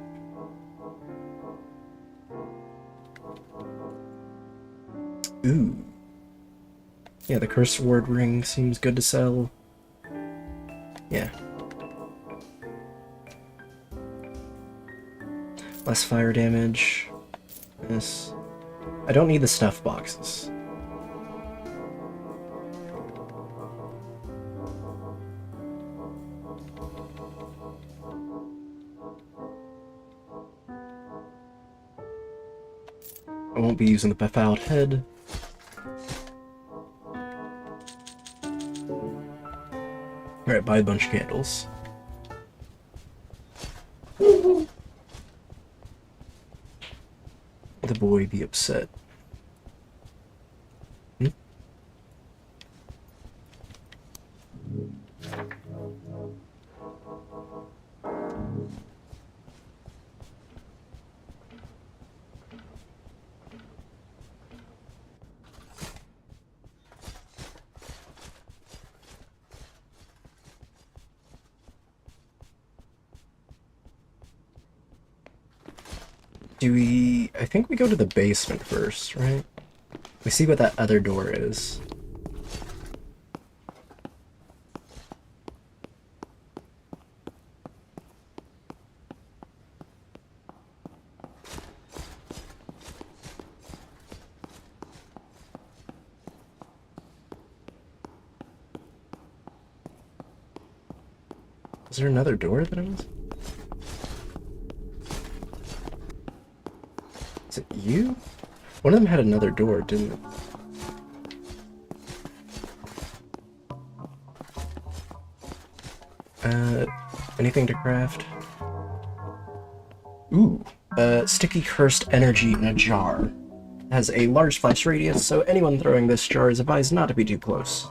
Ooh. Yeah, the cursed ward ring seems good to sell. Yeah. Less fire damage. Yes. I don't need the stuff boxes. I won't be using the befouled head. Alright, buy a bunch of candles. The boy be upset. Hmm? Do we... I think we go to the basement first, right? We see what that other door is. Is there another door that I was... Is it you? One of them had another door, didn't it? Anything to craft? Ooh, sticky cursed energy in a jar. Has a large flash radius, so anyone throwing this jar is advised not to be too close.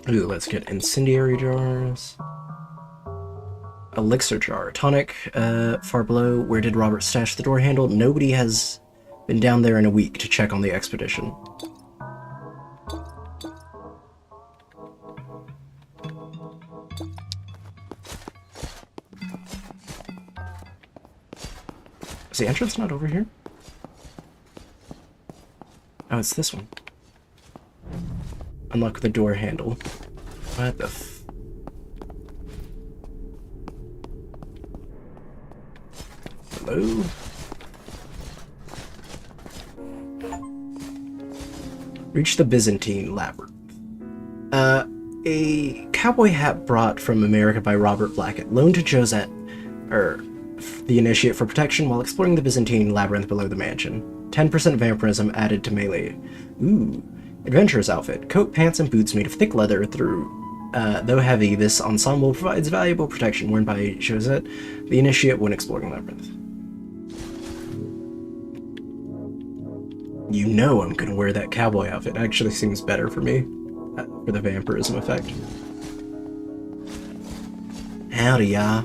Ooh, let's get incendiary jars. Elixir jar. Tonic, far below. Where did Robert stash the door handle? Nobody has been down there in a week to check on the expedition. Is the entrance not over here? Oh, it's this one. Unlock the door handle. What the f... Hello? Reach the Byzantine Labyrinth. A cowboy hat brought from America by Robert Blackett, loaned to Josette, the initiate for protection while exploring the Byzantine Labyrinth below the mansion. 10% vampirism added to melee. Ooh. Adventurer's outfit. Coat, pants, and boots made of thick leather though heavy, this ensemble provides valuable protection worn by Josette, the initiate when exploring Labyrinth. You know I'm gonna wear that cowboy outfit. It actually seems better for me, for the vampirism effect. Howdy, y'all.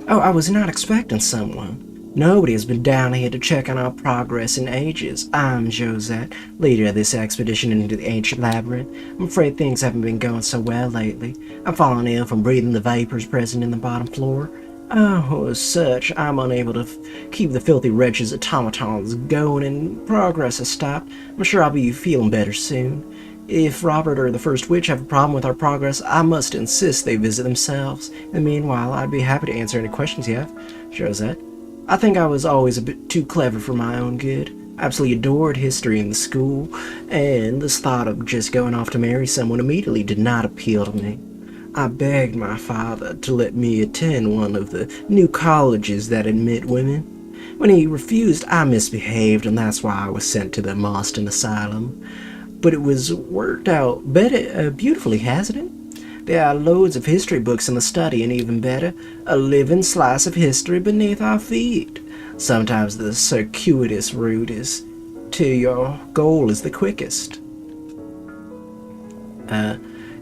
Oh, I was not expecting someone. Nobody has been down here to check on our progress in ages. I'm Josette, leader of this expedition into the ancient labyrinth. I'm afraid things haven't been going so well lately. I'm falling ill from breathing the vapors present in the bottom floor. Oh, as such, I'm unable to keep the filthy wretches' automatons going, and progress has stopped. I'm sure I'll be feeling better soon. If Robert or the First Witch have a problem with our progress, I must insist they visit themselves. In the meanwhile, I'd be happy to answer any questions you have. Josette. I think I was always a bit too clever for my own good. I absolutely adored history in the school, and this thought of just going off to marry someone immediately did not appeal to me. I begged my father to let me attend one of the new colleges that admit women. When he refused, I misbehaved, and that's why I was sent to the Marston Asylum. But it was worked out beautifully, hasn't it? There are loads of history books in the study, and even better, a living slice of history beneath our feet. Sometimes the circuitous route to your goal is the quickest.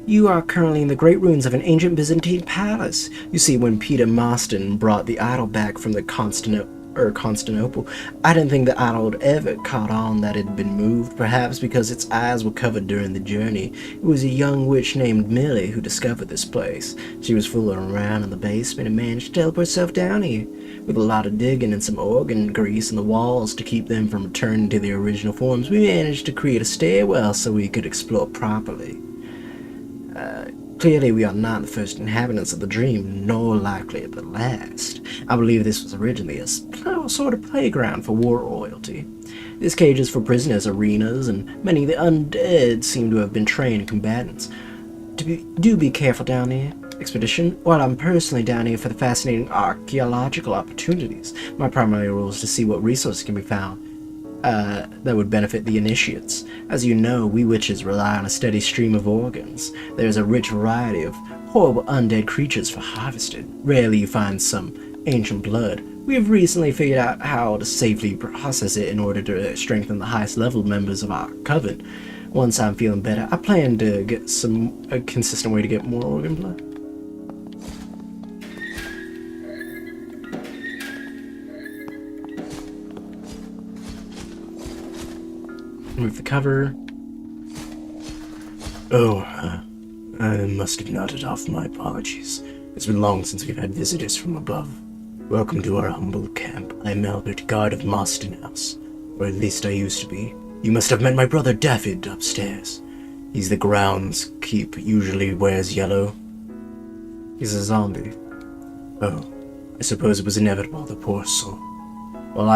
You are currently in the great ruins of an ancient Byzantine palace. You see, when Peter Marston brought the idol back from the Constantinople, I didn't think the idol had ever caught on that it had been moved, perhaps because its eyes were covered during the journey. It was a young witch named Millie who discovered this place. She was fooling around in the basement and managed to teleport herself down here. With a lot of digging and some organ grease in the walls to keep them from returning to their original forms, we managed to create a stairwell so we could explore properly. Clearly we are not the first inhabitants of the dream, nor likely the last. I believe this was originally a sort of playground for war royalty. This cage is for prisoners' arenas, and many of the undead seem to have been trained combatants. Do be careful down here, expedition. While I'm personally down here for the fascinating archaeological opportunities, my primary role is to see what resources can be found that would benefit the initiates. As you know, we witches rely on a steady stream of organs. There's a rich variety of horrible undead creatures for harvesting. Rarely you find some ancient blood. We have recently figured out how to safely process it in order to strengthen the highest level members of our coven. Once I'm feeling better, I plan to get a consistent way to get more organ blood. Move the cover. Oh, I must have nodded off. My apologies. It's been long since we've had visitors from above. Welcome to our humble camp. I'm Albert, guard of Marston House. Or at least I used to be. You must have met my brother David upstairs. He's the grounds keep, usually wears yellow. He's a zombie. Oh, I suppose it was inevitable, the poor soul. Well,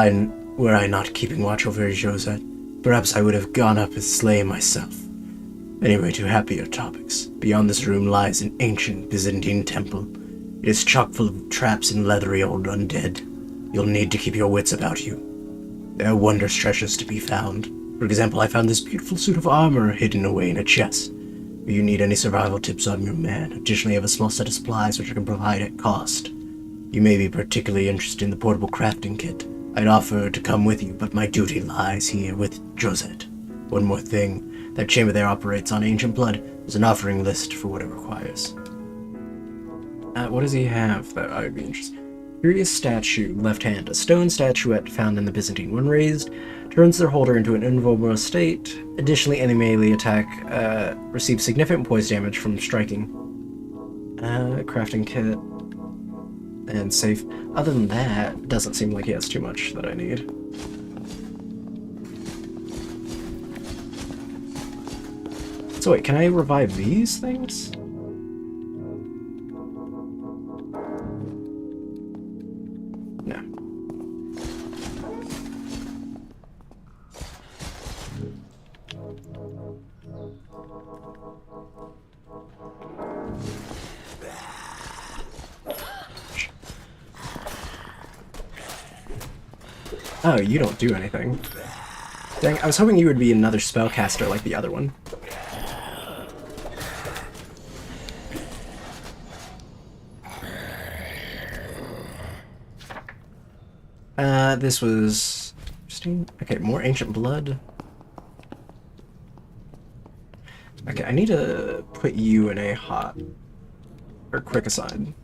were I not keeping watch over Josette, perhaps I would have gone up and slain myself. Anyway, to happier topics. Beyond this room lies an ancient Byzantine temple. It is chock full of traps and leathery old undead. You'll need to keep your wits about you. There are wondrous treasures to be found. For example, I found this beautiful suit of armor hidden away in a chest. If you need any survival tips, I'm your man. Additionally, I have a small set of supplies which I can provide at cost. You may be particularly interested in the portable crafting kit. I'd offer to come with you, but my duty lies here with Josette. One more thing. That chamber there operates on ancient blood. There's an offering list for what it requires. What does he have that I would be interested? Curious statue, left hand. A stone statuette found in the Byzantine. When raised, turns their holder into an invulnerable state. Additionally, any melee attack receives significant poison damage from striking. Crafting kit. And safe. Other than that, doesn't seem like he has too much that I need. So wait, can I revive these things? No. Oh, you don't do anything. Dang, I was hoping you would be another spellcaster like the other one. This was interesting. Okay, more ancient blood. Okay, I need to put you in a hot or quick aside.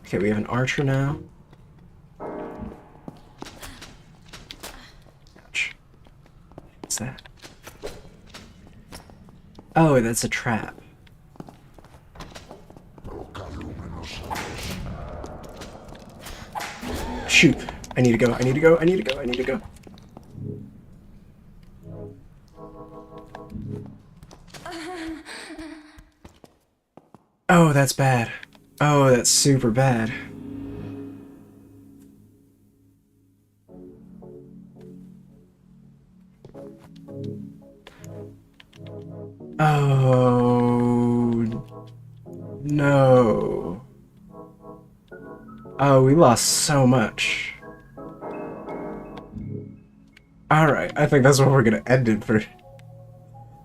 Okay, we have an archer now. Ouch. What's that? Oh, that's a trap. Shoot. I need to go, I need to go, I need to go, I need to go. Oh, that's bad. Oh, that's super bad. Oh, no. Oh, we lost so much. Alright, I think that's where we're gonna end it for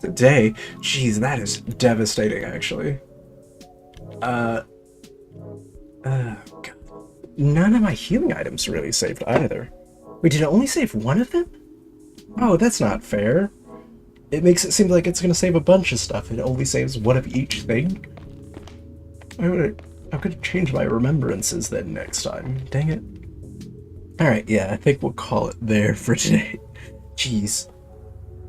today. Jeez, that is devastating, actually. God. None of my healing items really saved either. Wait, did it only save one of them? Oh, that's not fair. It makes it seem like it's gonna save a bunch of stuff. It only saves one of each thing. I'm gonna change my remembrances then next time. Dang it. Alright, yeah, I think we'll call it there for today. Jeez.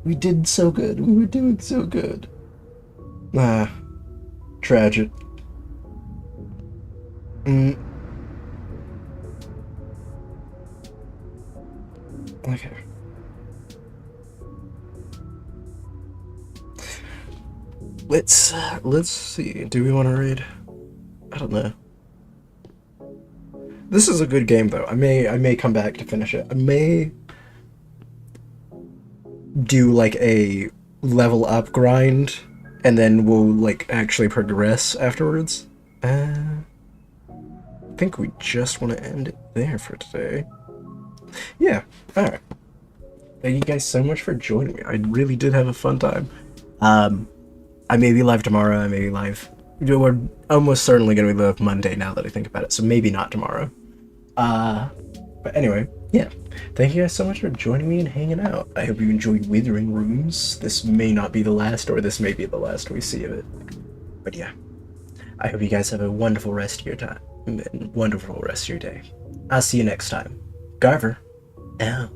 We did so good. We were doing so good. Ah. Tragic. Okay. Let's see. Do we want to raid? I don't know. This is a good game though. I may come back to finish it. I may do like a level up grind and then we'll like actually progress afterwards. I think we just want to end it there for today. Yeah, alright. Thank you guys so much for joining me. I really did have a fun time. I may be live tomorrow, I may be live. We're almost certainly going to be live Monday now that I think about it, so maybe not tomorrow. But anyway, yeah. Thank you guys so much for joining me and hanging out. I hope you enjoyed Withering Rooms. This may not be the last, or this may be the last we see of it. But yeah. I hope you guys have a wonderful rest of your time, and wonderful rest of your day. I'll see you next time. Garver, out.